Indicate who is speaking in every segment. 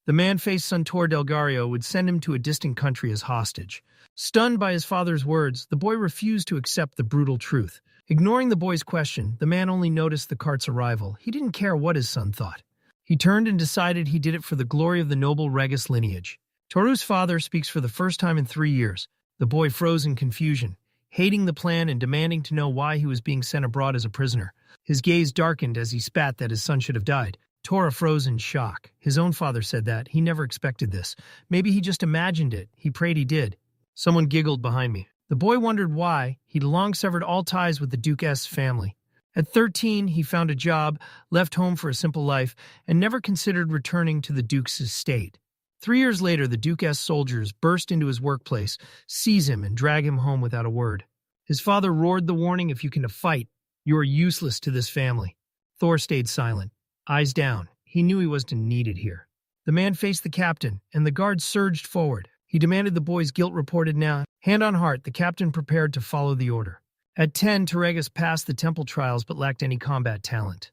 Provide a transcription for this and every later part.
Speaker 1: The man-faced son Tor Delgario would send him to a distant country as hostage. Stunned by his father's words, the boy refused to accept the brutal truth. Ignoring the boy's question, the man only noticed the cart's arrival. He didn't care what his son thought. He turned and decided he did it for the glory of the noble Regis lineage. Toru's father speaks for the first time in 3 years. The boy froze in confusion, hating the plan and demanding to know why he was being sent abroad as a prisoner. His gaze darkened as he spat that his son should have died. Tora froze in shock. His own father said that. He never expected this. Maybe he just imagined it. He prayed he did. Someone giggled behind me. The boy wondered why. He'd long severed all ties with the Duke's family. At 13, he found a job, left home for a simple life, and never considered returning to the Duke's estate. 3 years later, the Duke's soldiers burst into his workplace, seize him, and drag him home without a word. His father roared the warning, "If you can fight, you are useless to this family." Thor stayed silent, eyes down. He knew he wasn't needed here. The man faced the captain, and the guard surged forward. He demanded the boy's guilt reported now. Hand on heart, the captain prepared to follow the order. At 10, Teregas passed the temple trials but lacked any combat talent.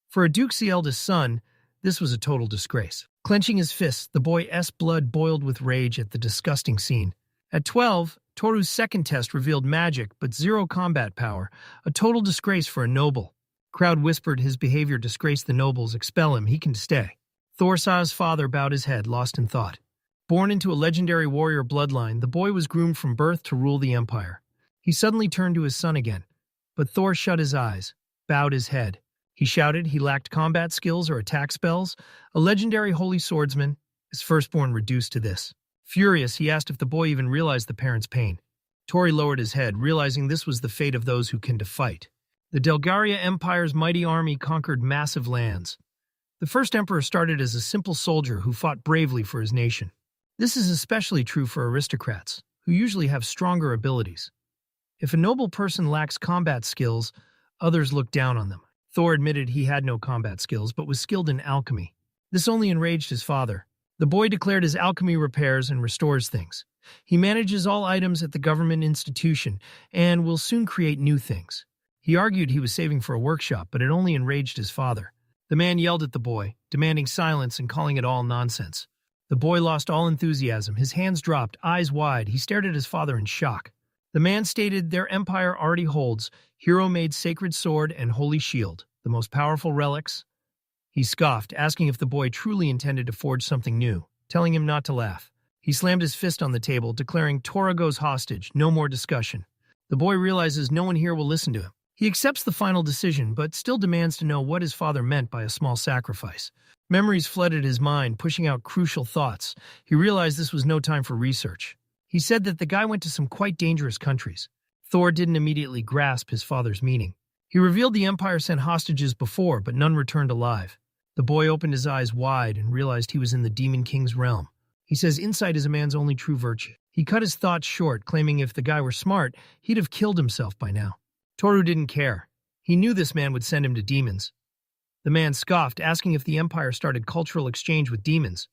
Speaker 1: For a Duke's eldest son, this was a total disgrace. Clenching his fists, the boy's blood boiled with rage at the disgusting scene. At 12, Toru's second test revealed magic but zero combat power, a total disgrace for a noble. Crowd whispered his behavior disgraced the nobles, expel him, he can stay. Thor saw his father bowed his head, lost in thought. Born into a legendary warrior bloodline, the boy was groomed from birth to rule the empire. He suddenly turned to his son again, but Thor shut his eyes, bowed his head. He shouted he lacked combat skills or attack spells, a legendary holy swordsman, his firstborn reduced to this. Furious, he asked if the boy even realized the parent's pain. Tori lowered his head, realizing this was the fate of those who can fight. The Delgaria Empire's mighty army conquered massive lands. The first emperor started as a simple soldier who fought bravely for his nation. This is especially true for aristocrats, who usually have stronger abilities. If a noble person lacks combat skills, others look down on them. Thor admitted he had no combat skills, but was skilled in alchemy. This only enraged his father. The boy declared his alchemy repairs and restores things. He manages all items at the government institution and will soon create new things. He argued he was saving for a workshop, but it only enraged his father. The man yelled at the boy, demanding silence and calling it all nonsense. The boy lost all enthusiasm. His hands dropped, eyes wide. He stared at his father in shock. The man stated their empire already holds hero-made sacred sword and holy shield, the most powerful relics. He scoffed, asking if the boy truly intended to forge something new, telling him not to laugh. He slammed his fist on the table, declaring Tora goes hostage, no more discussion. The boy realizes no one here will listen to him. He accepts the final decision, but still demands to know what his father meant by a small sacrifice. Memories flooded his mind, pushing out crucial thoughts. He realized this was no time for research. He said that the guy went to some quite dangerous countries. Thor didn't immediately grasp his father's meaning. He revealed the Empire sent hostages before, but none returned alive. The boy opened his eyes wide and realized he was in the Demon King's realm. He says insight is a man's only true virtue. He cut his thoughts short, claiming if the guy were smart, he'd have killed himself by now. Toru didn't care. He knew this man would send him to demons. The man scoffed, asking if the Empire started cultural exchange with demons.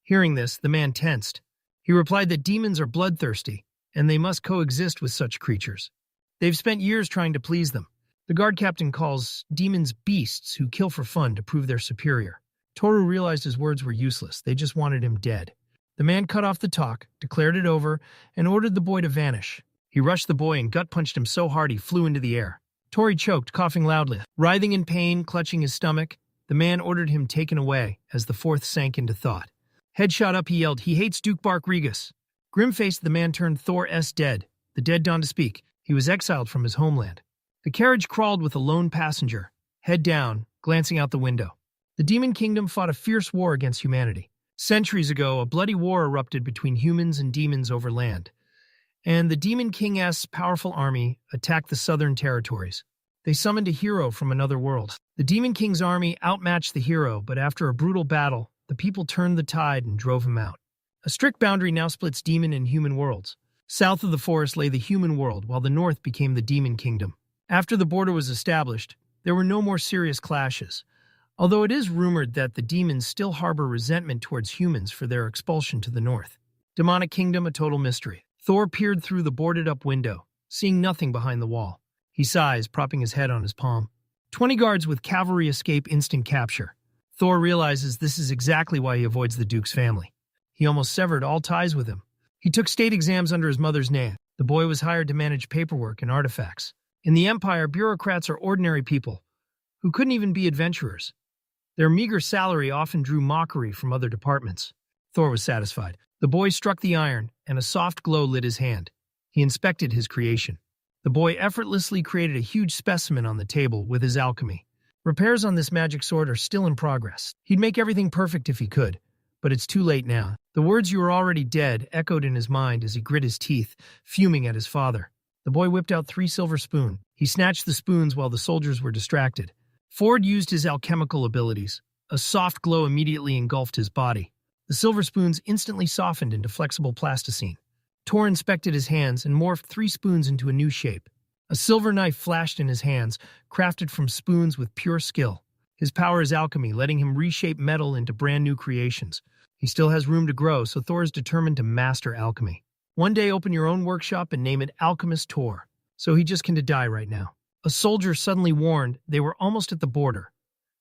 Speaker 1: Hearing this, the man tensed. He replied that demons are bloodthirsty, and they must coexist with such creatures. They've spent years trying to please them. The guard captain calls demons beasts who kill for fun to prove they're superior. Toru realized his words were useless. They just wanted him dead. The man cut off the talk, declared it over, and ordered the boy to vanish. He rushed the boy and gut-punched him so hard he flew into the air. Tori choked, coughing loudly. Writhing in pain, clutching his stomach, the man ordered him taken away as the fourth sank into thought. Head shot up, he yelled, "He hates Duke Bark Regus." Grim-faced, the man turned Thor-s dead. The dead donned to speak. He was exiled from his homeland. The carriage crawled with a lone passenger, head down, glancing out the window. The Demon Kingdom fought a fierce war against humanity. Centuries ago, a bloody war erupted between humans and demons over land, and the Demon King's powerful army attacked the southern territories. They summoned a hero from another world. The Demon King's army outmatched the hero, but after a brutal battle, the people turned the tide and drove him out. A strict boundary now splits demon and human worlds. South of the forest lay the human world, while the north became the Demon Kingdom. After the border was established, there were no more serious clashes, although it is rumored that the demons still harbor resentment towards humans for their expulsion to the north. Demonic Kingdom, a total mystery. Thor peered through the boarded-up window, seeing nothing behind the wall. He sighs, propping his head on his palm. 20 guards with cavalry escape instant capture. Thor realizes this is exactly why he avoids the Duke's family. He almost severed all ties with him. He took state exams under his mother's name. The boy was hired to manage paperwork and artifacts. In the Empire, bureaucrats are ordinary people who couldn't even be adventurers. Their meager salary often drew mockery from other departments. Thor was satisfied. The boy struck the iron, and a soft glow lit his hand. He inspected his creation. The boy effortlessly created a huge specimen on the table with his alchemy. Repairs on this magic sword are still in progress. He'd make everything perfect if he could, but it's too late now. The words "you are already dead" echoed in his mind as he grit his teeth, fuming at his father. The boy whipped out 3 silver spoons. He snatched the spoons while the soldiers were distracted. Ford used his alchemical abilities. A soft glow immediately engulfed his body. The silver spoons instantly softened into flexible plasticine. Tor inspected his hands and morphed 3 spoons into a new shape. A silver knife flashed in his hands, crafted from spoons with pure skill. His power is alchemy, letting him reshape metal into brand new creations. He still has room to grow, so Thor is determined to master alchemy. One day open your own workshop and name it Alchemist Tor. So he just can't die right now. A soldier suddenly warned they were almost at the border,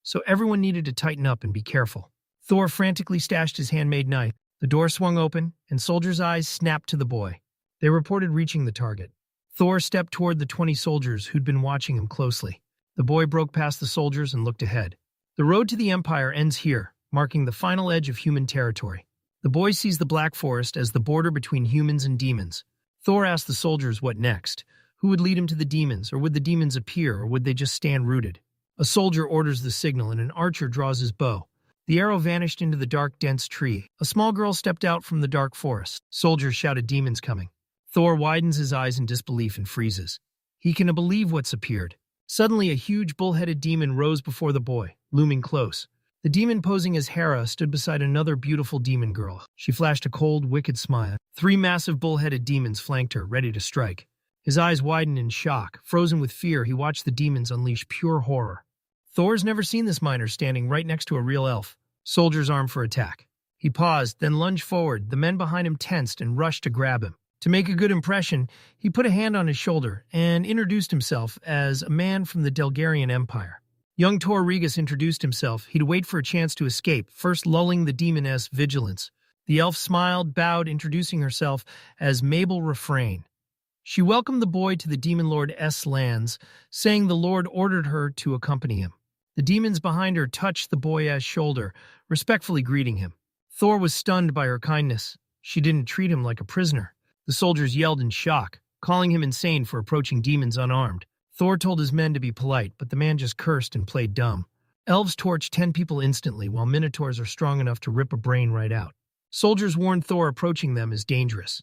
Speaker 1: so everyone needed to tighten up and be careful. Thor frantically stashed his handmade knife. The door swung open, and soldiers' eyes snapped to the boy. They reported reaching the target. Thor stepped toward the 20 soldiers who'd been watching him closely. The boy broke past the soldiers and looked ahead. The road to the Empire ends here, marking the final edge of human territory. The boy sees the Black Forest as the border between humans and demons. Thor asked the soldiers what next. Who would lead him to the demons, or would the demons appear, or would they just stand rooted? A soldier orders the signal, and an archer draws his bow. The arrow vanished into the dark, dense tree. A small girl stepped out from the dark forest. Soldiers shouted, "Demons coming." Thor widens his eyes in disbelief and freezes. He cannot believe what's appeared. Suddenly, a huge bull-headed demon rose before the boy, looming close. The demon posing as Hera stood beside another beautiful demon girl. She flashed a cold, wicked smile. 3 massive bull-headed demons flanked her, ready to strike. His eyes widened in shock. Frozen with fear, he watched the demons unleash pure horror. Thor's never seen this miner standing right next to a real elf. Soldiers armed for attack. He paused, then lunged forward. The men behind him tensed and rushed to grab him. To make a good impression, he put a hand on his shoulder and introduced himself as a man from the Delgarian Empire. Young Tor Regus introduced himself. He'd wait for a chance to escape, first lulling the demoness vigilance. The elf smiled, bowed, introducing herself as Mabel Refrain. She welcomed the boy to the Demon Lord S. lands, saying the Lord ordered her to accompany him. The demons behind her touched the boy's shoulder, respectfully greeting him. Thor was stunned by her kindness. She didn't treat him like a prisoner. The soldiers yelled in shock, calling him insane for approaching demons unarmed. Thor told his men to be polite, but the man just cursed and played dumb. Elves torched 10 people instantly, while minotaurs are strong enough to rip a brain right out. Soldiers warned Thor approaching them is dangerous.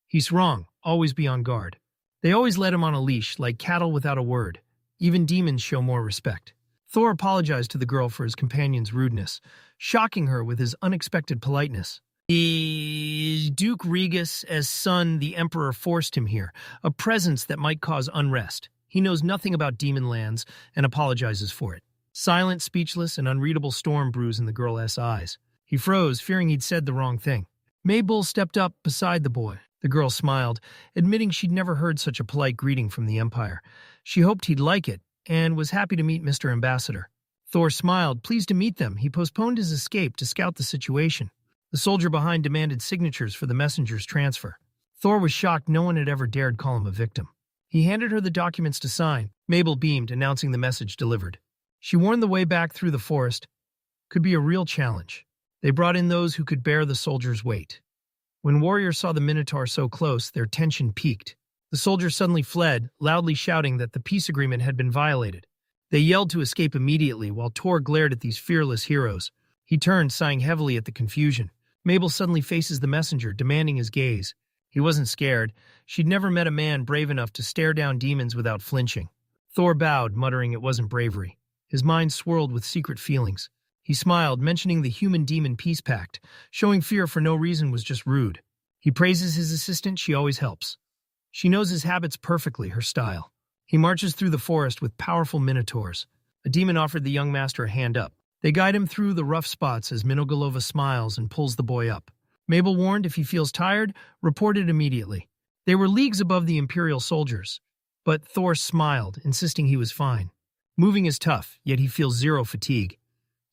Speaker 1: He's wrong. Always be on guard. They always let him on a leash, like cattle without a word. Even demons show more respect. Thor apologized to the girl for his companion's rudeness, shocking her with his unexpected politeness. Duke Regus, as son, the Emperor forced him here, a presence that might cause unrest. He knows nothing about demon lands and apologizes for it. Silent, speechless, and unreadable storm brews in the girl's eyes. He froze, fearing he'd said the wrong thing. Mabel stepped up beside the boy. The girl smiled, admitting she'd never heard such a polite greeting from the Empire. She hoped he'd like it, and was happy to meet Mr. Ambassador. Thor smiled, pleased to meet them. He postponed his escape to scout the situation. The soldier behind demanded signatures for the messenger's transfer. Thor was shocked no one had ever dared call him a victim. He handed her the documents to sign. Mabel beamed, announcing the message delivered. She warned the way back through the forest could be a real challenge. They brought in those who could bear the soldier's weight. When warriors saw the Minotaur so close, their tension peaked. The soldiers suddenly fled, loudly shouting that the peace agreement had been violated. They yelled to escape immediately, while Tor glared at these fearless heroes. He turned, sighing heavily at the confusion. Mabel suddenly faces the messenger, demanding his gaze. He wasn't scared. She'd never met a man brave enough to stare down demons without flinching. Thor bowed, muttering it wasn't bravery. His mind swirled with secret feelings. He smiled, mentioning the human-demon peace pact. Showing fear for no reason was just rude. He praises his assistant. She always helps. She knows his habits perfectly, her style. He marches through the forest with powerful minotaurs. A demon offered the young master a hand up. They guide him through the rough spots as Minogolova smiles and pulls the boy up. Mabel warned if he feels tired, report it immediately. They were leagues above the Imperial soldiers, but Thor smiled, insisting he was fine. Moving is tough, yet he feels zero fatigue.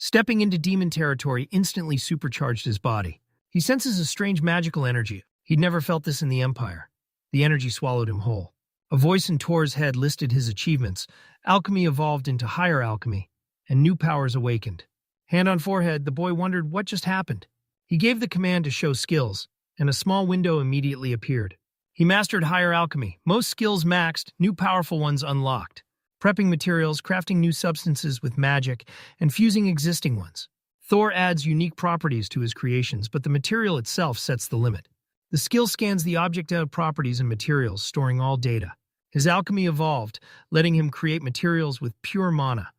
Speaker 1: Stepping into demon territory instantly supercharged his body. He senses a strange magical energy. He'd never felt this in the Empire. The energy swallowed him whole. A voice in Tor's head listed his achievements. Alchemy evolved into higher alchemy, and new powers awakened. Hand on forehead, the boy wondered what just happened. He gave the command to show skills, and a small window immediately appeared. He mastered higher alchemy, most skills maxed, new powerful ones unlocked. Prepping materials, crafting new substances with magic, and fusing existing ones. Thor adds unique properties to his creations, but the material itself sets the limit. The skill scans the object out of properties and materials, storing all data. His alchemy evolved, letting him create materials with pure mana.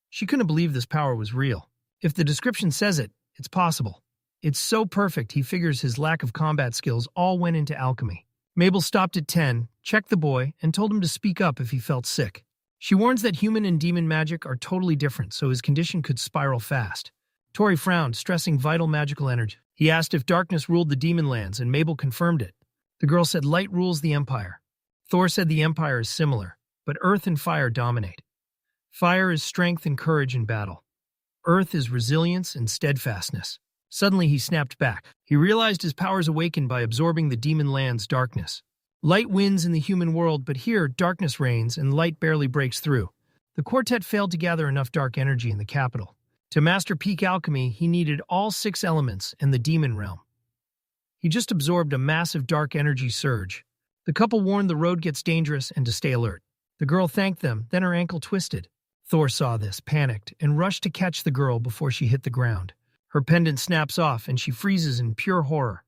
Speaker 1: She couldn't believe this power was real. If the description says it, it's possible. It's so perfect he figures his lack of combat skills all went into alchemy. Mabel stopped at 10, checked the boy, and told him to speak up if he felt sick. She warns that human and demon magic are totally different, so his condition could spiral fast. Tori frowned, stressing vital magical energy. He asked if darkness ruled the demon lands, and Mabel confirmed it. The girl said light rules the Empire. Thor said the Empire is similar, but earth and fire dominate. Fire is strength and courage in battle. Earth is resilience and steadfastness. Suddenly he snapped back. He realized his powers awakened by absorbing the demon land's darkness. Light wins in the human world, but here darkness reigns and light barely breaks through. The quartet failed to gather enough dark energy in the capital. To master peak alchemy, he needed all 6 elements and the demon realm. He just absorbed a massive dark energy surge. The couple warned the road gets dangerous and to stay alert. The girl thanked them, then her ankle twisted. Thor saw this, panicked, and rushed to catch the girl before she hit the ground. Her pendant snaps off and she freezes in pure horror.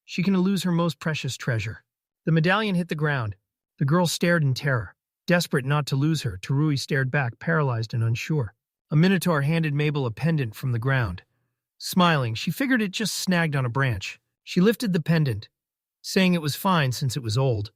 Speaker 1: She can lose her most precious treasure. The medallion hit the ground. The girl stared in terror. Desperate not to lose her, Terui stared back, paralyzed and unsure. A minotaur handed Mabel a pendant from the ground. Smiling, she figured it just snagged on a branch. She lifted the pendant, saying it was fine since it was old.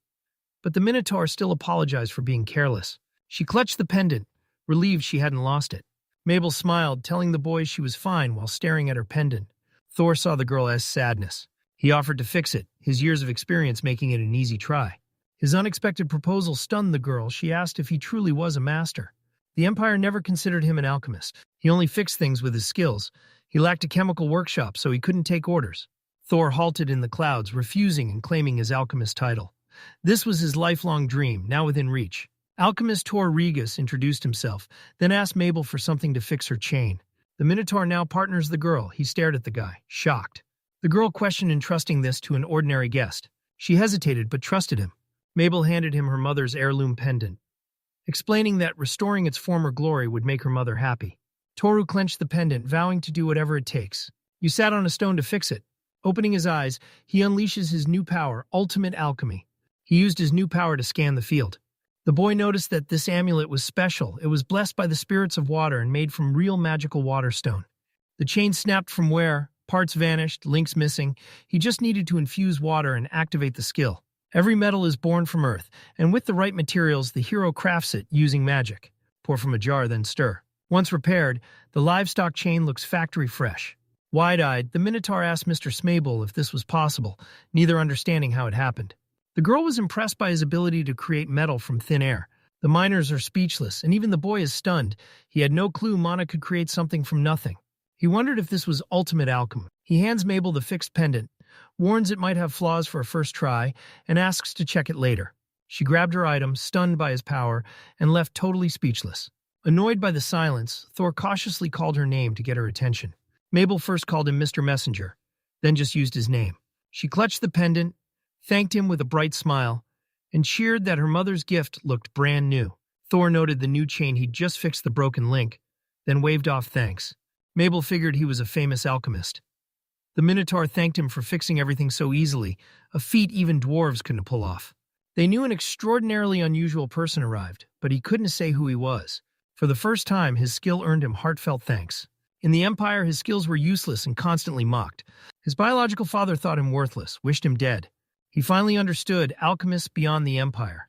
Speaker 1: But the minotaur still apologized for being careless. She clutched the pendant, relieved she hadn't lost it. Mabel smiled, telling the boys she was fine while staring at her pendant. Thor saw the girl as sadness. He offered to fix it, his years of experience making it an easy try. His unexpected proposal stunned the girl. She asked if he truly was a master. The Empire never considered him an alchemist. He only fixed things with his skills. He lacked a chemical workshop, so he couldn't take orders. Thor halted in the clouds, refusing and claiming his alchemist title. This was his lifelong dream, now within reach. Alchemist Tor Regus introduced himself, then asked Mabel for something to fix her chain. The Minotaur now partners the girl. He stared at the guy, shocked. The girl questioned entrusting this to an ordinary guest. She hesitated but trusted him. Mabel handed him her mother's heirloom pendant, explaining that restoring its former glory would make her mother happy. Toru clenched the pendant, vowing to do whatever it takes. You sat on a stone to fix it. Opening his eyes, he unleashes his new power, ultimate alchemy. He used his new power to scan the field. The boy noticed that this amulet was special. It was blessed by the spirits of water and made from real magical water stone. The chain snapped from wear, parts vanished, links missing. He just needed to infuse water and activate the skill. Every metal is born from earth, and with the right materials, the hero crafts it using magic. Pour from a jar, then stir. Once repaired, the livestock chain looks factory fresh. Wide-eyed, the Minotaur asked Mr. Smabel if this was possible, neither understanding how it happened. The girl was impressed by his ability to create metal from thin air. The miners are speechless, and even the boy is stunned. He had no clue Mana could create something from nothing. He wondered if this was ultimate alchemy. He hands Mabel the fixed pendant, warns it might have flaws for a first try, and asks to check it later. She grabbed her item, stunned by his power, and left totally speechless. Annoyed by the silence, Thor cautiously called her name to get her attention. Mabel first called him Mr. Messenger, then just used his name. She clutched the pendant, thanked him with a bright smile, and cheered that her mother's gift looked brand new. Thor noted the new chain he'd just fixed the broken link, then waved off thanks. Mabel figured he was a famous alchemist. The Minotaur thanked him for fixing everything so easily, a feat even dwarves couldn't pull off. They knew an extraordinarily unusual person arrived, but he couldn't say who he was. For the first time, his skill earned him heartfelt thanks. In the Empire, his skills were useless and constantly mocked. His biological father thought him worthless, wished him dead. He finally understood alchemists beyond the Empire.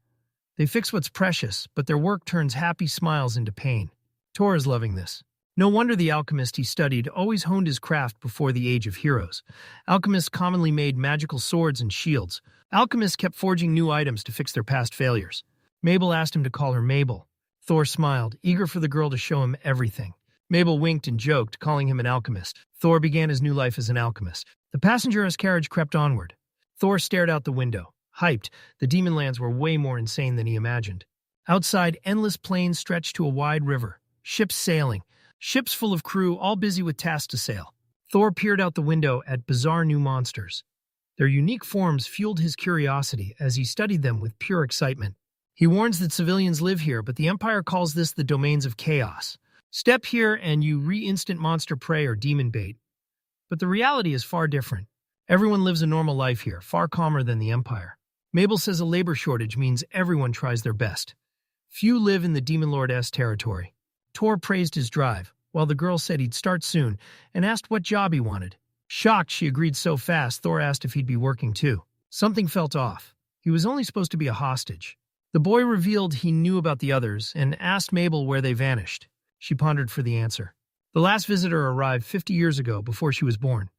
Speaker 1: They fix what's precious, but their work turns happy smiles into pain. Tor is loving this. No wonder the alchemist he studied always honed his craft before the age of heroes. Alchemists commonly made magical swords and shields. Alchemists kept forging new items to fix their past failures. Mabel asked him to call her Mabel. Thor smiled, eager for the girl to show him everything. Mabel winked and joked, calling him an alchemist. Thor began his new life as an alchemist. The passenger's carriage crept onward. Thor stared out the window. Hyped, the demon lands were way more insane than he imagined. Outside, endless plains stretched to a wide river. Ships sailing. Ships full of crew, all busy with tasks to sail. Thor peered out the window at bizarre new monsters. Their unique forms fueled his curiosity as he studied them with pure excitement. He warns that civilians live here, but the Empire calls this the domains of chaos. Step here and you re-instant monster prey or demon bait. But the reality is far different. Everyone lives a normal life here, far calmer than the Empire. Mabel says a labor shortage means everyone tries their best. Few live in the Demon Lord's territory. Thor praised his drive, while the girl said he'd start soon and asked what job he wanted. Shocked she agreed so fast, Thor asked if he'd be working too. Something felt off. He was only supposed to be a hostage. The boy revealed he knew about the others and asked Mabel where they vanished. She pondered for the answer. The last visitor arrived 50 years ago, before she was born.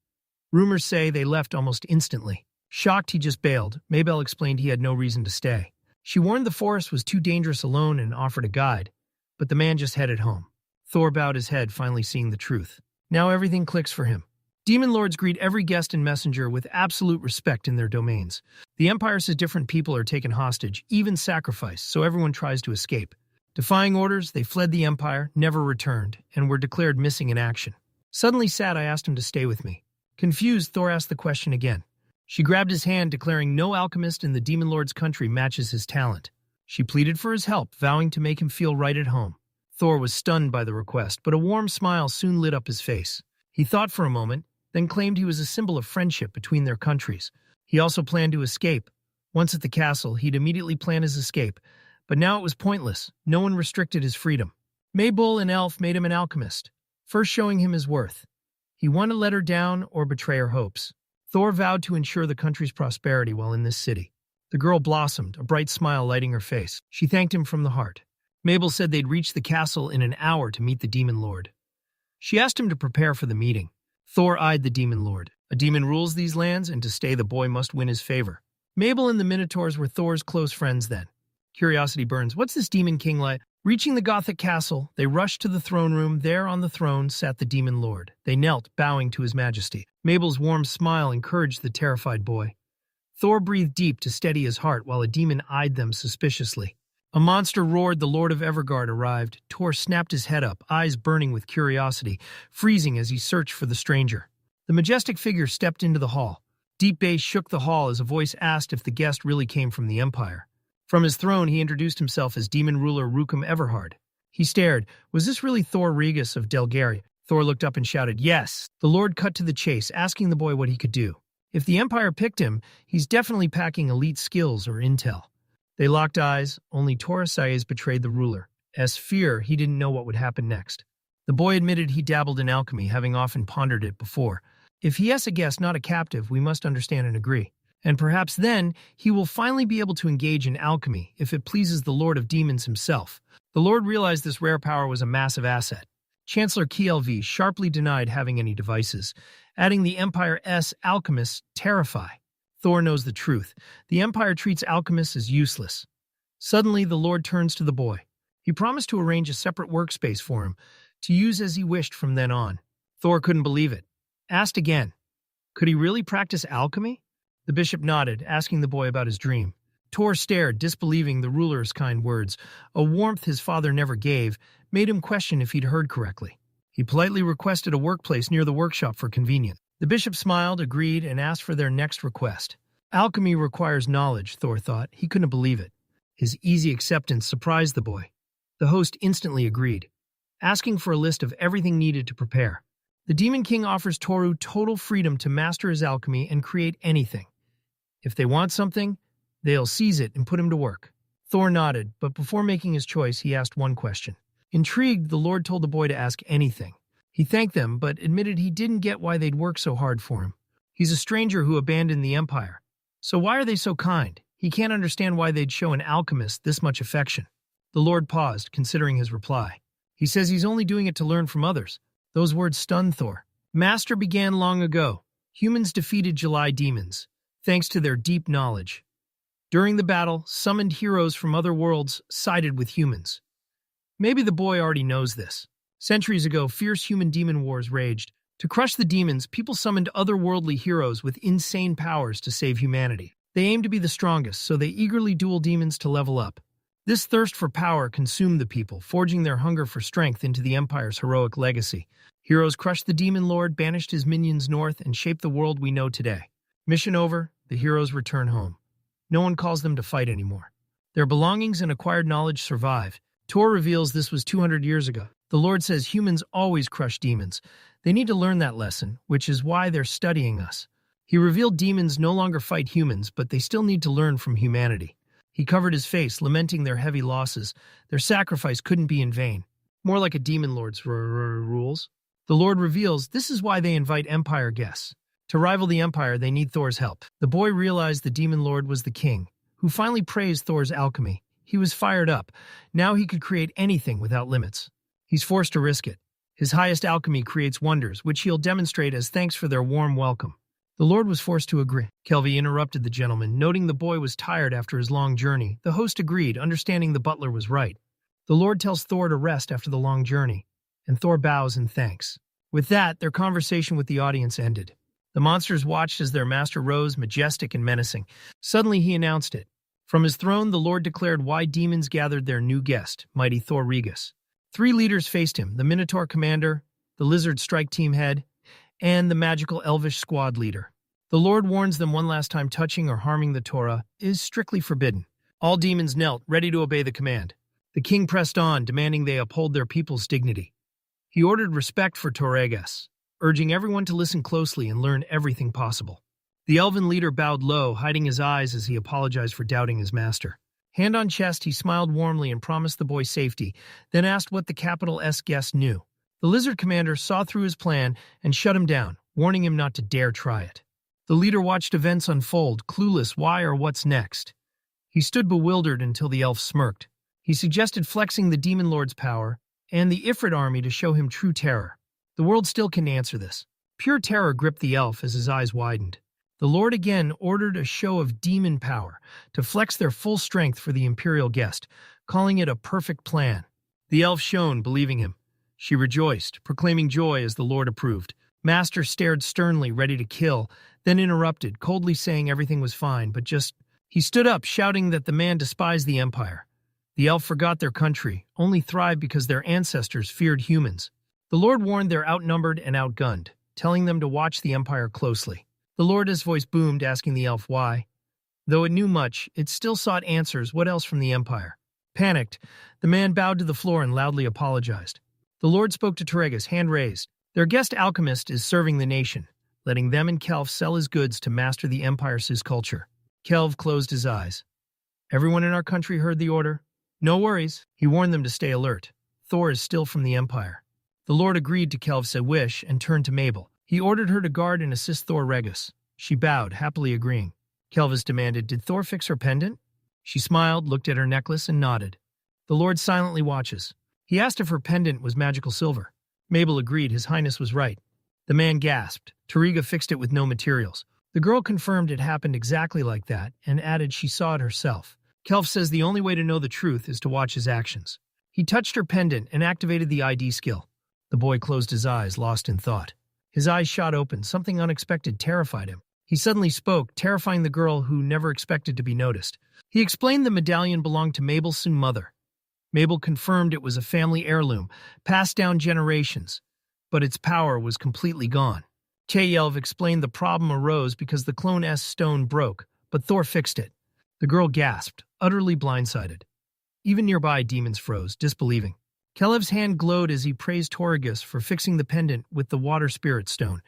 Speaker 1: Rumors say they left almost instantly. Shocked he just bailed, Mabel explained he had no reason to stay. She warned the forest was too dangerous alone and offered a guide, but the man just headed home. Thor bowed his head, finally seeing the truth. Now everything clicks for him. Demon lords greet every guest and messenger with absolute respect in their domains. The Empire says different people are taken hostage, even sacrificed, so everyone tries to escape. Defying orders, they fled the Empire, never returned, and were declared missing in action. Suddenly sad, I asked him to stay with me. Confused, Thor asked the question again. She grabbed his hand, declaring no alchemist in the Demon Lord's country matches his talent. She pleaded for his help, vowing to make him feel right at home. Thor was stunned by the request, but a warm smile soon lit up his face. He thought for a moment, then claimed he was a symbol of friendship between their countries. He also planned to escape. Once at the castle, he'd immediately plan his escape, but now it was pointless. No one restricted his freedom. Mabel, an elf, made him an alchemist, first showing him his worth. He wanted to let her down or betray her hopes. Thor vowed to ensure the country's prosperity while in this city. The girl blossomed, a bright smile lighting her face. She thanked him from the heart. Mabel said they'd reach the castle in an hour to meet the Demon Lord. She asked him to prepare for the meeting. Thor eyed the Demon Lord. A demon rules these lands, and to stay the boy must win his favor. Mabel and the Minotaurs were Thor's close friends then. Curiosity burns. What's this Demon King like? Reaching the Gothic castle, they rushed to the throne room. There on the throne sat the Demon Lord. They knelt, bowing to his majesty. Mabel's warm smile encouraged the terrified boy. Thor breathed deep to steady his heart while a demon eyed them suspiciously. A monster roared. The Lord of Evergard arrived. Thor snapped his head up, eyes burning with curiosity, freezing as he searched for the stranger. The majestic figure stepped into the hall. Deep bass shook the hall as a voice asked if the guest really came from the Empire. From his throne, he introduced himself as demon ruler Romcom Everhard. He stared. Was this really Thor Regis of Delgari? Thor looked up and shouted, "Yes!" The Lord cut to the chase, asking the boy what he could do. If the Empire picked him, he's definitely packing elite skills or intel. They locked eyes. Only Taurus betrayed the ruler. As fear, he didn't know what would happen next. The boy admitted he dabbled in alchemy, having often pondered it before. If he is a guest, not a captive, we must understand and agree. And perhaps then, he will finally be able to engage in alchemy, if it pleases the Lord of Demons himself. The Lord realized this rare power was a massive asset. Chancellor Kielv sharply denied having any devices, adding the Empire's alchemists terrify. Thor knows the truth. The Empire treats alchemists as useless. Suddenly, the Lord turns to the boy. He promised to arrange a separate workspace for him, to use as he wished from then on. Thor couldn't believe it. Asked again, could he really practice alchemy? The bishop nodded, asking the boy about his dream. Thor stared, disbelieving the ruler's kind words. A warmth his father never gave made him question if he'd heard correctly. He politely requested a workplace near the workshop for convenience. The bishop smiled, agreed, and asked for their next request. Alchemy requires knowledge, Thor thought. He couldn't believe it. His easy acceptance surprised the boy. The host instantly agreed, asking for a list of everything needed to prepare. The Demon King offers Toru total freedom to master his alchemy and create anything. If they want something, they'll seize it and put him to work. Thor nodded, but before making his choice, he asked one question. Intrigued, the Lord told the boy to ask anything. He thanked them, but admitted he didn't get why they'd work so hard for him. He's a stranger who abandoned the Empire. So why are they so kind? He can't understand why they'd show an alchemist this much affection. The Lord paused, considering his reply. He says he's only doing it to learn from others. Those words stunned Thor. Master began long ago. Humans defeated July demons, thanks to their deep knowledge. During the battle, summoned heroes from other worlds sided with humans. Maybe the boy already knows this. Centuries ago, fierce human-demon wars raged. To crush the demons, people summoned otherworldly heroes with insane powers to save humanity. They aimed to be the strongest, so they eagerly duel demons to level up. This thirst for power consumed the people, forging their hunger for strength into the Empire's heroic legacy. Heroes crushed the demon lord, banished his minions north, and shaped the world we know today. Mission over, the heroes return home. No one calls them to fight anymore. Their belongings and acquired knowledge survive. Tor reveals this was 200 years ago. The Lord says humans always crush demons. They need to learn that lesson, which is why they're studying us. He revealed demons no longer fight humans, but they still need to learn from humanity. He covered his face, lamenting their heavy losses. Their sacrifice couldn't be in vain. More like a demon lord's rules. The Lord reveals this is why they invite Empire guests. To rival the Empire, they need Thor's help. The boy realized the demon lord was the king, who finally praised Thor's alchemy. He was fired up. Now he could create anything without limits. He's forced to risk it. His highest alchemy creates wonders, which he'll demonstrate as thanks for their warm welcome. The Lord was forced to agree. Kelvy interrupted the gentleman, noting the boy was tired after his long journey. The host agreed, understanding the butler was right. The Lord tells Thor to rest after the long journey, and Thor bows in thanks. With that, their conversation with the audience ended. The monsters watched as their master rose, majestic and menacing. Suddenly he announced it. From his throne, the Lord declared why demons gathered their new guest, mighty Thor Regus. 3 leaders faced him, the Minotaur commander, the Lizard strike team head, and the magical elvish squad leader. The Lord warns them one last time touching or harming the Torah is strictly forbidden. All demons knelt, ready to obey the command. The king pressed on, demanding they uphold their people's dignity. He ordered respect for Torregas, urging everyone to listen closely and learn everything possible. The elven leader bowed low, hiding his eyes as he apologized for doubting his master. Hand on chest, he smiled warmly and promised the boy safety, then asked what the capital S guest knew. The lizard commander saw through his plan and shut him down, warning him not to dare try it. The leader watched events unfold, clueless why or what's next. He stood bewildered until the elf smirked. He suggested flexing the demon lord's power and the Ifrit army to show him true terror. The world still couldn't answer this. Pure terror gripped the elf as his eyes widened. The Lord again ordered a show of demon power to flex their full strength for the imperial guest, calling it a perfect plan. The elf shone, believing him. She rejoiced, proclaiming joy as the Lord approved. Master stared sternly, ready to kill, then interrupted, coldly saying everything was fine, but just... He stood up, shouting that the man despised the Empire. The elf forgot their country, only thrived because their ancestors feared humans. The Lord warned they're outnumbered and outgunned, telling them to watch the Empire closely. The Lord's voice boomed, asking the elf why. Though it knew much, it still sought answers. What else from the Empire? Panicked, the man bowed to the floor and loudly apologized. The Lord spoke to Torregas, hand raised. Their guest alchemist is serving the nation, letting them and Kelv sell his goods to master the Empire's culture. Kelv closed his eyes. Everyone in our country heard the order. No worries, he warned them to stay alert. Thor is still from the Empire. The Lord agreed to Kelv's wish and turned to Mabel. He ordered her to guard and assist Thor Regus. She bowed, happily agreeing. Kelvis demanded, did Thor fix her pendant? She smiled, looked at her necklace, and nodded. The Lord silently watches. He asked if her pendant was magical silver. Mabel agreed His Highness was right. The man gasped. Tariga fixed it with no materials. The girl confirmed it happened exactly like that and added she saw it herself. Kelf says the only way to know the truth is to watch his actions. He touched her pendant and activated the ID skill. The boy closed his eyes, lost in thought. His eyes shot open. Something unexpected terrified him. He suddenly spoke, terrifying the girl who never expected to be noticed. He explained the medallion belonged to Mabel's mother. Mabel confirmed it was a family heirloom, passed down generations, but its power was completely gone. Yelv explained the problem arose because the Clone S stone broke, but Thor fixed it. The girl gasped, utterly blindsided. Even nearby, demons froze, disbelieving. Kelev's hand glowed as he praised Torrigus for fixing the pendant with the water spirit stone,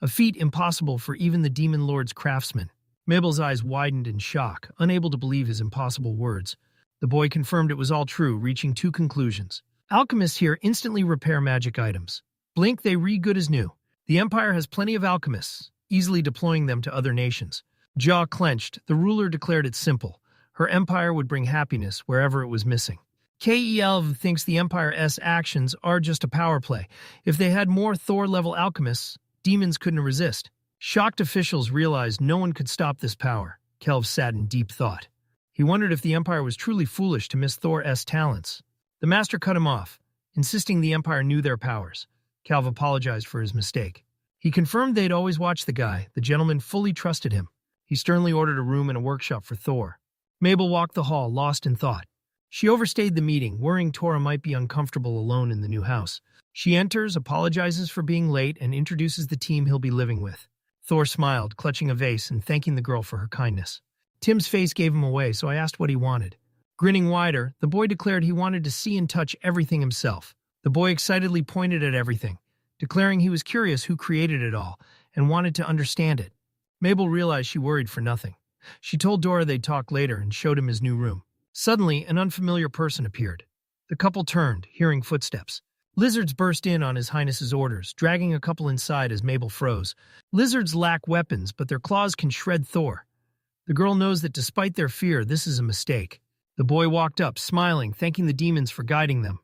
Speaker 1: a feat impossible for even the demon lord's craftsman. Mabel's eyes widened in shock, unable to believe his impossible words. The boy confirmed it was all true, reaching 2 conclusions. Alchemists here instantly repair magic items. Blink, they re-good as new. The Empire has plenty of alchemists, easily deploying them to other nations. Jaw clenched, the ruler declared it simple. Her empire would bring happiness wherever it was missing. Kelv thinks the Empire's actions are just a power play. If they had more Thor-level alchemists, demons couldn't resist. Shocked officials realized no one could stop this power. Kelv sat in deep thought. He wondered if the Empire was truly foolish to miss Thor's talents. The master cut him off. insisting the Empire knew their powers. Calv apologized for his mistake. He confirmed they'd always watched the guy. The gentleman fully trusted him. He sternly ordered a room and a workshop for Thor. Mabel walked the hall, lost in thought. She overstayed the meeting, worrying Tora might be uncomfortable alone in the new house. She enters, apologizes for being late, and introduces the team he'll be living with. Thor smiled, clutching a vase and thanking the girl for her kindness. Tim's face gave him away, so I asked what he wanted. Grinning wider, the boy declared he wanted to see and touch everything himself. The boy excitedly pointed at everything, declaring he was curious who created it all and wanted to understand it. Mabel realized she worried for nothing. She told Dora they'd talk later and showed him his new room. Suddenly, an unfamiliar person appeared. The couple turned, hearing footsteps. Lizards burst in on His Highness's orders, dragging a couple inside as Mabel froze. Lizards lack weapons, but their claws can shred Thor. The girl knows that despite their fear, this is a mistake. The boy walked up, smiling, thanking the demons for guiding them.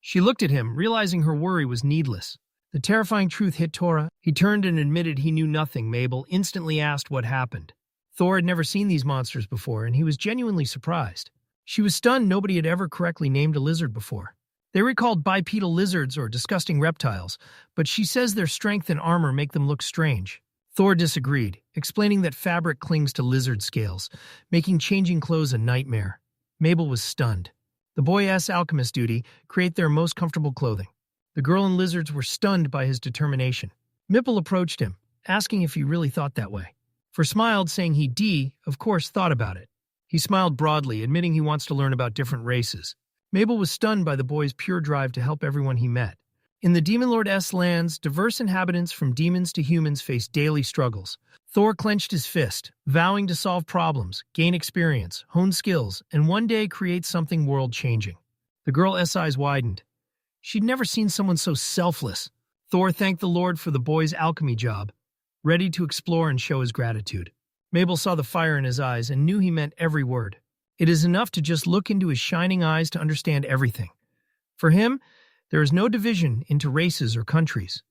Speaker 1: She looked at him, realizing her worry was needless. The terrifying truth hit Tora. He turned and admitted he knew nothing. Mabel instantly asked what happened. Thor had never seen these monsters before, and he was genuinely surprised. She was stunned nobody had ever correctly named a lizard before. They were called bipedal lizards or disgusting reptiles, but she says their strength and armor make them look strange. Thor disagreed, explaining that fabric clings to lizard scales, making changing clothes a nightmare. Mabel was stunned. The boy asked alchemist duty, create their most comfortable clothing. The girl and lizards were stunned by his determination. Mipple approached him, asking if he really thought that way. For smiled, saying he, of course, thought about it. He smiled broadly, admitting he wants to learn about different races. Mabel was stunned by the boy's pure drive to help everyone he met. In the Demon Lord's lands, diverse inhabitants from demons to humans face daily struggles. Thor clenched his fist, vowing to solve problems, gain experience, hone skills, and one day create something world-changing. The girl's eyes widened. She'd never seen someone so selfless. Thor thanked the Lord for the boy's alchemy job, ready to explore and show his gratitude. Mabel saw the fire in his eyes and knew he meant every word. It is enough to just look into his shining eyes to understand everything. For him, there is no division into races or countries.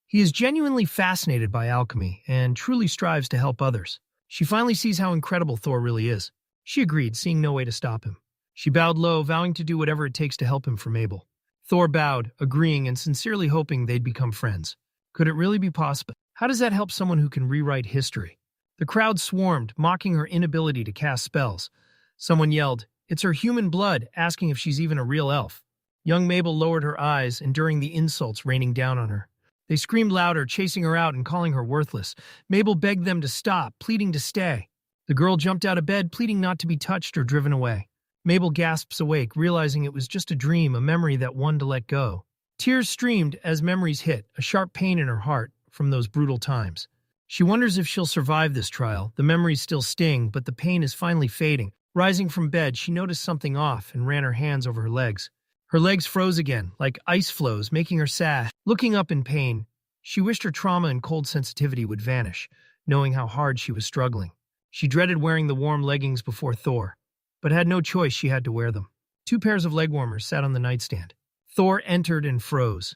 Speaker 1: He is genuinely fascinated by alchemy and truly strives to help others. She finally sees how incredible Thor really is. She agreed, seeing no way to stop him. She bowed low, vowing to do whatever it takes to help him for Mabel. Thor bowed, agreeing and sincerely hoping they'd become friends. Could it really be possible? How does that help someone who can rewrite history? The crowd swarmed, mocking her inability to cast spells. Someone yelled, "It's her human blood," asking if she's even a real elf. Young Mabel lowered her eyes, enduring the insults raining down on her. They screamed louder, chasing her out and calling her worthless. Mabel begged them to stop, pleading to stay. The girl jumped out of bed, pleading not to be touched or driven away. Mabel gasps awake, realizing it was just a dream, a memory that one to let go. Tears streamed as memories hit, a sharp pain in her heart from those brutal times. She wonders if she'll survive this trial. The memories still sting, but the pain is finally fading. Rising from bed, she noticed something off and ran her hands over her legs. Her legs froze again, like ice floes, making her sad. Looking up in pain, she wished her trauma and cold sensitivity would vanish, knowing how hard she was struggling. She dreaded wearing the warm leggings before Thor, but had no choice. She had to wear them. 2 pairs of leg warmers sat on the nightstand. Thor entered and froze.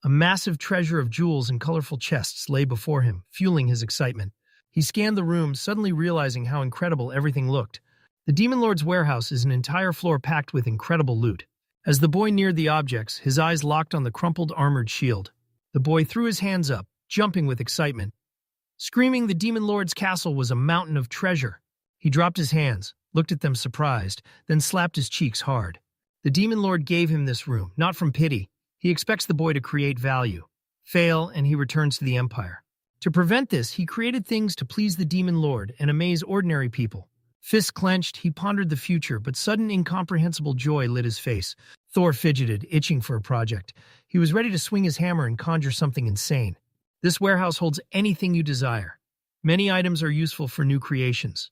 Speaker 1: A massive treasure of jewels and colorful chests lay before him, fueling his excitement. He scanned the room, suddenly realizing how incredible everything looked. The Demon Lord's warehouse is an entire floor packed with incredible loot. As the boy neared the objects, his eyes locked on the crumpled armored shield. The boy threw his hands up, jumping with excitement. Screaming, the Demon Lord's castle was a mountain of treasure. He dropped his hands, looked at them surprised, then slapped his cheeks hard. The Demon Lord gave him this room, not from pity. He expects the boy to create value. Fail, and he returns to the Empire. To prevent this, he created things to please the Demon Lord and amaze ordinary people. Fists clenched, he pondered the future, but sudden incomprehensible joy lit his face. Thor fidgeted, itching for a project. He was ready to swing his hammer and conjure something insane. This warehouse holds anything you desire. Many items are useful for new creations.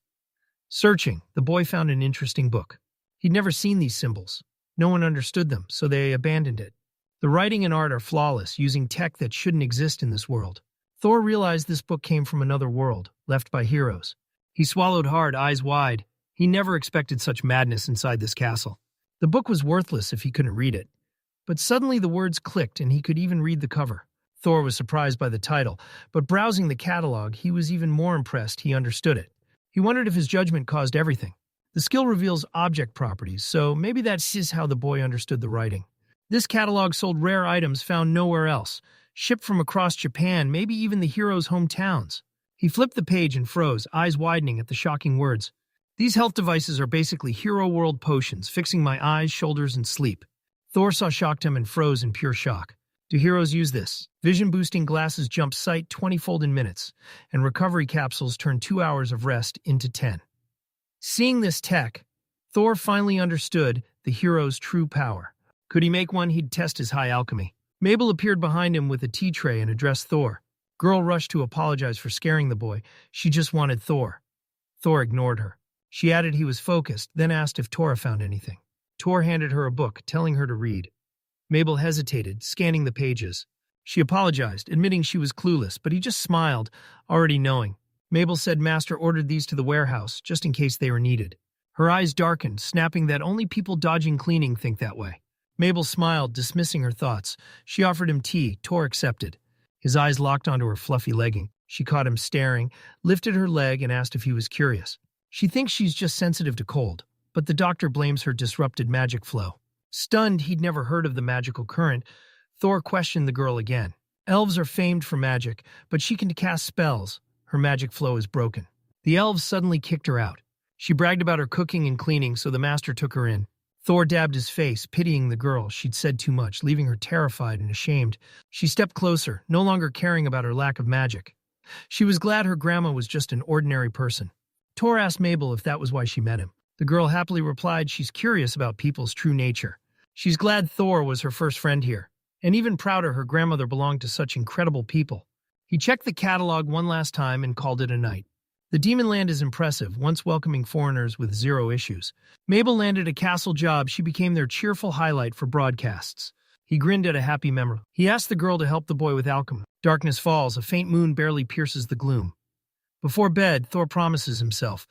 Speaker 1: Searching, the boy found an interesting book. He'd never seen these symbols. No one understood them, so they abandoned it. The writing and art are flawless, using tech that shouldn't exist in this world. Thor realized this book came from another world, left by heroes. He swallowed hard, eyes wide. He never expected such madness inside this castle. The book was worthless if he couldn't read it. But suddenly the words clicked and he could even read the cover. Thor was surprised by the title, but browsing the catalog, he was even more impressed he understood it. He wondered if his judgment caused everything. The skill reveals object properties, so maybe that's how the boy understood the writing. This catalog sold rare items found nowhere else, shipped from across Japan, maybe even the heroes' hometowns. He flipped the page and froze, eyes widening at the shocking words. These health devices are basically hero world potions, fixing my eyes, shoulders, and sleep. Thor saw shocked him and froze in pure shock. Do heroes use this? Vision-boosting glasses jump sight 20-fold in minutes, and recovery capsules turn 2 hours of rest into 10. Seeing this tech, Thor finally understood the hero's true power. Could he make one, he'd test his high alchemy. Mabel appeared behind him with a tea tray and addressed Thor. Girl rushed to apologize for scaring the boy. She just wanted Thor. Thor ignored her. She added he was focused, then asked if Tora found anything. Thor handed her a book, telling her to read. Mabel hesitated, scanning the pages. She apologized, admitting she was clueless, but he just smiled, already knowing. Mabel said Master ordered these to the warehouse, just in case they were needed. Her eyes darkened, snapping that only people dodging cleaning think that way. Mabel smiled, dismissing her thoughts. She offered him tea. Tor accepted. His eyes locked onto her fluffy legging. She caught him staring, lifted her leg, and asked if he was curious. She thinks she's just sensitive to cold, but the doctor blames her disrupted magic flow. Stunned he'd never heard of the magical current, Thor questioned the girl again. Elves are famed for magic, but she can cast spells. Her magic flow is broken. The elves suddenly kicked her out. She bragged about her cooking and cleaning, so the master took her in. Thor dabbed his face, pitying the girl. She'd said too much, leaving her terrified and ashamed. She stepped closer, no longer caring about her lack of magic. She was glad her grandma was just an ordinary person. Thor asked Mabel if that was why she met him. The girl happily replied she's curious about people's true nature. She's glad Thor was her first friend here, and even prouder her grandmother belonged to such incredible people. He checked the catalog one last time and called it a night. The Demon Land is impressive, once welcoming foreigners with zero issues. Mabel landed a castle job. She became their cheerful highlight for broadcasts. He grinned at a happy memory. He asked the girl to help the boy with alchemy. Darkness falls. A faint moon barely pierces the gloom. Before bed, Thor promises himself,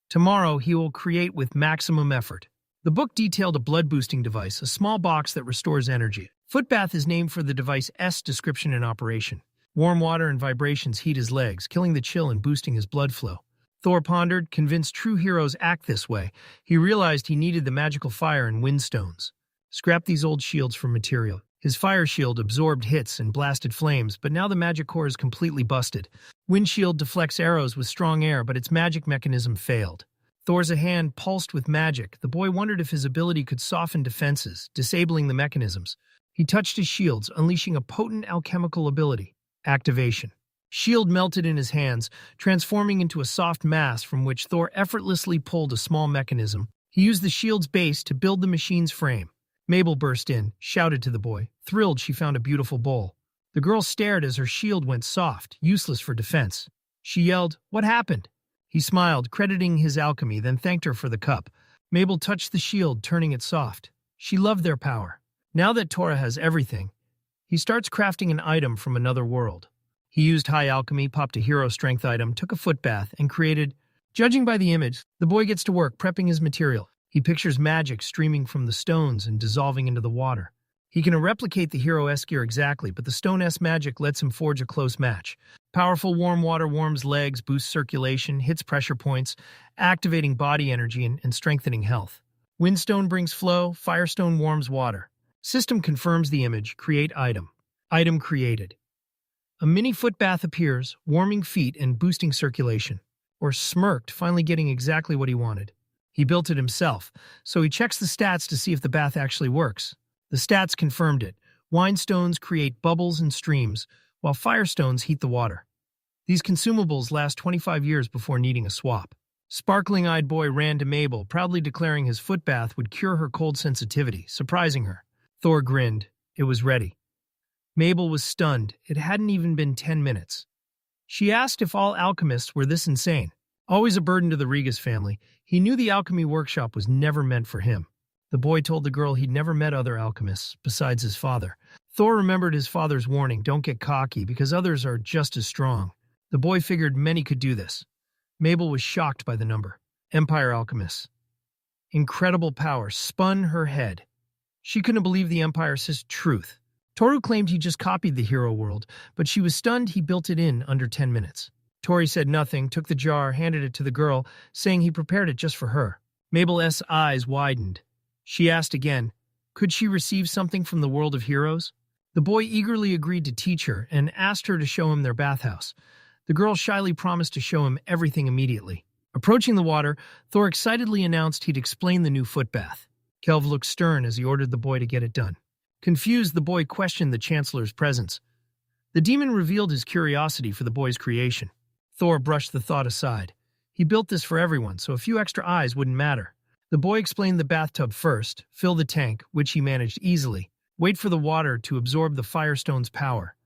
Speaker 1: tomorrow he will create with maximum effort. The book detailed a blood-boosting device, a small box that restores energy. Footbath is named for the device's description and operation. Warm water and vibrations heat his legs, killing the chill and boosting his blood flow. Thor pondered, convinced true heroes act this way. He realized he needed the magical fire and windstones. Scrap these old shields for material. His fire shield absorbed hits and blasted flames, but now the magic core is completely busted. Wind shield deflects arrows with strong air, but its magic mechanism failed. Thor's hand pulsed with magic. The boy wondered if his ability could soften defenses, disabling the mechanisms. He touched his shields, unleashing a potent alchemical ability. Activation. Shield melted in his hands, transforming into a soft mass from which Thor effortlessly pulled a small mechanism. He used the shield's base to build the machine's frame. Mabel burst in, shouted to the boy. Thrilled, she found a beautiful bowl. The girl stared as her shield went soft, useless for defense. She yelled, "What happened?" He smiled, crediting his alchemy, then thanked her for the cup. Mabel touched the shield, turning it soft. She loved their power. Now that Tora has everything, he starts crafting an item from another world. He used high alchemy, popped a hero strength item, took a foot bath, and created... Judging by the image, the boy gets to work prepping his material. He pictures magic streaming from the stones and dissolving into the water. He can replicate the hero-esque gear exactly, but the stone-esque magic lets him forge a close match. Powerful warm water warms legs, boosts circulation, hits pressure points, activating body energy and strengthening health. Windstone brings flow, firestone warms water. System confirms the image, create item. Item created. A mini foot bath appears, warming feet and boosting circulation. Or smirked, finally getting exactly what he wanted. He built it himself, so he checks the stats to see if the bath actually works. The stats confirmed it. Windstones create bubbles and streams, while firestones heat the water. These consumables last 25 years before needing a swap. Sparkling-eyed boy ran to Mabel, proudly declaring his foot bath would cure her cold sensitivity, surprising her. Thor grinned. It was ready. Mabel was stunned. It hadn't even been 10 minutes. She asked if all alchemists were this insane. Always a burden to the Regas family, he knew the alchemy workshop was never meant for him. The boy told the girl he'd never met other alchemists, besides his father. Thor remembered his father's warning, don't get cocky, because others are just as strong. The boy figured many could do this. Mabel was shocked by the number. Empire alchemists. Incredible power spun her head. She couldn't believe the Empire's truth. Toru claimed he just copied the hero world, but she was stunned he built it in under 10 minutes. Tori said nothing, took the jar, handed it to the girl, saying he prepared it just for her. Mabel's eyes widened. She asked again, Could she receive something from the world of heroes? The boy eagerly agreed to teach her and asked her to show him their bathhouse. The girl shyly promised to show him everything immediately. Approaching the water, Thor excitedly announced he'd explain the new footbath. Kelv looked stern as he ordered the boy to get it done. Confused, the boy questioned the Chancellor's presence. The demon revealed his curiosity for the boy's creation. Thor brushed the thought aside. He built this for everyone, so a few extra eyes wouldn't matter. The boy explained the bathtub first, fill the tank, which he managed easily. Wait for the water to absorb the firestone's power.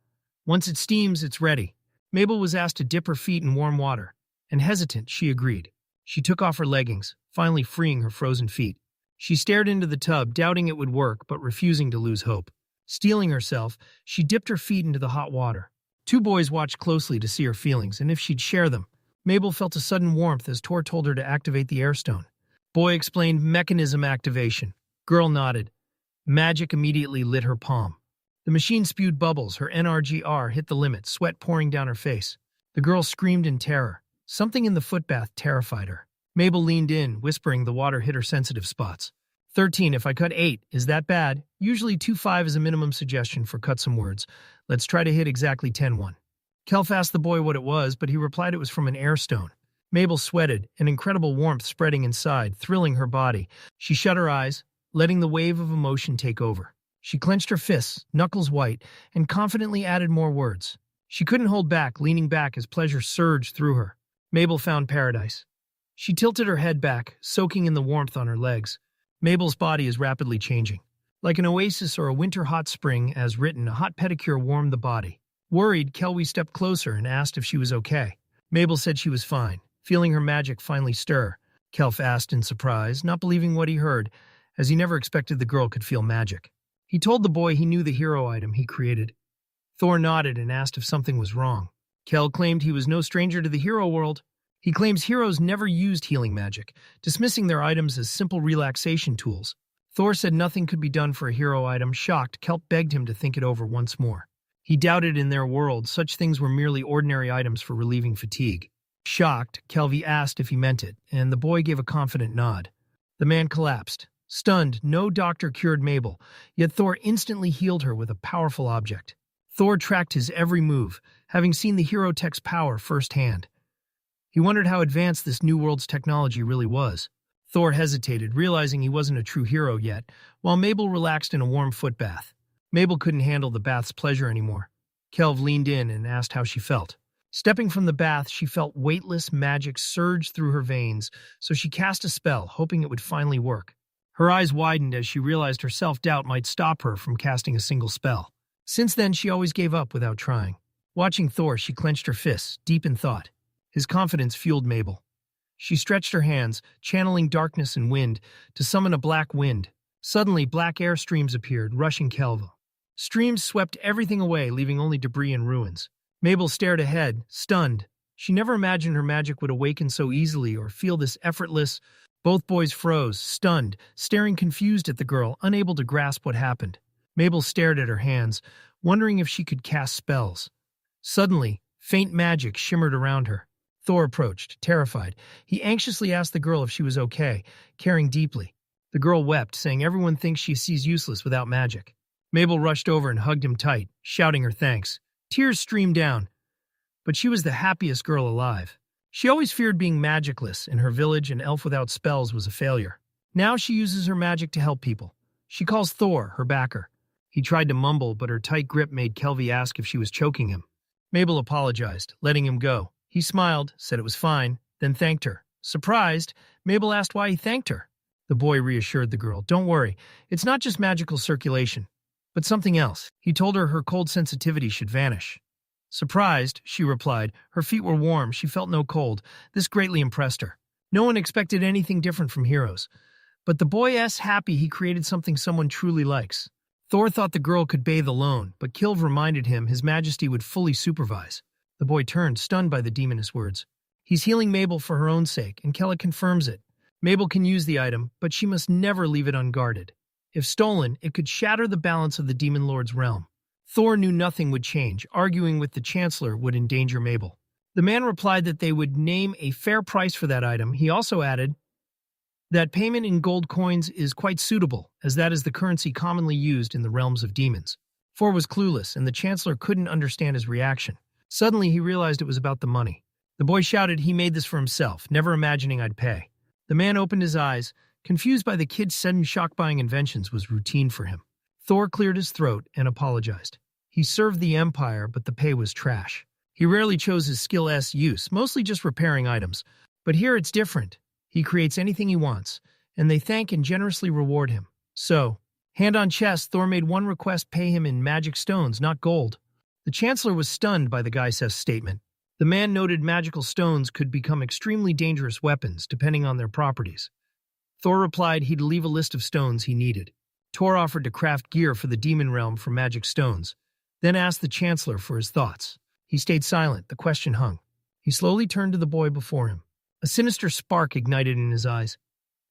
Speaker 1: Once it steams, it's ready. Mabel was asked to dip her feet in warm water, and hesitant, she agreed. She took off her leggings, finally freeing her frozen feet. She stared into the tub, doubting it would work, but refusing to lose hope. Steeling herself, she dipped her feet into the hot water. Two boys watched closely to see her feelings and if she'd share them. Mabel felt a sudden warmth as Tor told her to activate the airstone. Boy explained mechanism activation. Girl nodded. Magic immediately lit her palm. The machine spewed bubbles, her NRGR hit the limit, sweat pouring down her face. The girl screamed in terror. Something in the footbath terrified her. Mabel leaned in, whispering the water hit her sensitive spots. 13, if I cut 8, is that bad? Usually 2-5 is a minimum suggestion for cut some words. Let's try to hit exactly 10-1. Kelf asked the boy what it was, but he replied it was from an airstone. Mabel sweated, an incredible warmth spreading inside, thrilling her body. She shut her eyes, letting the wave of emotion take over. She clenched her fists, knuckles white, and confidently added more words. She couldn't hold back, leaning back as pleasure surged through her. Mabel found paradise. She tilted her head back, soaking in the warmth on her legs. Mabel's body is rapidly changing. Like an oasis or a winter hot spring, as written, a hot pedicure warmed the body. Worried, Kelwy stepped closer and asked if she was okay. Mabel said she was fine, feeling her magic finally stir. Kelf asked in surprise, not believing what he heard, as he never expected the girl could feel magic. He told the boy he knew the hero item he created. Thor nodded and asked if something was wrong. Kel claimed he was no stranger to the hero world. He claims heroes never used healing magic, dismissing their items as simple relaxation tools. Thor said nothing could be done for a hero item. Shocked, Kelp begged him to think it over once more. He doubted in their world such things were merely ordinary items for relieving fatigue. Shocked, Kelvy asked if he meant it, and the boy gave a confident nod. The man collapsed. Stunned, no doctor cured Mabel, yet Thor instantly healed her with a powerful object. Thor tracked his every move, having seen the hero tech's power firsthand. He wondered how advanced this new world's technology really was. Thor hesitated, realizing he wasn't a true hero yet, while Mabel relaxed in a warm foot bath. Mabel couldn't handle the bath's pleasure anymore. Kelv leaned in and asked how she felt. Stepping from the bath, she felt weightless magic surge through her veins, so she cast a spell, hoping it would finally work. Her eyes widened as she realized her self-doubt might stop her from casting a single spell. Since then, she always gave up without trying. Watching Thor, she clenched her fists, deep in thought. His confidence fueled Mabel. She stretched her hands, channeling darkness and wind, to summon a black wind. Suddenly, black air streams appeared, rushing Kelva. Streams swept everything away, leaving only debris and ruins. Mabel stared ahead, stunned. She never imagined her magic would awaken so easily or feel this effortless. Both boys froze, stunned, staring confused at the girl, unable to grasp what happened. Mabel stared at her hands, wondering if she could cast spells. Suddenly, faint magic shimmered around her. Thor approached, terrified. He anxiously asked the girl if she was okay, caring deeply. The girl wept, saying everyone thinks she sees useless without magic. Mabel rushed over and hugged him tight, shouting her thanks. Tears streamed down, but she was the happiest girl alive. She always feared being magicless. In her village, an elf without spells was a failure. Now she uses her magic to help people. She calls Thor her backer. He tried to mumble, but her tight grip made Kelvy ask if she was choking him. Mabel apologized, letting him go. He smiled, said it was fine, then thanked her. Surprised, Mabel asked why he thanked her. The boy reassured the girl, "Don't worry, it's not just magical circulation, but something else." He told her her cold sensitivity should vanish. Surprised, she replied. Her feet were warm, she felt no cold. This greatly impressed her. No one expected anything different from heroes. But the boy happy he created something someone truly likes. Thor thought the girl could bathe alone, but Kilv reminded him his majesty would fully supervise. The boy turned, stunned by the demoness words. He's healing Mabel for her own sake, and Kella confirms it. Mabel can use the item, but she must never leave it unguarded. If stolen, it could shatter the balance of the demon lord's realm. Thor knew nothing would change. Arguing with the Chancellor would endanger Mabel. The man replied that they would name a fair price for that item. He also added, That payment in gold coins is quite suitable, as that is the currency commonly used in the realms of demons. Thor was clueless, and the Chancellor couldn't understand his reaction. Suddenly, he realized it was about the money. The boy shouted he made this for himself, never imagining I'd pay. The man opened his eyes. Confused by the kid's sudden shock-buying inventions was routine for him. Thor cleared his throat and apologized. He served the Empire, but the pay was trash. He rarely chose his skill's use, mostly just repairing items. But here it's different. He creates anything he wants, and they thank and generously reward him. So, hand on chest, Thor made one request: pay him in magic stones, not gold. The Chancellor was stunned by the Geisef's statement. The man noted magical stones could become extremely dangerous weapons, depending on their properties. Thor replied he'd leave a list of stones he needed. Thor offered to craft gear for the demon realm from magic stones, then asked the Chancellor for his thoughts. He stayed silent, the question hung. He slowly turned to the boy before him. A sinister spark ignited in his eyes.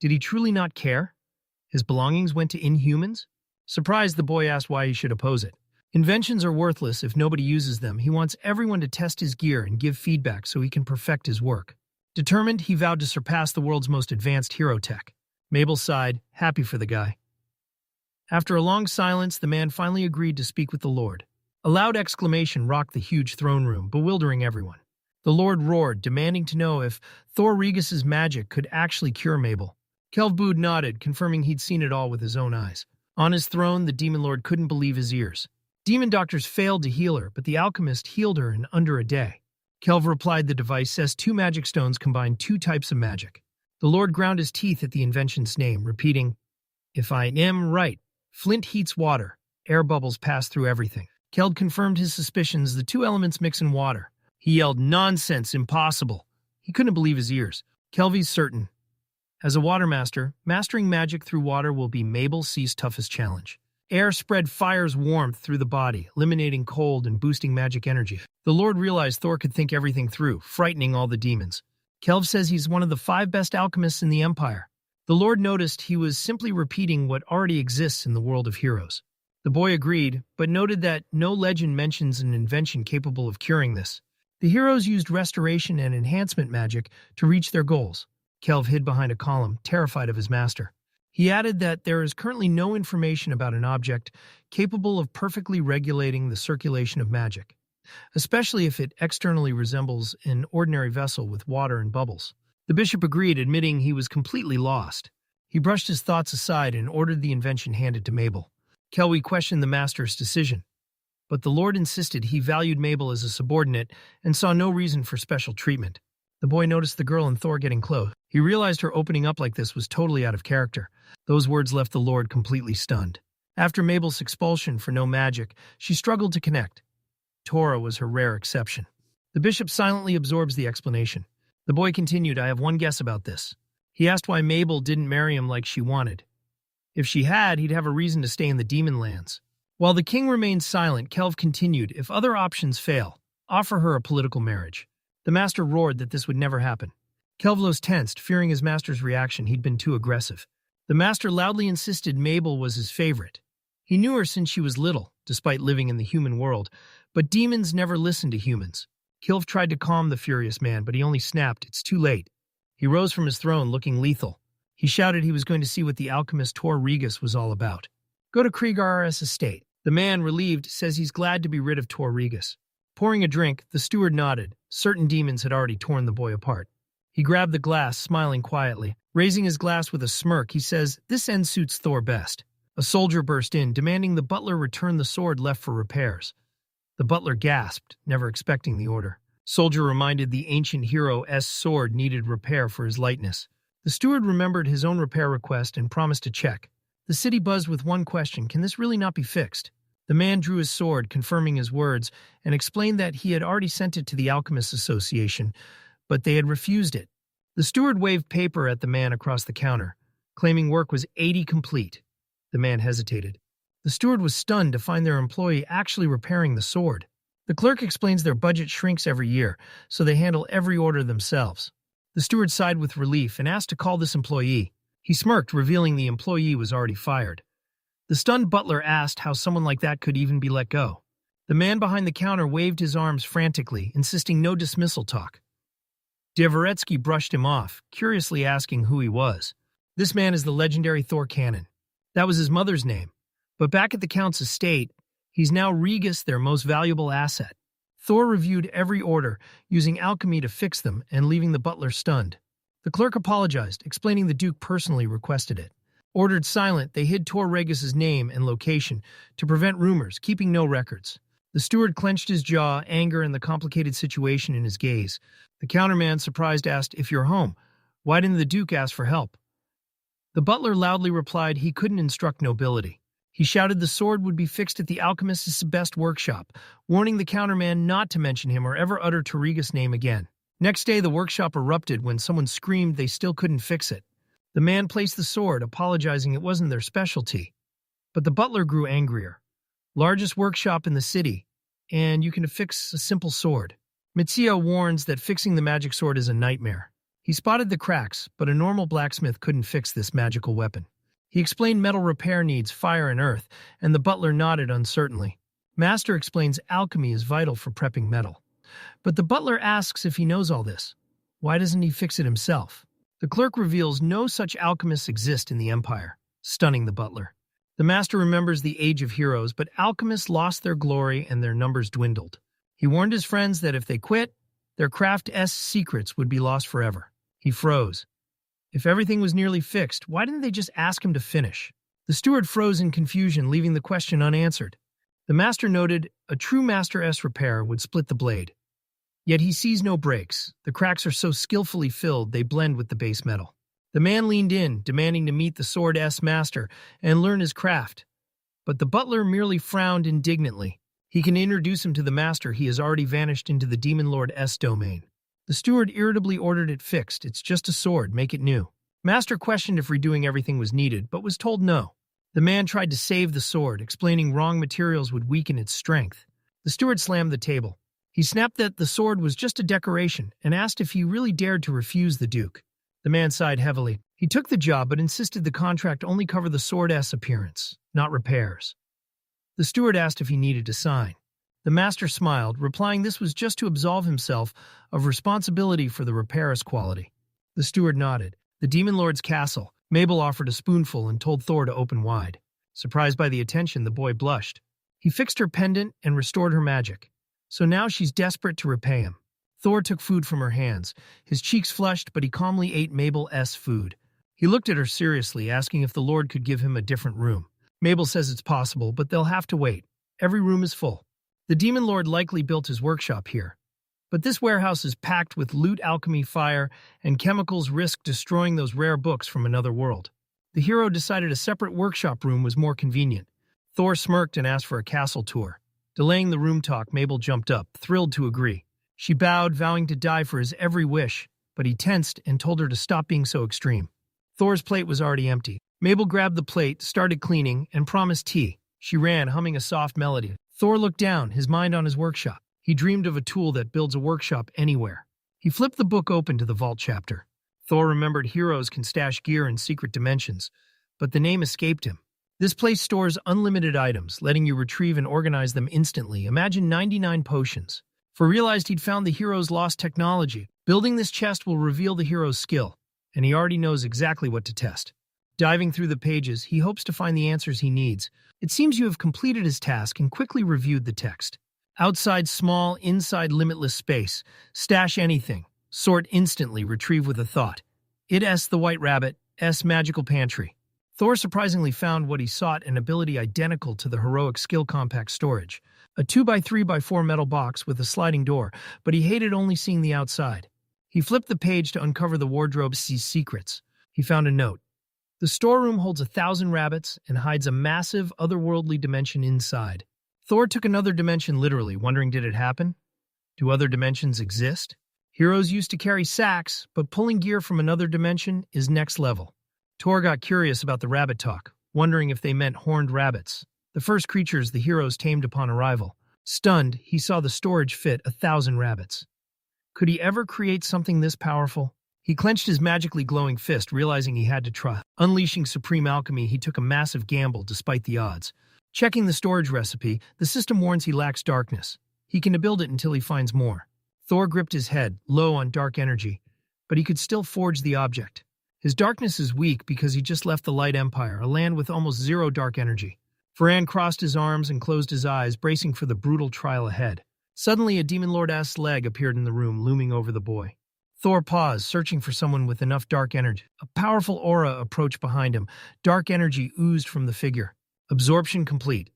Speaker 1: Did he truly not care? His belongings went to inhumans? Surprised, the boy asked why he should oppose it. Inventions are worthless if nobody uses them. He wants everyone to test his gear and give feedback so he can perfect his work. Determined, he vowed to surpass the world's most advanced hero tech. Mabel sighed, happy for the guy. After a long silence, the man finally agreed to speak with the Lord. A loud exclamation rocked the huge throne room, bewildering everyone. The Lord roared, demanding to know if Thor Regis's magic could actually cure Mabel. Kelvbud nodded, confirming he'd seen it all with his own eyes. On his throne, the demon lord couldn't believe his ears. Demon doctors failed to heal her, but the alchemist healed her in under a day. Kelv replied the device says 2 magic stones combine 2 types of magic. The Lord ground his teeth at the invention's name, repeating, "If I am right, flint heats water, air bubbles pass through everything." Keld confirmed his suspicions: the 2 elements mix in water. He yelled, "Nonsense, impossible." He couldn't believe his ears. Kelvy's certain. As a water master, mastering magic through water will be Mabel C's toughest challenge. Air spread fire's warmth through the body, eliminating cold and boosting magic energy. The Lord realized Thor could think everything through, frightening all the demons. Kelv says he's one of the 5 best alchemists in the Empire. The Lord noticed he was simply repeating what already exists in the world of heroes. The boy agreed, but noted that no legend mentions an invention capable of curing this. The heroes used restoration and enhancement magic to reach their goals. Kelv hid behind a column, terrified of his master. He added that there is currently no information about an object capable of perfectly regulating the circulation of magic, especially if it externally resembles an ordinary vessel with water and bubbles. The bishop agreed, admitting he was completely lost. He brushed his thoughts aside and ordered the invention handed to Mabel. Kelwy questioned the master's decision, but the Lord insisted he valued Mabel as a subordinate and saw no reason for special treatment. The boy noticed the girl and Thor getting close. He realized her opening up like this was totally out of character. Those words left the Lord completely stunned. After Mabel's expulsion for no magic, she struggled to connect. Tora was her rare exception. The bishop silently absorbs the explanation. The boy continued, "I have one guess about this." He asked why Mabel didn't marry him like she wanted. If she had, he'd have a reason to stay in the demon lands. While the king remained silent, Kelv continued, "If other options fail, offer her a political marriage." The master roared that this would never happen. Kelvlos tensed, fearing his master's reaction. He'd been too aggressive. The master loudly insisted Mabel was his favorite. He knew her since she was little, despite living in the human world, but demons never listen to humans. Kilv tried to calm the furious man, but he only snapped, "It's too late." He rose from his throne, looking lethal. He shouted he was going to see what the alchemist Tor Regis was all about. "Go to Kriegar's estate." The man, relieved, says he's glad to be rid of Tor Regis. Pouring a drink, the steward nodded. Certain demons had already torn the boy apart. He grabbed the glass, smiling quietly. Raising his glass with a smirk, he says, "This end suits Thor best." A soldier burst in, demanding the butler return the sword left for repairs. The butler gasped, never expecting the order. Soldier reminded the ancient hero's sword needed repair for his lightness. The steward remembered his own repair request and promised to check. The city buzzed with one question: can this really not be fixed? The man drew his sword, confirming his words, and explained that he had already sent it to the Alchemists Association, but they had refused it. The steward waved paper at the man across the counter, claiming work was 80 complete. The man hesitated. The steward was stunned to find their employee actually repairing the sword. The clerk explains their budget shrinks every year, so they handle every order themselves. The steward sighed with relief and asked to call this employee. He smirked, revealing the employee was already fired. The stunned butler asked how someone like that could even be let go. The man behind the counter waved his arms frantically, insisting no dismissal talk. Dvoretsky brushed him off, curiously asking who he was. This man is the legendary Thor Cannon. That was his mother's name. But back at the Count's estate, he's now Regus, their most valuable asset. Thor reviewed every order, using alchemy to fix them and leaving the butler stunned. The clerk apologized, explaining the Duke personally requested it. Ordered silent, they hid Tor Regus's name and location to prevent rumors, keeping no records. The steward clenched his jaw, anger and the complicated situation in his gaze. The counterman, surprised, asked, "If you're home, why didn't the Duke ask for help?" The butler loudly replied he couldn't instruct nobility. He shouted the sword would be fixed at the alchemist's best workshop, warning the counterman not to mention him or ever utter Regus' name again. Next day, the workshop erupted when someone screamed they still couldn't fix it. The man placed the sword, apologizing it wasn't their specialty. But the butler grew angrier. Largest workshop in the city, and you can fix a simple sword. Mitsuya warns that fixing the magic sword is a nightmare. He spotted the cracks, but a normal blacksmith couldn't fix this magical weapon. He explained metal repair needs fire and earth, and the butler nodded uncertainly. Master explains alchemy is vital for prepping metal. But the butler asks if he knows all this. Why doesn't he fix it himself? The clerk reveals no such alchemists exist in the Empire, stunning the butler. The master remembers the age of heroes, but alchemists lost their glory and their numbers dwindled. He warned his friends that if they quit, their craft's secrets would be lost forever. He froze. If everything was nearly fixed, why didn't they just ask him to finish? The steward froze in confusion, leaving the question unanswered. The master noted a true master's repair would split the blade. Yet he sees no breaks. The cracks are so skillfully filled they blend with the base metal. The man leaned in, demanding to meet the sword's master and learn his craft. But the butler merely frowned indignantly. He can introduce him to the master. He has already vanished into the demon lord's domain. The steward irritably ordered it fixed. It's just a sword, make it new. Master questioned if redoing everything was needed, but was told no. The man tried to save the sword, explaining wrong materials would weaken its strength. The steward slammed the table. He snapped that the sword was just a decoration and asked if he really dared to refuse the Duke. The man sighed heavily. He took the job but insisted the contract only cover the sword's appearance, not repairs. The steward asked if he needed to sign. The master smiled, replying this was just to absolve himself of responsibility for the repair's quality. The steward nodded. The demon lord's castle. Mabel offered a spoonful and told Thor to open wide. Surprised by the attention, the boy blushed. He fixed her pendant and restored her magic. So now she's desperate to repay him. Thor took food from her hands. His cheeks flushed, but he calmly ate Mabel's food. He looked at her seriously, asking if the Lord could give him a different room. Mabel says it's possible, but they'll have to wait. Every room is full. The demon lord likely built his workshop here. But this warehouse is packed with loot, alchemy, fire, and chemicals risk destroying those rare books from another world. The hero decided a separate workshop room was more convenient. Thor smirked and asked for a castle tour. Delaying the room talk, Mabel jumped up, thrilled to agree. She bowed, vowing to die for his every wish, but he tensed and told her to stop being so extreme. Thor's plate was already empty. Mabel grabbed the plate, started cleaning, and promised tea. She ran, humming a soft melody. Thor looked down, his mind on his workshop. He dreamed of a tool that builds a workshop anywhere. He flipped the book open to the vault chapter. Thor remembered heroes can stash gear in secret dimensions, but the name escaped him. This place stores unlimited items, letting you retrieve and organize them instantly. Imagine 99 potions. For realized he'd found the hero's lost technology. Building this chest will reveal the hero's skill, and he already knows exactly what to test. Diving through the pages, he hopes to find the answers he needs. It seems you have completed his task and quickly reviewed the text. Outside small, inside limitless space. Stash anything. Sort instantly, retrieve with a thought. It's the White Rabbit, magical pantry. Thor surprisingly found what he sought, an ability identical to the heroic skill compact storage. A 2x3x4 metal box with a sliding door, but he hated only seeing the outside. He flipped the page to uncover the wardrobe's secrets. He found a note. The storeroom holds 1,000 rabbits and hides a massive, otherworldly dimension inside. Thor took another dimension literally, wondering did it happen? Do other dimensions exist? Heroes used to carry sacks, but pulling gear from another dimension is next level. Thor got curious about the rabbit talk, wondering if they meant horned rabbits, the first creatures the heroes tamed upon arrival. Stunned, he saw the storage fit 1,000 rabbits. Could he ever create something this powerful? He clenched his magically glowing fist, realizing he had to try. Unleashing supreme alchemy, he took a massive gamble despite the odds. Checking the storage recipe, the system warns he lacks darkness. He can build it until he finds more. Thor gripped his head, low on dark energy, but he could still forge the object. His darkness is weak because he just left the Light Empire, a land with almost zero dark energy. Ferran crossed his arms and closed his eyes, bracing for the brutal trial ahead. Suddenly, a demon lord-ass leg appeared in the room, looming over the boy. Thor paused, searching for someone with enough dark energy. A powerful aura approached behind him. Dark energy oozed from the figure. Absorption complete.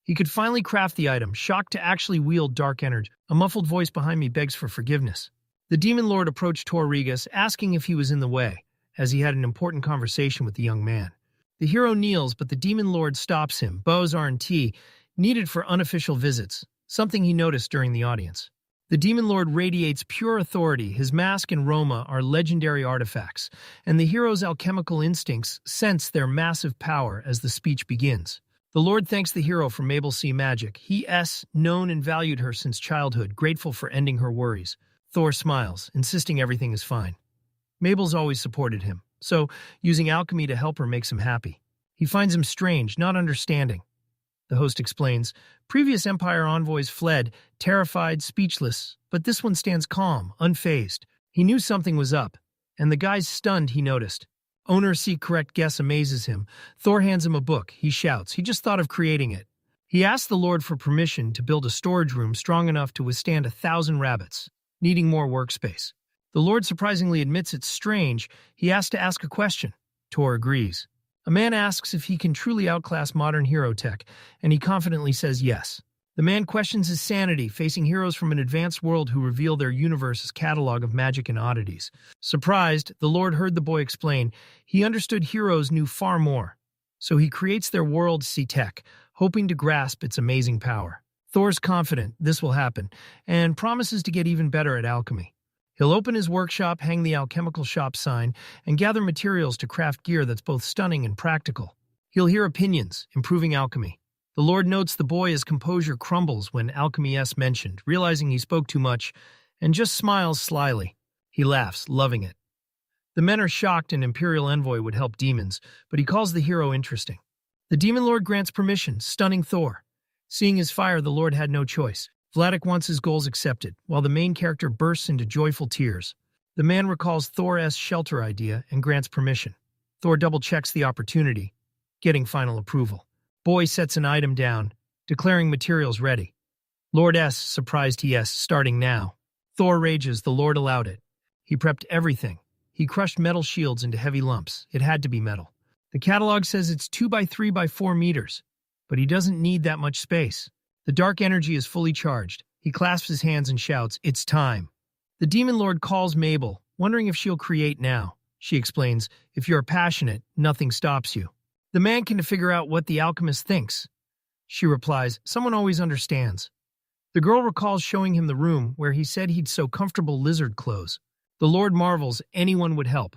Speaker 1: He could finally craft the item, shocked to actually wield dark energy. A muffled voice behind me begs for forgiveness. The demon lord approached Tor Regas, asking if he was in the way, as he had an important conversation with the young man. The hero kneels, but the demon lord stops him. Bows R&T, needed for unofficial visits, something he noticed during the audience. The demon lord radiates pure authority. His mask and Roma are legendary artifacts, and the hero's alchemical instincts sense their massive power as the speech begins. The Lord thanks the hero for Mabel C. magic. He known and valued her since childhood, grateful for ending her worries. Thor smiles, insisting everything is fine. Mabel's always supported him, so using alchemy to help her makes him happy. He finds him strange, not understanding. The host explains, previous Empire envoys fled, terrified, speechless, but this one stands calm, unfazed. He knew something was up, and the guy's stunned he noticed. Owner C. correct guess amazes him. Thor hands him a book. He shouts. He just thought of creating it. He asks the Lord for permission to build a storage room strong enough to withstand 1,000 rabbits, needing more workspace. The Lord surprisingly admits it's strange. He asks to ask a question. Tor agrees. A man asks if he can truly outclass modern hero tech, and he confidently says yes. The man questions his sanity, facing heroes from an advanced world who reveal their universe's catalog of magic and oddities. Surprised, the Lord heard the boy explain. He understood heroes knew far more. So he creates their world C-Tech, hoping to grasp its amazing power. Thor's confident this will happen, and promises to get even better at alchemy. He'll open his workshop, hang the alchemical shop sign, and gather materials to craft gear that's both stunning and practical. He'll hear opinions, improving alchemy. The Lord notes the boy as composure crumbles when alchemy is mentioned, realizing he spoke too much, and just smiles slyly. He laughs, loving it. The men are shocked an Imperial envoy would help demons, but he calls the hero interesting. The demon lord grants permission, stunning Thor. Seeing his fire, the Lord had no choice. Vladik wants his goals accepted, while the main character bursts into joyful tears. The man recalls Thor's shelter idea and grants permission. Thor double-checks the opportunity, getting final approval. Boy sets an item down, declaring materials ready. Lord S. surprised starting now. Thor rages, the Lord allowed it. He prepped everything. He crushed metal shields into heavy lumps. It had to be metal. The catalog says it's 2 by 3 by 4 meters, but he doesn't need that much space. The dark energy is fully charged. He clasps his hands and shouts, "It's time." The demon lord calls Mabel, wondering if she'll create now. She explains, "If you're passionate, nothing stops you." The man can figure out what the alchemist thinks. She replies, "Someone always understands." The girl recalls showing him the room where he said he'd sew comfortable lizard clothes. The Lord marvels anyone would help.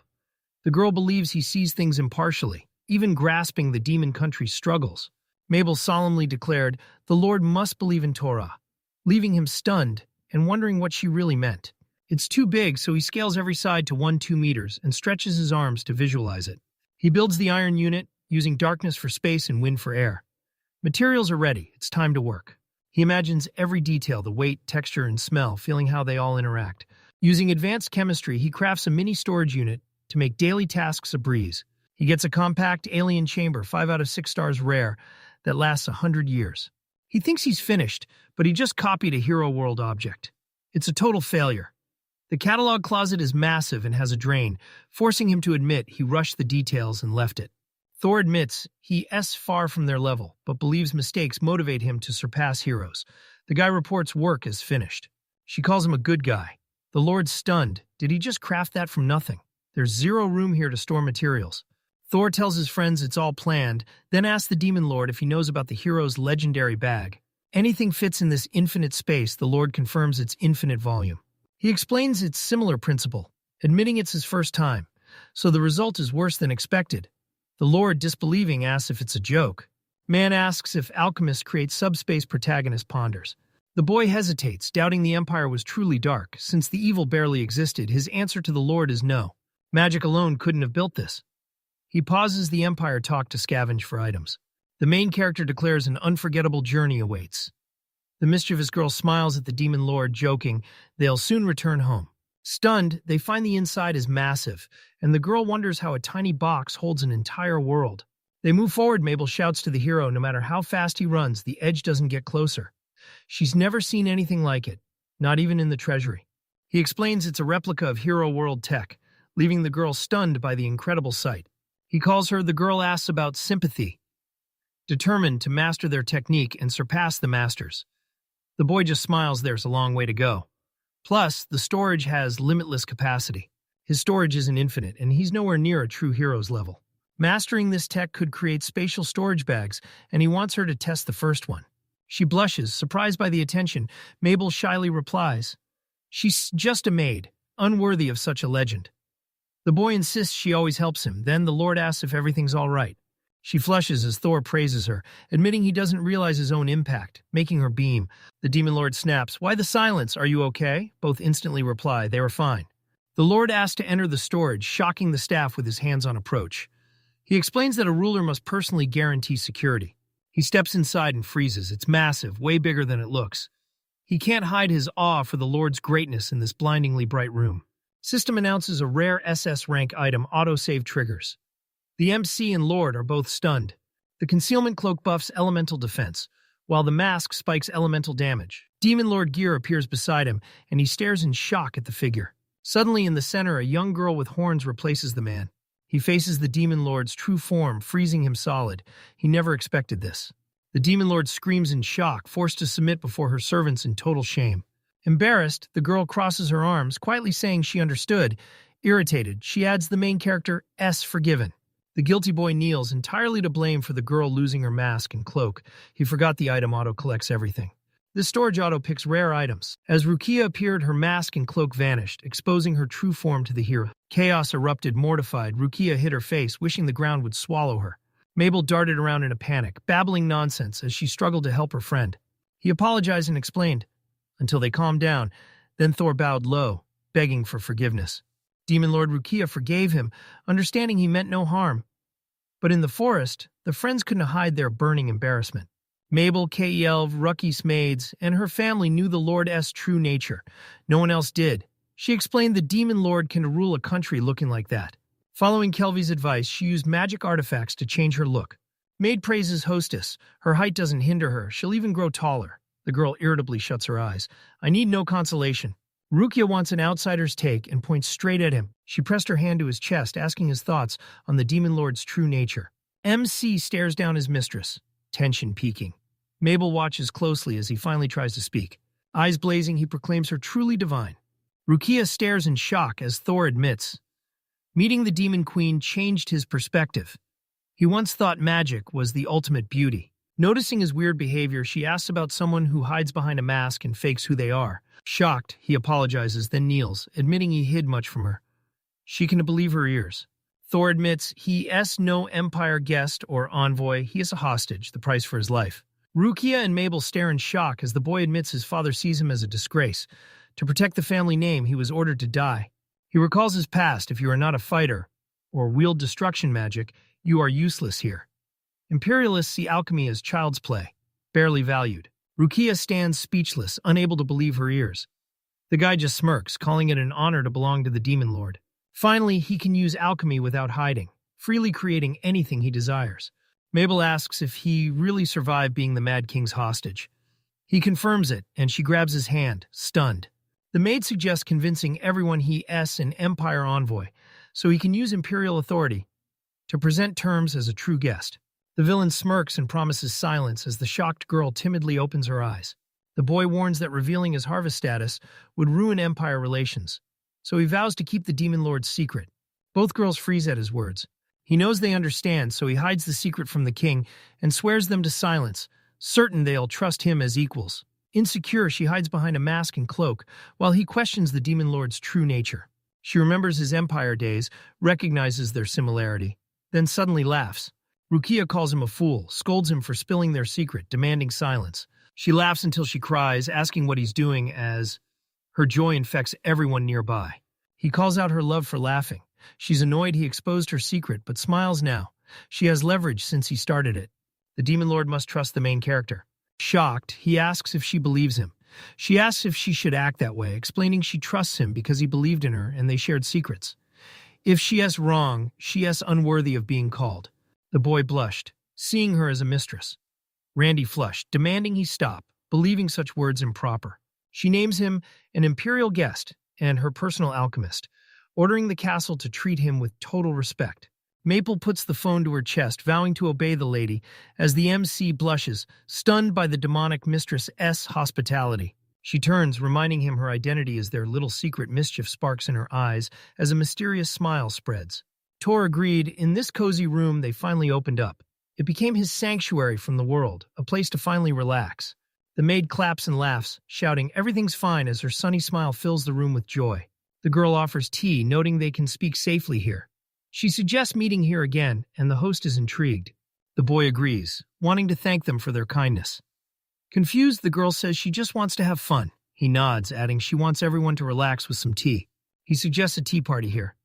Speaker 1: The girl believes he sees things impartially, even grasping the demon country's struggles. Mabel solemnly declared, the Lord must believe in Torah, leaving him stunned and wondering what she really meant. It's too big, so he scales every side to 2 meters and stretches his arms to visualize it. He builds the iron unit, using darkness for space and wind for air. Materials are ready. It's time to work. He imagines every detail, the weight, texture, and smell, feeling how they all interact. Using advanced chemistry, he crafts a mini storage unit to make daily tasks a breeze. He gets a compact alien chamber, 5 out of 6 stars rare, that lasts 100 years. He thinks he's finished, but he just copied a hero world object. It's a total failure. The catalog closet is massive and has a drain, forcing him to admit he rushed the details and left it. Thor admits he's far from their level, but believes mistakes motivate him to surpass heroes. The guy reports work is finished. She calls him a good guy. The Lord's stunned. Did he just craft that from nothing? There's zero room here to store materials. Thor tells his friends it's all planned, then asks the Demon Lord if he knows about the hero's legendary bag. Anything fits in this infinite space, the Lord confirms its infinite volume. He explains its similar principle, admitting it's his first time, so the result is worse than expected. The Lord, disbelieving, asks if it's a joke. Man asks if alchemists create subspace, protagonist ponders. The boy hesitates, doubting the Empire was truly dark. Since the evil barely existed, his answer to the Lord is no. Magic alone couldn't have built this. He pauses the Empire talk to scavenge for items. The main character declares an unforgettable journey awaits. The mischievous girl smiles at the Demon Lord, joking, they'll soon return home. Stunned, they find the inside is massive, and the girl wonders how a tiny box holds an entire world. They move forward. Mabel shouts to the hero, no matter how fast he runs, the edge doesn't get closer. She's never seen anything like it, not even in the treasury. He explains it's a replica of Hero World tech, leaving the girl stunned by the incredible sight. He calls her. The girl asks about sympathy, determined to master their technique and surpass the masters. The boy just smiles. There's a long way to go. Plus, the storage has limitless capacity. His storage isn't infinite, and he's nowhere near a true hero's level. Mastering this tech could create spatial storage bags, and he wants her to test the first one. She blushes, surprised by the attention. Mabel shyly replies, "She's just a maid, unworthy of such a legend." The boy insists she always helps him. Then the Lord asks if everything's all right. She flushes as Thor praises her, admitting he doesn't realize his own impact, making her beam. The Demon Lord snaps, "Why the silence? Are you okay?" Both instantly reply, they are fine. The Lord asks to enter the storage, shocking the staff with his hands-on approach. He explains that a ruler must personally guarantee security. He steps inside and freezes. It's massive, way bigger than it looks. He can't hide his awe for the Lord's greatness in this blindingly bright room. System announces a rare SS rank item, autosave triggers. The MC and Lord are both stunned. The concealment cloak buffs elemental defense, while the mask spikes elemental damage. Demon Lord gear appears beside him, and he stares in shock at the figure. Suddenly in the center, a young girl with horns replaces the man. He faces the Demon Lord's true form, freezing him solid. He never expected this. The Demon Lord screams in shock, forced to submit before her servants in total shame. Embarrassed, the girl crosses her arms, quietly saying she understood. Irritated, she adds the main character, S forgiven. The guilty boy kneels, entirely to blame for the girl losing her mask and cloak. He forgot the item auto collects everything. This storage auto picks rare items. As Rukia appeared, her mask and cloak vanished, exposing her true form to the hero. Chaos erupted. Mortified, Rukia hid her face, wishing the ground would swallow her. Mabel darted around in a panic, babbling nonsense as she struggled to help her friend. He apologized and explained, until they calmed down. Then Thor bowed low, begging for forgiveness. Demon Lord Rukia forgave him, understanding he meant no harm. But in the forest, the friends couldn't hide their burning embarrassment. Mabel, Kel, Rucky's maids, and her family knew the Lord's true nature. No one else did. She explained the Demon Lord can rule a country looking like that. Following Kelvy's advice, she used magic artifacts to change her look. Maid praises hostess. Her height doesn't hinder her. She'll even grow taller. The girl irritably shuts her eyes. I need no consolation. Rukia wants an outsider's take and points straight at him. She pressed her hand to his chest, asking his thoughts on the Demon Lord's true nature. MC stares down his mistress, tension peaking. Mabel watches closely as he finally tries to speak. Eyes blazing, he proclaims her truly divine. Rukia stares in shock as Thor admits. Meeting the Demon Queen changed his perspective. He once thought magic was the ultimate beauty. Noticing his weird behavior, she asks about someone who hides behind a mask and fakes who they are. Shocked, he apologizes, then kneels, admitting he hid much from her. She can believe her ears. Thor admits he is no Empire guest or envoy, he is a hostage, the price for his life. Rukia and Mabel stare in shock as the boy admits his father sees him as a disgrace. To protect the family name, he was ordered to die. He recalls his past. If you are not a fighter or wield destruction magic, you are useless here. Imperialists see alchemy as child's play, barely valued. Rukia stands speechless, unable to believe her ears. The guy just smirks, calling it an honor to belong to the Demon Lord. Finally, he can use alchemy without hiding, freely creating anything he desires. Mabel asks if he really survived being the Mad King's hostage. He confirms it, and she grabs his hand, stunned. The maid suggests convincing everyone he is an Empire envoy, so he can use Imperial authority to present terms as a true guest. The villain smirks and promises silence as the shocked girl timidly opens her eyes. The boy warns that revealing his harvest status would ruin Empire relations, so he vows to keep the Demon Lord's secret. Both girls freeze at his words. He knows they understand, so he hides the secret from the king and swears them to silence, certain they'll trust him as equals. Insecure, she hides behind a mask and cloak while he questions the Demon Lord's true nature. She remembers his Empire days, recognizes their similarity, then suddenly laughs. Rukia calls him a fool, scolds him for spilling their secret, demanding silence. She laughs until she cries, asking what he's doing as her joy infects everyone nearby. He calls out her love for laughing. She's annoyed he exposed her secret, but smiles now. She has leverage since he started it. The Demon Lord must trust the main character. Shocked, he asks if she believes him. She asks if she should act that way, explaining she trusts him because he believed in her and they shared secrets. If she is wrong, she is unworthy of being called. The boy blushed, seeing her as a mistress. Randy flushed, demanding he stop, believing such words improper. She names him an imperial guest and her personal alchemist, ordering the castle to treat him with total respect. Mabel puts the phone to her chest, vowing to obey the lady, as the MC blushes, stunned by the demonic mistress's hospitality. She turns, reminding him her identity as their little secret mischief sparks in her eyes as a mysterious smile spreads. Tor agreed. In this cozy room they finally opened up. It became his sanctuary from the world, a place to finally relax. The maid claps and laughs, shouting, "Everything's fine," as her sunny smile fills the room with joy. The girl offers tea, noting they can speak safely here. She suggests meeting here again, and the host is intrigued. The boy agrees, wanting to thank them for their kindness. Confused, the girl says she just wants to have fun. He nods, adding she wants everyone to relax with some tea. He suggests a tea party here.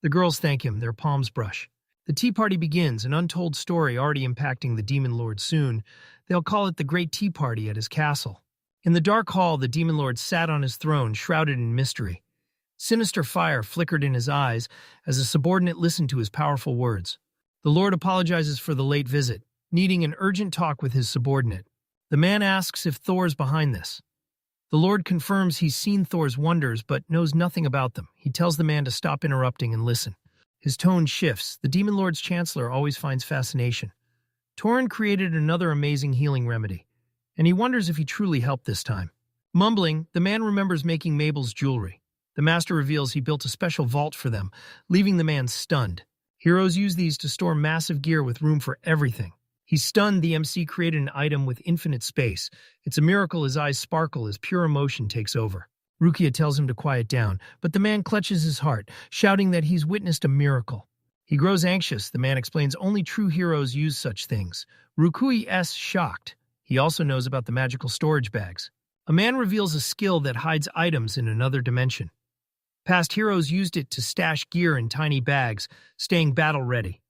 Speaker 1: The girls thank him, their palms brush. The tea party begins, an untold story already impacting the Demon Lord soon. They'll call it the Great Tea Party at his castle. In the dark hall, the Demon Lord sat on his throne, shrouded in mystery. Sinister fire flickered in his eyes as a subordinate listened to his powerful words. The Lord apologizes for the late visit, needing an urgent talk with his subordinate. The man asks if Thor's behind this. The Lord confirms he's seen Thor's wonders but knows nothing about them. He tells the man to stop interrupting and listen. His tone shifts. The Demon Lord's Chancellor always finds fascination. Torin created another amazing healing remedy, and he wonders if he truly helped this time. Mumbling, the man remembers making Mabel's jewelry. The master reveals he built a special vault for them, leaving the man stunned. Heroes use these to store massive gear with room for everything. He's stunned. The MC created an item with infinite space. It's a miracle. His eyes sparkle as pure emotion takes over. Rukia tells him to quiet down, but the man clutches his heart, shouting that he's witnessed a miracle. He grows anxious. The man explains only true heroes use such things. Rukui is shocked. He also knows about the magical storage bags. A man reveals a skill that hides items in another dimension. Past heroes used it to stash gear in tiny bags, staying battle-ready.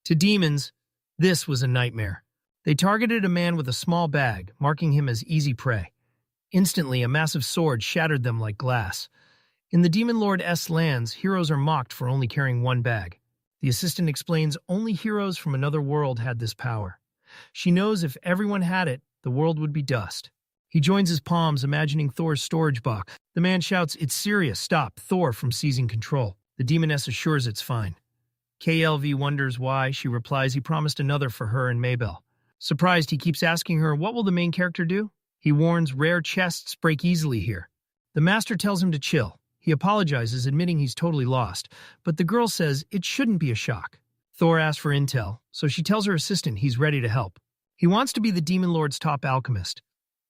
Speaker 1: To demons, this was a nightmare. They targeted a man with a small bag, marking him as easy prey. Instantly, a massive sword shattered them like glass. In the Demon Lord's lands, heroes are mocked for only carrying one bag. The assistant explains only heroes from another world had this power. She knows if everyone had it, the world would be dust. He joins his palms, imagining Thor's storage box. The man shouts, "It's serious, stop Thor from seizing control." The demoness assures it's fine. KLV wonders why. She replies he promised another for her and Mabel. Surprised, he keeps asking her, what will the main character do? He warns rare chests break easily here. The master tells him to chill. He apologizes, admitting he's totally lost, but the girl says it shouldn't be a shock. Thor asks for intel, so she tells her assistant he's ready to help. He wants to be the Demon Lord's top alchemist.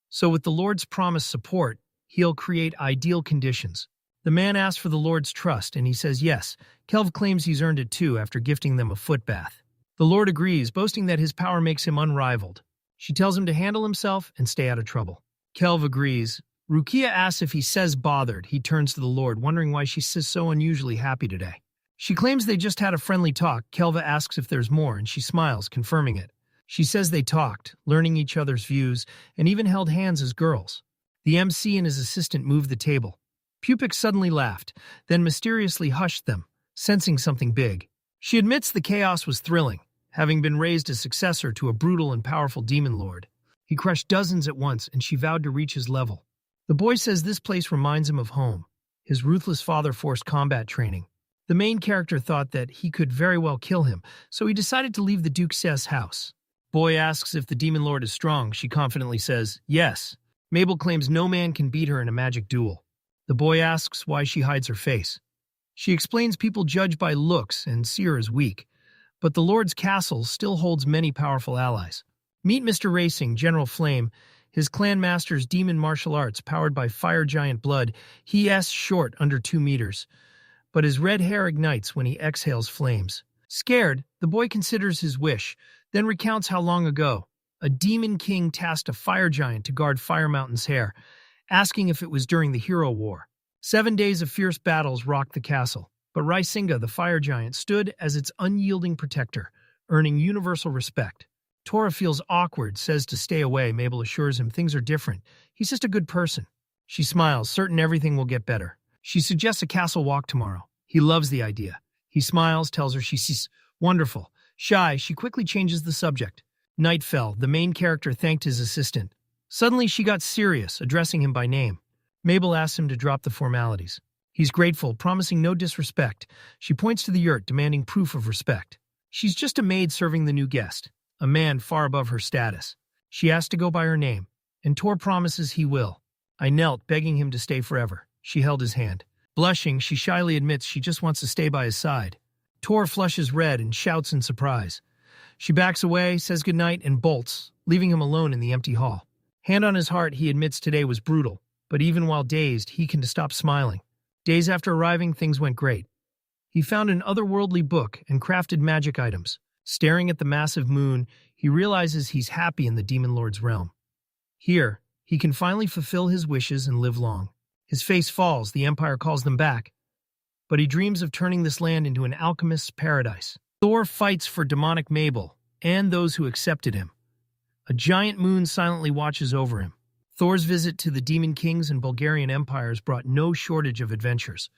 Speaker 1: So with the Lord's promised support, he'll create ideal conditions. The man asks for the Lord's trust, and he says yes. Kelv claims he's earned it too after gifting them a foot bath. The Lord agrees, boasting that his power makes him unrivaled. She tells him to handle himself and stay out of trouble. Kelv agrees. Rukia asks if he says bothered. He turns to the Lord, wondering why she says so unusually happy today. She claims they just had a friendly talk. Kelva asks if there's more, and she smiles, confirming it. She says they talked, learning each other's views, and even held hands as girls. The MC and his assistant moved the table. Pupik suddenly laughed, then mysteriously hushed them, sensing something big. She admits the chaos was thrilling, having been raised as successor to a brutal and powerful demon lord. He crushed dozens at once, and she vowed to reach his level. The boy says this place reminds him of home. His ruthless father forced combat training. The main character thought that he could very well kill him, so he decided to leave the Duke's house. Boy asks if the demon lord is strong. She confidently says, yes. Mabel claims no man can beat her in a magic duel. The boy asks why she hides her face. She explains people judge by looks and see her as weak, but the Lord's castle still holds many powerful allies. Meet Mr. Racing, General Flame, his clan master's demon martial arts powered by fire giant blood. He is short, under 2 meters, but his red hair ignites when he exhales flames. Scared, the boy considers his wish, then recounts how long ago a demon king tasked a fire giant to guard Fire Mountain's hair, asking if it was during the Hero War. 7 days of fierce battles rocked the castle, but Raisinga, the fire giant, stood as its unyielding protector, earning universal respect. Tora feels awkward, says to stay away. Mabel assures him things are different. He's just a good person. She smiles, certain everything will get better. She suggests a castle walk tomorrow. He loves the idea. He smiles, tells her she's wonderful. Shy, she quickly changes the subject. Night fell. The main character thanked his assistant. Suddenly she got serious, addressing him by name. Mabel asks him to drop the formalities. He's grateful, promising no disrespect. She points to the yurt, demanding proof of respect. She's just a maid serving the new guest, a man far above her status. She asks to go by her name, and Tor promises he will. I knelt, begging him to stay forever. She held his hand. Blushing, she shyly admits she just wants to stay by his side. Tor flushes red and shouts in surprise. She backs away, says goodnight, and bolts, leaving him alone in the empty hall. Hand on his heart, he admits today was brutal, but even while dazed, he can stop smiling. Days after arriving, things went great. He found an otherworldly book and crafted magic items. Staring at the massive moon, he realizes he's happy in the Demon Lord's realm. Here, he can finally fulfill his wishes and live long. His face falls, the Empire calls them back. But he dreams of turning this land into an alchemist's paradise. Thor fights for demonic Mabel and those who accepted him. A giant moon silently watches over him. Thor's visit to the Demon Kings and Bulgarian empires brought no shortage of adventures.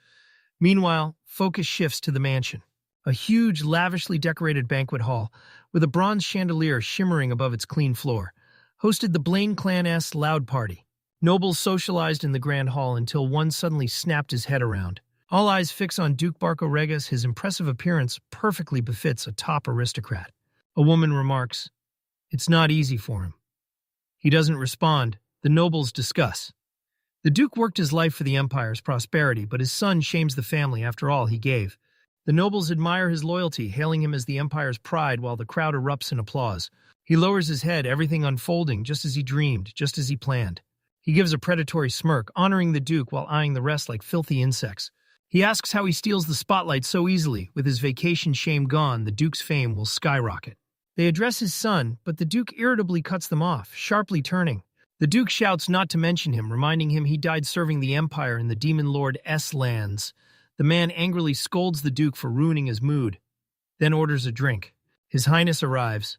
Speaker 1: Meanwhile, focus shifts to the mansion. A huge, lavishly decorated banquet hall, with a bronze chandelier shimmering above its clean floor, hosted the Blaine clan-esque loud party. Nobles socialized in the grand hall until one suddenly snapped his head around. All eyes fix on Duke Barco Regis. His impressive appearance perfectly befits a top aristocrat. A woman remarks, "It's not easy for him." He doesn't respond. The nobles discuss. The Duke worked his life for the Empire's prosperity, but his son shames the family after all he gave. The nobles admire his loyalty, hailing him as the Empire's pride while the crowd erupts in applause. He lowers his head, everything unfolding just as he dreamed, just as he planned. He gives a predatory smirk, honoring the Duke while eyeing the rest like filthy insects. He asks how he steals the spotlight so easily. With his vacation shame gone, the Duke's fame will skyrocket. They address his son, but the Duke irritably cuts them off, sharply turning. The Duke shouts not to mention him, reminding him he died serving the Empire in the Demon Lord's lands. The man angrily scolds the Duke for ruining his mood, then orders a drink. His Highness arrives.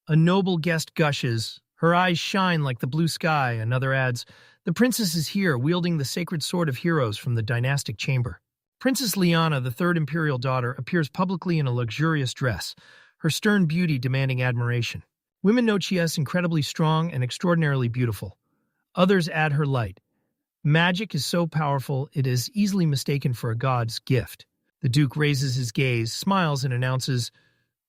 Speaker 1: A noble guest gushes. Her eyes shine like the blue sky. Another adds, "The princess is here, wielding the sacred sword of heroes from the dynastic chamber." Princess Liana, the third imperial daughter, appears publicly in a luxurious dress, her stern beauty demanding admiration. Women note she is incredibly strong and extraordinarily beautiful. Others add her light. Magic is so powerful it is easily mistaken for a god's gift. The Duke raises his gaze, smiles, and announces,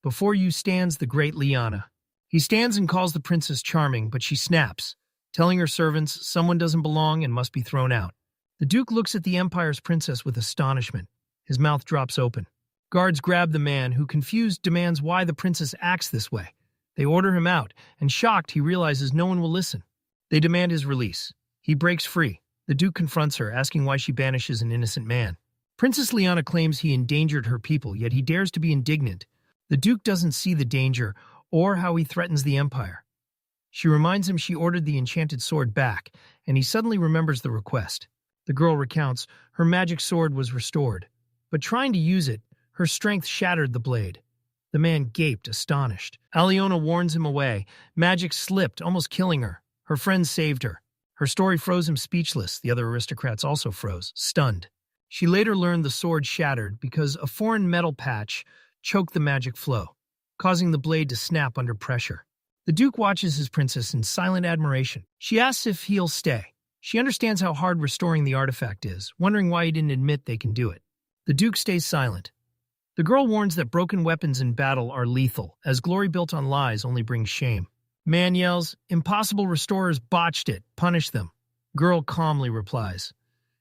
Speaker 1: "Before you stands the great Liana." He stands and calls the princess charming, but she snaps, telling her servants someone doesn't belong and must be thrown out. The Duke looks at the Empire's princess with astonishment. His mouth drops open. Guards grab the man, who, confused, demands why the princess acts this way. They order him out, and shocked, he realizes no one will listen. They demand his release. He breaks free. The Duke confronts her, asking why she banishes an innocent man. Princess Liana claims he endangered her people, yet he dares to be indignant. The Duke doesn't see the danger or how he threatens the Empire. She reminds him she ordered the enchanted sword back, and he suddenly remembers the request. The girl recounts her magic sword was restored, but trying to use it, her strength shattered the blade. The man gaped, astonished. Aliona warns him away. Magic slipped, almost killing her. Her friends saved her. Her story froze him speechless. The other aristocrats also froze, stunned. She later learned the sword shattered because a foreign metal patch choked the magic flow, causing the blade to snap under pressure. The Duke watches his princess in silent admiration. She asks if he'll stay. She understands how hard restoring the artifact is, wondering why he didn't admit they can do it. The Duke stays silent. The girl warns that broken weapons in battle are lethal, as glory built on lies only brings shame. Man yells, "Impossible restorers botched it, punish them." Girl calmly replies,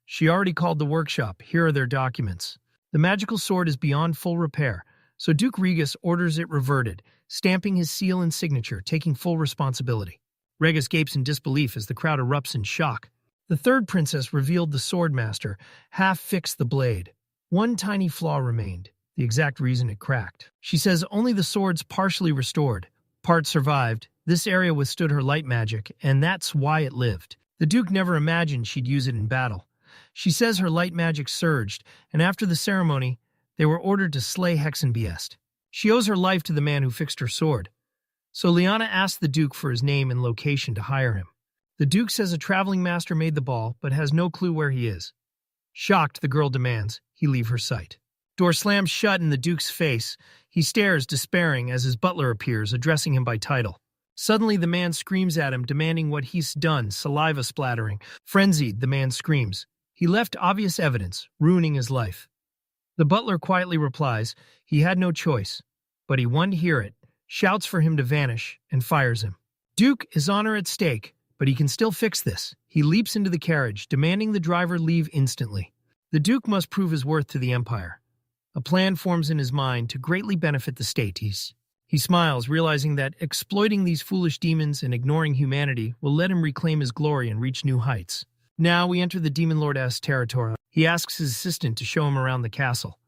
Speaker 1: "She already called the workshop, here are their documents." The magical sword is beyond full repair, so Duke Regis orders it reverted, stamping his seal and signature, taking full responsibility. Regis gapes in disbelief as the crowd erupts in shock. The third princess revealed the swordmaster half-fixed the blade. One tiny flaw remained, the exact reason it cracked. She says only the sword's partially restored. Part survived. This area withstood her light magic, and that's why it lived. The Duke never imagined she'd use it in battle. She says her light magic surged, and after the ceremony, they were ordered to slay Hexenbiest. She owes her life to the man who fixed her sword. So Liana asks the Duke for his name and location to hire him. The Duke says a traveling master made the ball, but has no clue where he is. Shocked, the girl demands he leave her sight. Door slams shut in the Duke's face. He stares, despairing, as his butler appears, addressing him by title. Suddenly, the man screams at him, demanding what he's done, saliva splattering. Frenzied, the man screams. He left obvious evidence, ruining his life. The butler quietly replies he had no choice, but he won't hear it, shouts for him to vanish, and fires him. Duke is honor at stake, but he can still fix this. He leaps into the carriage, demanding the driver leave instantly. The Duke must prove his worth to the Empire. A plan forms in his mind to greatly benefit the state. He smiles, realizing that exploiting these foolish demons and ignoring humanity will let him reclaim his glory and reach new heights. Now we enter the Demon Lord's territory. He asks his assistant to show him around the castle.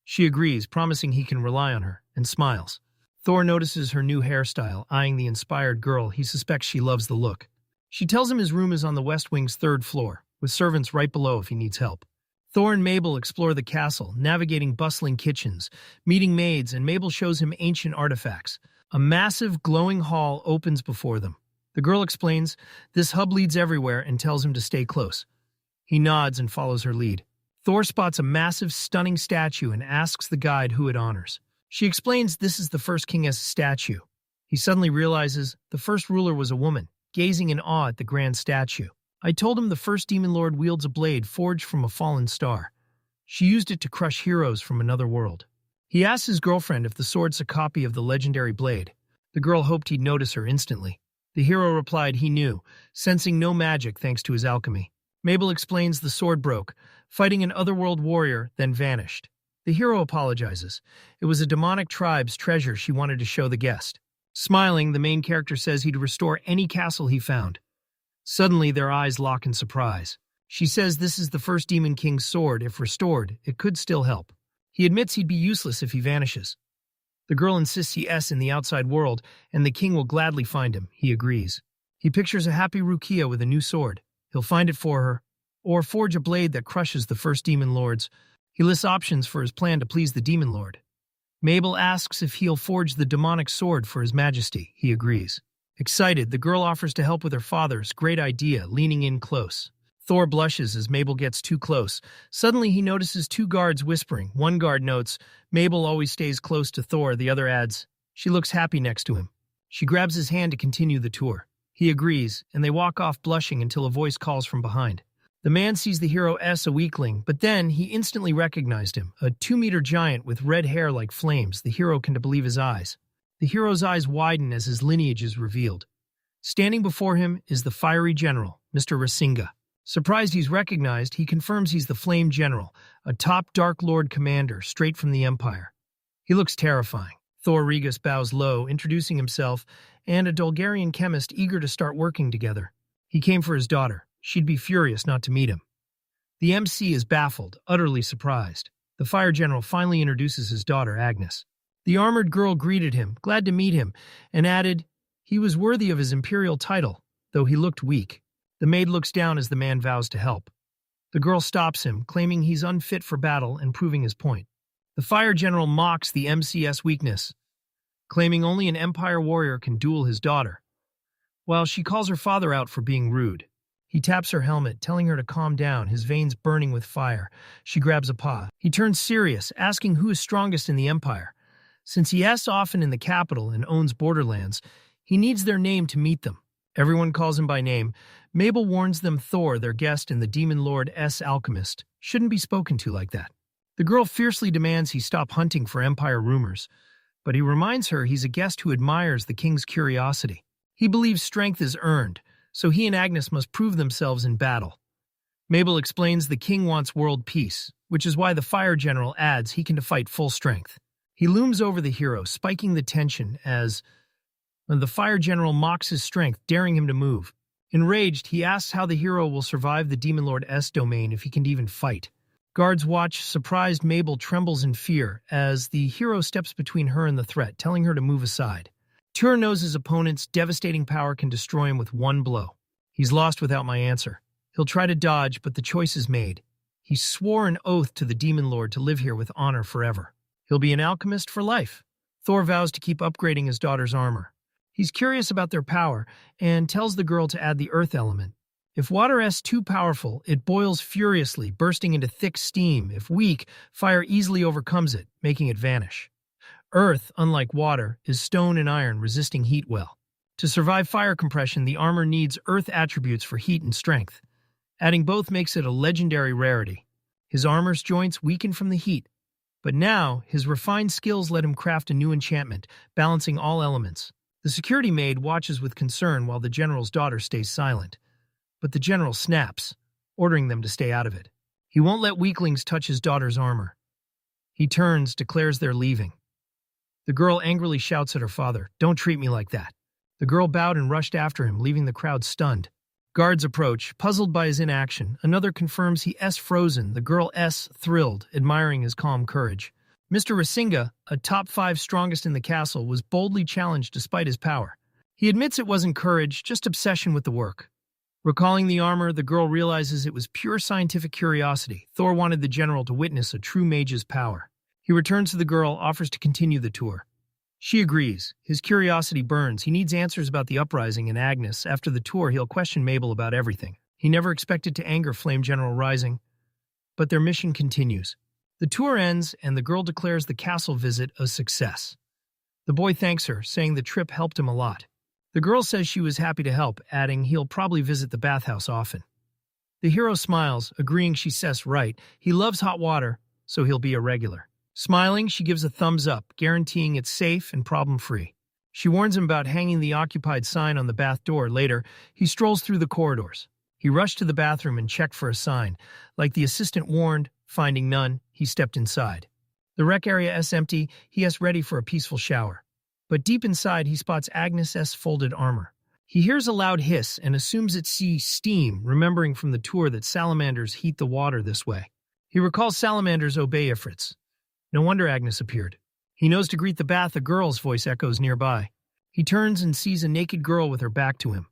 Speaker 1: She agrees, promising he can rely on her, and smiles. Thor notices her new hairstyle, eyeing the inspired girl. He suspects she loves the look. She tells him his room is on the West Wing's 3rd floor, with servants right below if he needs help. Thor and Mabel explore the castle, navigating bustling kitchens, meeting maids, and Mabel shows him ancient artifacts. A massive, glowing hall opens before them. The girl explains this hub leads everywhere and tells him to stay close. He nods and follows her lead. Thor spots a massive, stunning statue and asks the guide who it honors. She explains this is the first king's statue. He suddenly realizes the first ruler was a woman, gazing in awe at the grand statue. I told him the first demon lord wields a blade forged from a fallen star. She used it to crush heroes from another world. He asks his girlfriend if the sword's a copy of the legendary blade. The girl hoped he'd notice her instantly. The hero replied he knew, sensing no magic thanks to his alchemy. Mabel explains the sword broke, fighting an otherworld warrior, then vanished. The hero apologizes. It was a demonic tribe's treasure she wanted to show the guest. Smiling, the main character says he'd restore any castle he found. Suddenly, their eyes lock in surprise. She says this is the first Demon King's sword. If restored, it could still help. He admits he'd be useless if he vanishes. The girl insists he is in the outside world, and the king will gladly find him. He agrees. He pictures a happy Rukia with a new sword. He'll find it for her, or forge a blade that crushes the first demon lords. He lists options for his plan to please the demon lord. Mabel asks if he'll forge the demonic sword for his majesty. He agrees. Excited, the girl offers to help with her father's great idea, leaning in close. Thor blushes as Mabel gets too close. Suddenly, he notices 2 guards whispering. One guard notes, Mabel always stays close to Thor. The other adds, she looks happy next to him. She grabs his hand to continue the tour. He agrees, and they walk off blushing until a voice calls from behind. The man sees the hero as a weakling, but then he instantly recognized him, a 2-meter giant with red hair like flames. The hero can't believe his eyes. The hero's eyes widen as his lineage is revealed. Standing before him is the fiery general, Mr. Rasinga. Surprised he's recognized, he confirms he's the Flame General, a top Dark Lord commander straight from the Empire. He looks terrifying. Thor Regus bows low, introducing himself, and a Dulgarian chemist eager to start working together. He came for his daughter. She'd be furious not to meet him. The MC is baffled, utterly surprised. The Fire General finally introduces his daughter, Agnes. The armored girl greeted him, glad to meet him, and added he was worthy of his imperial title, though he looked weak. The maid looks down as the man vows to help. The girl stops him, claiming he's unfit for battle and proving his point. The Fire General mocks the MC's weakness, claiming only an Empire warrior can duel his daughter, while she calls her father out for being rude. He taps her helmet, telling her to calm down, his veins burning with fire. She grabs a paw. He turns serious, asking who is strongest in the Empire. Since he asks often in the capital and owns borderlands, he needs their name to meet them. Everyone calls him by name. Mabel warns them Thor, their guest and the Demon Lord's alchemist, shouldn't be spoken to like that. The girl fiercely demands he stop hunting for Empire rumors, but he reminds her he's a guest who admires the king's curiosity. He believes strength is earned, so he and Agnes must prove themselves in battle. Mabel explains the king wants world peace, which is why the Fire General adds he can fight full strength. He looms over the hero, spiking the tension as the Fire General mocks his strength, daring him to move. Enraged, he asks how the hero will survive the Demon Lord's domain if he can even fight. Guards watch. Surprised, Mabel trembles in fear as the hero steps between her and the threat, telling her to move aside. Tur knows his opponent's devastating power can destroy him with one blow. He's lost without my answer. He'll try to dodge, but the choice is made. He swore an oath to the Demon Lord to live here with honor forever. He'll be an alchemist for life. Thor vows to keep upgrading his daughter's armor. He's curious about their power and tells the girl to add the earth element. If water is too powerful, it boils furiously, bursting into thick steam. If weak, fire easily overcomes it, making it vanish. Earth, unlike water, is stone and iron, resisting heat well. To survive fire compression, the armor needs earth attributes for heat and strength. Adding both makes it a legendary rarity. His armor's joints weaken from the heat, but now his refined skills let him craft a new enchantment, balancing all elements. The security maid watches with concern while the general's daughter stays silent. But the general snaps, ordering them to stay out of it. He won't let weaklings touch his daughter's armor. He turns, declares they're leaving. The girl angrily shouts at her father, "Don't treat me like that." The girl bowed and rushed after him, leaving the crowd stunned. Guards approach, puzzled by his inaction. Another confirms he's frozen, the girl thrilled, admiring his calm courage. Mr. Rasinga, a top 5 strongest in the castle, was boldly challenged despite his power. He admits it wasn't courage, just obsession with the work. Recalling the armor, the girl realizes it was pure scientific curiosity. Thor wanted the general to witness a true mage's power. He returns to the girl, offers to continue the tour. She agrees. His curiosity burns. He needs answers about the uprising and Agnes. After the tour, he'll question Mabel about everything. He never expected to anger Flame General Rising. But their mission continues. The tour ends, and the girl declares the castle visit a success. The boy thanks her, saying the trip helped him a lot. The girl says she was happy to help, adding he'll probably visit the bathhouse often. The hero smiles, agreeing she says right. He loves hot water, so he'll be a regular. Smiling, she gives a thumbs up, guaranteeing it's safe and problem-free. She warns him about hanging the occupied sign on the bath door. Later, he strolls through the corridors. He rushed to the bathroom and checked for a sign. Like the assistant warned, finding none, he stepped inside. The rec area is empty. He is ready for a peaceful shower. But deep inside, he spots Agnes' folded armor. He hears a loud hiss and assumes it's steam, remembering from the tour that salamanders heat the water this way. He recalls salamanders obey ifrits. No wonder Agnes appeared. He knows to greet the bath. A girl's voice echoes nearby. He turns and sees a naked girl with her back to him,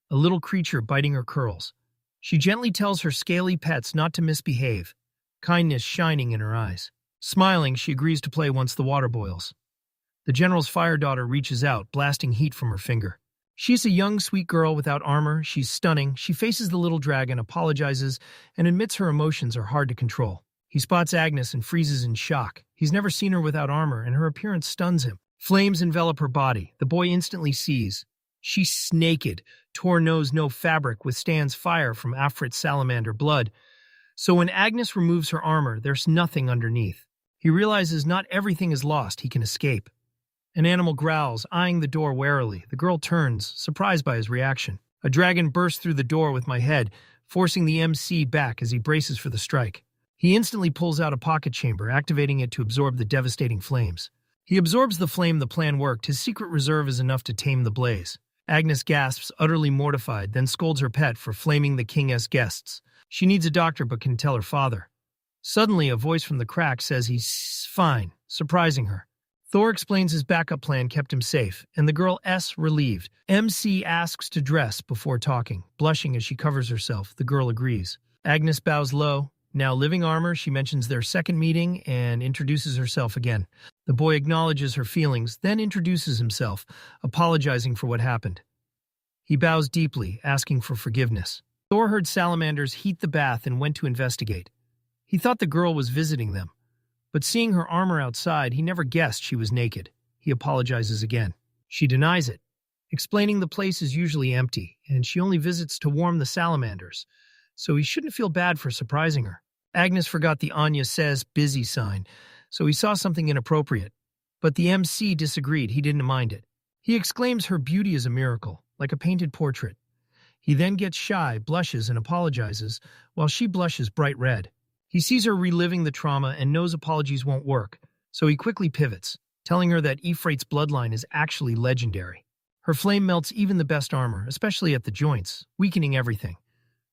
Speaker 1: a little creature biting her curls. She gently tells her scaly pets not to misbehave, kindness shining in her eyes. Smiling, she agrees to play once the water boils. The general's fire daughter reaches out, blasting heat from her finger. She's a young, sweet girl without armor. She's stunning. She faces the little dragon, apologizes, and admits her emotions are hard to control. He spots Agnes and freezes in shock. He's never seen her without armor, and her appearance stuns him. Flames envelop her body. The boy instantly sees. She's naked. Tor knows no fabric withstands fire from Afrit salamander blood. So when Agnes removes her armor, there's nothing underneath. He realizes not everything is lost. He can escape. An animal growls, eyeing the door warily. The girl turns, surprised by his reaction. A dragon bursts through the door with my head, forcing the MC back as he braces for the strike. He instantly pulls out a pocket chamber, activating it to absorb the devastating flames. He absorbs the flame. The plan worked. His secret reserve is enough to tame the blaze. Agnes gasps, utterly mortified, then scolds her pet for flaming the king's guests. She needs a doctor but can tell her father. Suddenly, a voice from the crack says he's fine, surprising her. Thor explains his backup plan kept him safe, and the girl relieved. MC asks to dress before talking. Blushing as she covers herself, the girl agrees. Agnes bows low. Now living armor, she mentions their second meeting and introduces herself again. The boy acknowledges her feelings, then introduces himself, apologizing for what happened. He bows deeply, asking for forgiveness. Thor heard salamanders heat the bath and went to investigate. He thought the girl was visiting them, but seeing her armor outside, he never guessed she was naked. He apologizes again. She denies it, explaining the place is usually empty, and she only visits to warm the salamanders, so he shouldn't feel bad for surprising her. Agnes forgot the Anya says busy sign, so he saw something inappropriate. But the MC disagreed. He didn't mind it. He exclaims her beauty is a miracle, like a painted portrait. He then gets shy, blushes, and apologizes, while she blushes bright red. He sees her reliving the trauma and knows apologies won't work, so he quickly pivots, telling her that Ifrit's bloodline is actually legendary. Her flame melts even the best armor, especially at the joints, weakening everything.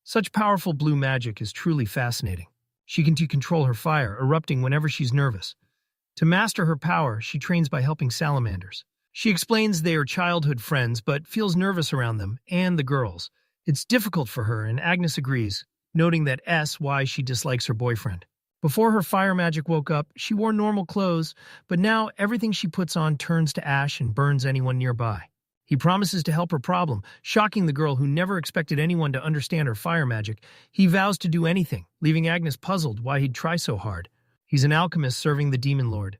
Speaker 1: Such powerful blue magic is truly fascinating. She can control her fire, erupting whenever she's nervous. To master her power, she trains by helping salamanders. She explains they are childhood friends, but feels nervous around them, and the girls. It's difficult for her, and Agnes agrees, noting that why she dislikes her boyfriend. Before her fire magic woke up, she wore normal clothes, but now everything she puts on turns to ash and burns anyone nearby. He promises to help her problem, shocking the girl who never expected anyone to understand her fire magic. He vows to do anything, leaving Agnes puzzled why he'd try so hard. He's an alchemist serving the demon lord.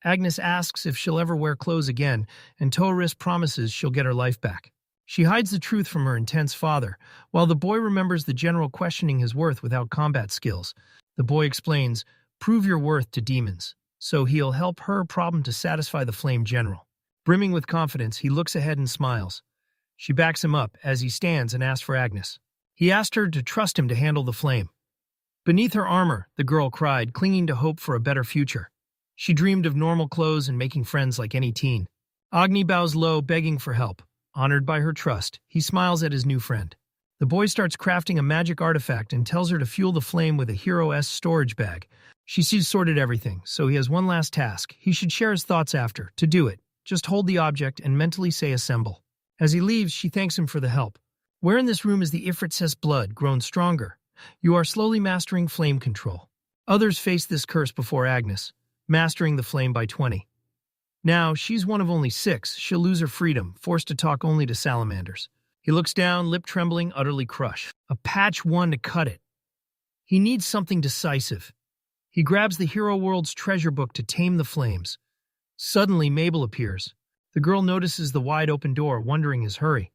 Speaker 1: Agnes asks if she'll ever wear clothes again, and Toris promises she'll get her life back. She hides the truth from her intense father, while the boy remembers the general questioning his worth without combat skills. The boy explains, "Prove your worth to demons," so he'll help her problem to satisfy the flame general. Brimming with confidence, he looks ahead and smiles. She backs him up as he stands and asks for Agnes. He asked her to trust him to handle the flame. Beneath her armor, the girl cried, clinging to hope for a better future. She dreamed of normal clothes and making friends like any teen. Agni bows low, begging for help. Honored by her trust, he smiles at his new friend. The boy starts crafting a magic artifact and tells her to fuel the flame with a Hero-S storage bag. She's sorted everything, so he has one last task. He should share his thoughts after. To do it, just hold the object and mentally say assemble. As he leaves, she thanks him for the help. Where in this room is the Ifrit's blood grown stronger? You are slowly mastering flame control. Others face this curse before Agnes, mastering the flame by 20. Now, she's one of only 6. She'll lose her freedom, forced to talk only to salamanders. He looks down, lip trembling, utterly crushed. A patch one to cut it. He needs something decisive. He grabs the hero world's treasure book to tame the flames. Suddenly, Mabel appears. The girl notices the wide-open door, wondering his hurry.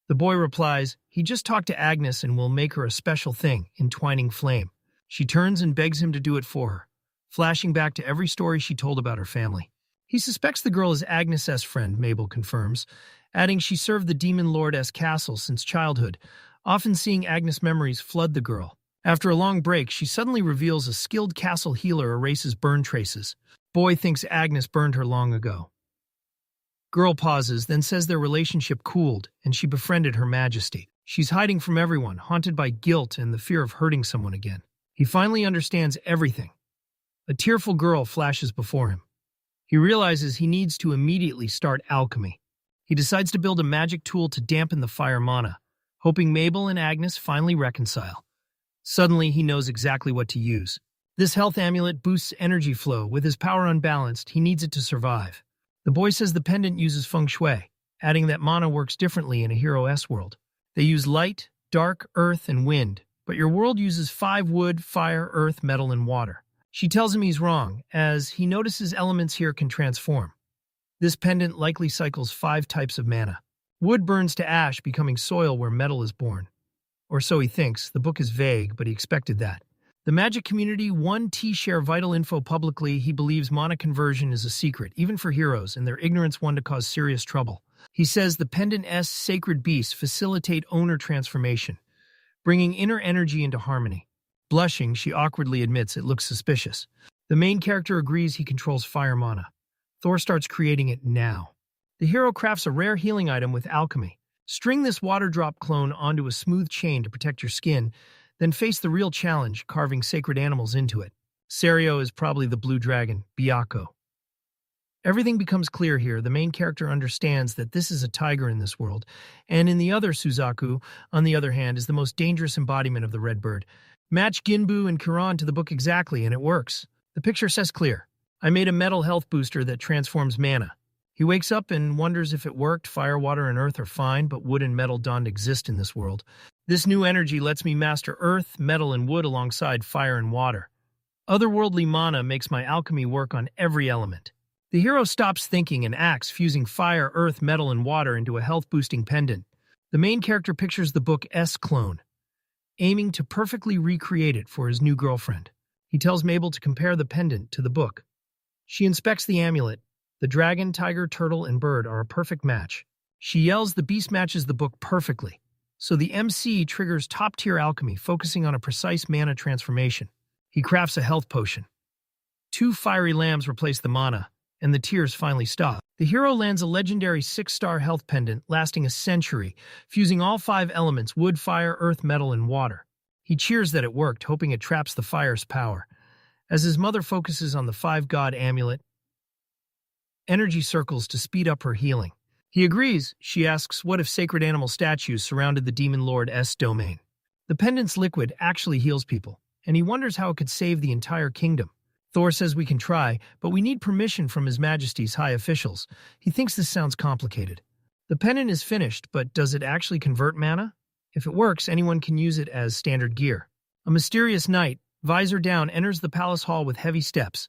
Speaker 1: The boy replies, he just talked to Agnes and will make her a special thing, entwining flame. She turns and begs him to do it for her, flashing back to every story she told about her family. He suspects the girl is Agnes' friend, Mabel confirms, adding she served the demon lord's castle since childhood, often seeing Agnes' memories flood the girl. After a long break, she suddenly reveals a skilled castle healer erases burn traces. Boy thinks Agnes burned her long ago. Girl pauses, then says their relationship cooled, and she befriended Her Majesty. She's hiding from everyone, haunted by guilt and the fear of hurting someone again. He finally understands everything. A tearful girl flashes before him. He realizes he needs to immediately start alchemy. He decides to build a magic tool to dampen the fire mana, hoping Mabel and Agnes finally reconcile. Suddenly, he knows exactly what to use. This health amulet boosts energy flow. With his power unbalanced, he needs it to survive. The boy says the pendant uses feng shui, adding that mana works differently in a Hero-S world. They use light, dark, earth, and wind, but your world uses 5 wood, fire, earth, metal, and water. She tells him he's wrong, as he notices elements here can transform. This pendant likely cycles 5 types of mana. Wood burns to ash, becoming soil where metal is born. Or so he thinks. The book is vague, but he expected that. The magic community 1T share vital info publicly. He believes mana conversion is a secret, even for heroes, and their ignorance one to cause serious trouble. He says the pendant's sacred beasts facilitate owner transformation, bringing inner energy into harmony. Blushing, she awkwardly admits it looks suspicious. The main character agrees he controls fire mana. Thor starts creating it now. The hero crafts a rare healing item with alchemy. String this water drop clone onto a smooth chain to protect your skin, then face the real challenge, carving sacred animals into it. Serio is probably the blue dragon, Byakko. Everything becomes clear here. The main character understands that this is a tiger in this world, and in the other Suzaku, on the other hand, is the most dangerous embodiment of the red bird. Match Ginbu and Kiran to the book exactly, and it works. The picture says clear. I made a metal health booster that transforms mana. He wakes up and wonders if it worked. Fire, water, and earth are fine, but wood and metal don't exist in this world. This new energy lets me master earth, metal, and wood alongside fire and water. Otherworldly mana makes my alchemy work on every element. The hero stops thinking and acts, fusing fire, earth, metal, and water into a health-boosting pendant. The main character pictures the book's clone, aiming to perfectly recreate it for his new girlfriend. He tells Mabel to compare the pendant to the book. She inspects the amulet. The dragon, tiger, turtle, and bird are a perfect match. She yells the beast matches the book perfectly. So the MC triggers top-tier alchemy, focusing on a precise mana transformation. He crafts a health potion. 2 fiery lambs replace the mana, and the tears finally stop. The hero lands a legendary 6-star health pendant lasting a century, fusing all 5 elements: wood, fire, earth, metal, and water. He cheers that it worked, hoping it traps the fire's power. As his mother focuses on the 5-god amulet, energy circles to speed up her healing. He agrees. She asks what if sacred animal statues surrounded the demon lord's domain. The pendant's liquid actually heals people, and he wonders how it could save the entire kingdom. Thor says we can try, but we need permission from His Majesty's high officials. He thinks this sounds complicated. The pendant is finished, but does it actually convert mana? If it works, anyone can use it as standard gear. A mysterious knight, visor down, enters the palace hall with heavy steps.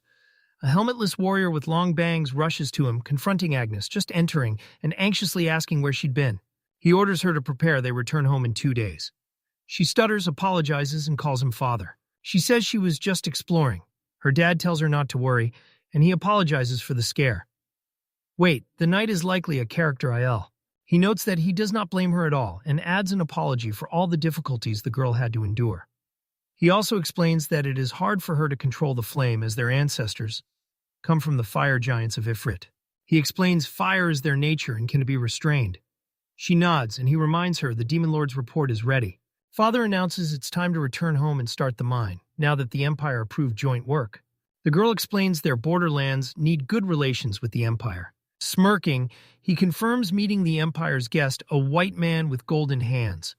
Speaker 1: A helmetless warrior with long bangs rushes to him, confronting Agnes, just entering and anxiously asking where she'd been. He orders her to prepare. They return home in 2 days. She stutters, apologizes, and calls him father. She says she was just exploring. Her dad tells her not to worry, and he apologizes for the scare. Wait, the knight is likely a character IL. He notes that he does not blame her at all and adds an apology for all the difficulties the girl had to endure. He also explains that it is hard for her to control the flame as their ancestors come from the fire giants of Ifrit. He explains fire is their nature and can be restrained. She nods, and he reminds her the Demon Lord's report is ready. Father announces it's time to return home and start the mine, now that the Empire approved joint work. The girl explains their borderlands need good relations with the Empire. Smirking, he confirms meeting the Empire's guest, a white man with golden hands.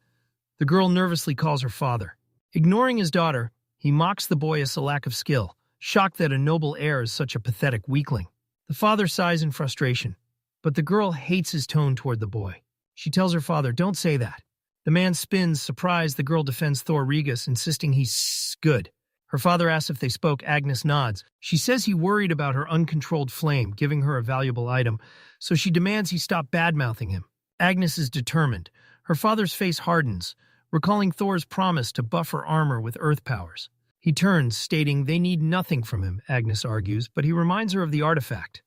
Speaker 1: The girl nervously calls her father. Ignoring his daughter, he mocks the boy as a lack of skill, shocked that a noble heir is such a pathetic weakling. The father sighs in frustration, but the girl hates his tone toward the boy. She tells her father, "Don't say that." The man spins, surprised. The girl defends Thor Regus, insisting he's good. Her father asks if they spoke. Agnes nods. She says he worried about her uncontrolled flame, giving her a valuable item, so she demands he stop bad-mouthing him. Agnes is determined. Her father's face hardens, recalling Thor's promise to buff her armor with earth powers. He turns, stating they need nothing from him, Agnes argues, but he reminds her of the artifact.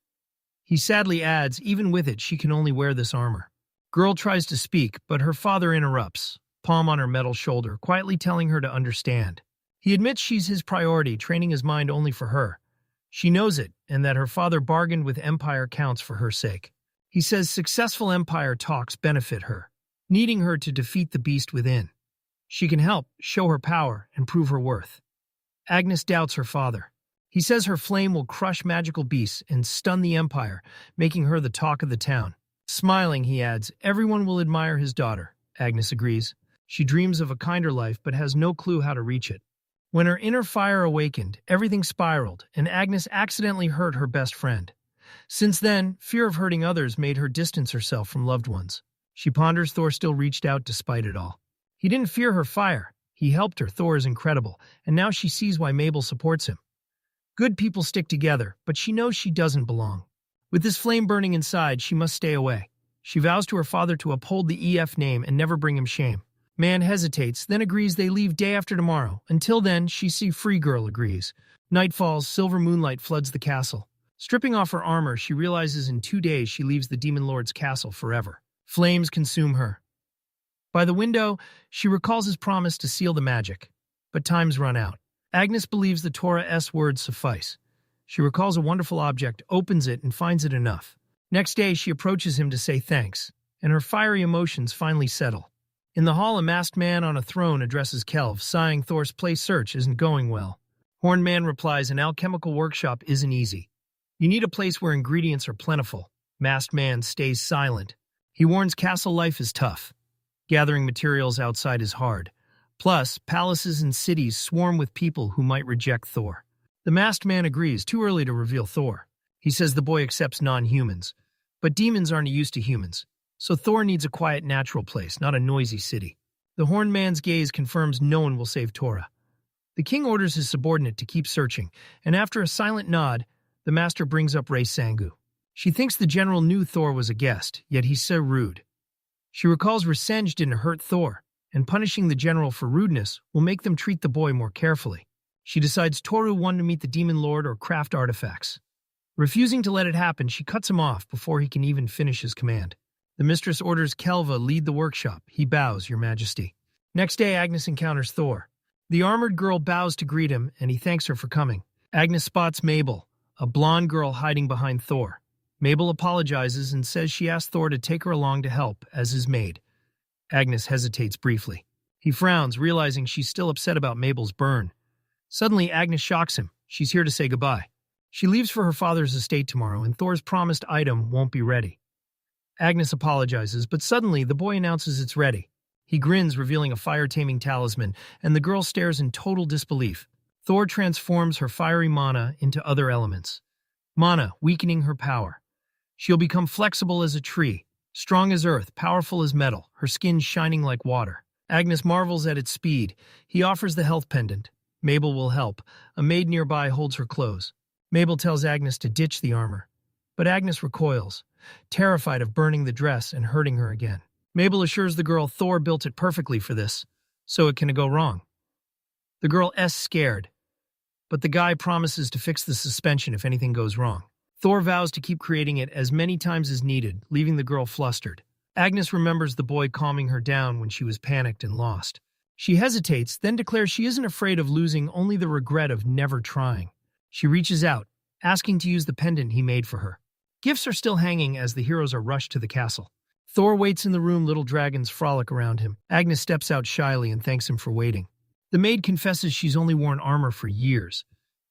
Speaker 1: He sadly adds, even with it, she can only wear this armor. Girl tries to speak, but her father interrupts, palm on her metal shoulder, quietly telling her to understand. He admits she's his priority, training his mind only for her. She knows it, and that her father bargained with Empire counts for her sake. He says successful Empire talks benefit her, needing her to defeat the beast within. She can help, show her power, and prove her worth. Agnes doubts her father. He says her flame will crush magical beasts and stun the Empire, making her the talk of the town. Smiling, he adds, everyone will admire his daughter. Agnes agrees. She dreams of a kinder life but has no clue how to reach it. When her inner fire awakened, everything spiraled, and Agnes accidentally hurt her best friend. Since then, fear of hurting others made her distance herself from loved ones. She ponders Thor still reached out despite it all. He didn't fear her fire. He helped her. Thor is incredible, and now she sees why Mabel supports him. Good people stick together, but she knows she doesn't belong. With this flame burning inside, she must stay away. She vows to her father to uphold the EF name and never bring him shame. Man hesitates, then agrees they leave day after tomorrow. Until then, she see Free Girl agrees. Night falls, silver moonlight floods the castle. Stripping off her armor, she realizes in 2 days she leaves the Demon Lord's castle forever. Flames consume her. By the window, she recalls his promise to seal the magic. But time's run out. Agnes believes the Torah's words suffice. She recalls a wonderful object, opens it, and finds it enough. Next day, she approaches him to say thanks, and her fiery emotions finally settle. In the hall, a masked man on a throne addresses Kelv, sighing Thor's place search isn't going well. Horned Man replies, an alchemical workshop isn't easy. You need a place where ingredients are plentiful. Masked Man stays silent. He warns castle life is tough. Gathering materials outside is hard. Plus, palaces and cities swarm with people who might reject Thor. The masked man agrees, too early to reveal Thor. He says the boy accepts non-humans. But demons aren't used to humans. So Thor needs a quiet, natural place, not a noisy city. The horned man's gaze confirms no one will save Torah. The king orders his subordinate to keep searching, and after a silent nod, the master brings up Rei Sangu. She thinks the general knew Thor was a guest, yet he's so rude. She recalls Resenge didn't hurt Thor, and punishing the general for rudeness will make them treat the boy more carefully. She decides Toru wanted to meet the Demon Lord or craft artifacts. Refusing to let it happen, she cuts him off before he can even finish his command. The mistress orders Kelva lead the workshop. He bows, Your Majesty. Next day, Agnes encounters Thor. The armored girl bows to greet him, and he thanks her for coming. Agnes spots Mabel, a blonde girl hiding behind Thor. Mabel apologizes and says she asked Thor to take her along to help as his maid. Agnes hesitates briefly. He frowns, realizing she's still upset about Mabel's burn. Suddenly, Agnes shocks him. She's here to say goodbye. She leaves for her father's estate tomorrow, and Thor's promised item won't be ready. Agnes apologizes, but suddenly the boy announces it's ready. He grins, revealing a fire-taming talisman, and the girl stares in total disbelief. Thor transforms her fiery mana into other elements. Mana, weakening her power. She'll become flexible as a tree, Strong as earth, powerful as metal, her skin shining like water. Agnes marvels at its speed. He offers the health pendant. Mabel will help. A maid nearby holds her clothes. Mabel tells Agnes to ditch the armor. But Agnes recoils, terrified of burning the dress and hurting her again. Mabel assures the girl Thor built it perfectly for this, so it can go wrong. The girl is scared, but the guy promises to fix the suspension if anything goes wrong. Thor vows to keep creating it as many times as needed, leaving the girl flustered. Agnes remembers the boy calming her down when she was panicked and lost. She hesitates, then declares she isn't afraid of losing, only the regret of never trying. She reaches out, asking to use the pendant he made for her. Gifts are still hanging as the heroes are rushed to the castle. Thor waits in the room, little dragons frolic around him. Agnes steps out shyly and thanks him for waiting. The maid confesses she's only worn armor for years.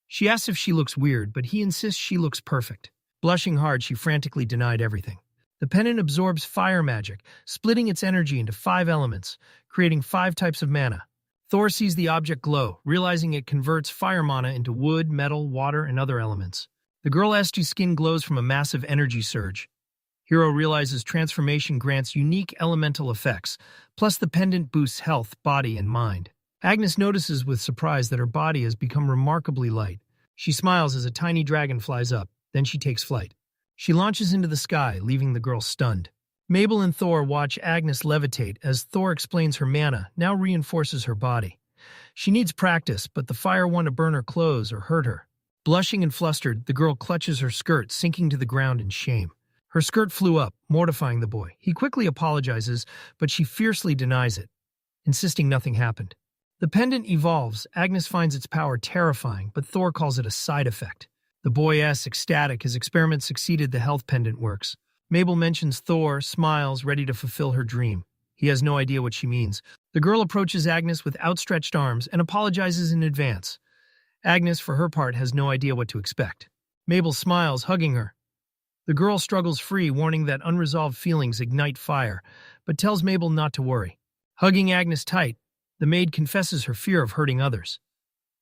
Speaker 1: She asks if she looks weird, but he insists she looks perfect. Blushing hard, she frantically denied everything. The pendant absorbs fire magic, splitting its energy into 5 elements, creating 5 types of mana. Thor sees the object glow, realizing it converts fire mana into wood, metal, water, and other elements. The girl Estu's skin glows from a massive energy surge. Hero realizes transformation grants unique elemental effects, plus the pendant boosts health, body, and mind. Agnes notices with surprise that her body has become remarkably light. She smiles as a tiny dragon flies up, then she takes flight. She launches into the sky, leaving the girl stunned. Mabel and Thor watch Agnes levitate as Thor explains her mana now reinforces her body. She needs practice, but the fire want to burn her clothes or hurt her. Blushing and flustered, the girl clutches her skirt, sinking to the ground in shame. Her skirt flew up, mortifying the boy. He quickly apologizes, but she fiercely denies it, insisting nothing happened. The pendant evolves. Agnes finds its power terrifying, but Thor calls it a side effect. The boy is ecstatic. His experiment succeeded. The health pendant works. Mabel mentions Thor, smiles, ready to fulfill her dream. He has no idea what she means. The girl approaches Agnes with outstretched arms and apologizes in advance. Agnes, for her part, has no idea what to expect. Mabel smiles, hugging her. The girl struggles free, warning that unresolved feelings ignite fire, but tells Mabel not to worry. Hugging Agnes tight, the maid confesses her fear of hurting others.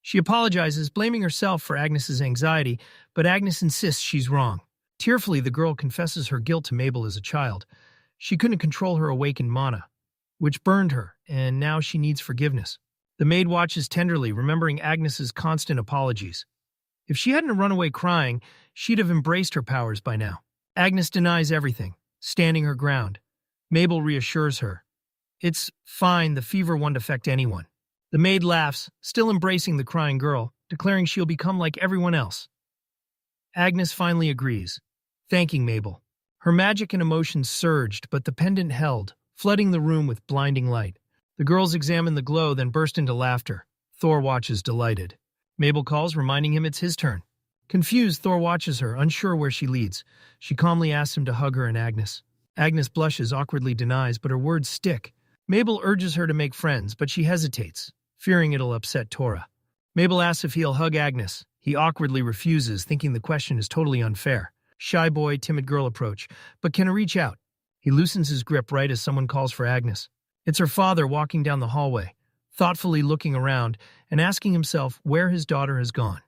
Speaker 1: She apologizes, blaming herself for Agnes's anxiety, but Agnes insists she's wrong. Tearfully, the girl confesses her guilt to Mabel as a child. She couldn't control her awakened mana, which burned her, and now she needs forgiveness. The maid watches tenderly, remembering Agnes's constant apologies. If she hadn't run away crying, she'd have embraced her powers by now. Agnes denies everything, standing her ground. Mabel reassures her. It's fine, the fever won't affect anyone. The maid laughs, still embracing the crying girl, declaring she'll become like everyone else. Agnes finally agrees, thanking Mabel. Her magic and emotions surged, but the pendant held, flooding the room with blinding light. The girls examine the glow, then burst into laughter. Thor watches, delighted. Mabel calls, reminding him it's his turn. Confused, Thor watches her, unsure where she leads. She calmly asks him to hug her and Agnes. Agnes blushes, awkwardly denies, but her words stick. Mabel urges her to make friends, but she hesitates, fearing it'll upset Tora. Mabel asks if he'll hug Agnes. He awkwardly refuses, thinking the question is totally unfair. Shy boy, timid girl approach, but can reach out. He loosens his grip right as someone calls for Agnes. It's her father walking down the hallway, thoughtfully looking around and asking himself where his daughter has gone.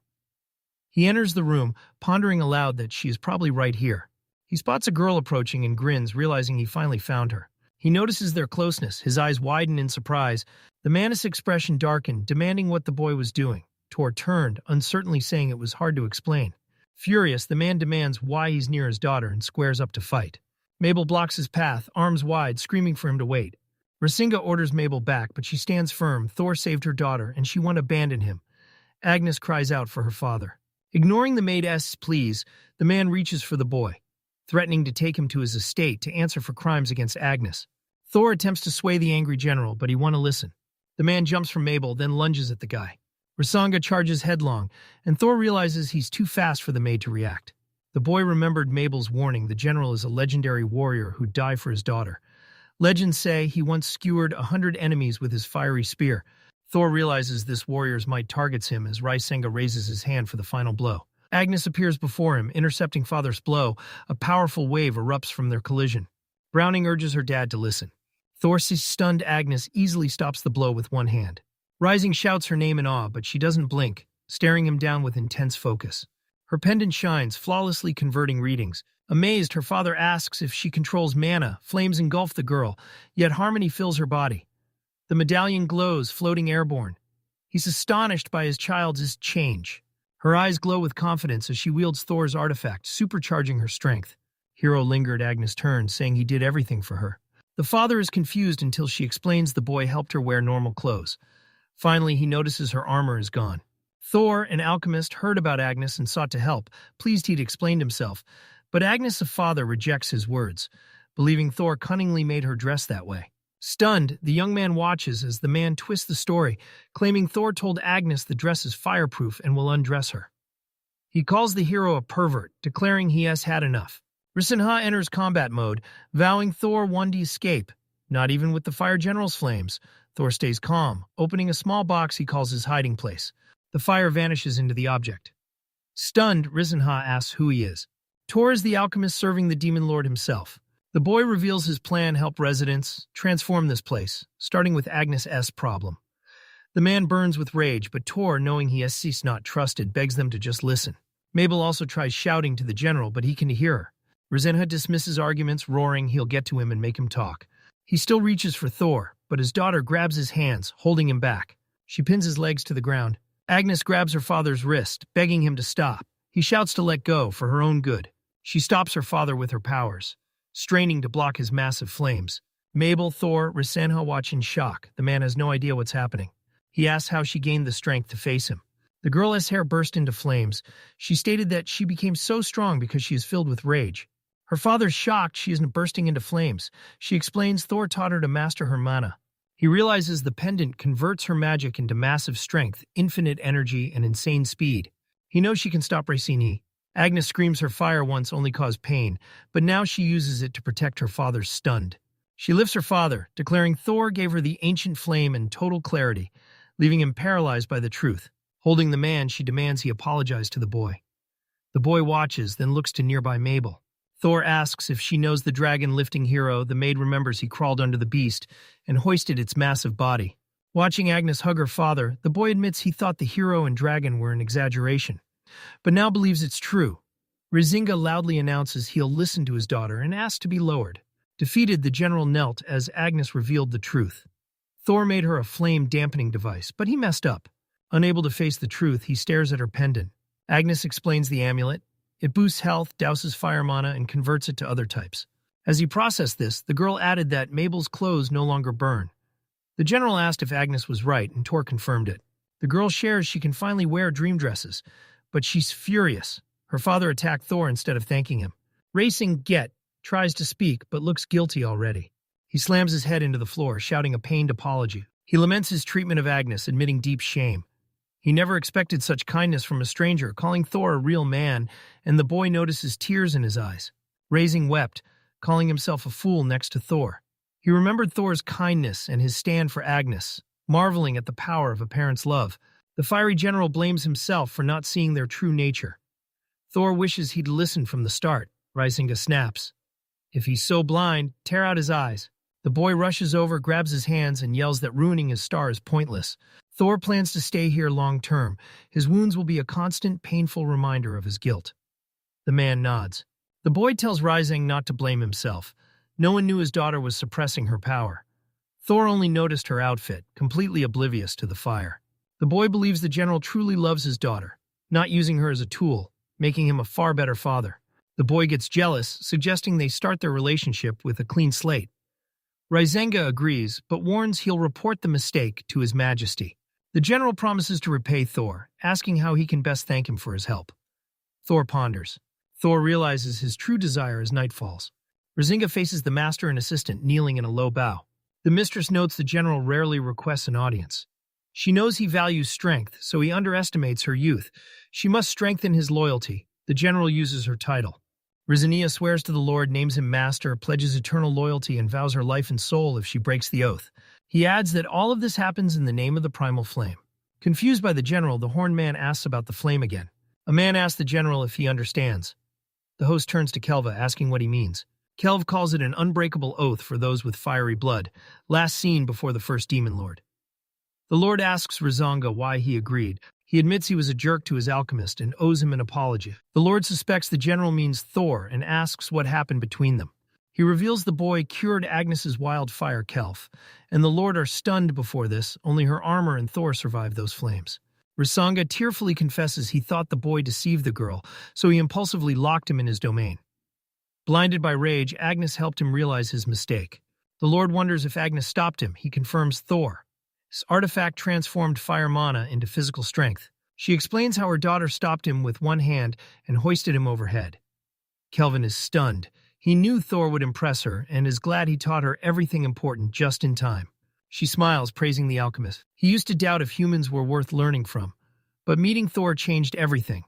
Speaker 1: He enters the room, pondering aloud that she is probably right here. He spots a girl approaching and grins, realizing he finally found her. He notices their closeness, his eyes widen in surprise. The man's expression darkened, demanding what the boy was doing. Tor turned, uncertainly saying it was hard to explain. Furious, the man demands why he's near his daughter and squares up to fight. Mabel blocks his path, arms wide, screaming for him to wait. Rasinga orders Mabel back, but she stands firm. Thor saved her daughter, and she won't abandon him. Agnes cries out for her father. Ignoring the maid's pleas, the man reaches for the boy, threatening to take him to his estate to answer for crimes against Agnes. Thor attempts to sway the angry general, but he won't listen. The man jumps from Mabel, then lunges at the guy. Rasinga charges headlong, and Thor realizes he's too fast for the maid to react. The boy remembered Mabel's warning. The general is a legendary warrior who'd die for his daughter. Legends say he once skewered 100 enemies with his fiery spear. Thor realizes this warrior's might targets him as Rasinga raises his hand for the final blow. Agnes appears before him, intercepting father's blow. A powerful wave erupts from their collision. Browning urges her dad to listen. Thor's stunned Agnes easily stops the blow with one hand. Rising shouts her name in awe, but she doesn't blink, staring him down with intense focus. Her pendant shines, flawlessly converting readings. Amazed, her father asks if she controls mana. Flames engulf the girl, yet harmony fills her body. The medallion glows, floating airborne. He's astonished by his child's change. Her eyes glow with confidence as she wields Thor's artifact, supercharging her strength. Hero lingered Agnes' turn, saying he did everything for her. The father is confused until she explains the boy helped her wear normal clothes. Finally, he notices her armor is gone. Thor, an alchemist, heard about Agnes and sought to help, pleased he'd explained himself. But Agnes' father rejects his words, believing Thor cunningly made her dress that way. Stunned, the young man watches as the man twists the story, claiming Thor told Agnes the dress is fireproof and will undress her. He calls the hero a pervert, declaring he has had enough. Risenha enters combat mode, vowing Thor won to escape. Not even with the Fire General's flames. Thor stays calm, opening a small box he calls his hiding place. The fire vanishes into the object. Stunned, Risenha asks who he is. Thor is the alchemist serving the demon lord himself. The boy reveals his plan to help residents transform this place, starting with Agnes' problem. The man burns with rage, but Thor, knowing he has ceased not trusted, begs them to just listen. Mabel also tries shouting to the general, but he can hear her. Risenha dismisses arguments, roaring he'll get to him and make him talk. He still reaches for Thor, but his daughter grabs his hands, holding him back. She pins his legs to the ground. Agnes grabs her father's wrist, begging him to stop. He shouts to let go for her own good. She stops her father with her powers, straining to block his massive flames. Mabel, Thor, Risenha watch in shock. The man has no idea what's happening. He asks how she gained the strength to face him. The girl's hair burst into flames. She stated that she became so strong because she is filled with rage. Her father's shocked she isn't bursting into flames. She explains Thor taught her to master her mana. He realizes the pendant converts her magic into massive strength, infinite energy, and insane speed. He knows she can stop Racini. Agnes screams her fire once only caused pain, but now she uses it to protect her father stunned. She lifts her father, declaring Thor gave her the ancient flame and total clarity, leaving him paralyzed by the truth. Holding the man, she demands he apologize to the boy. The boy watches, then looks to nearby Mabel. Thor asks if she knows the dragon-lifting hero. The maid remembers he crawled under the beast and hoisted its massive body. Watching Agnes hug her father, the boy admits he thought the hero and dragon were an exaggeration, but now believes it's true. Risenha loudly announces he'll listen to his daughter and asks to be lowered. Defeated, the general knelt as Agnes revealed the truth. Thor made her a flame-dampening device, but he messed up. Unable to face the truth, he stares at her pendant. Agnes explains the amulet. It boosts health, douses fire mana, and converts it to other types. As he processed this, the girl added that Mabel's clothes no longer burn. The general asked if Agnes was right, and Thor confirmed it. The girl shares she can finally wear dream dresses, but she's furious. Her father attacked Thor instead of thanking him. Racing Get tries to speak, but looks guilty already. He slams his head into the floor, shouting a pained apology. He laments his treatment of Agnes, admitting deep shame. He never expected such kindness from a stranger, calling Thor a real man, and the boy notices tears in his eyes. Raising wept, calling himself a fool next to Thor. He remembered Thor's kindness and his stand for Agnes, marveling at the power of a parent's love. The fiery general blames himself for not seeing their true nature. Thor wishes he'd listened from the start. Risenha snaps. If he's so blind, tear out his eyes. The boy rushes over, grabs his hands, and yells that ruining his star is pointless. Thor plans to stay here long-term. His wounds will be a constant, painful reminder of his guilt. The man nods. The boy tells Risenha not to blame himself. No one knew his daughter was suppressing her power. Thor only noticed her outfit, completely oblivious to the fire. The boy believes the general truly loves his daughter, not using her as a tool, making him a far better father. The boy gets jealous, suggesting they start their relationship with a clean slate. Risenha agrees, but warns he'll report the mistake to His Majesty. The general promises to repay Thor, asking how he can best thank him for his help. Thor ponders. Thor realizes his true desire as night falls. Risenha faces the master and assistant, kneeling in a low bow. The mistress notes the general rarely requests an audience. She knows he values strength, so he underestimates her youth. She must strengthen his loyalty. The general uses her title. Risenha swears to the Lord, names him master, pledges eternal loyalty, and vows her life and soul if she breaks the oath. He adds that all of this happens in the name of the primal flame. Confused by the general, the horned man asks about the flame again. A man asks the general if he understands. The host turns to Kelva, asking what he means. Kelv calls it an unbreakable oath for those with fiery blood, last seen before the first demon lord. The lord asks Risenha why he agreed. He admits he was a jerk to his alchemist and owes him an apology. The Lord suspects the general means Thor and asks what happened between them. He reveals the boy cured Agnes's wildfire kelf, and the Lord are stunned before this, only her armor and Thor survive those flames. Risanga tearfully confesses he thought the boy deceived the girl, so he impulsively locked him in his domain. Blinded by rage, Agnes helped him realize his mistake. The Lord wonders if Agnes stopped him. He confirms Thor. His artifact transformed fire mana into physical strength. She explains how her daughter stopped him with one hand and hoisted him overhead. Kelvin is stunned. He knew Thor would impress her and is glad he taught her everything important just in time. She smiles, praising the alchemist. He used to doubt if humans were worth learning from, but meeting Thor changed everything.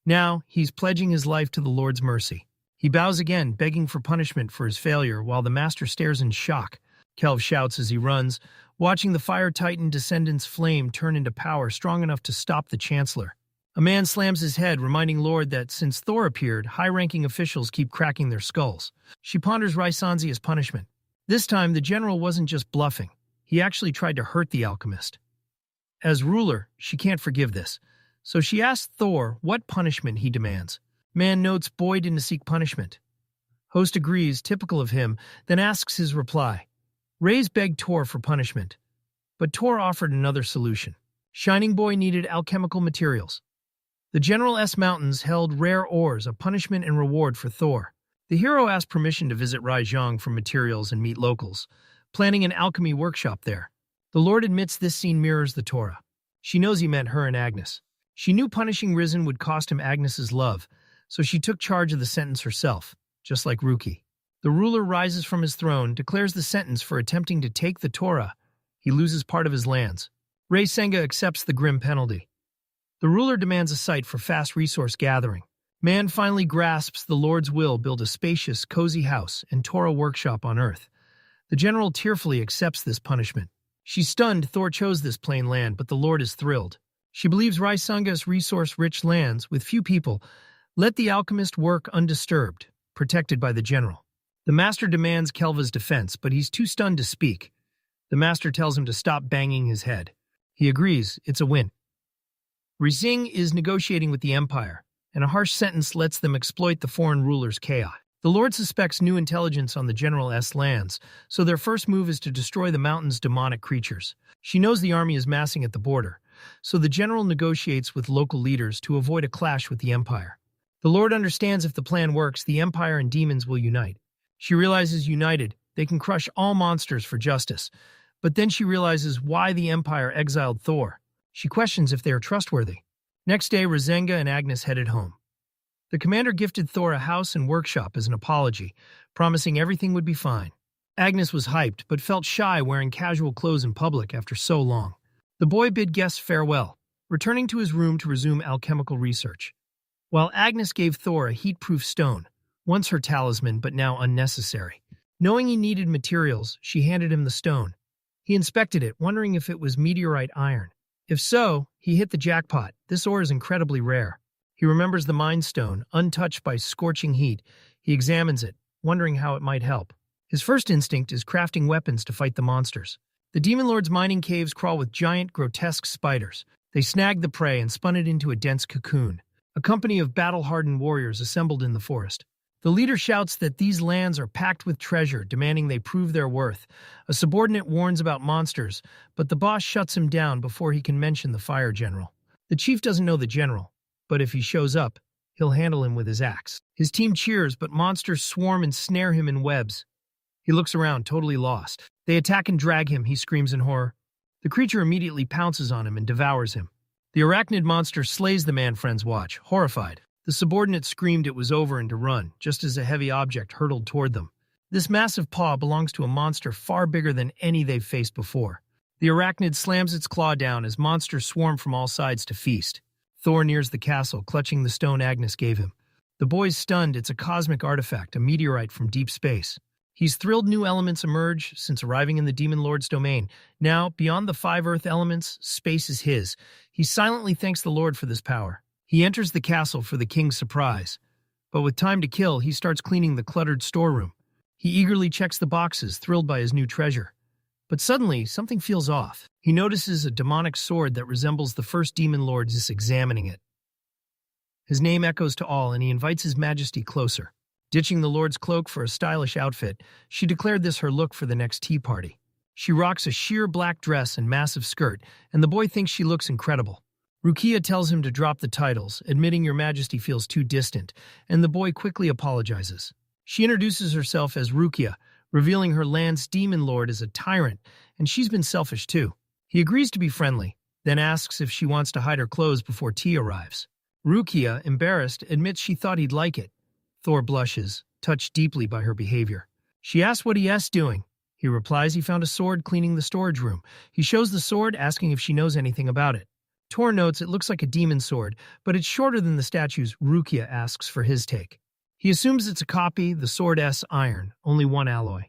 Speaker 1: Now, he's pledging his life to the Lord's mercy. He bows again, begging for punishment for his failure, while the master stares in shock. Kelv shouts as he runs, watching the Fire Titan descendant's flame turn into power strong enough to stop the Chancellor. A man slams his head, reminding Lord that since Thor appeared, high-ranking officials keep cracking their skulls. She ponders Raisanzi as punishment. This time, the general wasn't just bluffing. He actually tried to hurt the alchemist. As ruler, she can't forgive this, so she asks Thor what punishment he demands. Man notes boy didn't seek punishment. Host agrees, typical of him, then asks his reply. Ray's begged Tor for punishment, but Tor offered another solution. Shining Boy needed alchemical materials. The General S Mountains held rare ores, a punishment and reward for Thor. The hero asked permission to visit Raijong for materials and meet locals, planning an alchemy workshop there. The Lord admits this scene mirrors the Torah. She knows he meant her and Agnes. She knew punishing Risen would cost him Agnes's love, so she took charge of the sentence herself, just like Ruki. The ruler rises from his throne, declares the sentence for attempting to take the Torah. He loses part of his lands. Rei Senga accepts the grim penalty. The ruler demands a site for fast resource gathering. Man finally grasps the Lord's will, build a spacious, cozy house and Torah workshop on Earth. The general tearfully accepts this punishment. She's stunned Thor chose this plain land, but the Lord is thrilled. She believes Raisanga's resource-rich lands, with few people, let the alchemist work undisturbed, protected by the general. The master demands Kelva's defense, but he's too stunned to speak. The master tells him to stop banging his head. He agrees, it's a win. Rising is negotiating with the Empire, and a harsh sentence lets them exploit the foreign ruler's chaos. The Lord suspects new intelligence on the General S lands, so their first move is to destroy the mountain's demonic creatures. She knows the army is massing at the border, so the general negotiates with local leaders to avoid a clash with the Empire. The Lord understands if the plan works, the Empire and demons will unite. She realizes united, they can crush all monsters for justice, but then she realizes why the Empire exiled Thor. She questions if they are trustworthy. Next day, Rasenga and Agnes headed home. The commander gifted Thor a house and workshop as an apology, promising everything would be fine. Agnes was hyped, but felt shy wearing casual clothes in public after so long. The boy bid guests farewell, returning to his room to resume alchemical research. While Agnes gave Thor a heat-proof stone, once her talisman but now unnecessary. Knowing he needed materials, she handed him the stone. He inspected it, wondering if it was meteorite iron. If so, he hit the jackpot. This ore is incredibly rare. He remembers the Mind Stone, untouched by scorching heat. He examines it, wondering how it might help. His first instinct is crafting weapons to fight the monsters. The Demon Lord's mining caves crawl with giant, grotesque spiders. They snagged the prey and spun it into a dense cocoon. A company of battle-hardened warriors assembled in the forest. The leader shouts that these lands are packed with treasure, demanding they prove their worth. A subordinate warns about monsters, but the boss shuts him down before he can mention the fire general. The chief doesn't know the general, but if he shows up, he'll handle him with his axe. His team cheers, but monsters swarm and snare him in webs. He looks around, totally lost. They attack and drag him, he screams in horror. The creature immediately pounces on him and devours him. The arachnid monster slays the man friends watch, horrified. The subordinate screamed it was over and to run, just as a heavy object hurtled toward them. This massive paw belongs to a monster far bigger than any they've faced before. The arachnid slams its claw down as monsters swarm from all sides to feast. Thor nears the castle, clutching the stone Agnes gave him. The boy's stunned. It's a cosmic artifact, a meteorite from deep space. He's thrilled new elements emerge since arriving in the Demon Lord's domain. Now, beyond the 5 Earth elements, space is his. He silently thanks the Lord for this power. He enters the castle for the king's surprise. But with time to kill, he starts cleaning the cluttered storeroom. He eagerly checks the boxes, thrilled by his new treasure. But suddenly, something feels off. He notices a demonic sword that resembles the first demon lord just examining it. His name echoes to all, and he invites his majesty closer. Ditching the lord's cloak for a stylish outfit, she declared this her look for the next tea party. She rocks a sheer black dress and massive skirt, and the boy thinks she looks incredible. Rukia tells him to drop the titles, admitting Your Majesty feels too distant, and the boy quickly apologizes. She introduces herself as Rukia, revealing her land's demon lord is a tyrant, and she's been selfish too. He agrees to be friendly, then asks if she wants to hide her clothes before tea arrives. Rukia, embarrassed, admits she thought he'd like it. Thor blushes, touched deeply by her behavior. She asks what he's doing. He replies he found a sword cleaning the storage room. He shows the sword, asking if she knows anything about it. Thor notes it looks like a demon sword, but it's shorter than the statues. Rukia asks for his take. He assumes it's a copy, the sword's iron, only one alloy.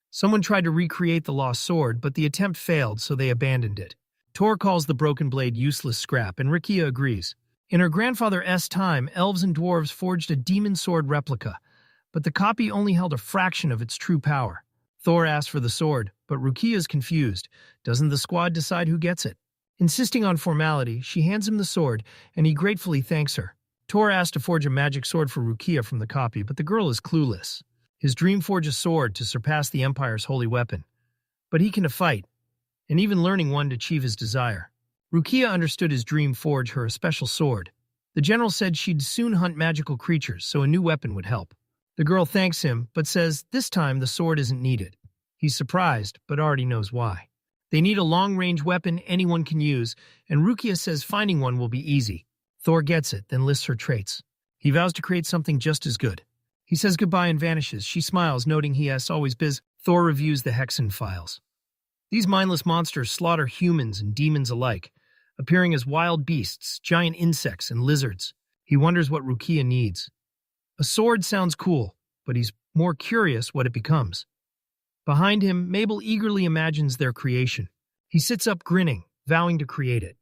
Speaker 1: Someone tried to recreate the lost sword, but the attempt failed, so they abandoned it. Thor calls the broken blade useless scrap, and Rukia agrees. In her grandfather's time, elves and dwarves forged a demon sword replica, but the copy only held a fraction of its true power. Thor asks for the sword, but Rukia is confused. Doesn't the squad decide who gets it? Insisting on formality, she hands him the sword, and he gratefully thanks her. Thor asks to forge a magic sword for Rukia from the copy, but the girl is clueless. His dream forge a sword to surpass the Empire's holy weapon. But he can fight, and even learning one to achieve his desire. Rukia understood his dream forge her a special sword. The general said she'd soon hunt magical creatures, so a new weapon would help. The girl thanks him, but says this time the sword isn't needed. He's surprised, but already knows why. They need a long-range weapon anyone can use, and Rukia says finding one will be easy. Thor gets it, then lists her traits. He vows to create something just as good. He says goodbye and vanishes. She smiles, noting he has always biz. Thor reviews the Hexen files. These mindless monsters slaughter humans and demons alike, appearing as wild beasts, giant insects, and lizards. He wonders what Rukia needs. A sword sounds cool, but he's more curious what it becomes. Behind him, Mabel eagerly imagines their creation. He sits up grinning, vowing to create it.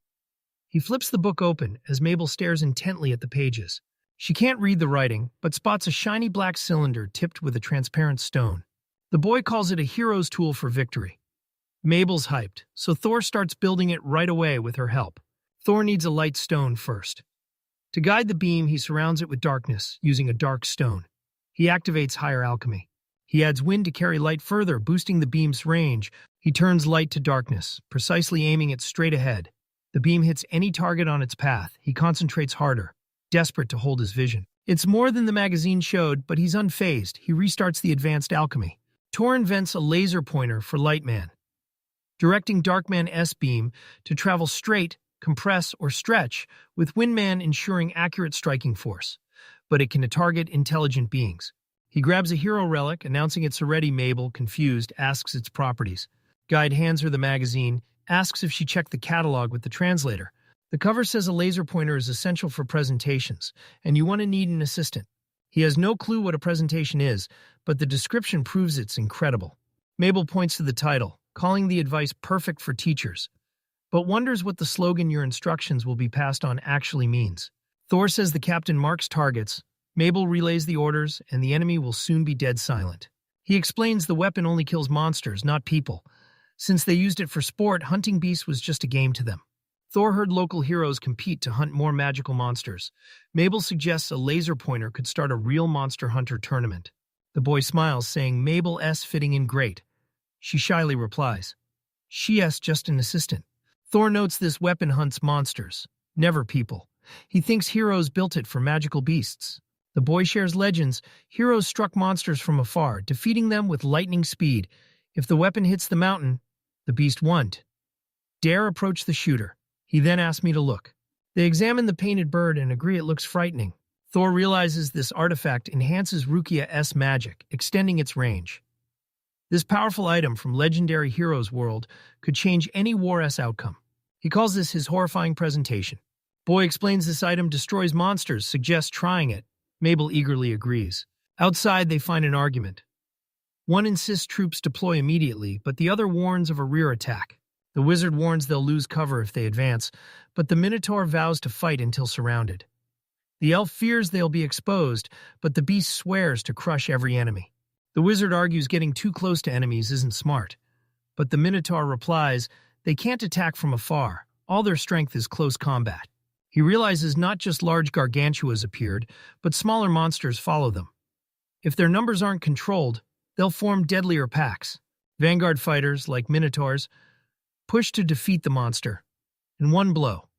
Speaker 1: He flips the book open as Mabel stares intently at the pages. She can't read the writing, but spots a shiny black cylinder tipped with a transparent stone. The boy calls it a hero's tool for victory. Mabel's hyped, so Thor starts building it right away with her help. Thor needs a light stone first. To guide the beam, he surrounds it with darkness, using a dark stone. He activates higher alchemy. He adds wind to carry light further, boosting the beam's range. He turns light to darkness, precisely aiming it straight ahead. The beam hits any target on its path. He concentrates harder, desperate to hold his vision. It's more than the magazine showed, but he's unfazed. He restarts the advanced alchemy. Thor invents a laser pointer for Lightman, directing Darkman's beam to travel straight, compress, or stretch, with Windman ensuring accurate striking force. But it can target intelligent beings. He grabs a hero relic, announcing it's already. Mabel, confused, asks its properties. Guide hands her the magazine, asks if she checked the catalog with the translator. The cover says a laser pointer is essential for presentations, and you want to need an assistant. He has no clue what a presentation is, but the description proves it's incredible. Mabel points to the title, calling the advice perfect for teachers, but wonders what the slogan "Your instructions will be passed on" actually means. Thor says the captain marks targets, Mabel relays the orders, and the enemy will soon be dead silent. He explains the weapon only kills monsters, not people. Since they used it for sport, hunting beasts was just a game to them. Thor heard local heroes compete to hunt more magical monsters. Mabel suggests a laser pointer could start a real monster hunter tournament. The boy smiles, saying Mabel's fitting in great. She shyly replies, she's just an assistant. Thor notes this weapon hunts monsters, never people. He thinks heroes built it for magical beasts. The boy shares legends. Heroes struck monsters from afar, defeating them with lightning speed. If the weapon hits the mountain, the beast won't dare approach the shooter. He then asks me to look. They examine the painted bird and agree it looks frightening. Thor realizes this artifact enhances Rukia's magic, extending its range. This powerful item from legendary heroes' world could change any war's outcome. He calls this his horrifying presentation. Boy explains this item destroys monsters, suggests trying it. Mabel eagerly agrees. Outside, they find an argument. One insists troops deploy immediately, but the other warns of a rear attack. The wizard warns they'll lose cover if they advance, but the Minotaur vows to fight until surrounded. The elf fears they'll be exposed, but the beast swears to crush every enemy. The wizard argues getting too close to enemies isn't smart. But the Minotaur replies, they can't attack from afar. All their strength is close combat. He realizes not just large gargantuas appeared, but smaller monsters follow them. If their numbers aren't controlled, they'll form deadlier packs. Vanguard fighters, like Minotaurs, push to defeat the monster. In one blow,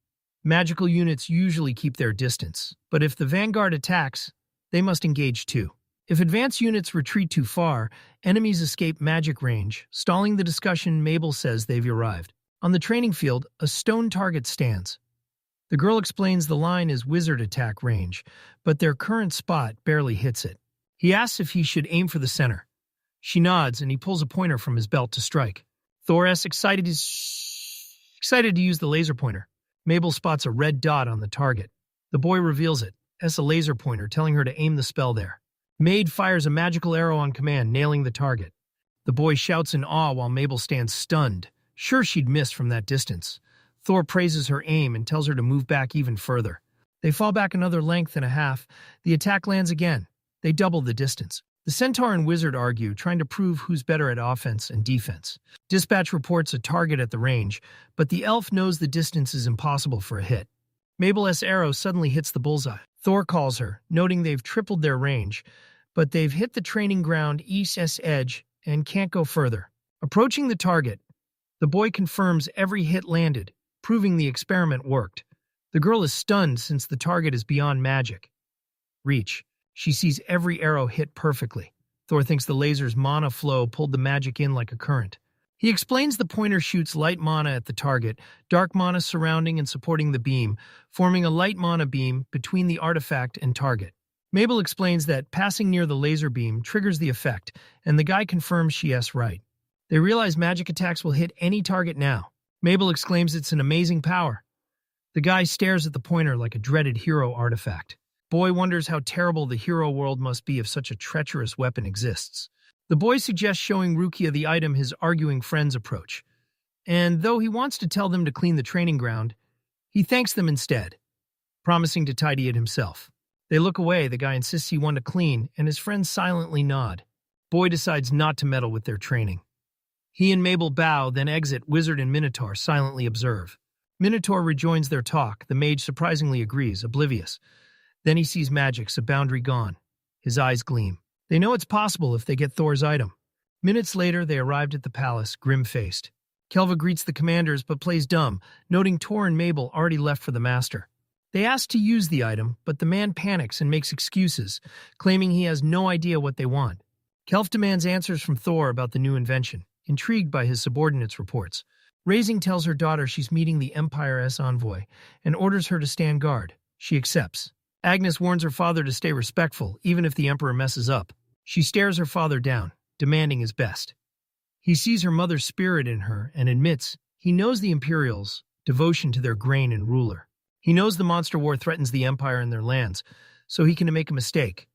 Speaker 1: magical units usually keep their distance, but if the vanguard attacks, they must engage too. If advanced units retreat too far, enemies escape magic range. Stalling the discussion, Mabel says they've arrived. On the training field, a stone target stands. The girl explains the line is wizard attack range, but their current spot barely hits it. He asks if he should aim for the center. She nods, and he pulls a pointer from his belt to strike. Thor is excited to use the laser pointer. Mabel spots a red dot on the target. The boy reveals it as a laser pointer, telling her to aim the spell there. Maid fires a magical arrow on command, nailing the target. The boy shouts in awe while Mabel stands stunned, sure she'd missed from that distance. Thor praises her aim and tells her to move back even further. They fall back another length and a half. The attack lands again. They double the distance. The Centaur and Wizard argue, trying to prove who's better at offense and defense. Dispatch reports a target at the range, but the elf knows the distance is impossible for a hit. Mabel's arrow suddenly hits the bullseye. Thor calls her, noting they've tripled their range, but they've hit the training ground east's edge and can't go further. Approaching the target, the boy confirms every hit landed, proving the experiment worked. The girl is stunned since the target is beyond magic reach. She sees every arrow hit perfectly. Thor thinks the laser's mana flow pulled the magic in like a current. He explains the pointer shoots light mana at the target, dark mana surrounding and supporting the beam, forming a light mana beam between the artifact and target. Mabel explains that passing near the laser beam triggers the effect, and the guy confirms she's right. They realize magic attacks will hit any target now. Mabel exclaims it's an amazing power. The guy stares at the pointer like a dreaded hero artifact. Boy wonders how terrible the hero world must be if such a treacherous weapon exists. The boy suggests showing Rukia the item his arguing friends approach. And though he wants to tell them to clean the training ground, he thanks them instead, promising to tidy it himself. They look away, the guy insists he wants to clean, and his friends silently nod. Boy decides not to meddle with their training. He and Mabel bow, then exit. Wizard and Minotaur silently observe. Minotaur rejoins their talk. The mage surprisingly agrees, oblivious. Then he sees magic, a boundary gone. His eyes gleam. They know it's possible if they get Thor's item. Minutes later, they arrived at the palace, grim-faced. Kelva greets the commanders but plays dumb, noting Thor and Mabel already left for the master. They ask to use the item, but the man panics and makes excuses, claiming he has no idea what they want. Kelv demands answers from Thor about the new invention, intrigued by his subordinates' reports. Raising tells her daughter she's meeting the Empire's envoy and orders her to stand guard. She accepts. Agnes warns her father to stay respectful, even if the Emperor messes up. She stares her father down, demanding his best. He sees her mother's spirit in her and admits he knows the Imperials' devotion to their grain and ruler. He knows the monster war threatens the Empire and their lands, so he can make a mistake,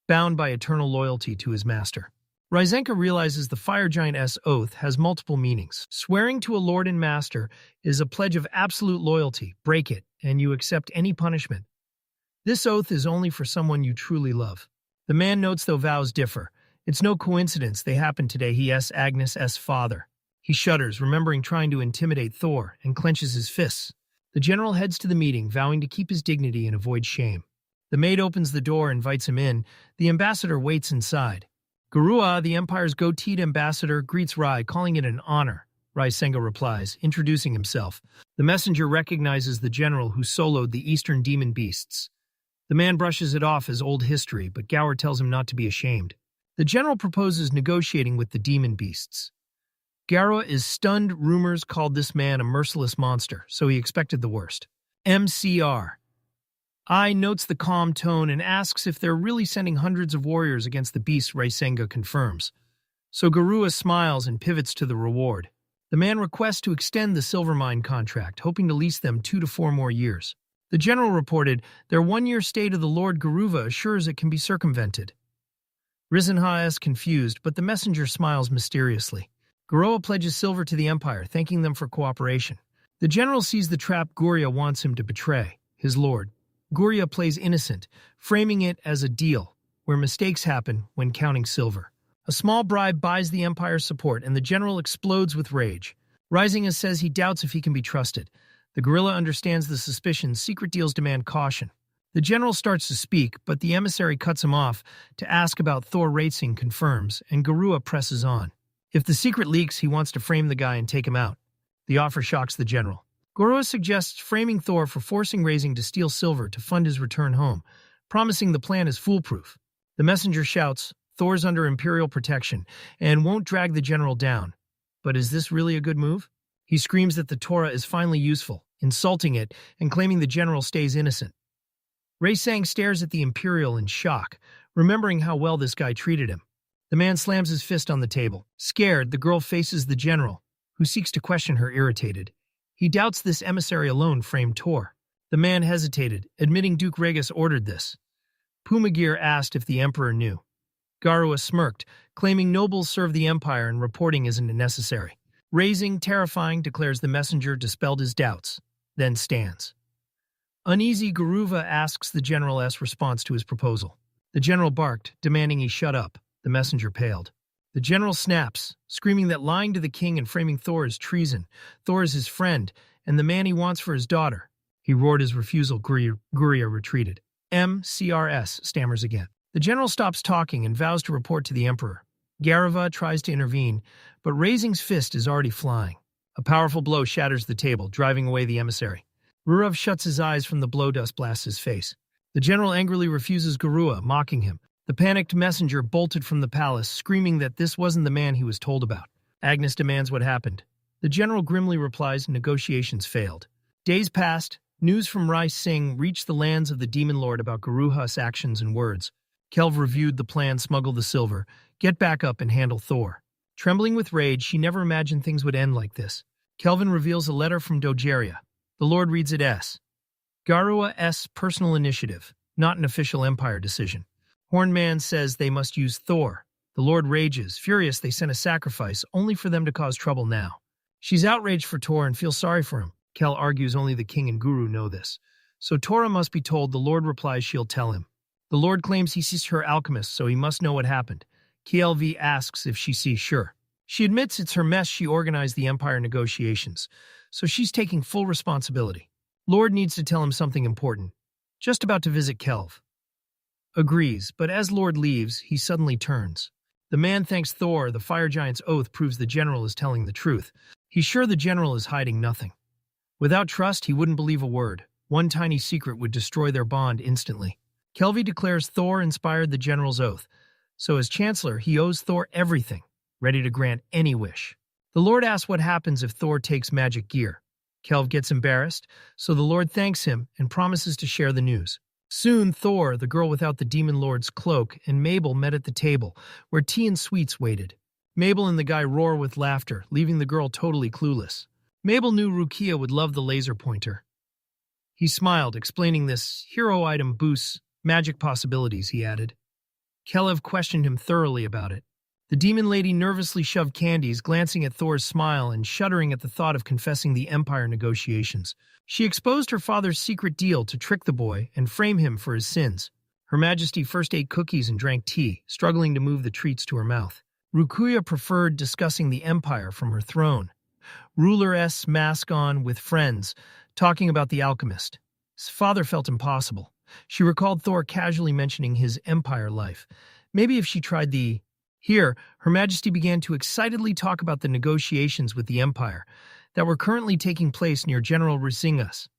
Speaker 1: bound by eternal loyalty to his master. Ryzenka realizes the fire giant's oath has multiple meanings. Swearing to a lord and master is a pledge of absolute loyalty. Break it, and you accept any punishment. This oath is only for someone you truly love. The man notes though vows differ. It's no coincidence they happen today. He asks Agnes' father. He shudders, remembering trying to intimidate Thor, and clenches his fists. The general heads to the meeting, vowing to keep his dignity and avoid shame. The maid opens the door and invites him in. The ambassador waits inside. Garua, the Empire's goateed ambassador, greets Rai, calling it an honor. Rai Senga replies, introducing himself. The messenger recognizes the general who soloed the Eastern Demon Beasts. The man brushes it off as old history, but Gower tells him not to be ashamed. The general proposes negotiating with the demon beasts. Garua is stunned. Rumors called this man a merciless monster, so he expected the worst. MCR. I notes the calm tone and asks if they're really sending hundreds of warriors against the beasts. Raisenga confirms. So Garua smiles and pivots to the reward. The man requests to extend the silver mine contract, hoping to lease them 2 to 4 more years. The general reported their 1-year stay to the Lord Garuva assures it can be circumvented. Rizenha is confused, but the messenger smiles mysteriously. Garoa pledges silver to the Empire, thanking them for cooperation. The general sees the trap Guria wants him to betray, his lord. Guria plays innocent, framing it as a deal, where mistakes happen when counting silver. A small bribe buys the Empire's support, and the general explodes with rage. Risinga says he doubts if he can be trusted. The guerrilla understands the suspicions. Secret deals demand caution. The general starts to speak, but the emissary cuts him off to ask about Thor Racing confirms, and Garua presses on. If the secret leaks, he wants to frame the guy and take him out. The offer shocks the general. Garua suggests framing Thor for forcing Racing to steal silver to fund his return home, promising the plan is foolproof. The messenger shouts, Thor's under Imperial protection and won't drag the general down. But is this really a good move? He screams that the Torah is finally useful, insulting it and claiming the general stays innocent. Raisang stares at the Imperial in shock, remembering how well this guy treated him. The man slams his fist on the table. Scared, the girl faces the general, who seeks to question her irritated. He doubts this emissary alone framed Tor. The man hesitated, admitting Duke Regus ordered this. Pumagir asked if the emperor knew. Garua smirked, claiming nobles serve the empire and reporting isn't necessary. Raising, terrifying, declares the messenger dispelled his doubts, then stands. Uneasy, Garuva asks the general's response to his proposal. The general barked, demanding he shut up. The messenger paled. The general snaps, screaming that lying to the king and framing Thor is treason. Thor is his friend, and the man he wants for his daughter. He roared his refusal. Guria retreated. MCRS stammers again. The general stops talking and vows to report to the emperor. Garava tries to intervene, but Raising's fist is already flying. A powerful blow shatters the table, driving away the emissary. Rurav shuts his eyes from the blow dust blasts his face. The general angrily refuses Garua, mocking him. The panicked messenger bolted from the palace, screaming that this wasn't the man he was told about. Agnes demands what happened. The general grimly replies negotiations failed. Days passed. News from Rai Singh reached the lands of the Demon Lord about Garuha's actions and words. Kelv reviewed the plan, smuggle the silver, get back up and handle Thor. Trembling with rage, she never imagined things would end like this. Kelvin reveals a letter from Dogeria. The Lord reads it as Garua S. personal initiative, not an official Empire decision. Hornman says they must use Thor. The Lord rages. Furious, they sent a sacrifice, only for them to cause trouble now. She's outraged for Thor and feels sorry for him. Kel argues only the king and guru know this. So Tora must be told. The Lord replies she'll tell him. The Lord claims he sees her alchemist, so he must know what happened. KLV asks if she sees sure. She admits it's her mess. She organized the Empire negotiations, so she's taking full responsibility. Lord needs to tell him something important. Just about to visit Kelv. Agrees, but as Lord leaves, he suddenly turns. The man thanks Thor. The fire giant's oath proves the general is telling the truth. He's sure the general is hiding nothing. Without trust, he wouldn't believe a word. One tiny secret would destroy their bond instantly. Kelvy declares Thor inspired the general's oath, so as chancellor, he owes Thor everything, ready to grant any wish. The Lord asks what happens if Thor takes magic gear. Kelv gets embarrassed, so the Lord thanks him and promises to share the news. Soon, Thor, the girl without the Demon Lord's cloak, and Mabel met at the table, where tea and sweets waited. Mabel and the guy roar with laughter, leaving the girl totally clueless. Mabel knew Rukia would love the laser pointer. He smiled, explaining this hero item boosts magic possibilities, he added. Kelev questioned him thoroughly about it. The demon lady nervously shoved candies, glancing at Thor's smile and shuddering at the thought of confessing the Empire negotiations. She exposed her father's secret deal to trick the boy and frame him for his sins. Her Majesty first ate cookies and drank tea, struggling to move the treats to her mouth. Rukuya preferred discussing the Empire from her throne. Ruler-S mask on with friends, talking about the alchemist. His father felt impossible. She recalled Thor casually mentioning his Empire life. Maybe if she tried the... Here, Her Majesty began to excitedly talk about the negotiations with the Empire that were currently taking place near General Risingas.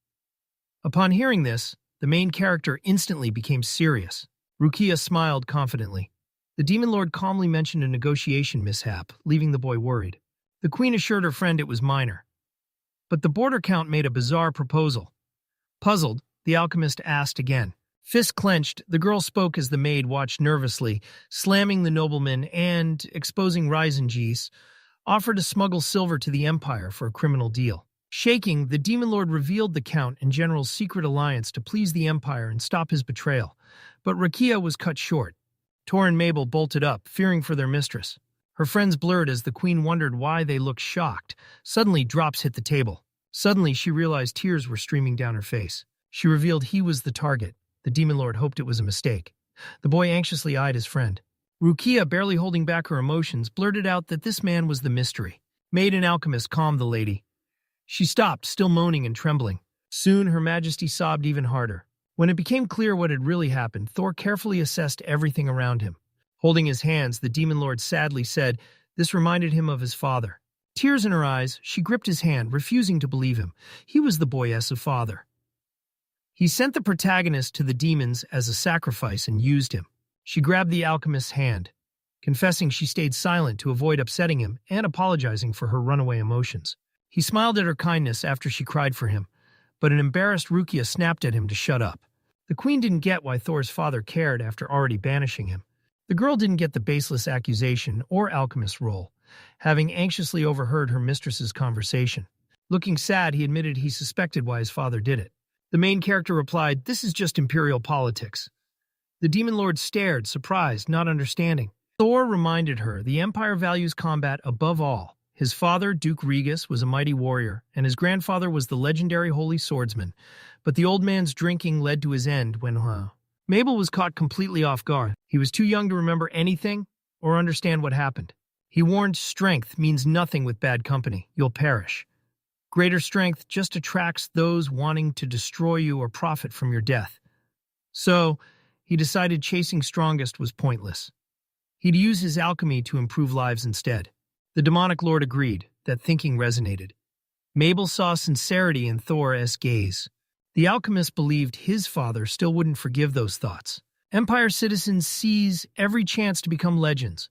Speaker 1: Upon hearing this, the main character instantly became serious. Rukia smiled confidently. The Demon Lord calmly mentioned a negotiation mishap, leaving the boy worried. The Queen assured her friend it was minor. But the border count made a bizarre proposal. Puzzled, the alchemist asked again. Fist clenched, the girl spoke as the maid watched nervously, slamming the nobleman and, exposing Risengeese, offered to smuggle silver to the Empire for a criminal deal. Shaking, the Demon Lord revealed the Count and General's secret alliance to please the Empire and stop his betrayal. But Rakia was cut short. Tor and Mabel bolted up, fearing for their mistress. Her friends blurred as the Queen wondered why they looked shocked. Suddenly, drops hit the table. Suddenly, she realized tears were streaming down her face. She revealed he was the target. The Demon Lord hoped it was a mistake. The boy anxiously eyed his friend. Rukia, barely holding back her emotions, blurted out that this man was the mystery. Maid and alchemist calmed the lady. She stopped, still moaning and trembling. Soon her majesty sobbed even harder. When it became clear what had really happened, Thor carefully assessed everything around him. Holding his hands, the demon lord sadly said, this reminded him of his father. Tears in her eyes, she gripped his hand, refusing to believe him. He was the boy's father. He sent the protagonist to the demons as a sacrifice and used him. She grabbed the alchemist's hand, confessing she stayed silent to avoid upsetting him and apologizing for her runaway emotions. He smiled at her kindness after she cried for him, but an embarrassed Rukia snapped at him to shut up. The queen didn't get why Thor's father cared after already banishing him. The girl didn't get the baseless accusation or alchemist's role, having anxiously overheard her mistress's conversation. Looking sad, he admitted he suspected why his father did it. The main character replied, this is just imperial politics. The demon lord stared, surprised, not understanding. Thor reminded her the empire values combat above all. His father, Duke Regis, was a mighty warrior, and his grandfather was the legendary holy swordsman. But the old man's drinking led to his end when Mabel was caught completely off guard. He was too young to remember anything or understand what happened. He warned, strength means nothing with bad company. You'll perish. Greater strength just attracts those wanting to destroy you or profit from your death. So, he decided chasing strongest was pointless. He'd use his alchemy to improve lives instead. The demonic lord agreed. That thinking resonated. Mabel saw sincerity in Thor's gaze. The alchemist believed his father still wouldn't forgive those thoughts. Empire citizens seize every chance to become legends,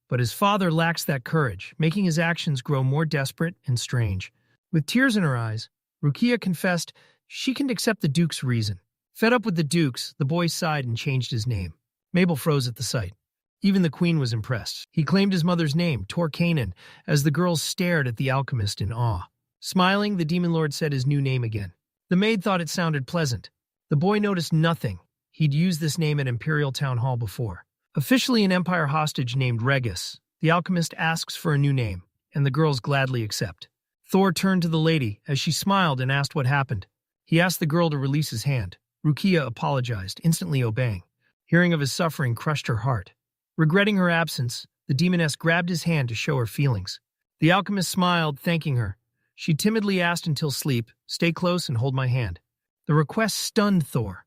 Speaker 1: but his father lacks that courage, making his actions grow more desperate and strange. With tears in her eyes, Rukia confessed she can accept the Duke's reason. Fed up with the Dukes, the boy sighed and changed his name. Mabel froze at the sight. Even the queen was impressed. He claimed his mother's name, Torcanen, as the girls stared at the alchemist in awe. Smiling, the demon lord said his new name again. The maid thought it sounded pleasant. The boy noticed nothing. He'd used this name at Imperial Town Hall before. Officially an Empire hostage named Regis, the alchemist asks for a new name, and the girls gladly accept. Thor turned to the lady as she smiled and asked what happened. He asked the girl to release his hand. Rukia apologized, instantly obeying. Hearing of his suffering crushed her heart. Regretting her absence, the demoness grabbed his hand to show her feelings. The alchemist smiled, thanking her. She timidly asked until sleep, stay close and hold my hand. The request stunned Thor.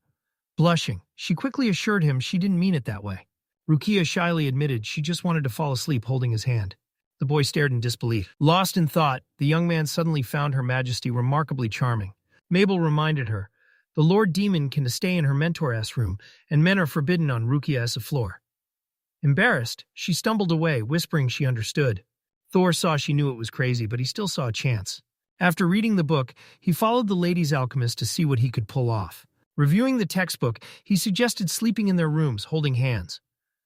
Speaker 1: Blushing, she quickly assured him she didn't mean it that way. Rukia shyly admitted she just wanted to fall asleep holding his hand. The boy stared in disbelief. Lost in thought, the young man suddenly found Her Majesty remarkably charming. Mabel reminded her, the Lord Demon can stay in her mentor's room, and men are forbidden on Rukia's floor. Embarrassed, she stumbled away, whispering she understood. Thor saw she knew it was crazy, but he still saw a chance. After reading the book, he followed the lady's alchemist to see what he could pull off. Reviewing the textbook, he suggested sleeping in their rooms, holding hands.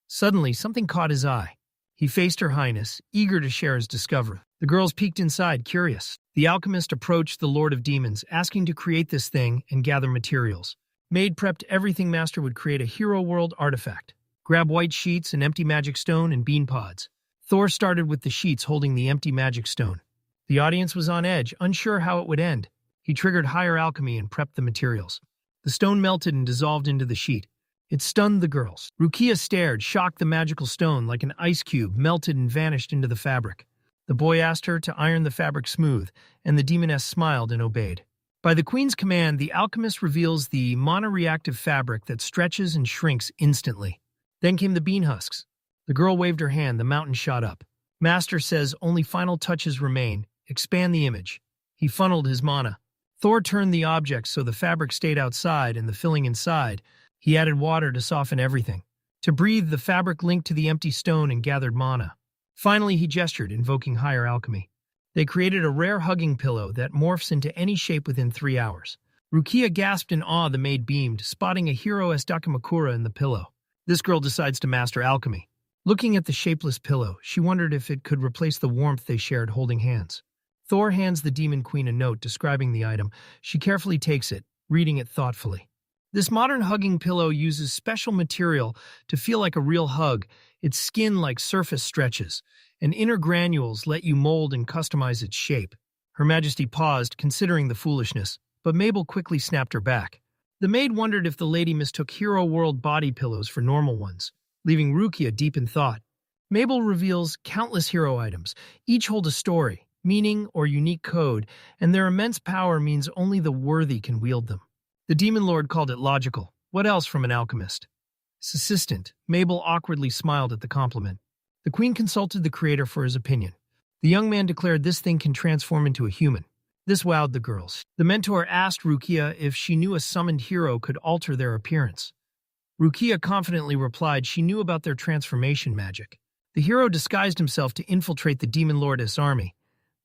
Speaker 1: Suddenly, something caught his eye. He faced Her Highness, eager to share his discovery. The girls peeked inside, curious. The alchemist approached the Lord of Demons, asking to create this thing and gather materials. Maid prepped everything Master would create a hero world artifact. Grab white sheets, an empty magic stone, and bean pods. Thor started with the sheets holding the empty magic stone. The audience was on edge, unsure how it would end. He triggered higher alchemy and prepped the materials. The stone melted and dissolved into the sheet. It stunned the girls. Rukia stared, shocked. The magical stone, like an ice cube, melted and vanished into the fabric. The boy asked her to iron the fabric smooth, and the demoness smiled and obeyed. By the queen's command, the alchemist reveals the monoreactive fabric that stretches and shrinks instantly. Then came the bean husks. The girl waved her hand, the mountain shot up. Master says only final touches remain. Expand the image. He funneled his mana. Thor turned the object so the fabric stayed outside and the filling inside. He added water to soften everything. To breathe, the fabric linked to the empty stone and gathered mana. Finally, he gestured, invoking higher alchemy. They created a rare hugging pillow that morphs into any shape within 3 hours. Rukia gasped in awe. The maid beamed, spotting a hero-esque Dakimakura in the pillow. This girl decides to master alchemy. Looking at the shapeless pillow, she wondered if it could replace the warmth they shared holding hands. Thor hands the demon queen a note describing the item. She carefully takes it, reading it thoughtfully. This modern hugging pillow uses special material to feel like a real hug. Its skin-like surface stretches, and inner granules let you mold and customize its shape. Her Majesty paused, considering the foolishness, but Mabel quickly snapped her back. The maid wondered if the lady mistook Hero World body pillows for normal ones. leaving Rukia deep in thought. Mabel reveals countless hero items. Each hold a story, meaning, or unique code, and their immense power means only the worthy can wield them. The Demon Lord called it logical. What else from an alchemist? His assistant, Mabel, awkwardly smiled at the compliment. The queen consulted the creator for his opinion. The young man declared this thing can transform into a human. This wowed the girls. The mentor asked Rukia if she knew a summoned hero could alter their appearance. Rukia confidently replied she knew about their transformation magic. The hero disguised himself to infiltrate the Demon Lord's army,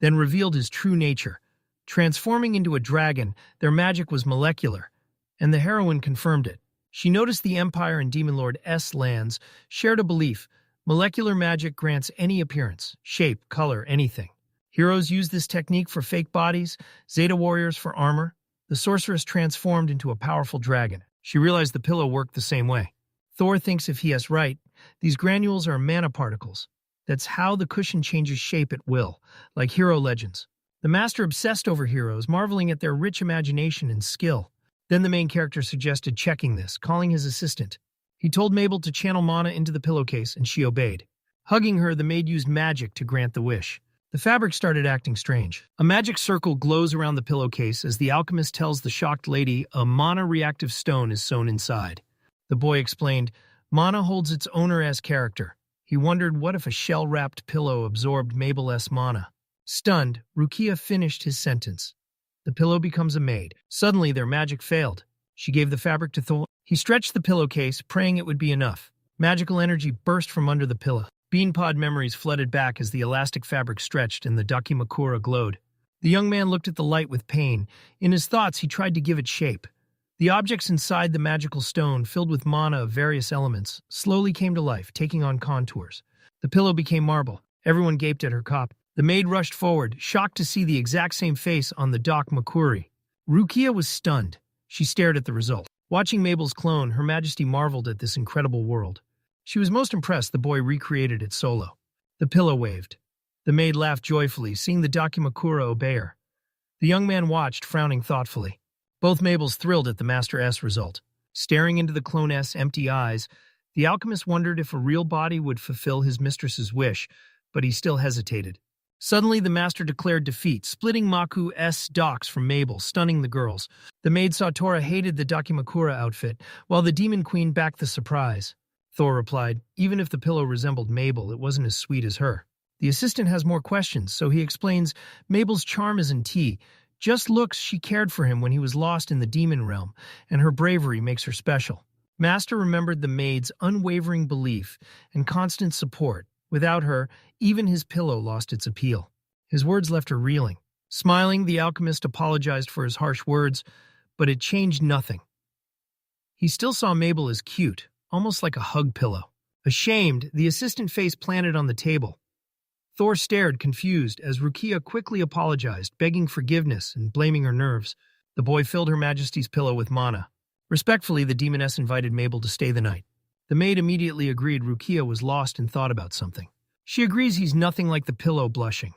Speaker 1: then revealed his true nature. Transforming into a dragon, their magic was molecular, and the heroine confirmed it. She noticed the Empire and Demon Lord's lands shared a belief: molecular magic grants any appearance, shape, color, anything. Heroes use this technique for fake bodies, Zeta warriors for armor. The sorceress transformed into a powerful dragon. She realized the pillow worked the same way. Thor thinks if he is right, these granules are mana particles. That's how the cushion changes shape at will, like hero legends. The master obsessed over heroes, marveling at their rich imagination and skill. Then the main character suggested checking this, calling his assistant. He told Mabel to channel mana into the pillowcase, and she obeyed. Hugging her, the maid used magic to grant the wish. The fabric started acting strange. A magic circle glows around the pillowcase as the alchemist tells the shocked lady a mana-reactive stone is sewn inside. The boy explained, mana holds its owner as character. He wondered what if a shell-wrapped pillow absorbed Mabel's mana. Stunned, Rukia finished his sentence. The pillow becomes a maid. Suddenly, their magic failed. She gave the fabric to Thor. He stretched the pillowcase, praying it would be enough. Magical energy burst from under the pillow. Beanpod memories flooded back as the elastic fabric stretched and the dakimakura glowed. The young man looked at the light with pain. In his thoughts, he tried to give it shape. The objects inside the magical stone, filled with mana of various elements, slowly came to life, taking on contours. The pillow became marble. Everyone gaped at her cop. The maid rushed forward, shocked to see the exact same face on the dakimakura. Rukia was stunned. She stared at the result. Watching Mabel's clone, Her Majesty marveled at this incredible world. She was most impressed the boy recreated it solo. The pillow waved. The maid laughed joyfully, seeing the dakimakura obey her. The young man watched, frowning thoughtfully. Both Mabels thrilled at the Master S result. Staring into the clone's empty eyes, the alchemist wondered if a real body would fulfill his mistress's wish, but he still hesitated. Suddenly, the master declared defeat, splitting Maku's docks from Mabel, stunning the girls. The maid saw Tora hated the dakimakura outfit, while the demon queen backed the surprise. Thor replied, even if the pillow resembled Mabel, it wasn't as sweet as her. The assistant has more questions, so he explains Mabel's charm isn't tea. Just looks she cared for him when he was lost in the demon realm, and her bravery makes her special. Master remembered the maid's unwavering belief and constant support. Without her, even his pillow lost its appeal. His words left her reeling. Smiling, the alchemist apologized for his harsh words, but it changed nothing. He still saw Mabel as cute, almost like a hug pillow. Ashamed, the assistant face planted on the table. Thor stared, confused, as Rukia quickly apologized, begging forgiveness and blaming her nerves. The boy filled Her Majesty's pillow with mana. Respectfully, the demoness invited Mabel to stay the night. The maid immediately agreed Rukia was lost and thought about something. She agrees he's nothing like the pillow, blushing.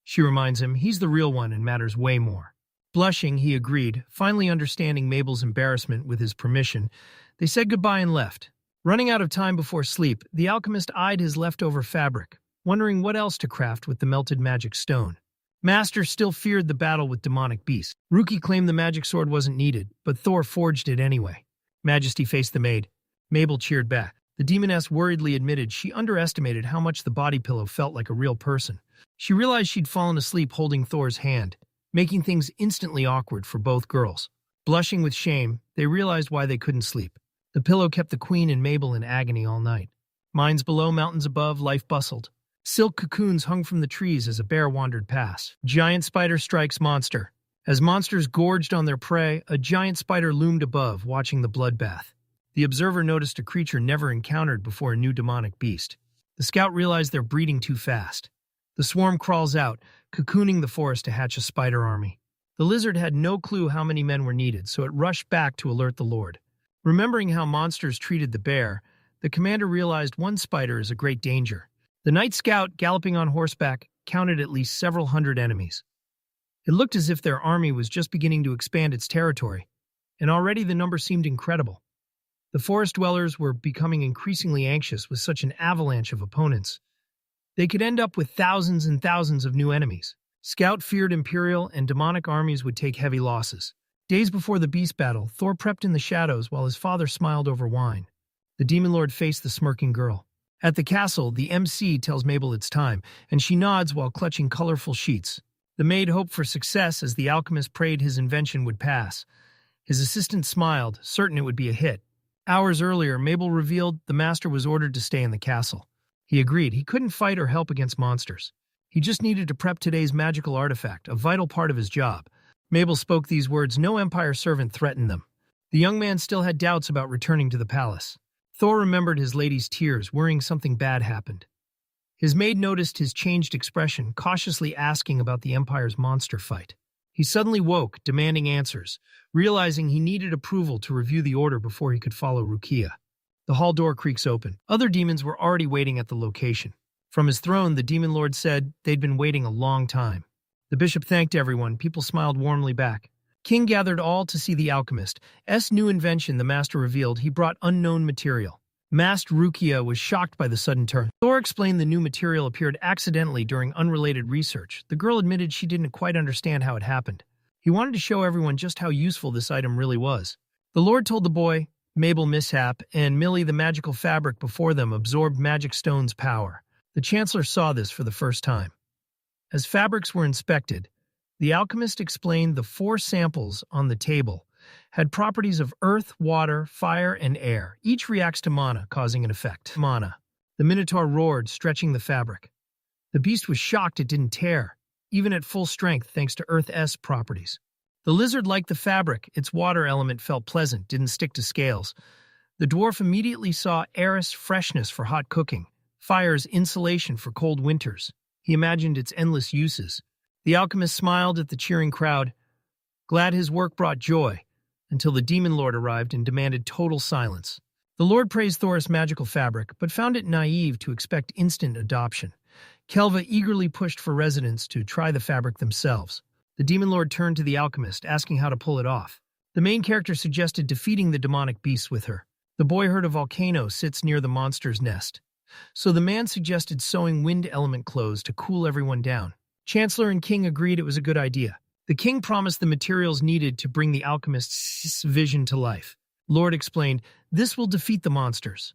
Speaker 1: She reminds him he's the real one and matters way more. Blushing, he agreed, finally understanding Mabel's embarrassment with his permission. They said goodbye and left. Running out of time before sleep, the alchemist eyed his leftover fabric, wondering what else to craft with the melted magic stone. Master still feared the battle with demonic beasts. Ruki claimed the magic sword wasn't needed, but Thor forged it anyway. Majesty faced the maid. Mabel cheered back. The demoness worriedly admitted she underestimated how much the body pillow felt like a real person. She realized she'd fallen asleep holding Thor's hand, making things instantly awkward for both girls. Blushing with shame, they realized why they couldn't sleep. The pillow kept the queen and Mabel in agony all night. Mines below, mountains above, life bustled. Silk cocoons hung from the trees as a bear wandered past. Giant spider strikes monster. As monsters gorged on their prey, a giant spider loomed above, watching the bloodbath. The observer noticed a creature never encountered before, a new demonic beast. The scout realized they're breeding too fast. The swarm crawls out, cocooning the forest to hatch a spider army. The lizard had no clue how many men were needed, so it rushed back to alert the lord. Remembering how monsters treated the bear, the commander realized one spider is a great danger. The night scout, galloping on horseback, counted at least several hundred enemies. It looked as if their army was just beginning to expand its territory, and already the number seemed incredible. The forest dwellers were becoming increasingly anxious with such an avalanche of opponents. They could end up with thousands and thousands of new enemies. Scout feared Imperial and demonic armies would take heavy losses. Days before the beast battle, Thor prepped in the shadows while his father smiled over wine. The demon lord faced the smirking girl. At the castle, the MC tells Mabel it's time, and she nods while clutching colorful sheets. The maid hoped for success as the alchemist prayed his invention would pass. His assistant smiled, certain it would be a hit. Hours earlier, Mabel revealed the master was ordered to stay in the castle. He agreed he couldn't fight or help against monsters. He just needed to prep today's magical artifact, a vital part of his job. Mabel spoke these words. No Empire servant threatened them. The young man still had doubts about returning to the palace. Thor remembered his lady's tears, worrying something bad happened. His maid noticed his changed expression, cautiously asking about the Empire's monster fight. He suddenly woke, demanding answers, realizing he needed approval to review the order before he could follow Rukia. The hall door creaks open. Other demons were already waiting at the location. From his throne, the demon lord said they'd been waiting a long time. The bishop thanked everyone. People smiled warmly back. King gathered all to see the alchemist. New invention, the master revealed. He brought unknown material. Masked Rukia was shocked by the sudden turn. Thor explained the new material appeared accidentally during unrelated research. The girl admitted she didn't quite understand how it happened. He wanted to show everyone just how useful this item really was. The Lord told the boy, Mabel mishap, and Millie the magical fabric before them absorbed magic stone's power. The Chancellor saw this for the first time. As fabrics were inspected, the alchemist explained the 4 samples on the table had properties of earth, water, fire, and air. Each reacts to mana, causing an effect. Mana. The Minotaur roared, stretching the fabric. The beast was shocked it didn't tear, even at full strength thanks to Earth's properties. The lizard liked the fabric. Its water element felt pleasant, didn't stick to scales. The dwarf immediately saw air's freshness for hot cooking, fire's insulation for cold winters. He imagined its endless uses. The alchemist smiled at the cheering crowd, glad his work brought joy, until the demon lord arrived and demanded total silence. The lord praised Thor's magical fabric, but found it naive to expect instant adoption. Kelva eagerly pushed for residents to try the fabric themselves. The demon lord turned to the alchemist, asking how to pull it off. The main character suggested defeating the demonic beasts with her. The boy heard a volcano sits near the monster's nest, so the man suggested sewing wind element clothes to cool everyone down. Chancellor and King agreed it was a good idea. The king promised the materials needed to bring the alchemist's vision to life. Lord explained, this will defeat the monsters.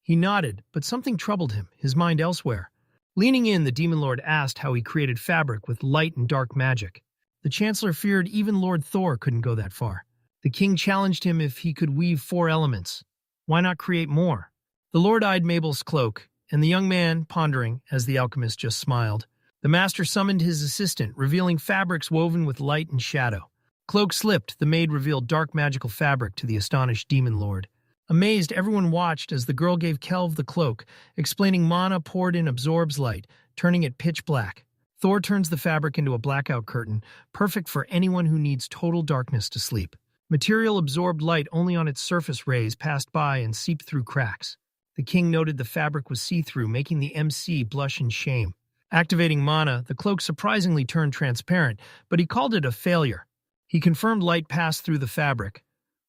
Speaker 1: He nodded, but something troubled him, his mind elsewhere. Leaning in, the demon lord asked how he created fabric with light and dark magic. The Chancellor feared even Lord Thor couldn't go that far. The king challenged him if he could weave 4 elements. Why not create more? The Lord eyed Mabel's cloak, and the young man, pondering, as the alchemist just smiled. The master summoned his assistant, revealing fabrics woven with light and shadow. Cloak slipped, the maid revealed dark magical fabric to the astonished demon lord. Amazed, everyone watched as the girl gave Kelv the cloak, explaining mana poured in absorbs light, turning it pitch black. Thor turns the fabric into a blackout curtain, perfect for anyone who needs total darkness to sleep. Material absorbed light only on its surface. Rays passed by and seeped through cracks. The king noted the fabric was see-through, making the MC blush in shame. Activating mana, the cloak surprisingly turned transparent, but he called it a failure. He confirmed light passed through the fabric,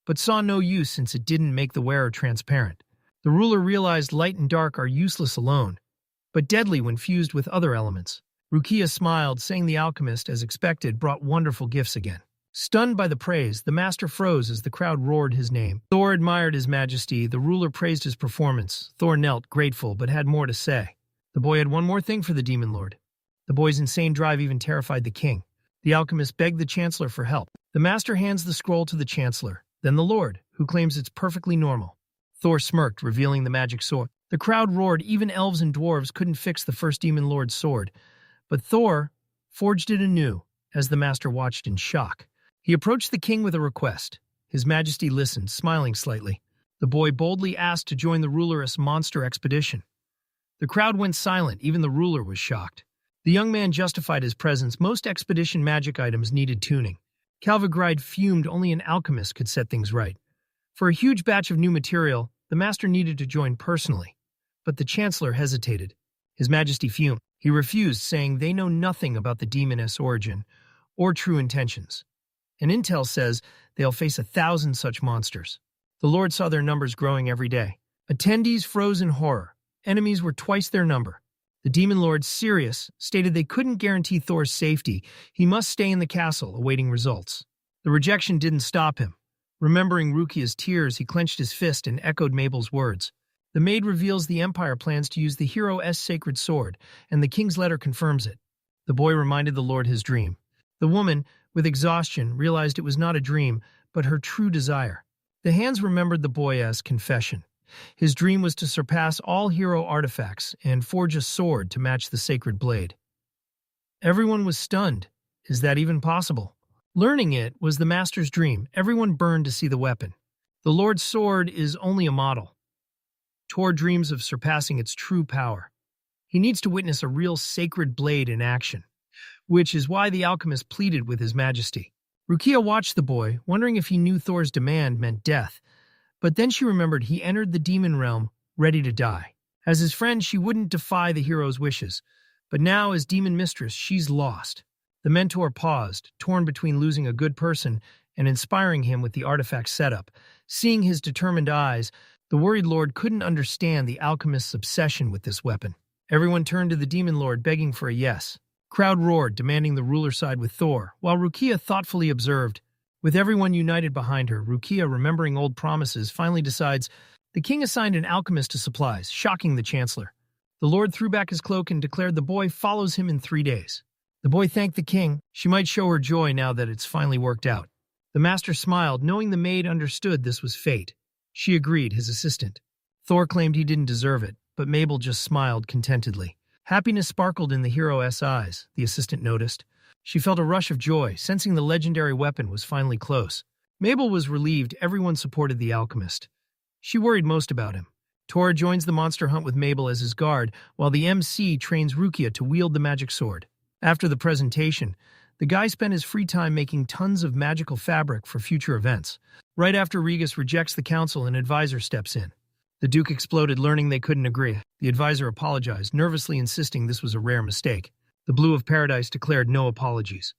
Speaker 1: but saw no use since it didn't make the wearer transparent. The ruler realized light and dark are useless alone, but deadly when fused with other elements. Rukia smiled, saying the alchemist, as expected, brought wonderful gifts again. Stunned by the praise, the master froze as the crowd roared his name. Thor admired his majesty, the ruler praised his performance. Thor knelt, grateful, but had more to say. The boy had one more thing for the demon lord. The boy's insane drive even terrified the king. The alchemist begged the chancellor for help. The master hands the scroll to the chancellor, then the lord, who claims it's perfectly normal. Thor smirked, revealing the magic sword. The crowd roared, even elves and dwarves couldn't fix the first demon lord's sword. But Thor forged it anew, as the master watched in shock. He approached the king with a request. His majesty listened, smiling slightly. The boy boldly asked to join the ruler's monster expedition. The crowd went silent, even the ruler was shocked. The young man justified his presence. Most expedition magic items needed tuning. Calvagride fumed only an alchemist could set things right. For a huge batch of new material, the master needed to join personally. But the chancellor hesitated. His majesty fumed. He refused, saying they know nothing about the demoness origin or true intentions. And intel says they'll face 1,000 such monsters. The Lord saw their numbers growing every day. Attendees froze in horror. Enemies were twice their number. The demon lord, Sirius, stated they couldn't guarantee Thor's safety. He must stay in the castle, awaiting results. The rejection didn't stop him. Remembering Rukia's tears, he clenched his fist and echoed Mabel's words. The maid reveals the Empire plans to use the hero's sacred sword, and the king's letter confirms it. The boy reminded the lord his dream. The woman, with exhaustion, realized it was not a dream, but her true desire. The hands remembered the boy as confession. His dream was to surpass all hero artifacts and forge a sword to match the sacred blade. Everyone was stunned. Is that even possible? Learning it was the master's dream. Everyone burned to see the weapon. The Lord's sword is only a model. Tor dreams of surpassing its true power. He needs to witness a real sacred blade in action, which is why the alchemist pleaded with his majesty. Rukia watched the boy, wondering if he knew Thor's demand meant death. But then she remembered he entered the demon realm, ready to die. As his friend, she wouldn't defy the hero's wishes. But now, as demon mistress, she's lost. The mentor paused, torn between losing a good person and inspiring him with the artifact setup. Seeing his determined eyes, the worried lord couldn't understand the alchemist's obsession with this weapon. Everyone turned to the demon lord, begging for a yes. Crowd roared, demanding the ruler side with Thor, while Rukia thoughtfully observed. With everyone united behind her, Rukia, remembering old promises, finally decides the king assigned an alchemist to supplies, shocking the chancellor. The lord threw back his cloak and declared the boy follows him in 3 days. The boy thanked the king. She might show her joy now that it's finally worked out. The master smiled, knowing the maid understood this was fate. She agreed, his assistant. Thor claimed he didn't deserve it, but Mabel just smiled contentedly. Happiness sparkled in the hero's eyes, the assistant noticed. She felt a rush of joy, sensing the legendary weapon was finally close. Mabel was relieved everyone supported the alchemist. She worried most about him. Tor joins the monster hunt with Mabel as his guard, while the MC trains Rukia to wield the magic sword. After the presentation, the guy spent his free time making tons of magical fabric for future events. Right after Regis rejects the council, an advisor steps in. The Duke exploded, learning they couldn't agree. The advisor apologized, nervously insisting this was a rare mistake. The Blue of Paradise declared no apologies.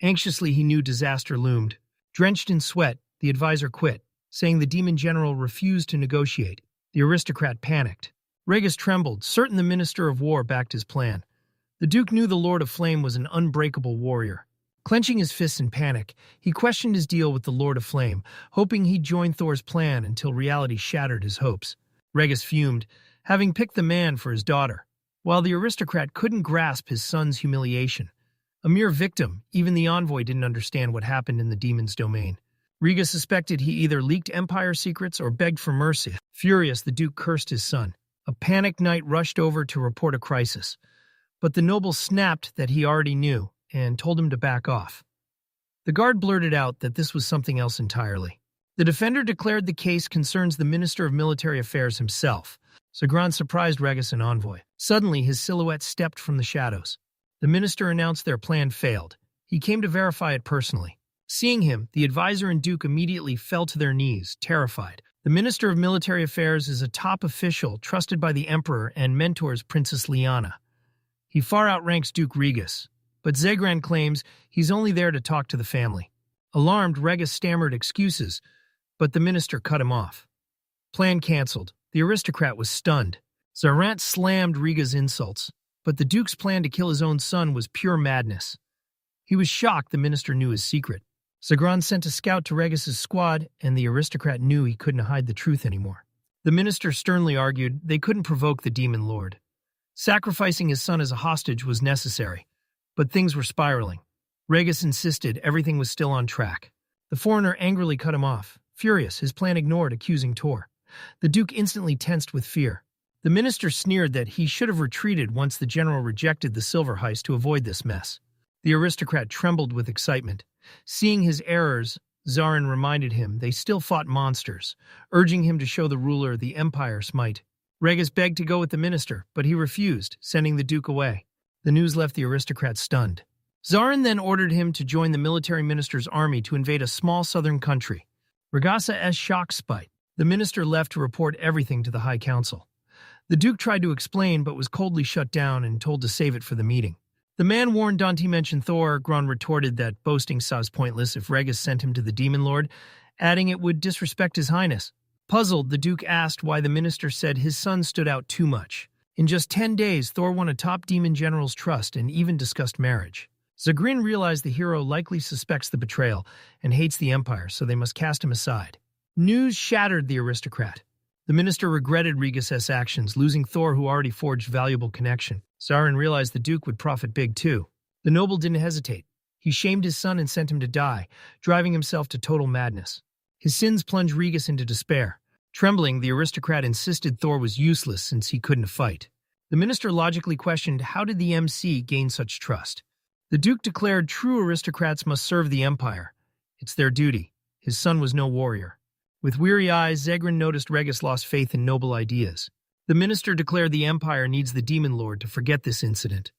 Speaker 1: Anxiously, he knew disaster loomed. Drenched in sweat, the advisor quit, saying the demon general refused to negotiate. The aristocrat panicked. Regis trembled, certain the Minister of War backed his plan. The Duke knew the Lord of Flame was an unbreakable warrior. Clenching his fists in panic, he questioned his deal with the Lord of Flame, hoping he'd join Thor's plan until reality shattered his hopes. Regis fumed, having picked the man for his daughter, while the aristocrat couldn't grasp his son's humiliation. A mere victim, even the envoy didn't understand what happened in the demon's domain. Riga suspected he either leaked Empire secrets or begged for mercy. Furious, the Duke cursed his son. A panicked knight rushed over to report a crisis. But the noble snapped that he already knew and told him to back off. The guard blurted out that this was something else entirely. The defender declared the case concerns the Minister of Military Affairs himself. Zagran surprised Regis and envoy. Suddenly, his silhouette stepped from the shadows. The minister announced their plan failed. He came to verify it personally. Seeing him, the advisor and Duke immediately fell to their knees, terrified. The Minister of Military Affairs is a top official trusted by the Emperor and mentors Princess Liana. He far outranks Duke Regis, but Zegran claims he's only there to talk to the family. Alarmed, Regis stammered excuses, but the minister cut him off. Plan cancelled. The aristocrat was stunned. Zarant slammed Riga's insults, but the Duke's plan to kill his own son was pure madness. He was shocked the minister knew his secret. Zagran sent a scout to Regis's squad, and the aristocrat knew he couldn't hide the truth anymore. The minister sternly argued they couldn't provoke the demon lord. Sacrificing his son as a hostage was necessary, but things were spiraling. Regis insisted everything was still on track. The foreigner angrily cut him off. Furious, his plan ignored, accusing Tor. The Duke instantly tensed with fear. The minister sneered that he should have retreated once the general rejected the silver heist to avoid this mess. The aristocrat trembled with excitement. Seeing his errors, Zarin reminded him they still fought monsters, urging him to show the ruler the Empire's might. Regis begged to go with the minister, but he refused, sending the Duke away. The news left the aristocrat stunned. Zarin then ordered him to join the military minister's army to invade a small southern country. Regasa es shocked spite. The minister left to report everything to the High Council. The Duke tried to explain, but was coldly shut down and told to save it for the meeting. The man warned Dante mentioned Thor. Gron retorted that boasting was pointless if Regis sent him to the Demon Lord, adding it would disrespect his highness. Puzzled, the Duke asked why the minister said his son stood out too much. In just 10 days, Thor won a top demon general's trust and even discussed marriage. Zagrin realized the hero likely suspects the betrayal and hates the Empire, so they must cast him aside. News shattered the aristocrat. The minister regretted Regis's actions, losing Thor, who already forged valuable connection. Zarin realized the Duke would profit big too. The noble didn't hesitate. He shamed his son and sent him to die, driving himself to total madness. His sins plunged Regis into despair. Trembling, the aristocrat insisted Thor was useless since he couldn't fight. The minister logically questioned how did the MC gain such trust. The Duke declared true aristocrats must serve the Empire. It's their duty. His son was no warrior. With weary eyes, Zegrin noticed Regis lost faith in noble ideas. The minister declared the Empire needs the Demon Lord to forget this incident.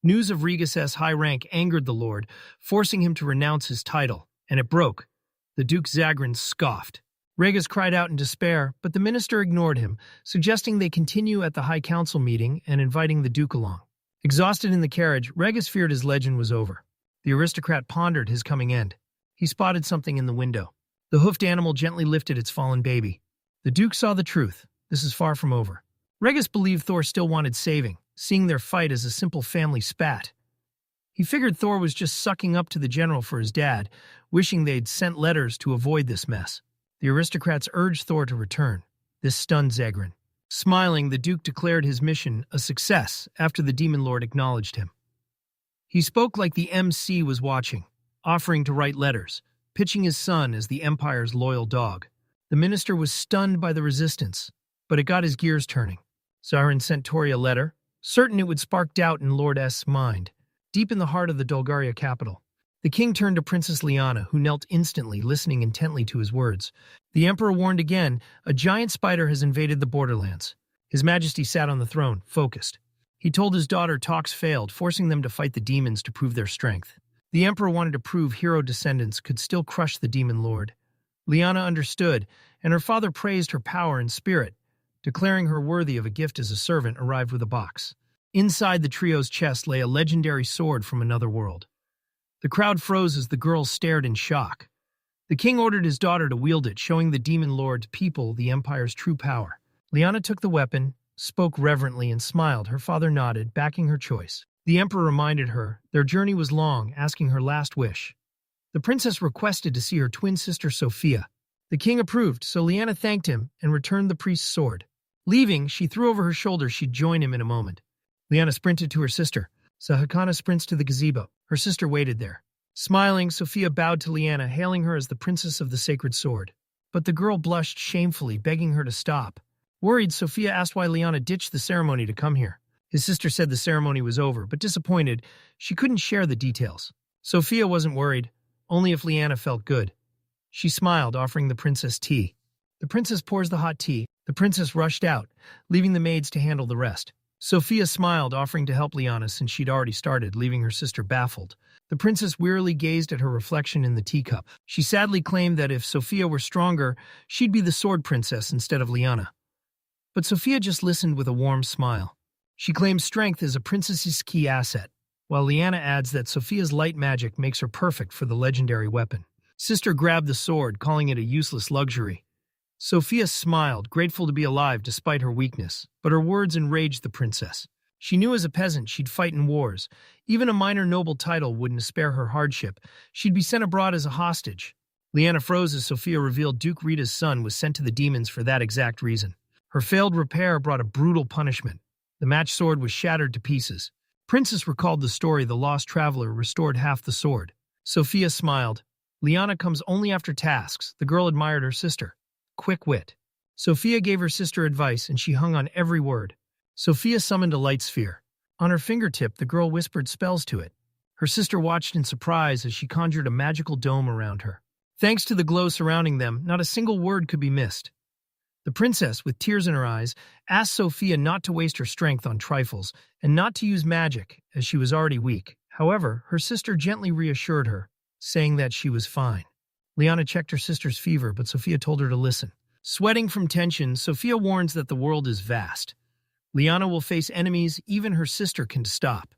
Speaker 1: News of Regis's high rank angered the Lord, forcing him to renounce his title, and it broke. The Duke Zagrin scoffed. Regis cried out in despair, but the minister ignored him, suggesting they continue at the High Council meeting and inviting the Duke along. Exhausted in the carriage, Regis feared his legend was over. The aristocrat pondered his coming end. He spotted something in the window. The hoofed animal gently lifted its fallen baby. The Duke saw the truth. This is far from over. Regis believed Thor still wanted saving, seeing their fight as a simple family spat. He figured Thor was just sucking up to the general for his dad, wishing they'd sent letters to avoid this mess. The aristocrats urged Thor to return. This stunned Zagrin. Smiling, the Duke declared his mission a success after the Demon Lord acknowledged him. He spoke like the MC was watching, offering to write letters, pitching his son as the Empire's loyal dog. The minister was stunned by the resistance, but it got his gears turning. Zarin sent Tori a letter, certain it would spark doubt in Lord S.'s mind. Deep in the heart of the Dolgaria capital, the king turned to Princess Liana, who knelt instantly, listening intently to his words. The emperor warned again, a giant spider has invaded the borderlands. His Majesty sat on the throne, focused. He told his daughter talks failed, forcing them to fight the demons to prove their strength. The emperor wanted to prove hero descendants could still crush the demon lord. Liana understood, and her father praised her power and spirit, declaring her worthy of a gift as a servant arrived with a box. Inside the trio's chest lay a legendary sword from another world. The crowd froze as the girls stared in shock. The king ordered his daughter to wield it, showing the demon lord's people the Empire's true power. Liana took the weapon, spoke reverently, and smiled. Her father nodded, backing her choice. The emperor reminded her their journey was long, asking her last wish. The princess requested to see her twin sister Sophia. The king approved, so Liana thanked him and returned the priest's sword. Leaving, she threw over her shoulder she'd join him in a moment. Liana sprinted to her sister. Sahakana sprints to the gazebo. Her sister waited there. Smiling, Sophia bowed to Liana, hailing her as the princess of the sacred sword. But the girl blushed shamefully, begging her to stop. Worried, Sophia asked why Liana ditched the ceremony to come here. His sister said the ceremony was over, but disappointed, she couldn't share the details. Sophia wasn't worried, only if Liana felt good. She smiled, offering the princess tea. The princess pours the hot tea. The princess rushed out, leaving the maids to handle the rest. Sophia smiled, offering to help Liana since she'd already started, leaving her sister baffled. The princess wearily gazed at her reflection in the teacup. She sadly claimed that if Sophia were stronger, she'd be the sword princess instead of Liana. But Sophia just listened with a warm smile. She claims strength is a princess's key asset, while Liana adds that Sophia's light magic makes her perfect for the legendary weapon. Sister grabbed the sword, calling it a useless luxury. Sophia smiled, grateful to be alive despite her weakness, but her words enraged the princess. She knew as a peasant she'd fight in wars. Even a minor noble title wouldn't spare her hardship. She'd be sent abroad as a hostage. Liana froze as Sophia revealed Duke Rita's son was sent to the demons for that exact reason. Her failed repair brought a brutal punishment. The match sword was shattered to pieces. Princess recalled the story the lost traveler restored half the sword. Sophia smiled. Liana comes only after tasks. The girl admired her sister. Quick wit. Sophia gave her sister advice, and she hung on every word. Sophia summoned a light sphere. On her fingertip, the girl whispered spells to it. Her sister watched in surprise as she conjured a magical dome around her. Thanks to the glow surrounding them, not a single word could be missed. The princess, with tears in her eyes, asked Sophia not to waste her strength on trifles and not to use magic, as she was already weak. However, her sister gently reassured her, saying that she was fine. Liana checked her sister's fever, but Sophia told her to listen. Sweating from tension, Sophia warns that the world is vast. Liana will face enemies even her sister can stop.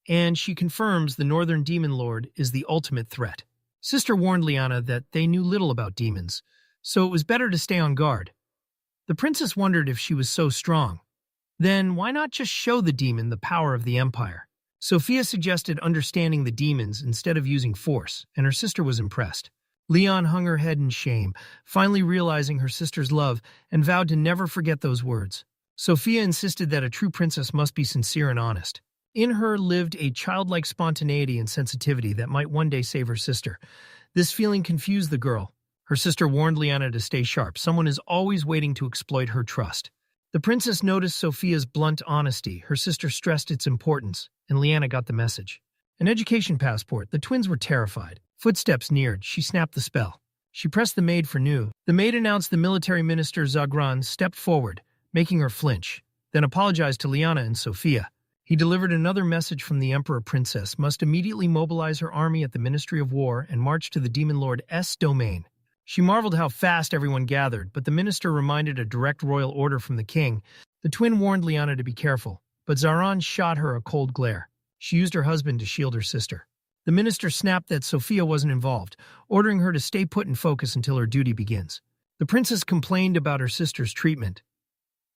Speaker 1: And she confirms the Northern Demon Lord is the ultimate threat. Sister warned Liana that they knew little about demons, so it was better to stay on guard. The princess wondered if she was so strong. Then why not just show the demon the power of the empire? Sophia suggested understanding the demons instead of using force, and her sister was impressed. Leon hung her head in shame, finally realizing her sister's love, and vowed to never forget those words. Sophia insisted that a true princess must be sincere and honest. In her lived a childlike spontaneity and sensitivity that might one day save her sister. This feeling confused the girl. Her sister warned Liana to stay sharp. Someone is always waiting to exploit her trust. The princess noticed Sophia's blunt honesty. Her sister stressed its importance, and Liana got the message. An education passport. The twins were terrified. Footsteps neared. She snapped the spell. She pressed the maid for new. The maid announced the military minister Zagran stepped forward, making her flinch, then apologized to Liana and Sophia. He delivered another message from the Emperor Princess must immediately mobilize her army at the Ministry of War and march to the Demon Lord's domain. She marveled how fast everyone gathered, but the minister reminded a direct royal order from the king. The twin warned Liana to be careful, but Zaran shot her a cold glare. She used her husband to shield her sister. The minister snapped that Sophia wasn't involved, ordering her to stay put and focus until her duty begins. The princess complained about her sister's treatment,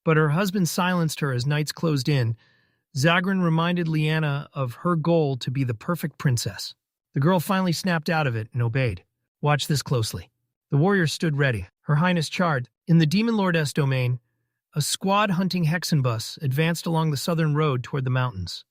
Speaker 1: but her husband silenced her as nights closed in. Zagran reminded Liana of her goal to be the perfect princess. The girl finally snapped out of it and obeyed. Watch this closely. The warrior stood ready. Her Highness charged. In the Demon Lord's domain, a squad hunting Hexenbus advanced along the southern road toward the mountains.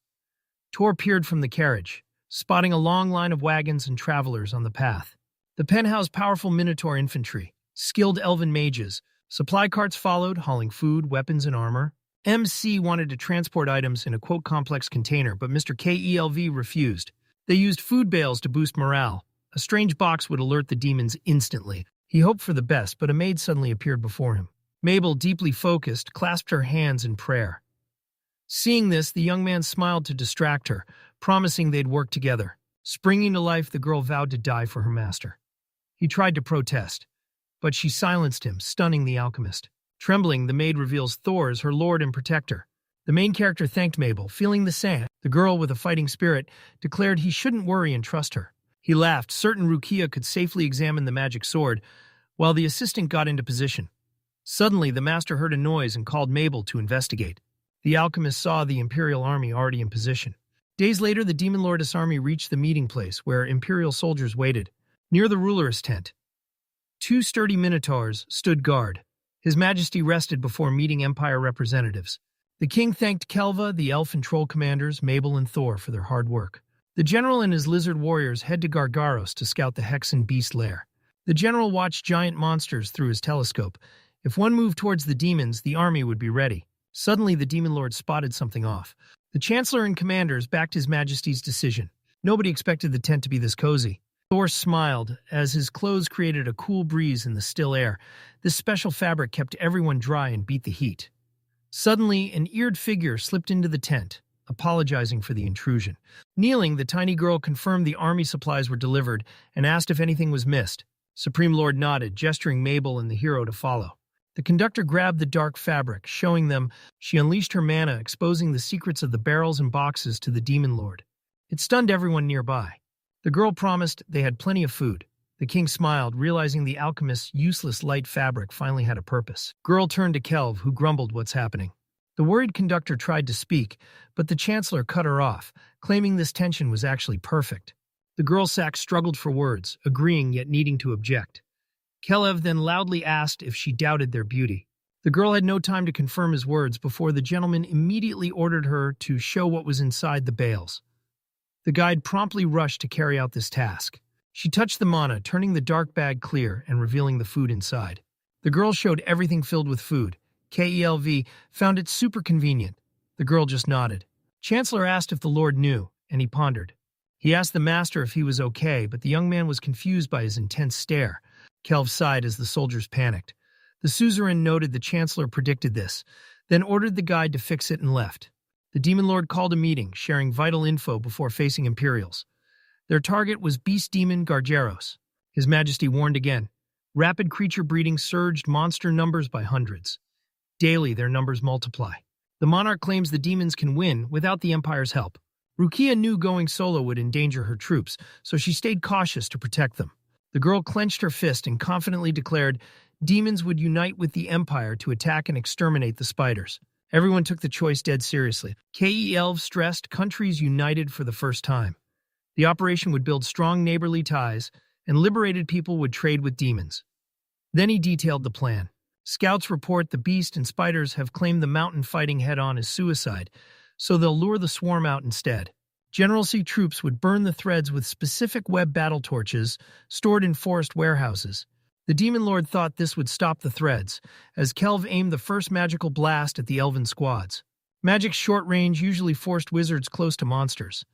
Speaker 1: Tor peered from the carriage, spotting a long line of wagons and travelers on the path. The pen housed powerful Minotaur infantry, skilled elven mages. Supply carts followed, hauling food, weapons, and armor. MC wanted to transport items in a complex container, but Mr. KELV refused. They used food bales to boost morale. A strange box would alert the demons instantly. He hoped for the best, but a maid suddenly appeared before him. Mabel, deeply focused, clasped her hands in prayer. Seeing this, the young man smiled to distract her, promising they'd work together. Springing to life, the girl vowed to die for her master. He tried to protest, but she silenced him, stunning the alchemist. Trembling, the maid reveals Thor as her lord and protector. The main character thanked Mabel, feeling the same. The girl, with a fighting spirit, declared he shouldn't worry and trust her. He laughed, certain Rukia could safely examine the magic sword, while the assistant got into position. Suddenly, the master heard a noise and called Mabel to investigate. The alchemist saw the Imperial army already in position. Days later, the Demon Lord's army reached the meeting place where Imperial soldiers waited. Near the ruler's tent, 2 sturdy Minotaurs stood guard. His Majesty rested before meeting Empire representatives. The king thanked Kelva, the elf and troll commanders, Mabel and Thor for their hard work. The general and his lizard warriors head to Gargaros to scout the Hexen beast lair. The general watched giant monsters through his telescope. If one moved towards the demons, the army would be ready. Suddenly, the Demon Lord spotted something off. The Chancellor and commanders backed His Majesty's decision. Nobody expected the tent to be this cozy. Thor smiled as his clothes created a cool breeze in the still air. This special fabric kept everyone dry and beat the heat. Suddenly, an eared figure slipped into the tent, apologizing for the intrusion. Kneeling, the tiny girl confirmed the army supplies were delivered and asked if anything was missed. Supreme Lord nodded, gesturing Mabel and the hero to follow. The conductor grabbed the dark fabric, showing them. She unleashed her mana, exposing the secrets of the barrels and boxes to the Demon Lord. It stunned everyone nearby. The girl promised they had plenty of food. The king smiled, realizing the alchemist's useless light fabric finally had a purpose. Girl turned to Kelv, who grumbled what's happening. The worried conductor tried to speak, but the chancellor cut her off, claiming this tension was actually perfect. The girl sack struggled for words, agreeing yet needing to object. Kelev then loudly asked if she doubted their beauty. The girl had no time to confirm his words before the gentleman immediately ordered her to show what was inside the bales. The guide promptly rushed to carry out this task. She touched the mana, turning the dark bag clear and revealing the food inside. The girl showed everything filled with food. KELV found it super convenient. The girl just nodded. Chancellor asked if the Lord knew, and he pondered. He asked the master if he was okay, but the young man was confused by his intense stare. Kelv sighed as the soldiers panicked. The suzerain noted the Chancellor predicted this, then ordered the guide to fix it and left. The Demon Lord called a meeting, sharing vital info before facing Imperials. Their target was Beast Demon Gargeros. His Majesty warned again. Rapid creature breeding surged monster numbers by hundreds. Daily, their numbers multiply. The monarch claims the demons can win without the Empire's help. Rukia knew going solo would endanger her troops, so she stayed cautious to protect them. The girl clenched her fist and confidently declared demons would unite with the Empire to attack and exterminate the spiders. Everyone took the choice dead seriously. Elves stressed countries united for the first time. The operation would build strong neighborly ties, and liberated people would trade with demons. Then he detailed the plan. Scouts report the beast and spiders have claimed the mountain fighting head-on as suicide, so they'll lure the swarm out instead. Generalcy troops would burn the threads with specific web battle torches stored in forest warehouses. The Demon Lord thought this would stop the threads, as Kelv aimed the first magical blast at the elven squads. Magic's short range usually forced wizards close to monsters,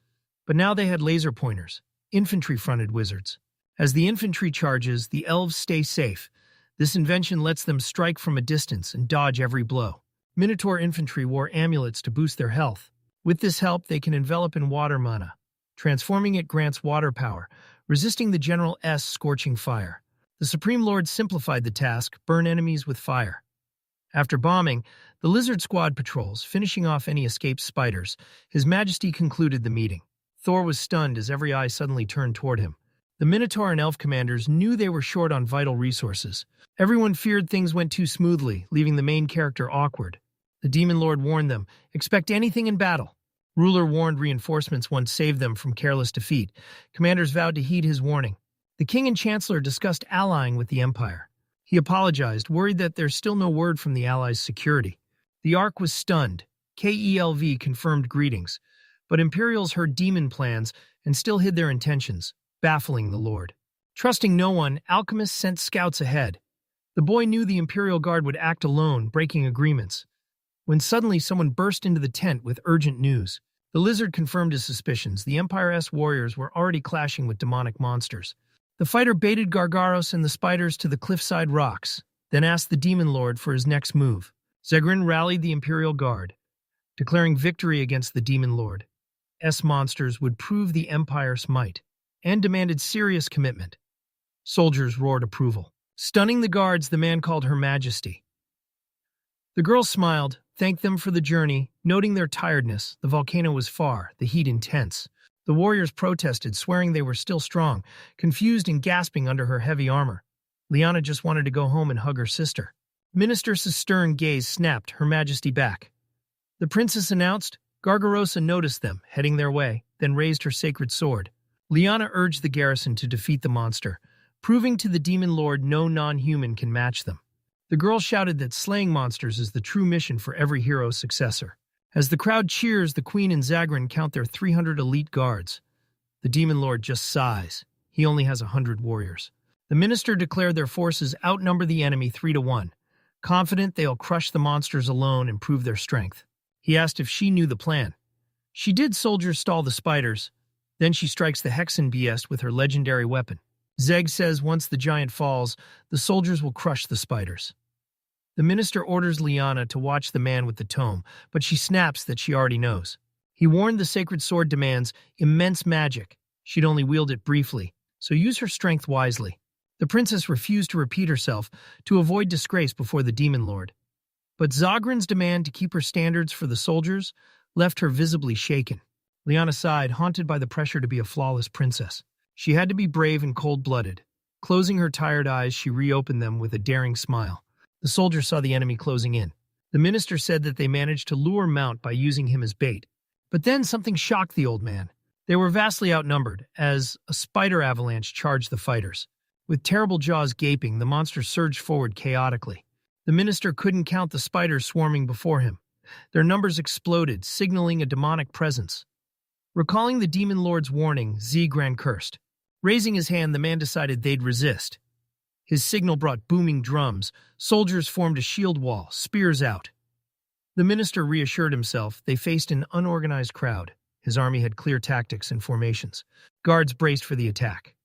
Speaker 1: but now they had laser pointers, infantry-fronted wizards. As the infantry charges, the elves stay safe. This invention lets them strike from a distance and dodge every blow. Minotaur infantry wore amulets to boost their health. With this help, they can envelop in water mana. Transforming it grants water power, resisting the General's scorching fire. The Supreme Lord simplified the task, burn enemies with fire. After bombing, the Lizard Squad patrols, finishing off any escaped spiders, His Majesty concluded the meeting. Thor was stunned as every eye suddenly turned toward him. The Minotaur and Elf commanders knew they were short on vital resources. Everyone feared things went too smoothly, leaving the main character awkward. The Demon Lord warned them, expect anything in battle. Ruler warned reinforcements once saved them from careless defeat. Commanders vowed to heed his warning. The King and Chancellor discussed allying with the Empire. He apologized, worried that there's still no word from the Allies' security. The Ark was stunned. KELV confirmed greetings, but Imperials heard demon plans and still hid their intentions, baffling the Lord. Trusting no one, Alchemist sent scouts ahead. The boy knew the Imperial Guard would act alone, breaking agreements, when suddenly someone burst into the tent with urgent news. The lizard confirmed his suspicions. The Empire's warriors were already clashing with demonic monsters. The fighter baited Gargaros and the spiders to the cliffside rocks, then asked the Demon Lord for his next move. Zegrin rallied the Imperial Guard, declaring victory against the Demon Lord. Monsters would prove the Empire's might, and demanded serious commitment. Soldiers roared approval. Stunning the guards, the man called Her Majesty. The girl smiled, thanked them for the journey, noting their tiredness. The volcano was far, the heat intense. The warriors protested, swearing they were still strong, confused and gasping under her heavy armor. Liana just wanted to go home and hug her sister. Minister's stern gaze snapped Her Majesty back. The princess announced. Gargarosa noticed them, heading their way, then raised her sacred sword. Liana urged the garrison to defeat the monster, proving to the Demon Lord no non-human can match them. The girl shouted that slaying monsters is the true mission for every hero's successor. As the crowd cheers, the Queen and Zagrin count their 300 elite guards. The Demon Lord just sighs. He only has 100 warriors. The minister declared their forces outnumber the enemy 3-1, confident they'll crush the monsters alone and prove their strength. He asked if she knew the plan. She did. Soldiers stall the spiders. Then she strikes the Hexen BS with her legendary weapon. Zeg says once the giant falls, the soldiers will crush the spiders. The minister orders Liana to watch the man with the tome, but she snaps that she already knows. He warned the sacred sword demands immense magic. She'd only wield it briefly, so use her strength wisely. The princess refused to repeat herself to avoid disgrace before the Demon Lord. But Zagrin's demand to keep her standards for the soldiers left her visibly shaken. Liana sighed, haunted by the pressure to be a flawless princess. She had to be brave and cold-blooded. Closing her tired eyes, she reopened them with a daring smile. The soldiers saw the enemy closing in. The minister said that they managed to lure Mount by using him as bait. But then something shocked the old man. They were vastly outnumbered, as a spider avalanche charged the fighters. With terrible jaws gaping, the monster surged forward chaotically. The minister couldn't count the spiders swarming before him. Their numbers exploded, signaling a demonic presence. Recalling the Demon Lord's warning, Zegran cursed. Raising his hand, the man decided they'd resist. His signal brought booming drums. Soldiers formed a shield wall, spears out. The minister reassured himself they faced an unorganized crowd. His army had clear tactics and formations. Guards braced for the attack.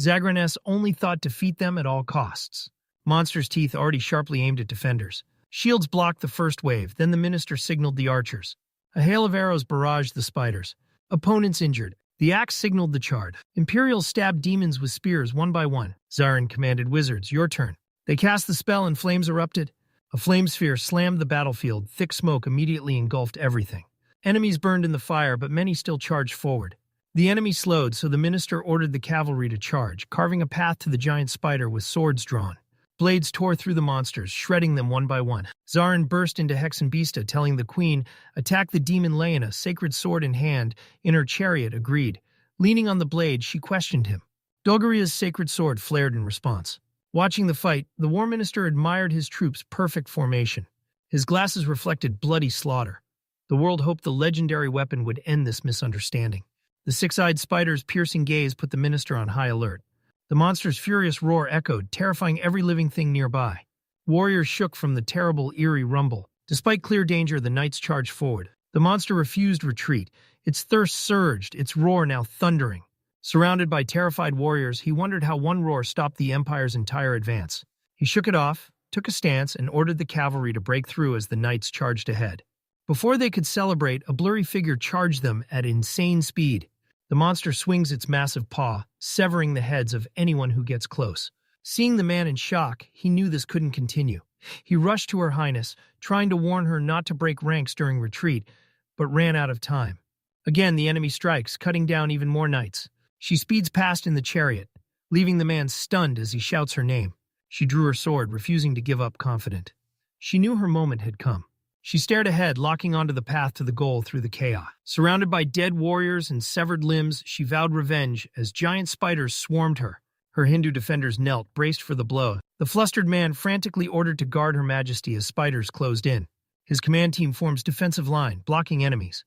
Speaker 1: Zagrenes only thought defeat them at all costs. Monsters' teeth already sharply aimed at defenders. Shields blocked the first wave, then the minister signaled the archers. A hail of arrows barraged the spiders. Opponents injured. The axe signaled the charge. Imperials stabbed demons with spears one by one. Zarin commanded wizards, your turn. They cast the spell and flames erupted. A flame sphere slammed the battlefield. Thick smoke immediately engulfed everything. Enemies burned in the fire, but many still charged forward. The enemy slowed, so the minister ordered the cavalry to charge, carving a path to the giant spider with swords drawn. Blades tore through the monsters, shredding them one by one. Zarin burst into Hexenbista, telling the queen, "Attack the demon Leona, sacred sword in hand." In her chariot, agreed. Leaning on the blade, she questioned him. Dolgaria's sacred sword flared in response. Watching the fight, the war minister admired his troops' perfect formation. His glasses reflected bloody slaughter. The world hoped the legendary weapon would end this misunderstanding. The six-eyed spider's piercing gaze put the minister on high alert. The monster's furious roar echoed, terrifying every living thing nearby. Warriors shook from the terrible, eerie rumble. Despite clear danger, the knights charged forward. The monster refused retreat. Its thirst surged, its roar now thundering. Surrounded by terrified warriors, he wondered how one roar stopped the Empire's entire advance. He shook it off, took a stance, and ordered the cavalry to break through as the knights charged ahead. Before they could celebrate, a blurry figure charged them at insane speed. The monster swings its massive paw, severing the heads of anyone who gets close. Seeing the man in shock, he knew this couldn't continue. He rushed to Her Highness, trying to warn her not to break ranks during retreat, but ran out of time. Again, the enemy strikes, cutting down even more knights. She speeds past in the chariot, leaving the man stunned as he shouts her name. She drew her sword, refusing to give up confident. She knew her moment had come. She stared ahead, locking onto the path to the goal through the chaos. Surrounded by dead warriors and severed limbs, she vowed revenge as giant spiders swarmed her. Her Hindu defenders knelt, braced for the blow. The flustered man frantically ordered to guard Her Majesty as spiders closed in. His command team forms defensive line, blocking enemies.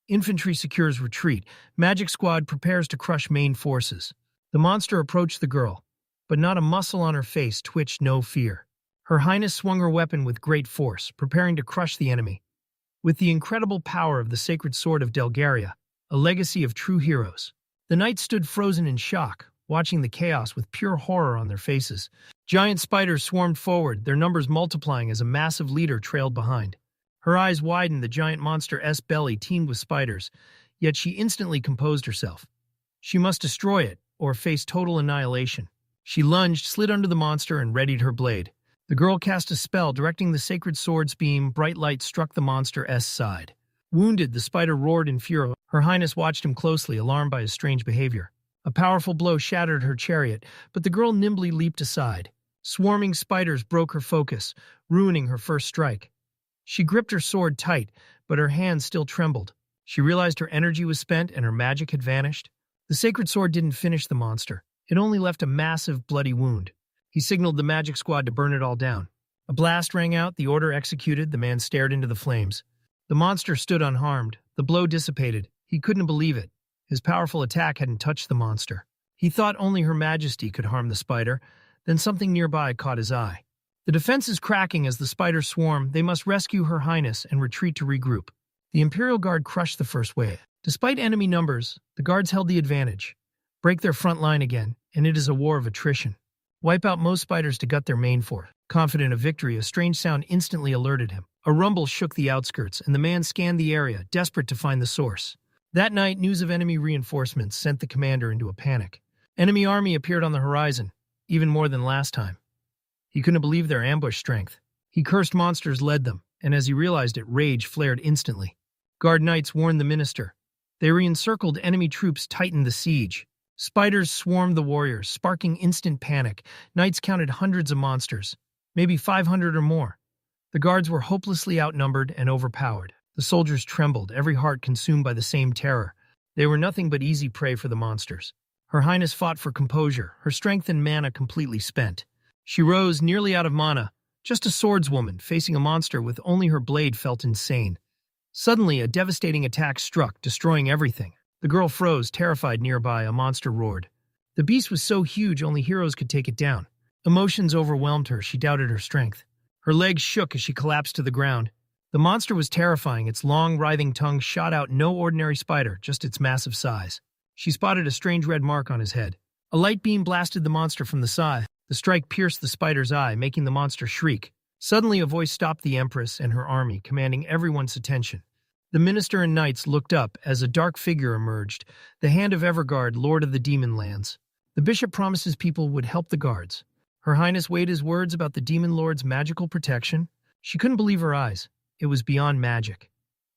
Speaker 1: Infantry secures retreat. Magic Squad prepares to crush main forces. The monster approached the girl, but not a muscle on her face twitched, no fear. Her Highness swung her weapon with great force, preparing to crush the enemy. With the incredible power of the sacred sword of Delgaria, a legacy of true heroes, the knights stood frozen in shock, watching the chaos with pure horror on their faces. Giant spiders swarmed forward, their numbers multiplying as a massive leader trailed behind. Her eyes widened, the giant monster's belly teemed with spiders, yet she instantly composed herself. She must destroy it, or face total annihilation. She lunged, slid under the monster, and readied her blade. The girl cast a spell, directing the sacred sword's beam. Bright light struck the monster's side. Wounded, the spider roared in fury. Her Highness watched him closely, alarmed by his strange behavior. A powerful blow shattered her chariot, but the girl nimbly leaped aside. Swarming spiders broke her focus, ruining her first strike. She gripped her sword tight, but her hand still trembled. She realized her energy was spent and her magic had vanished. The sacred sword didn't finish the monster. It only left a massive, bloody wound. He signaled the magic squad to burn it all down. A blast rang out, the order executed, the man stared into the flames. The monster stood unharmed. The blow dissipated. He couldn't believe it. His powerful attack hadn't touched the monster. He thought only Her Majesty could harm the spider. Then something nearby caught his eye. The defense is cracking as the spiders swarm. They must rescue Her Highness and retreat to regroup. The Imperial Guard crushed the first wave. Despite enemy numbers, the guards held the advantage. Break their front line again, and it is a war of attrition. Wipe out most spiders to gut their main force. Confident of victory, a strange sound instantly alerted him. A rumble shook the outskirts, and the man scanned the area, desperate to find the source. That night, news of enemy reinforcements sent the commander into a panic. Enemy army appeared on the horizon, even more than last time. He couldn't believe their ambush strength. He cursed monsters led them, and as he realized it, rage flared instantly. Guard knights warned the minister. They re-encircled enemy troops, tightened the siege. Spiders swarmed the warriors, sparking instant panic. Knights counted hundreds of monsters, maybe 500 or more. The guards were hopelessly outnumbered and overpowered. The soldiers trembled, every heart consumed by the same terror. They were nothing but easy prey for the monsters. Her Highness fought for composure, her strength and mana completely spent. She rose, nearly out of mana, just a swordswoman, facing a monster with only her blade felt insane. Suddenly, a devastating attack struck, destroying everything. The girl froze, terrified. Nearby, a monster roared. The beast was so huge only heroes could take it down. Emotions overwhelmed her, she doubted her strength. Her legs shook as she collapsed to the ground. The monster was terrifying, its long, writhing tongue shot out no ordinary spider, just its massive size. She spotted a strange red mark on his head. A light beam blasted the monster from the side. The strike pierced the spider's eye, making the monster shriek. Suddenly, a voice stopped the Empress and her army, commanding everyone's attention. The minister and knights looked up as a dark figure emerged, the Hand of Everguard, Lord of the Demon Lands. The bishop promised his people would help the guards. Her Highness weighed his words about the Demon Lord's magical protection. She couldn't believe her eyes. It was beyond magic.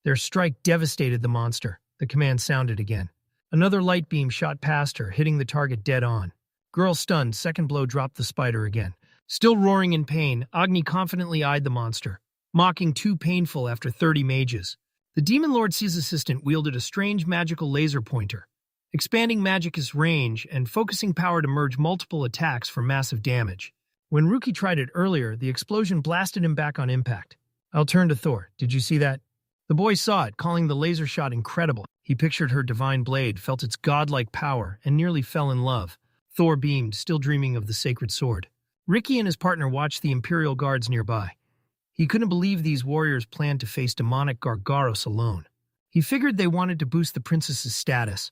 Speaker 1: Their strike devastated the monster. The command sounded again. Another light beam shot past her, hitting the target dead on. Girl stunned, second blow dropped the spider again. Still roaring in pain, Agni confidently eyed the monster, mocking too painful after 30 mages. The Demon Lord's assistant wielded a strange magical laser pointer, expanding Magic's range and focusing power to merge multiple attacks for massive damage. When Ruki tried it earlier, the explosion blasted him back on impact. I'll turn to Thor. Did you see that? The boy saw it, calling the laser shot incredible. He pictured her divine blade, felt its godlike power, and nearly fell in love. Thor beamed, still dreaming of the sacred sword. Ricky and his partner watched the Imperial guards nearby. He couldn't believe these warriors planned to face demonic Gargaros alone. He figured they wanted to boost the princess's status,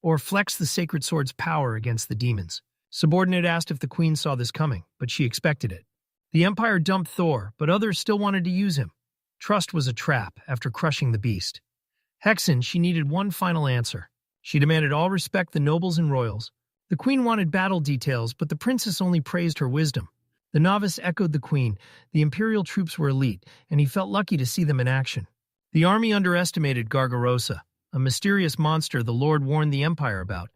Speaker 1: or flex the sacred sword's power against the demons. Subordinate asked if the queen saw this coming, but she expected it. The Empire dumped Thor, but others still wanted to use him. Trust was a trap after crushing the beast. Hexen, she needed one final answer. She demanded all respect the nobles and royals. The queen wanted battle details, but the princess only praised her wisdom. The novice echoed the queen. The imperial troops were elite, and he felt lucky to see them in action. The army underestimated Gargarosa, a mysterious monster the Lord warned the Empire about.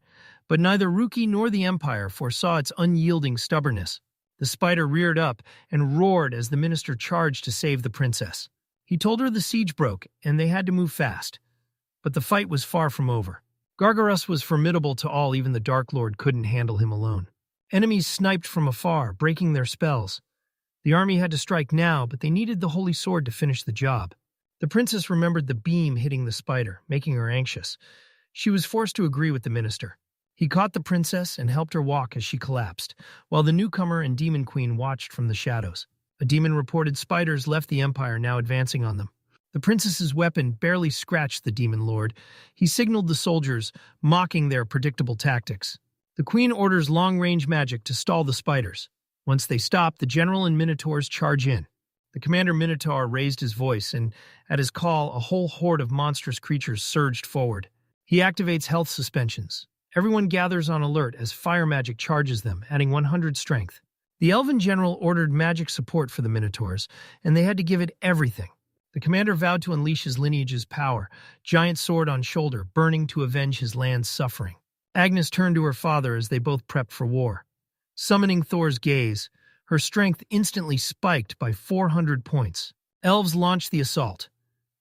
Speaker 1: But neither Ruki nor the Empire foresaw its unyielding stubbornness. The spider reared up and roared as the minister charged to save the princess. He told her the siege broke, and they had to move fast. But the fight was far from over. Gargaros was formidable to all, even the Dark Lord couldn't handle him alone. Enemies sniped from afar, breaking their spells. The army had to strike now, but they needed the holy sword to finish the job. The princess remembered the beam hitting the spider, making her anxious. She was forced to agree with the minister. He caught the princess and helped her walk as she collapsed, while the newcomer and demon queen watched from the shadows. A demon reported spiders left the Empire, now advancing on them. The princess's weapon barely scratched the demon lord. He signaled the soldiers, mocking their predictable tactics. The queen orders long-range magic to stall the spiders. Once they stop, the general and minotaurs charge in. The commander minotaur raised his voice, and at his call, a whole horde of monstrous creatures surged forward. He activates health suspensions. Everyone gathers on alert as fire magic charges them, adding 100 strength. The elven general ordered magic support for the minotaurs, and they had to give it everything. The commander vowed to unleash his lineage's power, giant sword on shoulder, burning to avenge his land's suffering. Agnes turned to her father as they both prepped for war. Summoning Thor's gaze, her strength instantly spiked by 400 points. Elves launched the assault.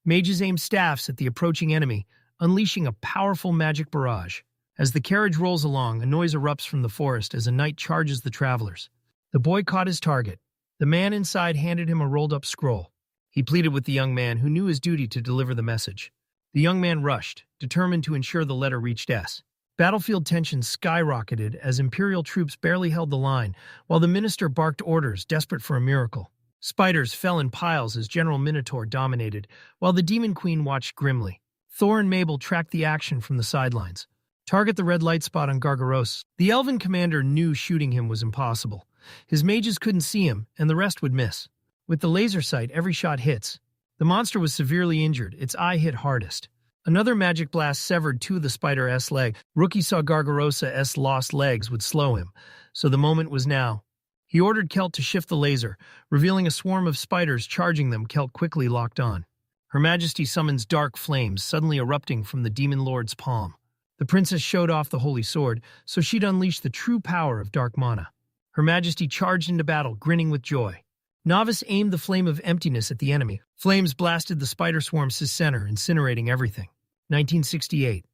Speaker 1: Mages aimed staffs at the approaching enemy, unleashing a powerful magic barrage. As the carriage rolls along, a noise erupts from the forest as a knight charges the travelers. The boy caught his target. The man inside handed him a rolled-up scroll. He pleaded with the young man, who knew his duty to deliver the message. The young man rushed, determined to ensure the letter reached S. Battlefield tension skyrocketed as Imperial troops barely held the line, while the minister barked orders, desperate for a miracle. Spiders fell in piles as General Minotaur dominated, while the Demon Queen watched grimly. Thor and Mabel tracked the action from the sidelines. Target the red light spot on Gargaros. The elven commander knew shooting him was impossible. His mages couldn't see him, and the rest would miss. With the laser sight, every shot hits. The monster was severely injured. Its eye hit hardest. Another magic blast severed two of the spider's legs. Rookie saw Gargarosa's lost legs would slow him, so the moment was now. He ordered Kelt to shift the laser, revealing a swarm of spiders charging them. Kelt quickly locked on. Her Majesty summons dark flames, suddenly erupting from the Demon Lord's palm. The princess showed off the holy sword, so she'd unleash the true power of dark mana. Her Majesty charged into battle, grinning with joy. Novice aimed the flame of emptiness at the enemy. Flames blasted the spider swarm's center, incinerating everything. 1968.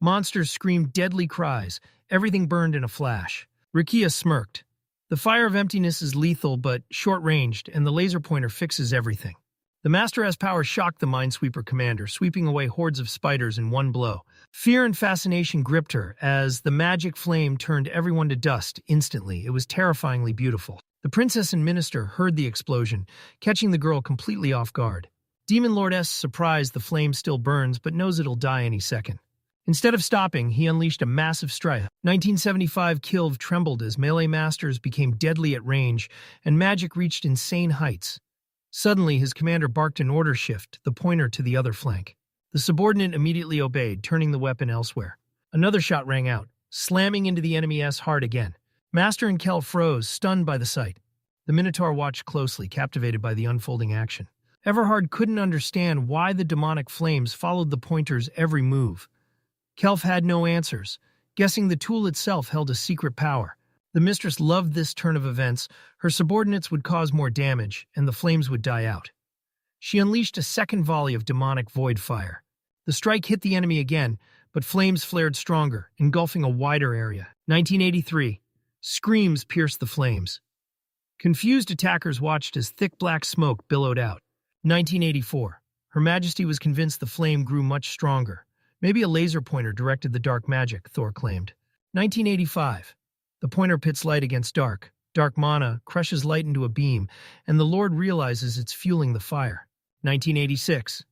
Speaker 1: Monsters screamed deadly cries. Everything burned in a flash. Rikia smirked. The fire of emptiness is lethal but short-ranged, and the laser pointer fixes everything. The Master-S power shocked the Minesweeper commander, sweeping away hordes of spiders in one blow. Fear and fascination gripped her as the magic flame turned everyone to dust instantly. It was terrifyingly beautiful. The princess and minister heard the explosion, catching the girl completely off guard. Demon Lord S surprised the flame still burns but knows it'll die any second. Instead of stopping, he unleashed a massive strike. 1975 Kilv trembled as melee masters became deadly at range, and magic reached insane heights. Suddenly, his commander barked an order shift, the pointer to the other flank. The subordinate immediately obeyed, turning the weapon elsewhere. Another shot rang out, slamming into the enemy's heart again. Master and Kel froze, stunned by the sight. The Minotaur watched closely, captivated by the unfolding action. Everhard couldn't understand why the demonic flames followed the pointer's every move. Kelf had no answers, guessing the tool itself held a secret power. The mistress loved this turn of events. Her subordinates would cause more damage, and the flames would die out. She unleashed a second volley of demonic void fire. The strike hit the enemy again, but flames flared stronger, engulfing a wider area. 1983. Screams pierced the flames. Confused attackers watched as thick black smoke billowed out. 1984. Her Majesty was convinced the flame grew much stronger. Maybe a laser pointer directed the dark magic, Thor claimed. 1985. The pointer pits light against dark. Dark mana crushes light into a beam, and the Lord realizes it's fueling the fire. 1986.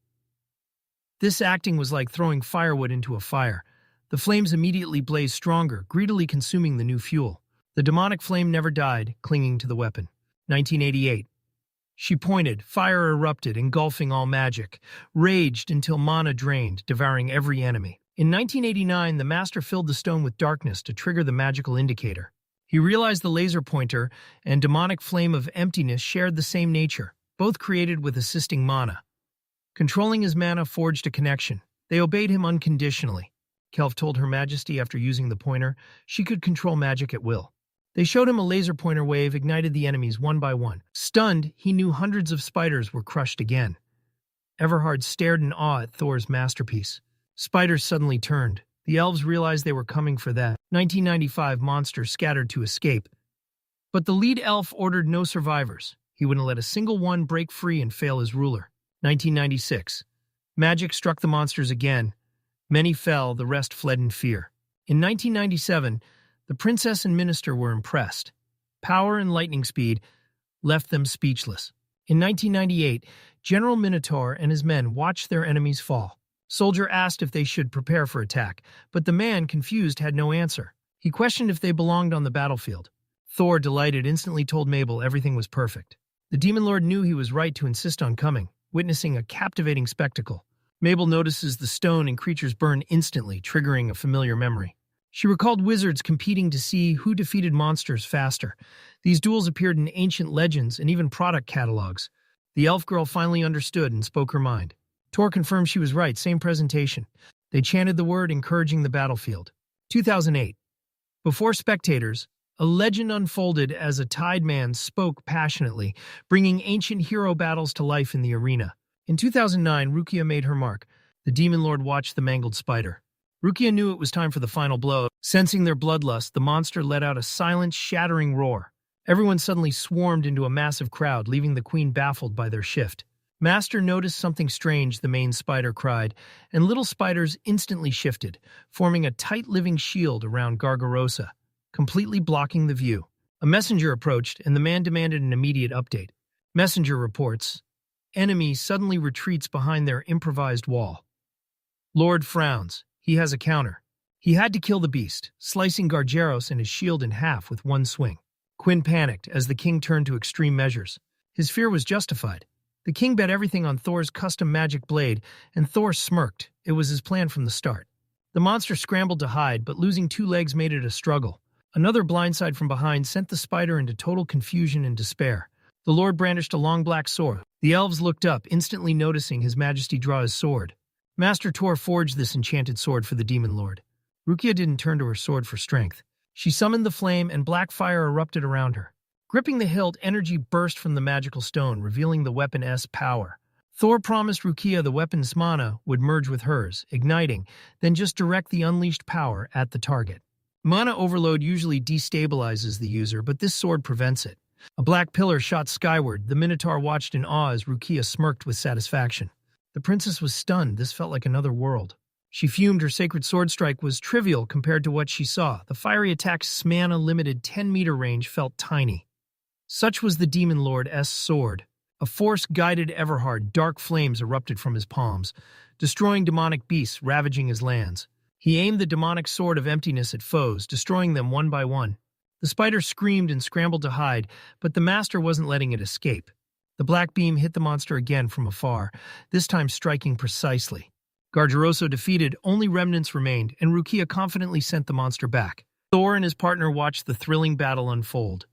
Speaker 1: This acting was like throwing firewood into a fire. The flames immediately blazed stronger, greedily consuming the new fuel. The demonic flame never died, clinging to the weapon. 1988. She pointed, fire erupted, engulfing all magic, raged until mana drained, devouring every enemy. In 1989, the master filled the stone with darkness to trigger the magical indicator. He realized the laser pointer and demonic flame of emptiness shared the same nature, both created with assisting mana. Controlling his mana forged a connection. They obeyed him unconditionally. Kelf told Her Majesty after using the pointer, she could control magic at will. They showed him a laser pointer wave ignited the enemies one by one. Stunned, he knew hundreds of spiders were crushed again. Everhard stared in awe at Thor's masterpiece. Spiders suddenly turned. The elves realized they were coming for that 1995 monster scattered to escape. But the lead elf ordered no survivors. He wouldn't let a single one break free and fail as ruler. 1996. Magic struck the monsters again. Many fell, the rest fled in fear. In 1997, the princess and minister were impressed. Power and lightning speed left them speechless. In 1998, General Minotaur and his men watched their enemies fall. Soldier asked if they should prepare for attack, but the man, confused, had no answer. He questioned if they belonged on the battlefield. Thor, delighted, instantly told Mabel everything was perfect. The demon lord knew he was right to insist on coming, witnessing a captivating spectacle. Mabel notices the stone and creatures burn instantly, triggering a familiar memory. She recalled wizards competing to see who defeated monsters faster. These duels appeared in ancient legends and even product catalogs. The elf girl finally understood and spoke her mind. Tor confirmed she was right, same presentation. They chanted the word, encouraging the battlefield. 2008. Before spectators, a legend unfolded as a Tide Man spoke passionately, bringing ancient hero battles to life in the arena. In 2009, Rukia made her mark. The demon lord watched the mangled spider. Rukia knew it was time for the final blow. Sensing their bloodlust, the monster let out a silent, shattering roar. Everyone suddenly swarmed into a massive crowd, leaving the queen baffled by their shift. Master noticed something strange, the main spider cried, and little spiders instantly shifted, forming a tight living shield around Gargarosa, completely blocking the view. A messenger approached, and the man demanded an immediate update. Messenger reports, enemy suddenly retreats behind their improvised wall. Lord frowns. He has a counter. He had to kill the beast, slicing Gargeros and his shield in half with one swing. Quinn panicked as the king turned to extreme measures. His fear was justified. The king bet everything on Thor's custom magic blade, and Thor smirked. It was his plan from the start. The monster scrambled to hide, but losing two legs made it a struggle. Another blindside from behind sent the spider into total confusion and despair. The lord brandished a long black sword. The elves looked up, instantly noticing His Majesty draw his sword. Master Tor forged this enchanted sword for the demon lord. Rukia didn't turn to her sword for strength. She summoned the flame, and black fire erupted around her. Gripping the hilt, energy burst from the magical stone, revealing the weapon's power. Thor promised Rukia the weapon's mana would merge with hers, igniting, then just direct the unleashed power at the target. Mana overload usually destabilizes the user, but this sword prevents it. A black pillar shot skyward. The Minotaur watched in awe as Rukia smirked with satisfaction. The princess was stunned. This felt like another world. She fumed. Her sacred sword strike was trivial compared to what she saw. The fiery attack's mana-limited 10-meter range felt tiny. Such was the demon lord's sword. A force guided Everhard. Dark flames erupted from his palms, destroying demonic beasts, ravaging his lands. He aimed the demonic sword of emptiness at foes, destroying them one by one. The spider screamed and scrambled to hide, but the master wasn't letting it escape. The black beam hit the monster again from afar, this time striking precisely. Gargeroso defeated, only remnants remained, and Rukia confidently sent the monster back. Thor and his partner watched the thrilling battle unfold.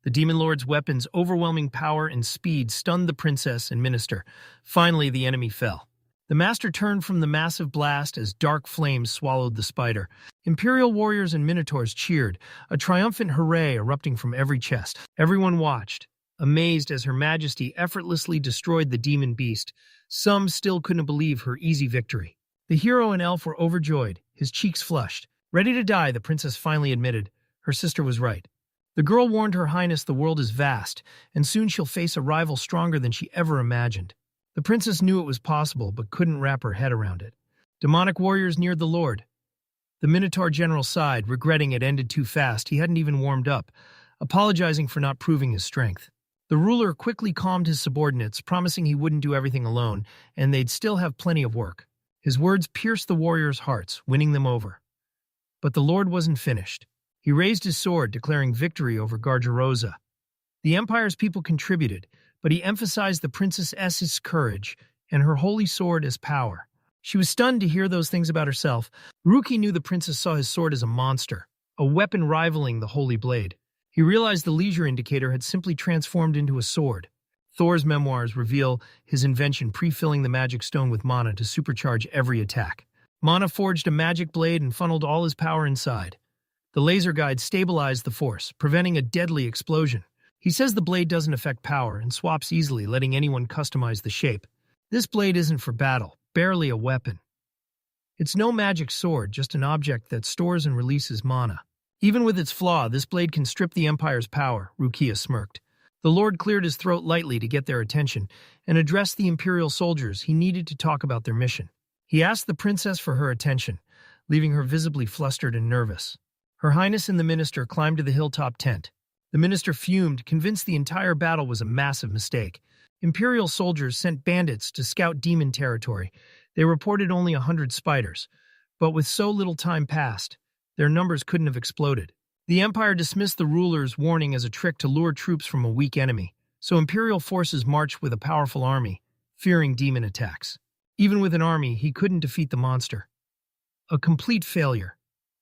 Speaker 1: The demon lord's weapon's overwhelming power and speed stunned the princess and minister. Finally, the enemy fell. The master turned from the massive blast as dark flames swallowed the spider. Imperial warriors and minotaurs cheered, a triumphant hooray erupting from every chest. Everyone watched, amazed as Her Majesty effortlessly destroyed the demon beast. Some still couldn't believe her easy victory. The hero and elf were overjoyed, his cheeks flushed. Ready to die, the princess finally admitted. Her sister was right. The girl warned Her Highness the world is vast, and soon she'll face a rival stronger than she ever imagined. The princess knew it was possible, but couldn't wrap her head around it. Demonic warriors neared the lord. The Minotaur general sighed, regretting it ended too fast. He hadn't even warmed up, apologizing for not proving his strength. The ruler quickly calmed his subordinates, promising he wouldn't do everything alone, and they'd still have plenty of work. His words pierced the warriors' hearts, winning them over. But the lord wasn't finished. He raised his sword, declaring victory over Gargerosa. The empire's people contributed, but he emphasized the princess's courage and her holy sword as power. She was stunned to hear those things about herself. Ruki knew the princess saw his sword as a monster, a weapon rivaling the holy blade. He realized the leisure indicator had simply transformed into a sword. Thor's memoirs reveal his invention pre-filling the magic stone with mana to supercharge every attack. Mana forged a magic blade and funneled all his power inside. The laser guide stabilized the force, preventing a deadly explosion. He says the blade doesn't affect power and swaps easily, letting anyone customize the shape. This blade isn't for battle, barely a weapon. It's no magic sword, just an object that stores and releases mana. Even with its flaw, this blade can strip the Empire's power, Rukia smirked. The Lord cleared his throat lightly to get their attention and addressed the Imperial soldiers he needed to talk about their mission. He asked the princess for her attention, leaving her visibly flustered and nervous. Her Highness and the minister climbed to the hilltop tent. The minister fumed, convinced the entire battle was a massive mistake. Imperial soldiers sent bandits to scout demon territory. They reported only 100 spiders, but with so little time passed, their numbers couldn't have exploded. The Empire dismissed the ruler's warning as a trick to lure troops from a weak enemy, so Imperial forces marched with a powerful army, fearing demon attacks. Even with an army, he couldn't defeat the monster. A complete failure.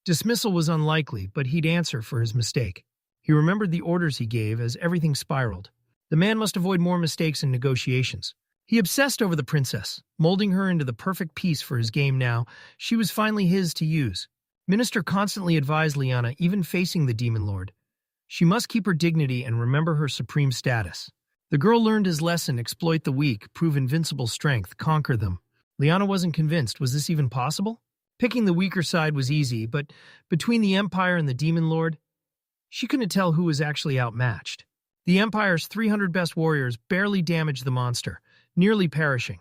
Speaker 1: Dismissal was unlikely, but he'd answer for his mistake. He remembered the orders he gave as everything spiraled. The man must avoid more mistakes in negotiations. He obsessed over the princess, molding her into the perfect piece for his game now. She was finally his to use. Minister constantly advised Liana, even facing the demon lord. She must keep her dignity and remember her supreme status. The girl learned his lesson: exploit the weak, prove invincible strength, conquer them. Liana wasn't convinced. Was this even possible? Picking the weaker side was easy, but between the Empire and the demon lord, she couldn't tell who was actually outmatched. The Empire's 300 best warriors barely damaged the monster, nearly perishing.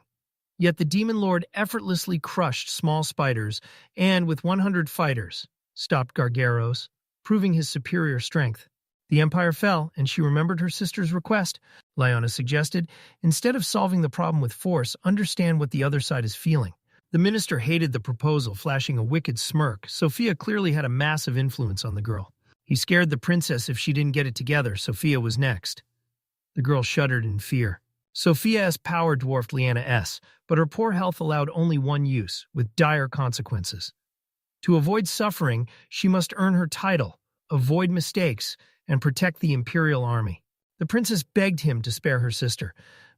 Speaker 1: Yet the demon lord effortlessly crushed small spiders and, with 100 fighters, stopped Gargeros, proving his superior strength. The Empire fell, and she remembered her sister's request. Liana suggested, instead of solving the problem with force, understand what the other side is feeling. The minister hated the proposal, flashing a wicked smirk. Sophia clearly had a massive influence on the girl. He scared the princess if she didn't get it together. Sophia was next. The girl shuddered in fear. Sophia's power dwarfed Liana's, but her poor health allowed only one use, with dire consequences. To avoid suffering, she must earn her title, avoid mistakes, and protect the Imperial army. The princess begged him to spare her sister,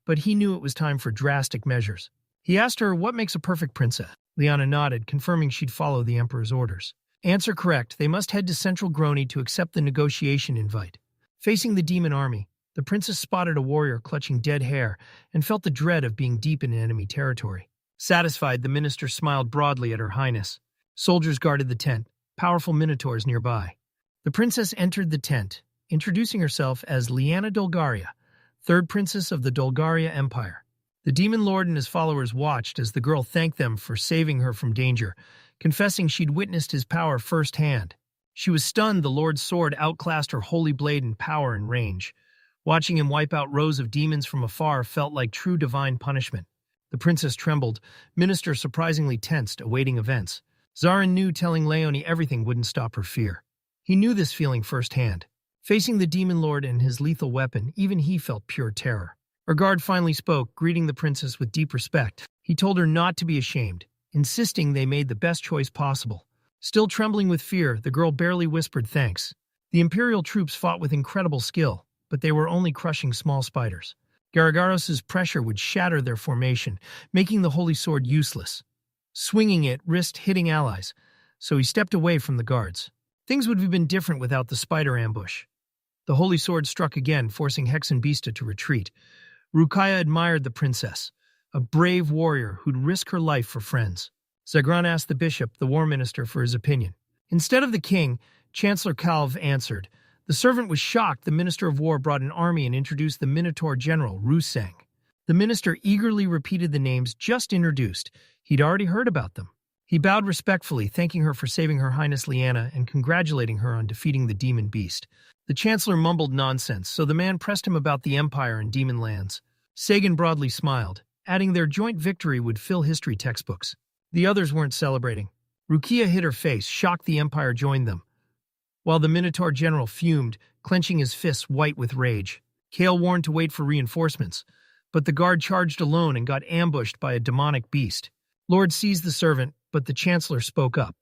Speaker 1: but he knew it was time for drastic measures. He asked her what makes a perfect princess. Liana nodded, confirming she'd follow the Emperor's orders. Answer correct, they must head to Central Grony to accept the negotiation invite. Facing the demon army, the princess spotted a warrior clutching dead hair and felt the dread of being deep in enemy territory. Satisfied, the minister smiled broadly at Her Highness. Soldiers guarded the tent, powerful minotaurs nearby. The princess entered the tent, introducing herself as Liana Dolgaria, third princess of the Dolgaria Empire. The demon lord and his followers watched as the girl thanked them for saving her from danger, confessing she'd witnessed his power firsthand. She was stunned. The lord's sword outclassed her holy blade in power and range. Watching him wipe out rows of demons from afar felt like true divine punishment. The princess trembled, minister surprisingly tensed, awaiting events. Zarin knew telling Leonie everything wouldn't stop her fear. He knew this feeling firsthand. Facing the demon lord and his lethal weapon, even he felt pure terror. Her guard finally spoke, greeting the princess with deep respect. He told her not to be ashamed, insisting they made the best choice possible. Still trembling with fear, the girl barely whispered thanks. The Imperial troops fought with incredible skill. but they were only crushing small spiders. Garagaros' pressure would shatter their formation, making the holy sword useless. Swinging it risked hitting allies, so he stepped away from the guards. Things would have been different without the spider ambush. The holy sword struck again, forcing Hexenbeista to retreat. Rukiah admired the princess, a brave warrior who'd risk her life for friends. Zagran asked the bishop, the war minister, for his opinion. Instead of the king, Chancellor Calv answered. The servant was shocked the Minister of War brought an army and introduced the Minotaur general, Rusang. The minister eagerly repeated the names just introduced. He'd already heard about them. He bowed respectfully, thanking her for saving Her Highness Liana and congratulating her on defeating the demon beast. The chancellor mumbled nonsense, so the man pressed him about the empire and demon lands. Sagan broadly smiled, adding their joint victory would fill history textbooks. The others weren't celebrating. Rukiah hid her face, shocked the empire joined them, while the Minotaur general fumed, clenching his fists white with rage. Kale warned to wait for reinforcements, but the guard charged alone and got ambushed by a demonic beast. Lord seized the servant, but the chancellor spoke up.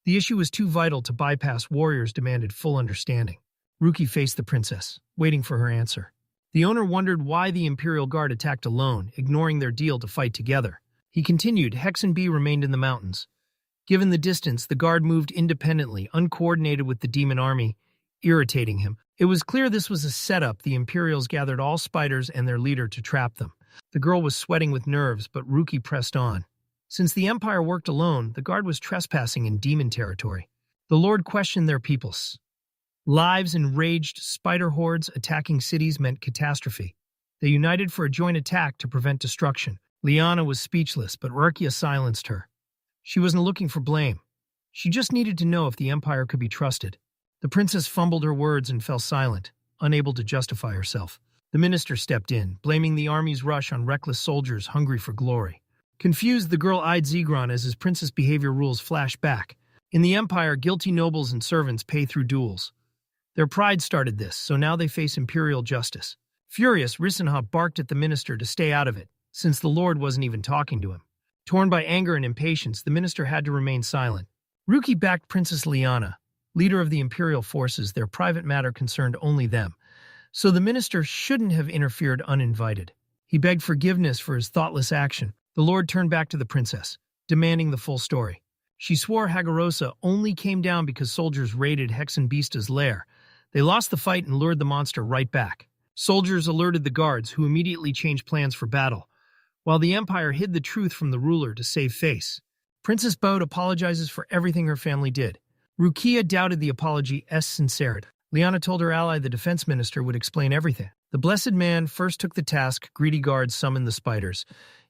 Speaker 1: The issue was too vital to bypass. Warriors demanded full understanding. Ruki faced the princess, waiting for her answer. The owner wondered why the Imperial Guard attacked alone, ignoring their deal to fight together. He continued, Hexenbe remained in the mountains. Given the distance, the guard moved independently, uncoordinated with the demon army, irritating him. It was clear this was a setup. The Imperials gathered all spiders and their leader to trap them. The girl was sweating with nerves, but Ruki pressed on. Since the Empire worked alone, the guard was trespassing in demon territory. The Lord questioned their peoples. Lives enraged spider hordes attacking cities meant catastrophe. They united for a joint attack to prevent destruction. Liana was speechless, but Rukiah silenced her. She wasn't looking for blame. She just needed to know if the Empire could be trusted. The princess fumbled her words and fell silent, unable to justify herself. The minister stepped in, blaming the army's rush on reckless soldiers hungry for glory. Confused, the girl eyed Zigran as his princess behavior rules flashed back. In the Empire, guilty nobles and servants pay through duels. Their pride started this, so now they face imperial justice. Furious, Risenha barked at the minister to stay out of it, since the Lord wasn't even talking to him. Torn by anger and impatience, the minister had to remain silent. Ruki backed Princess Liana, leader of the imperial forces. Their private matter concerned only them, so the minister shouldn't have interfered uninvited. He begged forgiveness for his thoughtless action. The Lord turned back to the princess, demanding the full story. She swore Hagarosa only came down because soldiers raided Hexenbeista's lair. They lost the fight and lured the monster right back. Soldiers alerted the guards, who immediately changed plans for battle, while the Empire hid the truth from the ruler to save face. Princess Bode apologizes for everything her family did. Rukiah doubted the apology's sincerity. Liana told her ally the defense minister would explain everything. The blessed man first took the task. Greedy guards summoned the spiders,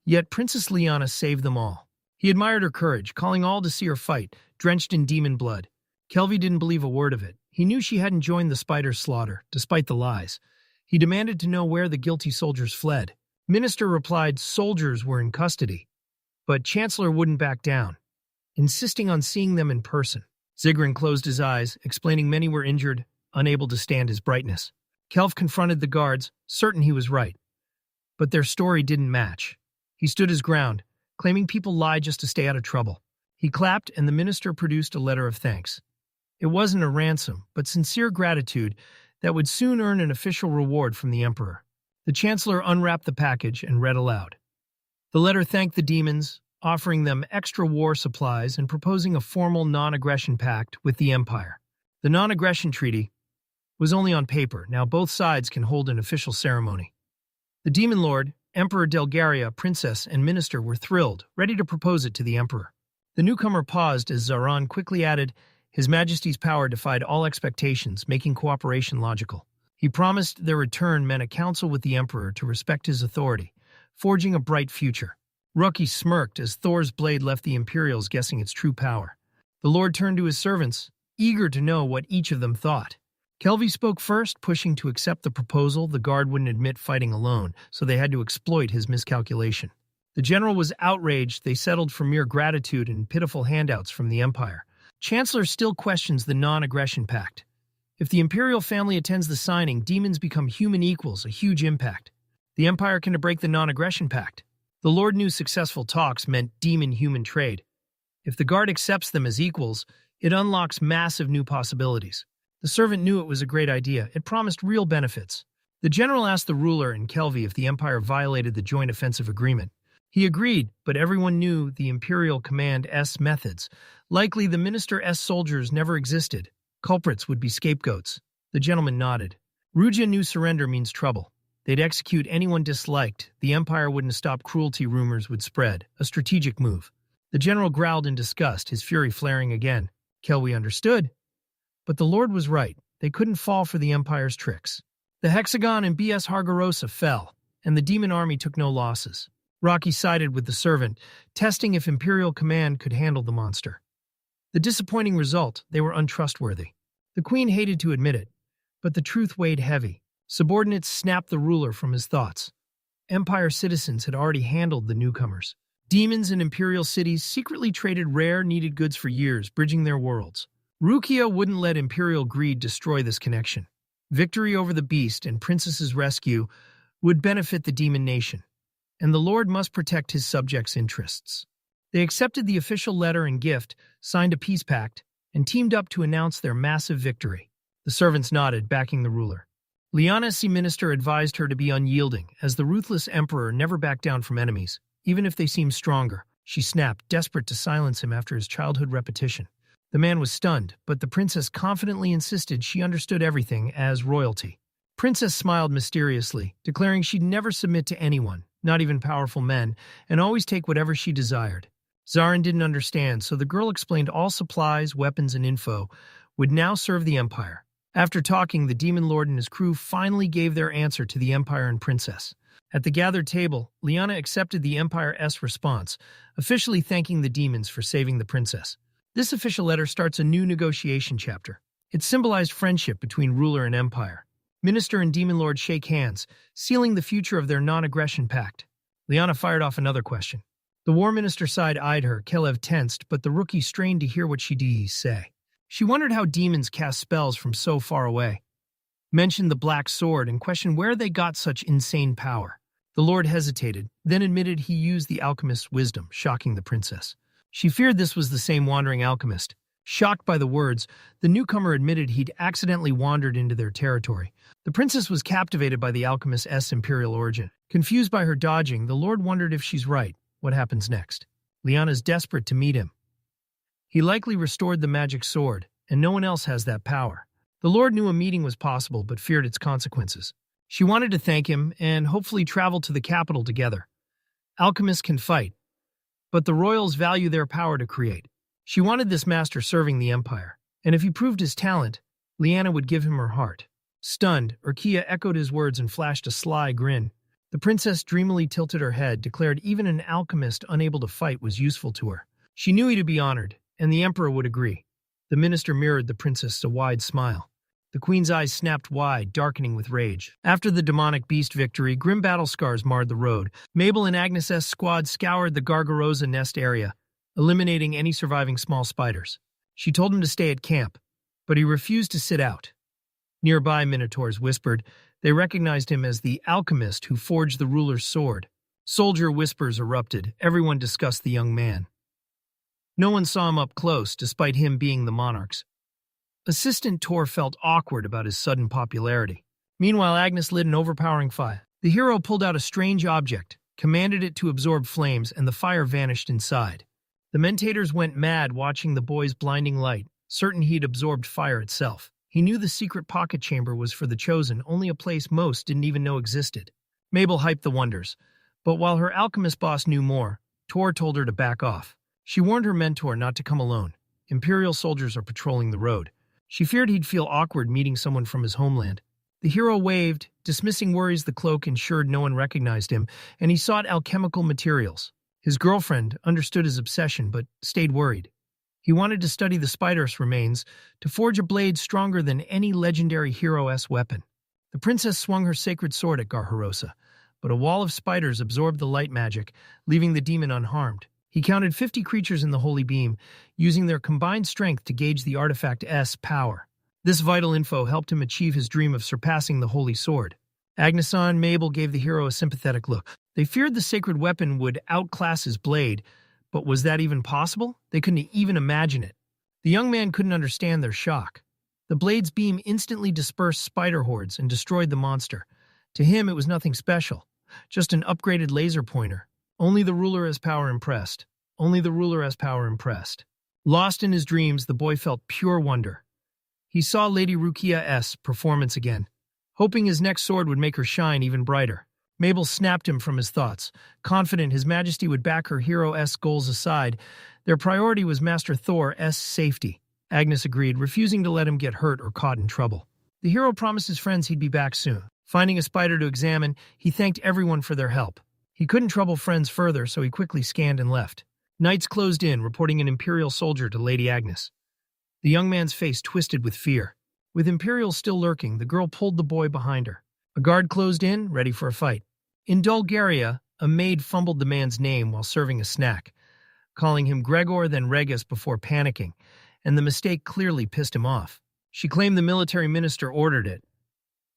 Speaker 1: yet Princess Liana saved them all. He admired her courage, calling all to see her fight, drenched in demon blood. Kelvy didn't believe a word of it. He knew she hadn't joined the spiders' slaughter, despite the lies. He demanded to know where the guilty soldiers fled. Minister replied soldiers were in custody, but Chancellor wouldn't back down, insisting on seeing them in person. Zigran closed his eyes, explaining many were injured, unable to stand his brightness. Kelf confronted the guards, certain he was right. But their story didn't match. He stood his ground, claiming people lie just to stay out of trouble. He clapped, and the minister produced a letter of thanks. It wasn't a ransom, but sincere gratitude that would soon earn an official reward from the emperor. The chancellor unwrapped the package and read aloud. The letter thanked the demons, offering them extra war supplies and proposing a formal non-aggression pact with the empire. The non-aggression treaty was only on paper. Now both sides can hold an official ceremony. The demon lord, Emperor Delgaria, princess, and minister were thrilled, ready to propose it to the emperor. The newcomer paused as Zaran quickly added, His Majesty's power defied all expectations, making cooperation logical. He promised their return meant a council with the emperor to respect his authority, forging a bright future. Ruki smirked as Thor's blade left the Imperials guessing its true power. The Lord turned to his servants, eager to know what each of them thought. Kelvy spoke first, pushing to accept the proposal. The guard wouldn't admit fighting alone, so they had to exploit his miscalculation. The general was outraged. They settled for mere gratitude and pitiful handouts from the empire. Chancellor still questions the non-aggression pact. If the imperial family attends the signing, demons become human equals, a huge impact. The empire can break the non-aggression pact. The Lord knew successful talks meant demon-human trade. If the guard accepts them as equals, it unlocks massive new possibilities. The servant knew it was a great idea. It promised real benefits. The general asked the ruler and Kelvy if the Empire violated the joint offensive agreement. He agreed, but everyone knew the Imperial Command-S methods. Likely the Minister-S soldiers never existed. Culprits would be scapegoats. The gentleman nodded. Ruja knew surrender means trouble. They'd execute anyone disliked. The Empire wouldn't stop cruelty rumors would spread. A strategic move. The general growled in disgust, his fury flaring again. Kelvy understood. But the Lord was right. They couldn't fall for the Empire's tricks. The Hexagon and B.S. Hargarosa fell, and the demon army took no losses. Rocky sided with the servant, testing if Imperial Command could handle the monster. The disappointing result, they were untrustworthy. The Queen hated to admit it, but the truth weighed heavy. Subordinates snapped the ruler from his thoughts. Empire citizens had already handled the newcomers. Demons in Imperial cities secretly traded rare, needed goods for years, bridging their worlds. Rukia wouldn't let Imperial greed destroy this connection. Victory over the beast and Princess's rescue would benefit the demon nation, and the Lord must protect his subjects' interests. They accepted the official letter and gift, signed a peace pact, and teamed up to announce their massive victory. The servants nodded, backing the ruler. Liana's minister advised her to be unyielding, as the ruthless emperor never backed down from enemies, even if they seemed stronger. She snapped, desperate to silence him after his childhood repetition. The man was stunned, but the princess confidently insisted she understood everything as royalty. Princess smiled mysteriously, declaring she'd never submit to anyone, not even powerful men, and always take whatever she desired. Zarin didn't understand, so the girl explained all supplies, weapons, and info would now serve the Empire. After talking, the Demon Lord and his crew finally gave their answer to the Empire and Princess. At the gathered table, Liana accepted the Empire-S response, officially thanking the demons for saving the princess. This official letter starts a new negotiation chapter. It symbolized friendship between ruler and empire. Minister and Demon Lord shake hands, sealing the future of their non-aggression pact. Liana fired off another question. The War Minister side eyed her, Kelev tensed, but the rookie strained to hear what she'd say. She wondered how demons cast spells from so far away. Mentioned the Black Sword and questioned where they got such insane power. The Lord hesitated, then admitted he used the alchemist's wisdom, shocking the princess. She feared this was the same wandering alchemist. Shocked by the words, the newcomer admitted he'd accidentally wandered into their territory. The princess was captivated by the alchemist's imperial origin. Confused by her dodging, the Lord wondered if she's right. What happens next? Liana's desperate to meet him. He likely restored the magic sword, and no one else has that power. The Lord knew a meeting was possible, but feared its consequences. She wanted to thank him and hopefully travel to the capital together. Alchemists can fight, but the royals value their power to create. She wanted this master serving the empire, and if he proved his talent, Liana would give him her heart. Stunned, Urkia echoed his words and flashed a sly grin. The princess dreamily tilted her head, declared even an alchemist unable to fight was useful to her. She knew he'd be honored, and the emperor would agree. The minister mirrored the princess a wide smile. The queen's eyes snapped wide, darkening with rage. After the demonic beast victory, grim battle scars marred the road. Mabel and Agnes' squad scoured the Gargarosa nest area, eliminating any surviving small spiders. She told him to stay at camp, but he refused to sit out. Nearby minotaurs whispered they recognized him as the alchemist who forged the ruler's sword. Soldier whispers erupted. Everyone discussed the young man. No one saw him up close, despite him being the monarch's. Assistant Tor felt awkward about his sudden popularity. Meanwhile, Agnes lit an overpowering fire. The hero pulled out a strange object, commanded it to absorb flames, and the fire vanished inside. The mentators went mad watching the boy's blinding light, certain he'd absorbed fire itself. He knew the secret pocket chamber was for the chosen, only a place most didn't even know existed. Mabel hyped the wonders, but while her alchemist boss knew more, Tor told her to back off. She warned her mentor not to come alone. Imperial soldiers are patrolling the road. She feared he'd feel awkward meeting someone from his homeland. The hero waved, dismissing worries the cloak ensured no one recognized him, and he sought alchemical materials. His girlfriend understood his obsession, but stayed worried. He wanted to study the spider's remains to forge a blade stronger than any legendary hero-s weapon. The princess swung her sacred sword at Gargarosa, but a wall of spiders absorbed the light magic, leaving the demon unharmed. He counted 50 creatures in the holy beam, using their combined strength to gauge the artifact's power. This vital info helped him achieve his dream of surpassing the holy sword. Agnes and Mabel gave the hero a sympathetic look. They feared the sacred weapon would outclass his blade, but was that even possible? They couldn't even imagine it. The young man couldn't understand their shock. The blade's beam instantly dispersed spider hordes and destroyed the monster. To him, it was nothing special, just an upgraded laser pointer. Only the ruler has power impressed. Only the ruler has power impressed. Lost in his dreams, the boy felt pure wonder. He saw Lady Rukia's performance again, hoping his next sword would make her shine even brighter. Mabel snapped him from his thoughts, confident His Majesty would back her hero's goals aside. Their priority was Master Thor's safety. Agnes agreed, refusing to let him get hurt or caught in trouble. The hero promised his friends he'd be back soon. Finding a spider to examine, he thanked everyone for their help. He couldn't trouble friends further, so he quickly scanned and left. Knights closed in, reporting an Imperial soldier to Lady Agnes. The young man's face twisted with fear. With Imperials still lurking, the girl pulled the boy behind her. A guard closed in, ready for a fight. In Bulgaria, a maid fumbled the man's name while serving a snack, calling him Gregor then Regis before panicking, and the mistake clearly pissed him off. She claimed the military minister ordered it.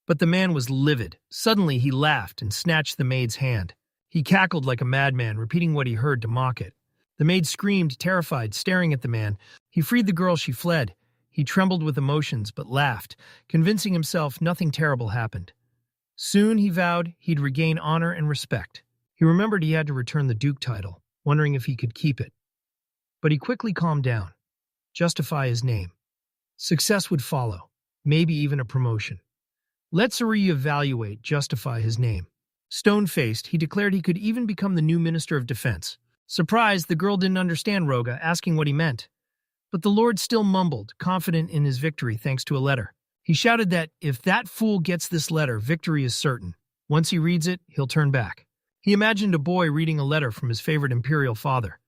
Speaker 1: But the man was livid. Suddenly he laughed and snatched the maid's hand. He cackled like a madman, repeating what he heard to mock it. The maid screamed, terrified, staring at the man. He freed the girl, she fled. He trembled with emotions, but laughed, convincing himself nothing terrible happened. Soon, he vowed, he'd regain honor and respect. He remembered he had to return the Duke title, wondering if he could keep it. But he quickly calmed down. Justify his name. Success would follow, maybe even a promotion. Let's re-evaluate, justify his name. Stone-faced, he declared he could even become the new Minister of Defense. Surprised, the girl didn't understand Roga, asking what he meant. But the Lord still mumbled, confident in his victory thanks to a letter. He shouted that, if that fool gets this letter, victory is certain. Once he reads it, he'll turn back. He imagined a boy reading a letter from his favorite imperial father.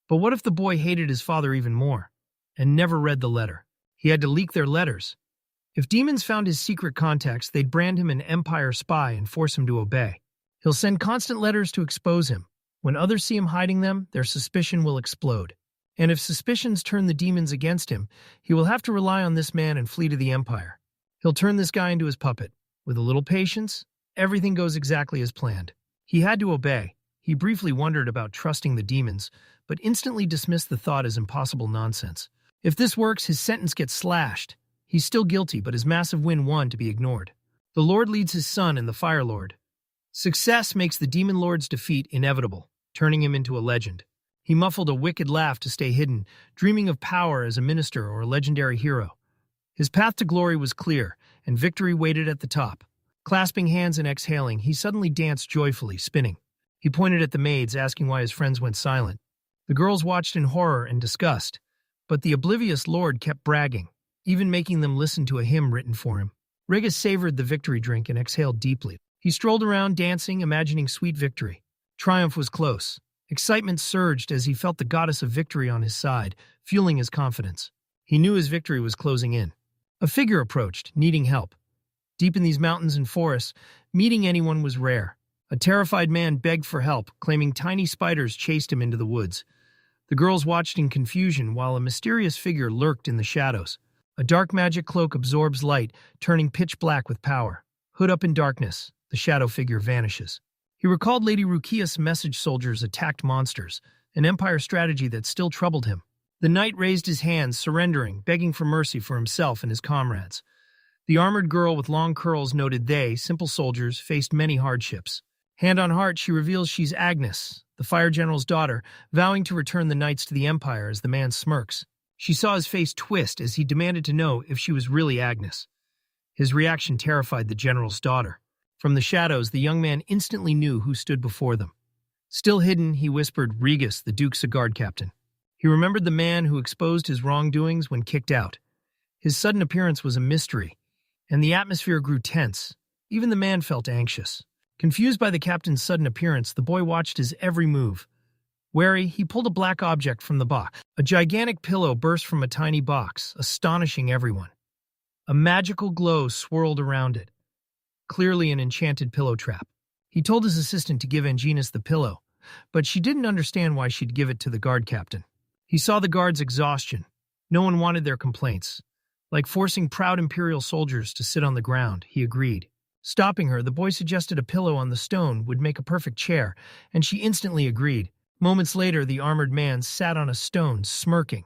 Speaker 1: But what if the boy hated his father even more, and never read the letter? He had to leak their letters. If demons found his secret contacts, they'd brand him an empire spy and force him to obey. He'll send constant letters to expose him. When others see him hiding them, their suspicion will explode. And if suspicions turn the demons against him, he will have to rely on this man and flee to the Empire. He'll turn this guy into his puppet. With a little patience, everything goes exactly as planned. He had to obey. He briefly wondered about trusting the demons, but instantly dismissed the thought as impossible nonsense. If this works, his sentence gets slashed. He's still guilty, but his massive win won to be ignored. The Lord leads his son and the Fire Lord. Success makes the Demon Lord's defeat inevitable, turning him into a legend. He muffled a wicked laugh to stay hidden, dreaming of power as a minister or a legendary hero. His path to glory was clear, and victory waited at the top. Clasping hands and exhaling, he suddenly danced joyfully, spinning. He pointed at the maids, asking why his friends went silent. The girls watched in horror and disgust, but the oblivious lord kept bragging, even making them listen to a hymn written for him. Regis savored the victory drink and exhaled deeply. He strolled around, dancing, imagining sweet victory. Triumph was close. Excitement surged as he felt the goddess of victory on his side, fueling his confidence. He knew his victory was closing in. A figure approached, needing help. Deep in these mountains and forests, meeting anyone was rare. A terrified man begged for help, claiming tiny spiders chased him into the woods. The girls watched in confusion while a mysterious figure lurked in the shadows. A dark magic cloak absorbs light, turning pitch black with power. Hood up in darkness, the shadow figure vanishes. He recalled Lady Rukia's message soldiers attacked monsters, an empire strategy that still troubled him. The knight raised his hands, surrendering, begging for mercy for himself and his comrades. The armored girl with long curls noted they, simple soldiers, faced many hardships. Hand on heart, she reveals she's Agnes, the fire general's daughter, vowing to return the knights to the empire as the man smirks. She saw his face twist as he demanded to know if she was really Agnes. His reaction terrified the general's daughter. From the shadows, the young man instantly knew who stood before them. Still hidden, he whispered, Regis, the Duke's guard captain. He remembered the man who exposed his wrongdoings when kicked out. His sudden appearance was a mystery, and the atmosphere grew tense. Even the man felt anxious. Confused by the captain's sudden appearance, the boy watched his every move. Wary, he pulled a black object from the box. A gigantic pillow burst from a tiny box, astonishing everyone. A magical glow swirled around it. Clearly an enchanted pillow trap. He told his assistant to give Agnes the pillow, but she didn't understand why she'd give it to the guard captain. He saw the guard's exhaustion. No one wanted their complaints. Like forcing proud imperial soldiers to sit on the ground, he agreed. Stopping her, the boy suggested a pillow on the stone would make a perfect chair, and she instantly agreed. Moments later, the armored man sat on a stone, smirking.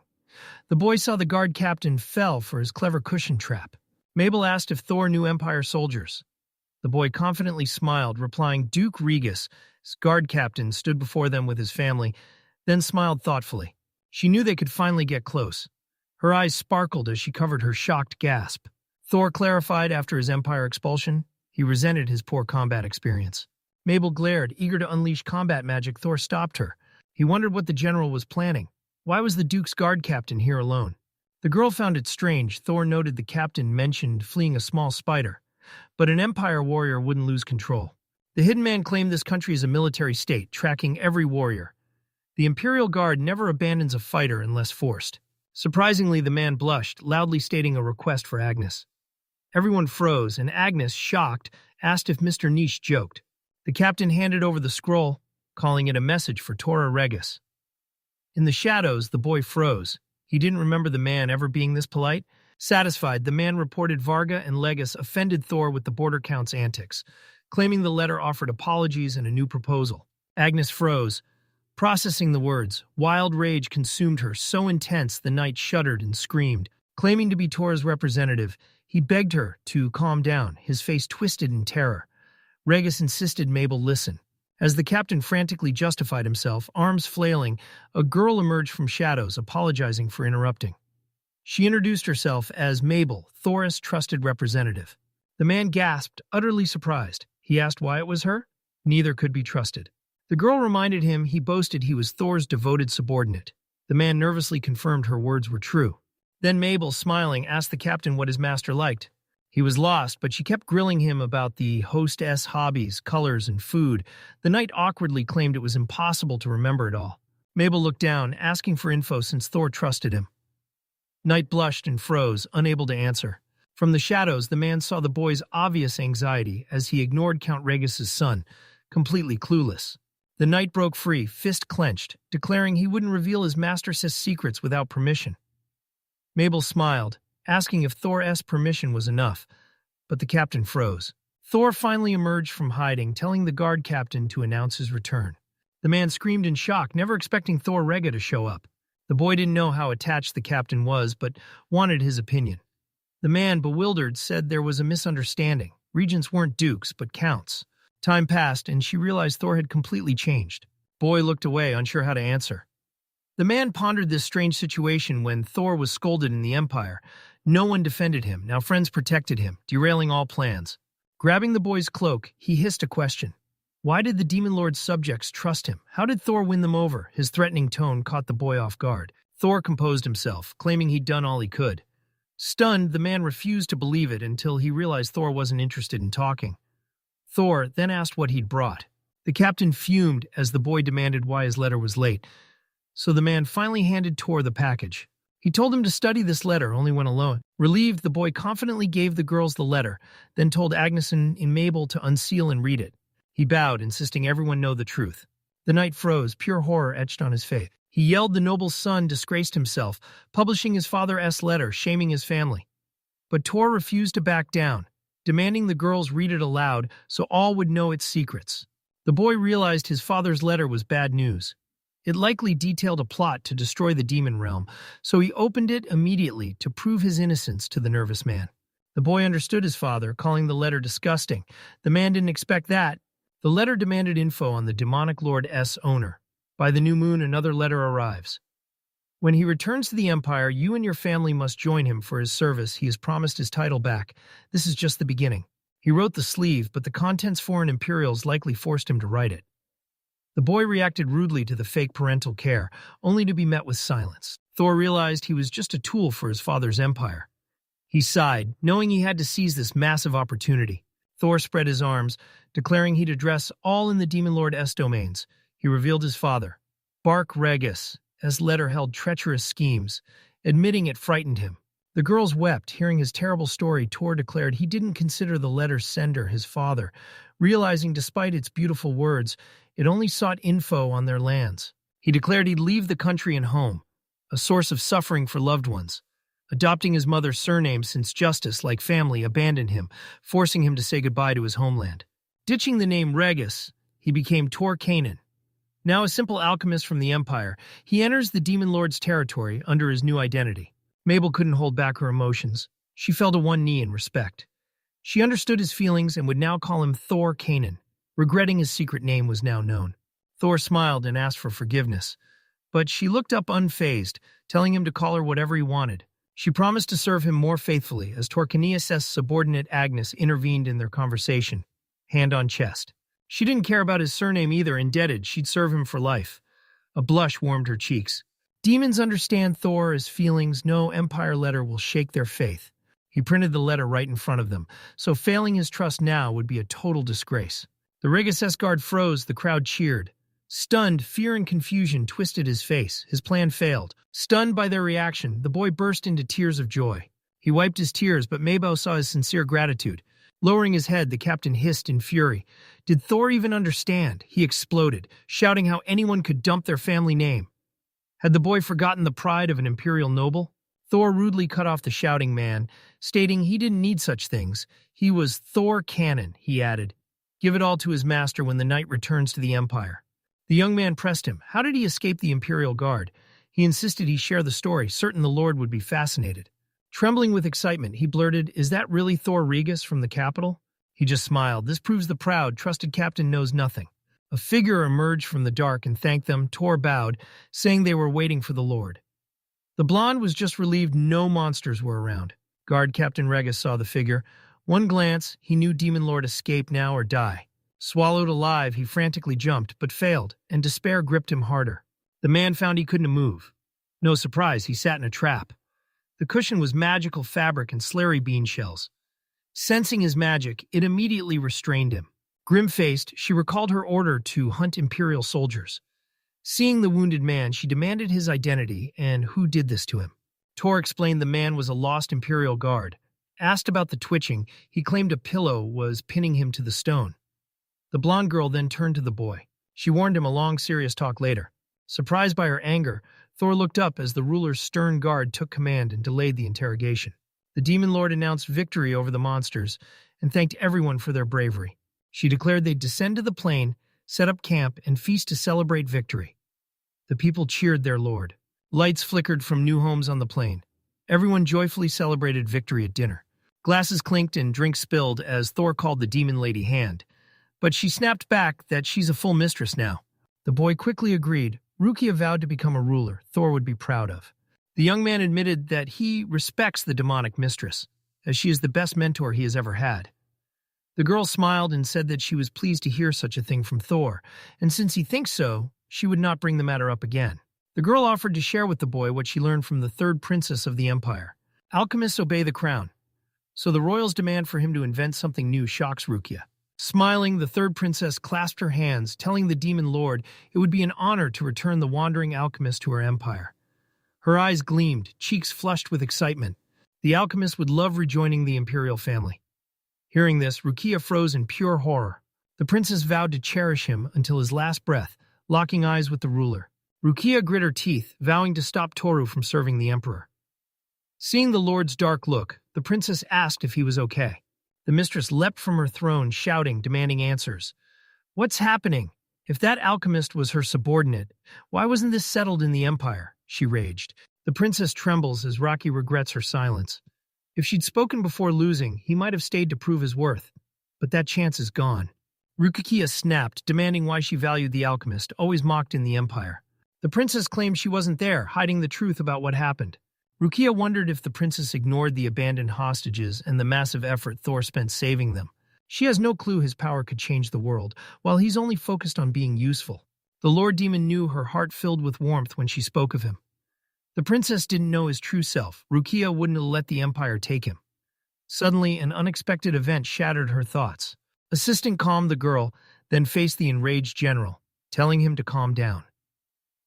Speaker 1: The boy saw the guard captain fell for his clever cushion trap. Mabel asked if Thor knew Empire soldiers. The boy confidently smiled, replying, Duke Regus, guard captain, stood before them with his family, then smiled thoughtfully. She knew they could finally get close. Her eyes sparkled as she covered her shocked gasp. Thor clarified after his Empire expulsion. He resented his poor combat experience. Mabel glared, eager to unleash combat magic. Thor stopped her. He wondered what the general was planning. Why was the Duke's guard captain here alone? The girl found it strange. Thor noted the captain mentioned fleeing a small spider, but an Empire warrior wouldn't lose control. The hidden man claimed this country as a military state, tracking every warrior. The Imperial Guard never abandons a fighter unless forced. Surprisingly, the man blushed, loudly stating a request for Agnes. Everyone froze, and Agnes, shocked, asked if Mr. Niche joked. The captain handed over the scroll, calling it a message for Tora Regus. In the shadows, the boy froze. He didn't remember the man ever being this polite. Satisfied, the man reported Varga and Legis offended Thor with the border count's antics, claiming the letter offered apologies and a new proposal. Agnes froze, processing the words. Wild rage consumed her, so intense the knight shuddered and screamed. Claiming to be Tora's representative, he begged her to calm down, his face twisted in terror. Regus insisted Mabel listen. As the captain frantically justified himself, arms flailing, a girl emerged from shadows, apologizing for interrupting. She introduced herself as Mabel, Thor's trusted representative. The man gasped, utterly surprised. He asked why it was her. Neither could be trusted. The girl reminded him he boasted he was Thor's devoted subordinate. The man nervously confirmed her words were true. Then Mabel, smiling, asked the captain what his master liked. He was lost, but she kept grilling him about the hostess' hobbies, colors, and food. The knight awkwardly claimed it was impossible to remember it all. Mabel looked down, asking for info since Thor trusted him. Knight blushed and froze, unable to answer. From the shadows, the man saw the boy's obvious anxiety as he ignored Count Regus's son, completely clueless. The knight broke free, fist clenched, declaring he wouldn't reveal his master's secrets without permission. Mabel smiled, asking if Thor's permission was enough, but the captain froze. Thor finally emerged from hiding, telling the guard captain to announce his return. The man screamed in shock, never expecting Thor Rega to show up. The boy didn't know how attached the captain was, but wanted his opinion. The man, bewildered, said there was a misunderstanding. Regents weren't dukes, but counts. Time passed, and she realized Thor had completely changed. Boy looked away, unsure how to answer. The man pondered this strange situation when Thor was scolded in the Empire. No one defended him, now friends protected him, derailing all plans. Grabbing the boy's cloak, he hissed a question. Why did the Demon Lord's subjects trust him? How did Thor win them over? His threatening tone caught the boy off guard. Thor composed himself, claiming he'd done all he could. Stunned, the man refused to believe it until he realized Thor wasn't interested in talking. Thor then asked what he'd brought. The captain fumed as the boy demanded why his letter was late. So the man finally handed Thor the package. He told him to study this letter only when alone. Relieved, the boy confidently gave the girls the letter, then told Agnes and Mabel to unseal and read it. He bowed, insisting everyone know the truth. The knight froze, pure horror etched on his face. He yelled the noble's son disgraced himself, publishing his father's letter, shaming his family. But Thor refused to back down, demanding the girls read it aloud so all would know its secrets. The boy realized his father's letter was bad news. It likely detailed a plot to destroy the demon realm, so he opened it immediately to prove his innocence to the nervous man. The boy understood his father, calling the letter disgusting. The man didn't expect that. The letter demanded info on the demonic Lord's owner. By the new moon, another letter arrives. When he returns to the Empire, you and your family must join him for his service. He has promised his title back. This is just the beginning. He wrote the sleeve, but the contents foreign Imperials likely forced him to write it. The boy reacted rudely to the fake parental care, only to be met with silence. Thor realized he was just a tool for his father's empire. He sighed, knowing he had to seize this massive opportunity. Thor spread his arms, declaring he'd address all in the Demon Lord's domains. He revealed his father, Bark Regus, as letter held treacherous schemes, admitting it frightened him. The girls wept, hearing his terrible story. Thor declared he didn't consider the letter's sender his father, realizing despite its beautiful words, it only sought info on their lands. He declared he'd leave the country and home, a source of suffering for loved ones, adopting his mother's surname since justice, like family, abandoned him, forcing him to say goodbye to his homeland. Ditching the name Regus, he became Tor Kanan. Now a simple alchemist from the Empire, he enters the Demon Lord's territory under his new identity. Mabel couldn't hold back her emotions. She fell to one knee in respect. She understood his feelings and would now call him Thor Canaan, regretting his secret name was now known. Thor smiled and asked for forgiveness, but she looked up unfazed, telling him to call her whatever he wanted. She promised to serve him more faithfully as Torquenius' subordinate Agnes intervened in their conversation, hand on chest. She didn't care about his surname either, indebted she'd serve him for life. A blush warmed her cheeks. Demons understand Thor's feelings. No Empire letter will shake their faith. He printed the letter right in front of them, so failing his trust now would be a total disgrace. The Regus guard froze, the crowd cheered. Stunned, fear and confusion twisted his face. His plan failed. Stunned by their reaction, the boy burst into tears of joy. He wiped his tears, but Mabel saw his sincere gratitude. Lowering his head, the captain hissed in fury. Did Thor even understand? He exploded, shouting how anyone could dump their family name. Had the boy forgotten the pride of an imperial noble? Thor rudely cut off the shouting man, stating he didn't need such things. He was Thor Canaan, he added. Give it all to his master when the knight returns to the Empire. The young man pressed him. How did he escape the Imperial Guard? He insisted he share the story, certain the Lord would be fascinated. Trembling with excitement, he blurted, Is that really Thor Regus from the capital? He just smiled. This proves the proud, trusted captain knows nothing. A figure emerged from the dark and thanked them. Thor bowed, saying they were waiting for the Lord. The blonde was just relieved no monsters were around. Guard Captain Regus saw the figure. One glance, he knew Demon Lord escape now or die. Swallowed alive, he frantically jumped, but failed, and despair gripped him harder. The man found he couldn't move. No surprise, he sat in a trap. The cushion was magical fabric and slurry bean shells. Sensing his magic, it immediately restrained him. Grim-faced, she recalled her order to hunt Imperial soldiers. Seeing the wounded man, she demanded his identity and who did this to him. Tor explained the man was a lost Imperial guard. Asked about the twitching, he claimed a pillow was pinning him to the stone. The blonde girl then turned to the boy. She warned him a long, serious talk later. Surprised by her anger, Thor looked up as the ruler's stern guard took command and delayed the interrogation. The Demon Lord announced victory over the monsters and thanked everyone for their bravery. She declared they'd descend to the plain, set up camp, and feast to celebrate victory. The people cheered their lord. Lights flickered from new homes on the plain. Everyone joyfully celebrated victory at dinner. Glasses clinked and drinks spilled as Thor called the demon lady hand. But she snapped back that she's a full mistress now. The boy quickly agreed. Rukia vowed to become a ruler Thor would be proud of. The young man admitted that he respects the demonic mistress, as she is the best mentor he has ever had. The girl smiled and said that she was pleased to hear such a thing from Thor, and since he thinks so, she would not bring the matter up again. The girl offered to share with the boy what she learned from the third princess of the empire. Alchemists obey the crown, so the royals' demand for him to invent something new shocks Rukia. Smiling, the third princess clasped her hands, telling the demon lord it would be an honor to return the wandering alchemist to her empire. Her eyes gleamed, cheeks flushed with excitement. The alchemist would love rejoining the imperial family. Hearing this, Rukia froze in pure horror. The princess vowed to cherish him until his last breath, locking eyes with the ruler. Rukia grit her teeth, vowing to stop Toru from serving the emperor. Seeing the lord's dark look, the princess asked if he was okay. The mistress leapt from her throne, shouting, demanding answers. What's happening? If that alchemist was her subordinate, why wasn't this settled in the empire? She raged. The princess trembles as Rocky regrets her silence. If she'd spoken before losing, he might have stayed to prove his worth. But that chance is gone. Rukia snapped, demanding why she valued the alchemist, always mocked in the empire. The princess claimed she wasn't there, hiding the truth about what happened. Rukia wondered if the princess ignored the abandoned hostages and the massive effort Thor spent saving them. She has no clue his power could change the world, while he's only focused on being useful. The Lord Demon knew her heart filled with warmth when she spoke of him. The princess didn't know his true self. Rukia wouldn't have let the empire take him. Suddenly, an unexpected event shattered her thoughts. Assistant calmed the girl, then faced the enraged general, telling him to calm down.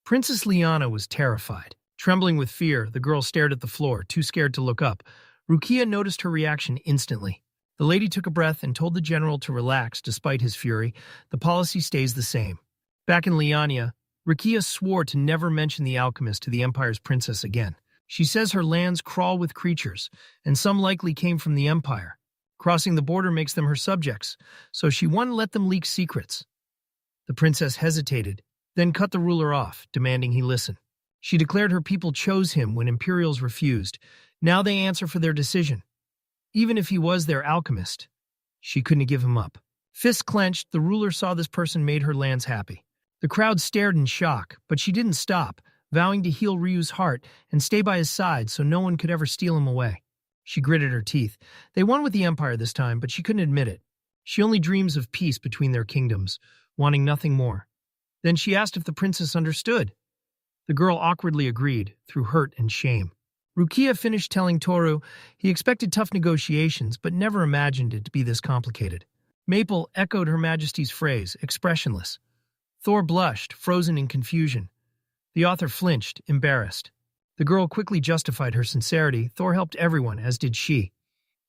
Speaker 1: Princess Liana was terrified. Trembling with fear, the girl stared at the floor, too scared to look up. Rukia noticed her reaction instantly. The lady took a breath and told the general to relax despite his fury. The policy stays the same. Back in Liania, Rukia swore to never mention the alchemist to the Empire's princess again. She says her lands crawl with creatures, and some likely came from the Empire. Crossing the border makes them her subjects, so she won't let them leak secrets. The princess hesitated, then cut the ruler off, demanding he listen. She declared her people chose him when Imperials refused. Now they answer for their decision. Even if he was their alchemist, she couldn't give him up. Fists clenched, the ruler saw this person made her lands happy. The crowd stared in shock, but she didn't stop, vowing to heal Ryu's heart and stay by his side so no one could ever steal him away. She gritted her teeth. They won with the Empire this time, but she couldn't admit it. She only dreams of peace between their kingdoms, wanting nothing more. Then she asked if the princess understood. The girl awkwardly agreed, through hurt and shame. Rukia finished telling Toru he expected tough negotiations, but never imagined it to be this complicated. Mabel echoed Her Majesty's phrase, expressionless. Thor blushed, frozen in confusion. The author flinched, embarrassed. The girl quickly justified her sincerity. Thor helped everyone, as did she.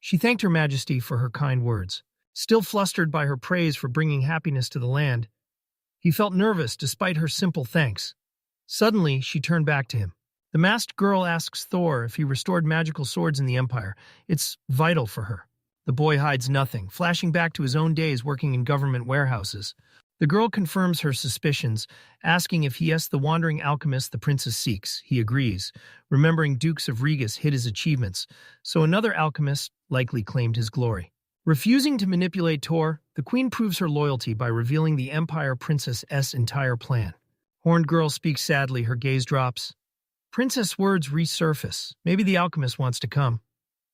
Speaker 1: She thanked Her Majesty for her kind words. Still flustered by her praise for bringing happiness to the land, he felt nervous despite her simple thanks. Suddenly, she turned back to him. The masked girl asks Thor if he restored magical swords in the Empire. It's vital for her. The boy hides nothing, flashing back to his own days working in government warehouses. The girl confirms her suspicions, asking if he is the wandering alchemist the princess seeks. He agrees, remembering Dukes of Regus hid his achievements, so another alchemist likely claimed his glory. Refusing to manipulate Thor, the queen proves her loyalty by revealing the Empire Princess's entire plan. Horned girl speaks sadly, her gaze drops. Princess words resurface. Maybe the alchemist wants to come.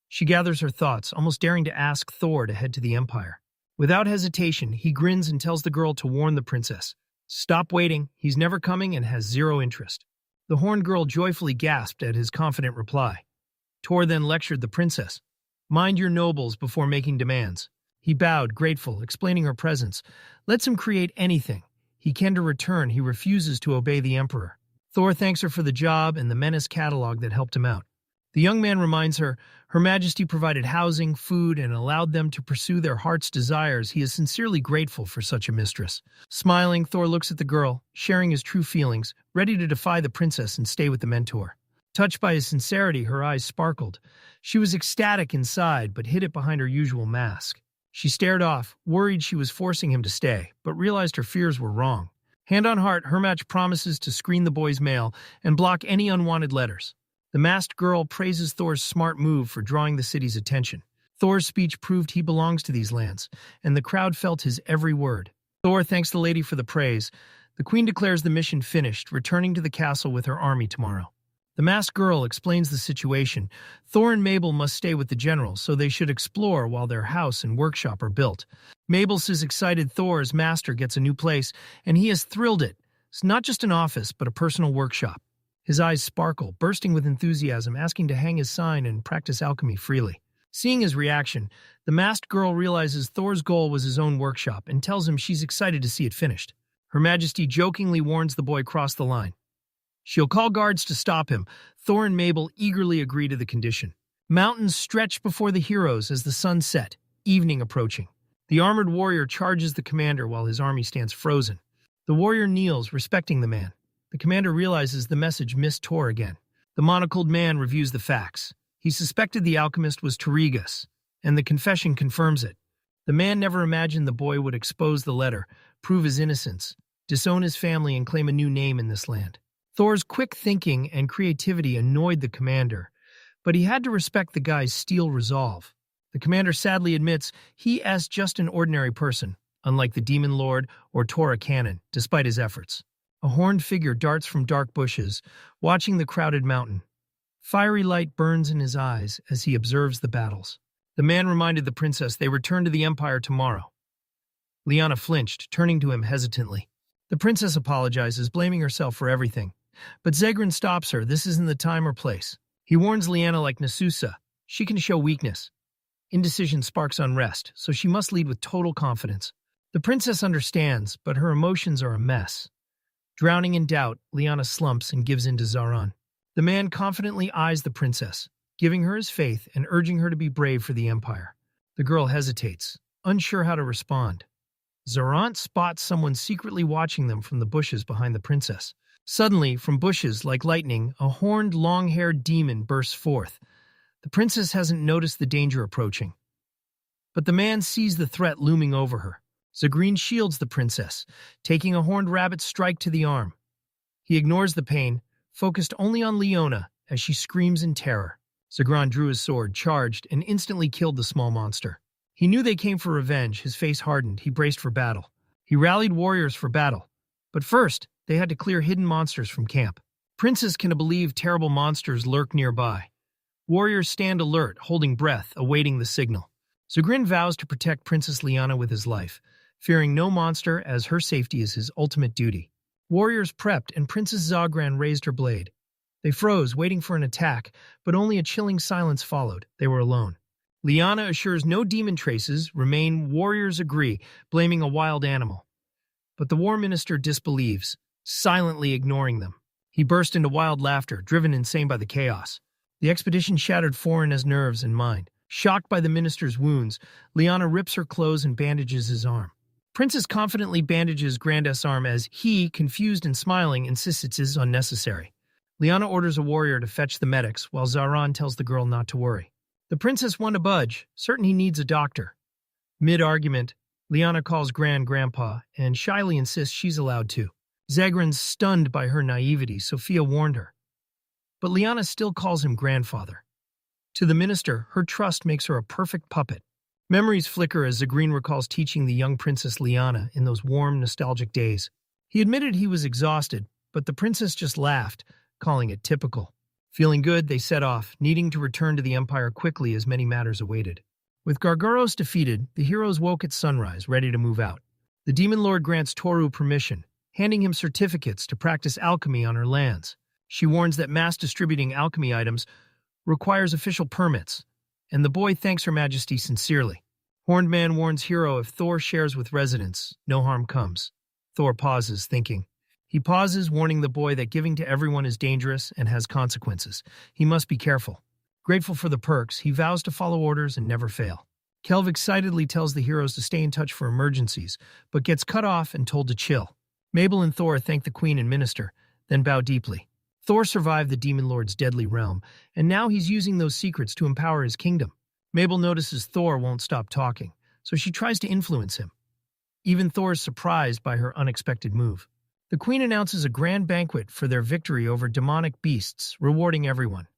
Speaker 1: She gathers her thoughts, almost daring to ask Thor to head to the Empire. Without hesitation, he grins and tells the girl to warn the princess. Stop waiting, he's never coming and has zero interest. The horned girl joyfully gasped at his confident reply. Thor then lectured the princess. Mind your nobles before making demands. He bowed, grateful, explaining her presence. Lets him create anything. He can to return, he refuses to obey the emperor. Thor thanks her for the job and the menace catalog that helped him out. The young man reminds her, Her Majesty provided housing, food, and allowed them to pursue their heart's desires. He is sincerely grateful for such a mistress. Smiling, Thor looks at the girl, sharing his true feelings, ready to defy the princess and stay with the mentor. Touched by his sincerity, her eyes sparkled. She was ecstatic inside, but hid it behind her usual mask. She stared off, worried she was forcing him to stay, but realized her fears were wrong. Hand on heart, Hermach promises to screen the boy's mail and block any unwanted letters. The masked girl praises Thor's smart move for drawing the city's attention. Thor's speech proved he belongs to these lands, and the crowd felt his every word. Thor thanks the lady for the praise. The queen declares the mission finished, returning to the castle with her army tomorrow. The masked girl explains the situation. Thor and Mabel must stay with the general, so they should explore while their house and workshop are built. Mabel says excited Thor's master gets a new place, and he is thrilled it. It's not just an office, but a personal workshop. His eyes sparkle, bursting with enthusiasm, asking to hang his sign and practice alchemy freely. Seeing his reaction, the masked girl realizes Thor's goal was his own workshop and tells him she's excited to see it finished. Her Majesty jokingly warns the boy cross the line. She'll call guards to stop him. Thor and Mabel eagerly agree to the condition. Mountains stretch before the heroes as the sun set, evening approaching. The armored warrior charges the commander while his army stands frozen. The warrior kneels, respecting the man. The commander realizes the message missed Thor again. The monocled man reviews the facts. He suspected the alchemist was treacherous, and the confession confirms it. The man never imagined the boy would expose the letter, prove his innocence, disown his family, and claim a new name in this land. Thor's quick thinking and creativity annoyed the commander, but he had to respect the guy's steel resolve. The commander sadly admits he is just an ordinary person, unlike the Demon Lord or Tora Cannon, despite his efforts. A horned figure darts from dark bushes, watching the crowded mountain. Fiery light burns in his eyes as he observes the battles. The man reminded the princess they return to the Empire tomorrow. Liana flinched, turning to him hesitantly. The princess apologizes, blaming herself for everything. But Zegrin stops her. This isn't the time or place. He warns Liana like Nasusa. She can show weakness. Indecision sparks unrest, so she must lead with total confidence. The princess understands, but her emotions are a mess. Drowning in doubt, Liana slumps and gives in to Zaran. The man confidently eyes the princess, giving her his faith and urging her to be brave for the Empire. The girl hesitates, unsure how to respond. Zaran spots someone secretly watching them from the bushes behind the princess. Suddenly, from bushes like lightning, a horned, long-haired demon bursts forth. The princess hasn't noticed the danger approaching. But the man sees the threat looming over her. Zagrean shields the princess, taking a horned rabbit strike to the arm. He ignores the pain, focused only on Leona as she screams in terror. Zagran drew his sword, charged, and instantly killed the small monster. He knew they came for revenge. His face hardened. He braced for battle. He rallied warriors for battle. But first, they had to clear hidden monsters from camp. Princes can believe terrible monsters lurk nearby. Warriors stand alert, holding breath, awaiting the signal. Zagrin vows to protect Princess Liana with his life, fearing no monster as her safety is his ultimate duty. Warriors prepped, and Princess Zagran raised her blade. They froze, waiting for an attack, but only a chilling silence followed. They were alone. Liana assures no demon traces remain. Warriors agree, blaming a wild animal. But the war minister disbelieves, silently ignoring them. He burst into wild laughter, driven insane by the chaos. The expedition shattered Foreigner's nerves and mind. Shocked by the minister's wounds, Liana rips her clothes and bandages his arm. Princess confidently bandages Grand's arm as he, confused and smiling, insists it is unnecessary. Liana orders a warrior to fetch the medics, while Zaran tells the girl not to worry. The princess won't budge, certain he needs a doctor. Mid-argument, Liana calls Grandpa and shyly insists she's allowed to. Zagran's stunned by her naivety. Sophia warned her. But Liana still calls him grandfather. To the minister, her trust makes her a perfect puppet. Memories flicker as Zagrin recalls teaching the young Princess Liana in those warm, nostalgic days. He admitted he was exhausted, but the princess just laughed, calling it typical. Feeling good, they set off, needing to return to the Empire quickly as many matters awaited. With Gargaros defeated, the heroes woke at sunrise, ready to move out. The Demon Lord grants Toru permission, handing him certificates to practice alchemy on her lands. She warns that mass distributing alchemy items requires official permits, and the boy thanks Her Majesty sincerely. Horned Man warns Hero if Thor shares with residents, no harm comes. Thor pauses, thinking. He pauses, warning the boy that giving to everyone is dangerous and has consequences. He must be careful. Grateful for the perks, he vows to follow orders and never fail. Kelv excitedly tells the heroes to stay in touch for emergencies, but gets cut off and told to chill. Mabel and Thor thank the Queen and Minister, then bow deeply. Thor survived the Demon Lord's deadly realm, and now he's using those secrets to empower his kingdom. Mabel notices Thor won't stop talking, so she tries to influence him. Even Thor is surprised by her unexpected move. The Queen announces a grand banquet for their victory over demonic beasts, rewarding everyone.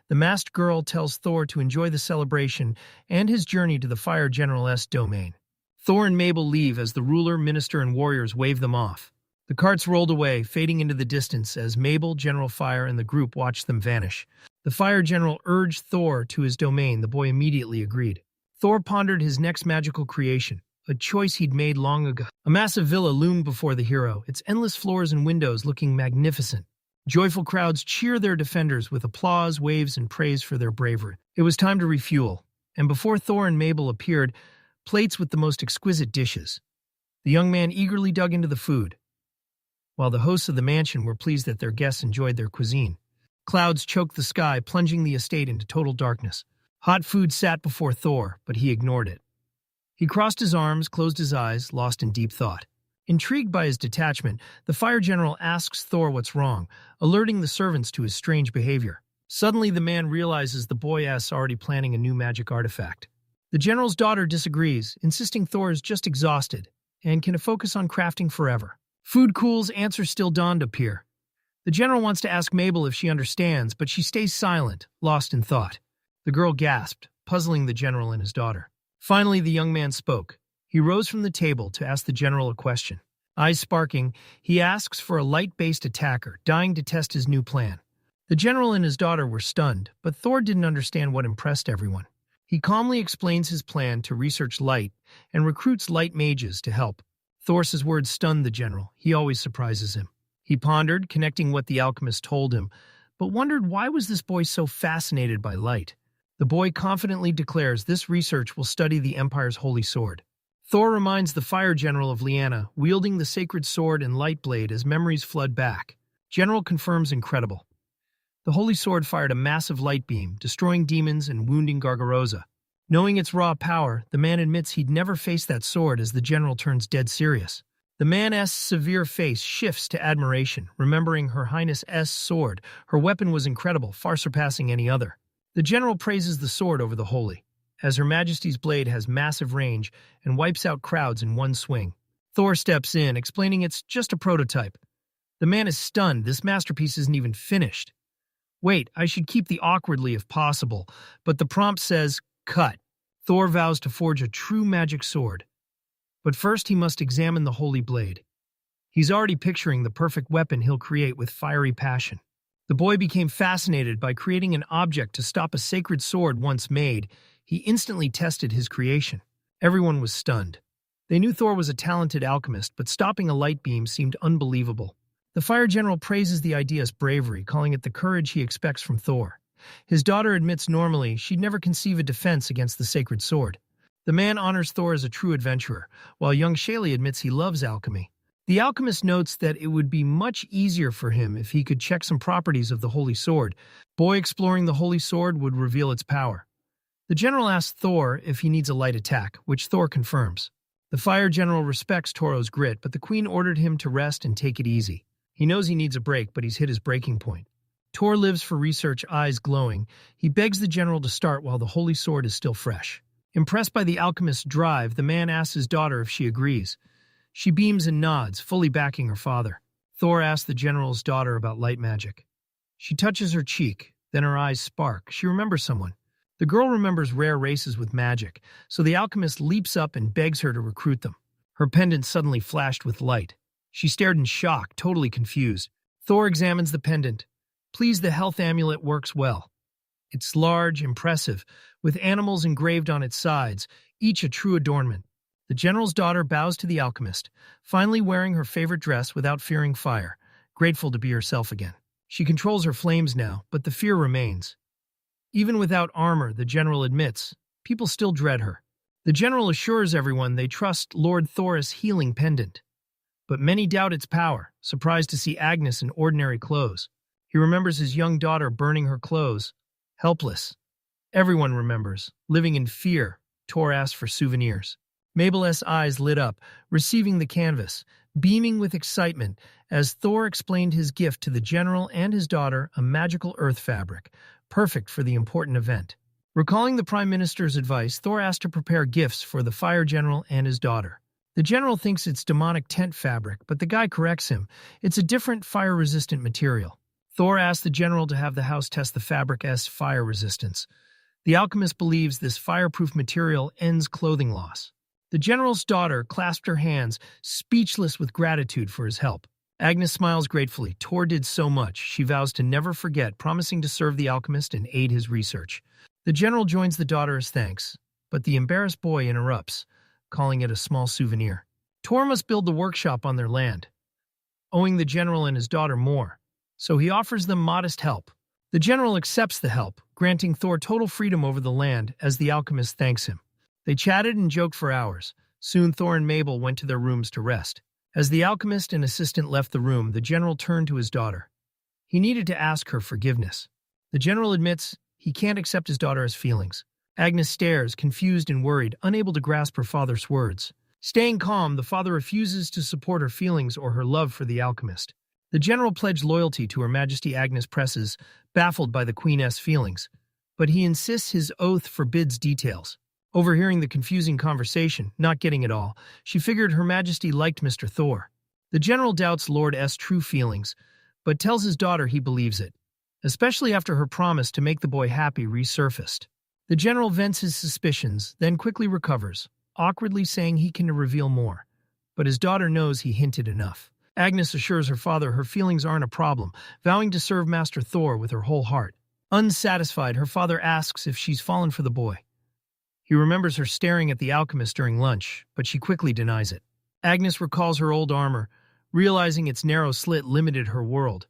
Speaker 1: The masked girl tells Thor to enjoy the celebration and his journey to the Fire General's domain. Thor and Mabel leave as the ruler, minister, and warriors wave them off. The carts rolled away, fading into the distance as Mabel, General Fire, and the group watched them vanish. The Fire General urged Thor to his domain. The boy immediately agreed. Thor pondered his next magical creation, a choice he'd made long ago. A massive villa loomed before the hero, its endless floors and windows looking magnificent. Joyful crowds cheer their defenders with applause, waves, and praise for their bravery. It was time to refuel, and before Thor and Mabel appeared, plates with the most exquisite dishes. The young man eagerly dug into the food, while the hosts of the mansion were pleased that their guests enjoyed their cuisine. Clouds choked the sky, plunging the estate into total darkness. Hot food sat before Thor, but he ignored it. He crossed his arms, closed his eyes, lost in deep thought. Intrigued by his detachment, the Fire General asks Thor what's wrong, alerting the servants to his strange behavior. Suddenly, the man realizes the boy is already planning a new magic artifact. The general's daughter disagrees, insisting Thor is just exhausted and can focus on crafting forever. Food cools, answers still dawned appear. The general wants to ask Mabel if she understands, but she stays silent, lost in thought. The girl gasped, puzzling the general and his daughter. Finally, the young man spoke. He rose from the table to ask the general a question. Eyes sparking, he asks for a light-based attacker, dying to test his new plan. The general and his daughter were stunned, but Thor didn't understand what impressed everyone. He calmly explains his plan to research light and recruits light mages to help. Thor's words stunned the general. He always surprises him. He pondered, connecting what the alchemist told him, but wondered why was this boy so fascinated by light. The boy confidently declares this research will study the Empire's holy sword. Thor reminds the Fire General of Liana, wielding the sacred sword and light blade as memories flood back. General confirms incredible. The holy sword fired a massive light beam, destroying demons and wounding Gargarosa. Knowing its raw power, the man admits he'd never faced that sword as the general turns dead serious. The man's severe face shifts to admiration, remembering Her Highness's sword. Her weapon was incredible, far surpassing any other. The general praises the sword over the holy, as Her Majesty's blade has massive range and wipes out crowds in one swing. Thor steps in, explaining it's just a prototype. The man is stunned. This masterpiece isn't even finished. Wait, I should keep the awkwardly if possible, but the prompt says, cut. Thor vows to forge a true magic sword. But first he must examine the holy blade. He's already picturing the perfect weapon he'll create with fiery passion. The boy became fascinated by creating an object to stop a sacred sword once made. He instantly tested his creation. Everyone was stunned. They knew Thor was a talented alchemist, but stopping a light beam seemed unbelievable. The Fire General praises the idea's bravery, calling it the courage he expects from Thor. His daughter admits normally she'd never conceive a defense against the sacred sword. The man honors Thor as a true adventurer, while young Shaley admits he loves alchemy. The alchemist notes that it would be much easier for him if he could check some properties of the holy sword. Boy exploring the holy sword would reveal its power. The general asks Thor if he needs a light attack, which Thor confirms. The Fire General respects Toro's grit, but the Queen ordered him to rest and take it easy. He knows he needs a break, but he's hit his breaking point. Tor lives for research, eyes glowing. He begs the general to start while the holy sword is still fresh. Impressed by the alchemist's drive, the man asks his daughter if she agrees. She beams and nods, fully backing her father. Thor asks the general's daughter about light magic. She touches her cheek, then her eyes spark. She remembers someone. The girl remembers rare races with magic, so the alchemist leaps up and begs her to recruit them. Her pendant suddenly flashed with light. She stared in shock, totally confused. Thor examines the pendant. Please, the health amulet works well. It's large, impressive, with animals engraved on its sides, each a true adornment. The general's daughter bows to the alchemist, finally wearing her favorite dress without fearing fire, grateful to be herself again. She controls her flames now, but the fear remains. Even without armor, the general admits, people still dread her. The general assures everyone they trust Lord Thor's healing pendant. But many doubt its power, surprised to see Agnes in ordinary clothes. He remembers his young daughter burning her clothes, helpless. Everyone remembers, living in fear. Thor asks for souvenirs. Mabel's eyes lit up, receiving the canvas, beaming with excitement as Thor explained his gift to the general and his daughter, a magical earth fabric, perfect for the important event. Recalling the Prime Minister's advice, Thor asked to prepare gifts for the Fire General and his daughter. The general thinks it's demonic tent fabric, but the guy corrects him. It's a different fire-resistant material. Thor asks the general to have the house test the fabric's fire resistance. The alchemist believes this fireproof material ends clothing loss. The general's daughter clasped her hands, speechless with gratitude for his help. Agnes smiles gratefully. Thor did so much. She vows to never forget, promising to serve the alchemist and aid his research. The general joins the daughter as thanks, but the embarrassed boy interrupts, calling it a small souvenir. Thor must build the workshop on their land, owing the general and his daughter more, so he offers them modest help. The general accepts the help, granting Thor total freedom over the land as the alchemist thanks him. They chatted and joked for hours. Soon Thor and Mabel went to their rooms to rest. As the alchemist and assistant left the room, the general turned to his daughter. He needed to ask her forgiveness. The general admits he can't accept his daughter's feelings. Agnes stares, confused and worried, unable to grasp her father's words. Staying calm, the father refuses to support her feelings or her love for the alchemist. The general pledged loyalty to Her Majesty. Agnes presses, baffled by the Queen's feelings, but he insists his oath forbids details. Overhearing the confusing conversation, not getting it all, she figured Her Majesty liked Mr. Thor. The general doubts Lord S' true feelings, but tells his daughter he believes it, especially after her promise to make the boy happy resurfaced. The general vents his suspicions, then quickly recovers, awkwardly saying he can reveal more. But his daughter knows he hinted enough. Agnes assures her father her feelings aren't a problem, vowing to serve Master Thor with her whole heart. Unsatisfied, her father asks if she's fallen for the boy. He remembers her staring at the alchemist during lunch, but she quickly denies it. Agnes recalls her old armor, realizing its narrow slit limited her world.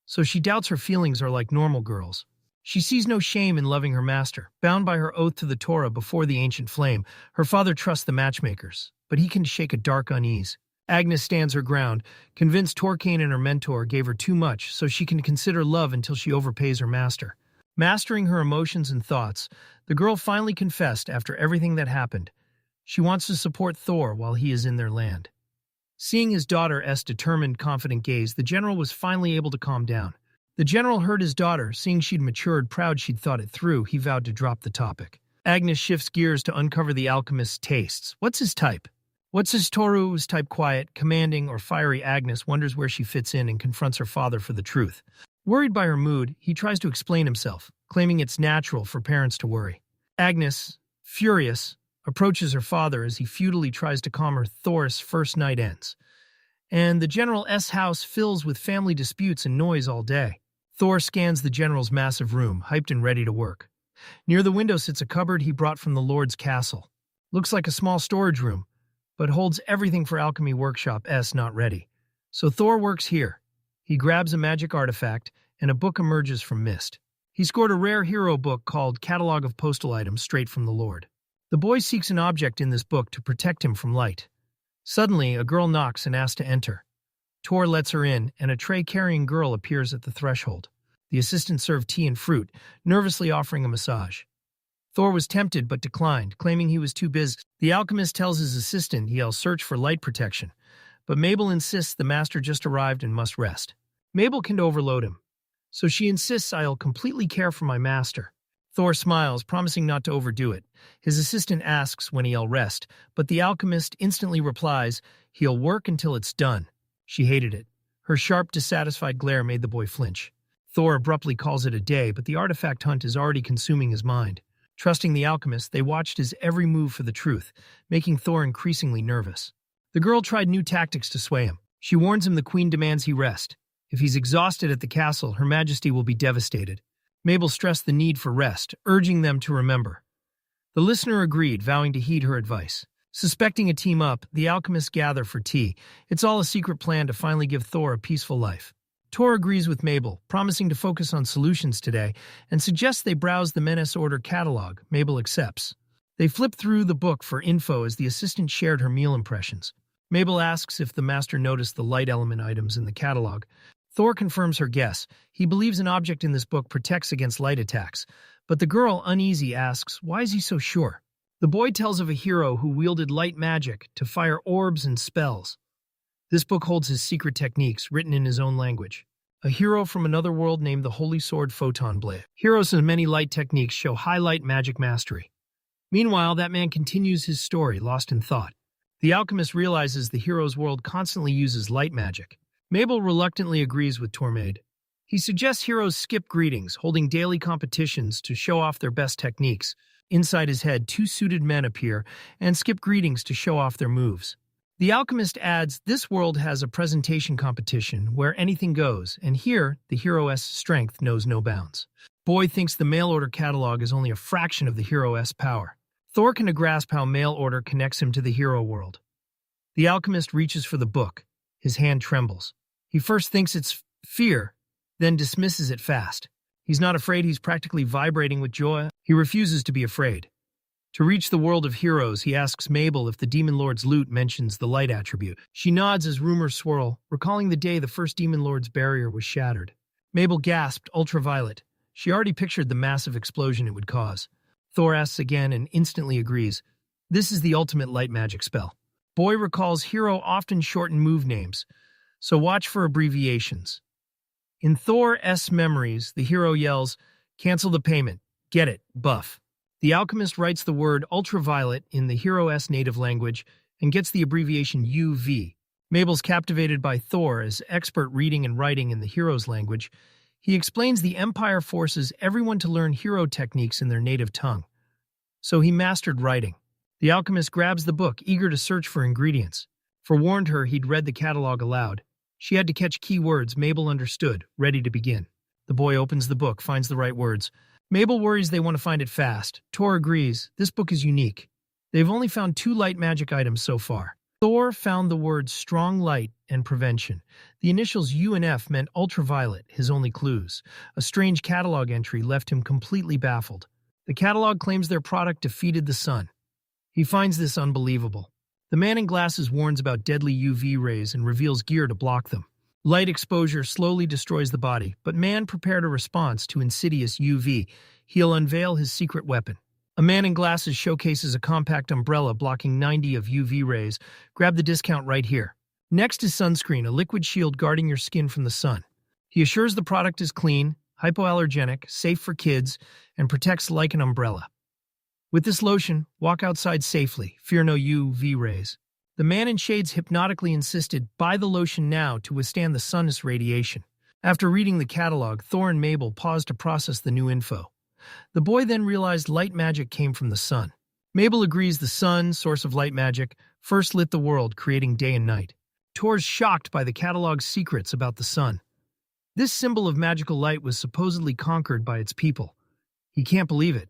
Speaker 1: So she doubts her feelings are like normal girls. She sees no shame in loving her master. Bound by her oath to the Torah before the ancient flame, her father trusts the matchmakers, but he can shake a dark unease. Agnes stands her ground, convinced Torkane and her mentor gave her too much, so she can consider love until she overpays her master. Mastering her emotions and thoughts, the girl finally confessed after everything that happened. She wants to support Thor while he is in their land. Seeing his daughter's determined, confident gaze, the general was finally able to calm down. The general heard his daughter, seeing she'd matured, proud she'd thought it through, he vowed to drop the topic. Agnes shifts gears to uncover the alchemist's tastes. What's his type? What's his Toru's type? Quiet, commanding, or fiery? Agnes wonders where she fits in and confronts her father for the truth. Worried by her mood, he tries to explain himself, claiming it's natural for parents to worry. Agnes, furious, approaches her father as he futilely tries to calm her. Thor's first night ends, and the General's house fills with family disputes and noise all day. Thor scans the General's massive room, hyped and ready to work. Near the window sits a cupboard he brought from the Lord's castle. Looks like a small storage room, but holds everything for alchemy workshop not ready. So Thor works here. He grabs a magic artifact, and a book emerges from mist. He scored a rare hero book called Catalog of Postal Items straight from the Lord. The boy seeks an object in this book to protect him from light. Suddenly, a girl knocks and asks to enter. Thor lets her in, and a tray-carrying girl appears at the threshold. The assistant served tea and fruit, nervously offering a massage. Thor was tempted but declined, claiming he was too busy. The alchemist tells his assistant he'll search for light protection, but Mabel insists the master just arrived and must rest. Mabel can overload him, so she insists I'll completely care for my master. Thor smiles, promising not to overdo it. His assistant asks when he'll rest, but the alchemist instantly replies he'll work until it's done. She hated it. Her sharp, dissatisfied glare made the boy flinch. Thor abruptly calls it a day, but the artifact hunt is already consuming his mind. Trusting the alchemist, they watched his every move for the truth, making Thor increasingly nervous. The girl tried new tactics to sway him. She warns him the queen demands he rest. If he's exhausted at the castle, Her Majesty will be devastated. Mabel stressed the need for rest, urging them to remember. The listener agreed, vowing to heed her advice. Suspecting a team-up, the alchemists gather for tea. It's all a secret plan to finally give Thor a peaceful life. Thor agrees with Mabel, promising to focus on solutions today, and suggests they browse the Menace Order catalog. Mabel accepts. They flip through the book for info as the assistant shared her meal impressions. Mabel asks if the master noticed the light element items in the catalog. Thor confirms her guess. He believes an object in this book protects against light attacks, but the girl, uneasy, asks, why is he so sure? The boy tells of a hero who wielded light magic to fire orbs and spells. This book holds his secret techniques, written in his own language. A hero from another world named the Holy Sword Photon Blade. Heroes with many light techniques show high light magic mastery. Meanwhile, that man continues his story, lost in thought. The alchemist realizes the hero's world constantly uses light magic. Mabel reluctantly agrees with Tormaid. He suggests heroes skip greetings, holding daily competitions to show off their best techniques. Inside his head, two suited men appear and skip greetings to show off their moves. The alchemist adds, this world has a presentation competition where anything goes, and here, the hero's strength knows no bounds. Boy thinks the mail order catalog is only a fraction of the hero's power. Thor can grasp how mail order connects him to the hero world. The alchemist reaches for the book. His hand trembles. He first thinks it's fear, then dismisses it fast. He's not afraid, he's practically vibrating with joy. He refuses to be afraid. To reach the world of heroes, he asks Mabel if the Demon Lord's loot mentions the light attribute. She nods as rumors swirl, recalling the day the first Demon Lord's barrier was shattered. Mabel gasped, ultraviolet. She already pictured the massive explosion it would cause. Thor asks again and instantly agrees. This is the ultimate light magic spell. Boy recalls hero often shorten move names, so watch for abbreviations. In Thor's memories, the hero yells, cancel the payment, get it, buff. The alchemist writes the word ultraviolet in the hero's native language and gets the abbreviation UV. Mabel's captivated by Thor as expert reading and writing in the hero's language. He explains the Empire forces everyone to learn hero techniques in their native tongue. So he mastered writing. The alchemist grabs the book, eager to search for ingredients. Forewarned her he'd read the catalog aloud. She had to catch key words. Mabel understood, ready to begin. The boy opens the book, finds the right words. Mabel worries they want to find it fast. Thor agrees. This book is unique. They've only found 2 light magic items so far. Thor found the words strong light and prevention. The initials U and F meant ultraviolet, his only clues. A strange catalog entry left him completely baffled. The catalog claims their product defeated the sun. He finds this unbelievable. The man in glasses warns about deadly UV rays and reveals gear to block them. Light exposure slowly destroys the body, but man prepared a response to insidious UV. He'll unveil his secret weapon. A man in glasses showcases a compact umbrella blocking 90 of UV rays. Grab the discount right here. Next is sunscreen, a liquid shield guarding your skin from the sun. He assures the product is clean, hypoallergenic, safe for kids, and protects like an umbrella. With this lotion, walk outside safely. Fear no UV rays. The man in shades hypnotically insisted, buy the lotion now to withstand the sun's radiation. After reading the catalog, Thor and Mabel paused to process the new info. The boy then realized light magic came from the sun. Mabel agrees the sun, source of light magic, first lit the world, creating day and night. Thor's shocked by the catalog's secrets about the sun. This symbol of magical light was supposedly conquered by its people. He can't believe it.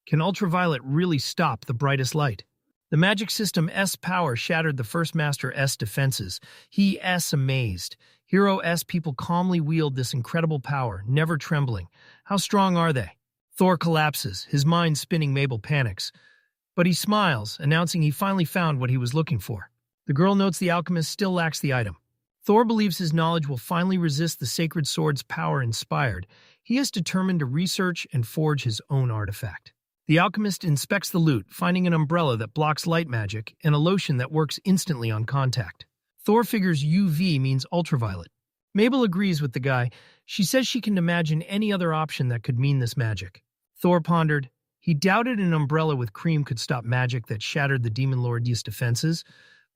Speaker 1: Can ultraviolet really stop the brightest light? The magic system S power shattered the first Master S defenses. He S amazed. Hero S people calmly wield this incredible power, never trembling. How strong are they? Thor collapses, his mind spinning. Mabel panics. But he smiles, announcing he finally found what he was looking for. The girl notes the alchemist still lacks the item. Thor believes his knowledge will finally resist the sacred sword's power inspired. He is determined to research and forge his own artifact. The alchemist inspects the loot, finding an umbrella that blocks light magic and a lotion that works instantly on contact. Thor figures UV means ultraviolet. Mabel agrees with the guy. She says she can imagine any other option that could mean this magic. Thor pondered. He doubted an umbrella with cream could stop magic that shattered the Demon Lord's defenses,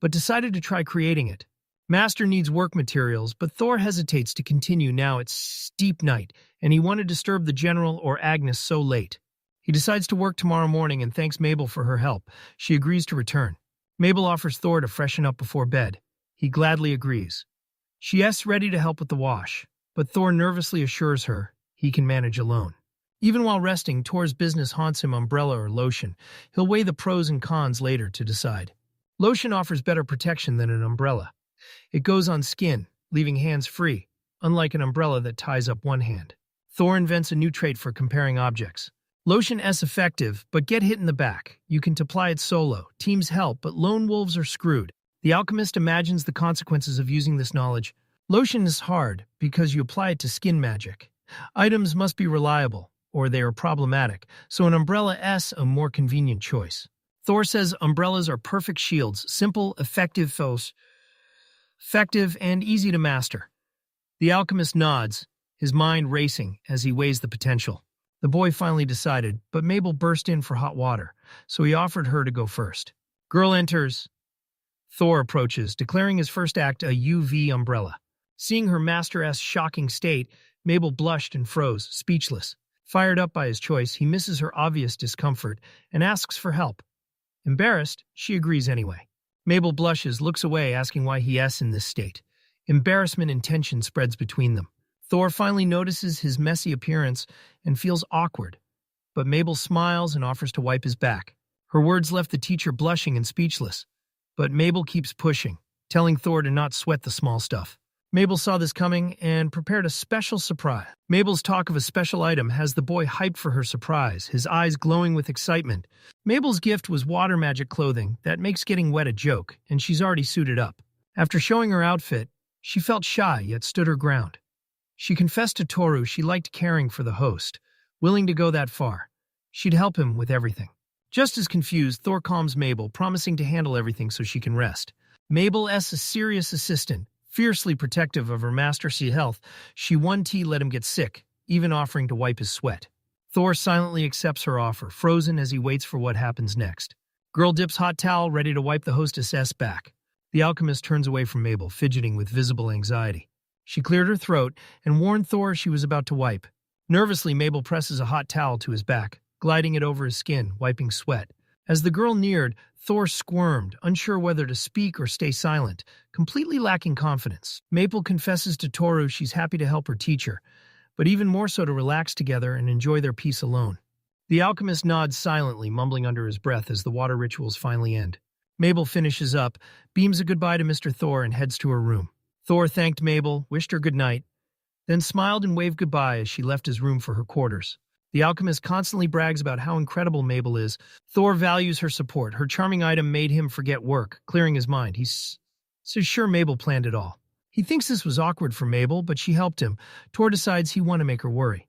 Speaker 1: but decided to try creating it. Master needs work materials, but Thor hesitates to continue now. It's steep night, and he won't disturb the general or Agnes so late. He decides to work tomorrow morning and thanks Mabel for her help. She agrees to return. Mabel offers Thor to freshen up before bed. He gladly agrees. She asks ready to help with the wash, but Thor nervously assures her he can manage alone. Even while resting, Thor's business haunts him: umbrella or lotion. He'll weigh the pros and cons later to decide. Lotion offers better protection than an umbrella. It goes on skin, leaving hands free, unlike an umbrella that ties up one hand. Thor invents a new trait for comparing objects. Lotion S effective, but get hit in the back. You can apply it solo. Teams help, but lone wolves are screwed. The alchemist imagines the consequences of using this knowledge. Lotion is hard because you apply it to skin magic. Items must be reliable, or they are problematic, so an umbrella S a more convenient choice. Thor says umbrellas are perfect shields, simple, effective, and easy to master. The alchemist nods, his mind racing as he weighs the potential. The boy finally decided, but Mabel burst in for hot water, so he offered her to go first. Girl enters. Thor approaches, declaring his first act a UV umbrella. Seeing her Master S shocking state, Mabel blushed and froze, speechless. Fired up by his choice, he misses her obvious discomfort and asks for help. Embarrassed, she agrees anyway. Mabel blushes, looks away, asking why he is in this state. Embarrassment and tension spreads between them. Thor finally notices his messy appearance and feels awkward, but Mabel smiles and offers to wipe his back. Her words left the teacher blushing and speechless, but Mabel keeps pushing, telling Thor to not sweat the small stuff. Mabel saw this coming and prepared a special surprise. Mabel's talk of a special item has the boy hyped for her surprise, his eyes glowing with excitement. Mabel's gift was water magic clothing that makes getting wet a joke, and she's already suited up. After showing her outfit, she felt shy yet stood her ground. She confessed to Toru she liked caring for the host, willing to go that far. She'd help him with everything. Just as confused, Thor calms Mabel, promising to handle everything so she can rest. Mabel S. a serious assistant, fiercely protective of her master's health. She one tea let him get sick, even offering to wipe his sweat. Thor silently accepts her offer, frozen as he waits for what happens next. Girl dips hot towel, ready to wipe the hostess's back. The alchemist turns away from Mabel, fidgeting with visible anxiety. She cleared her throat and warned Thor she was about to wipe. Nervously, Mabel presses a hot towel to his back, gliding it over his skin, wiping sweat. As the girl neared, Thor squirmed, unsure whether to speak or stay silent, completely lacking confidence. Mabel confesses to Toru she's happy to help her teacher, but even more so to relax together and enjoy their peace alone. The alchemist nods silently, mumbling under his breath as the water rituals finally end. Mabel finishes up, beams a goodbye to Mr. Thor, and heads to her room. Thor thanked Mabel, wished her good night, then smiled and waved goodbye as she left his room for her quarters. The alchemist constantly brags about how incredible Mabel is. Thor values her support. Her charming item made him forget work, clearing his mind. He's so sure Mabel planned it all. He thinks this was awkward for Mabel, but she helped him. Thor decides he wants to make her worry.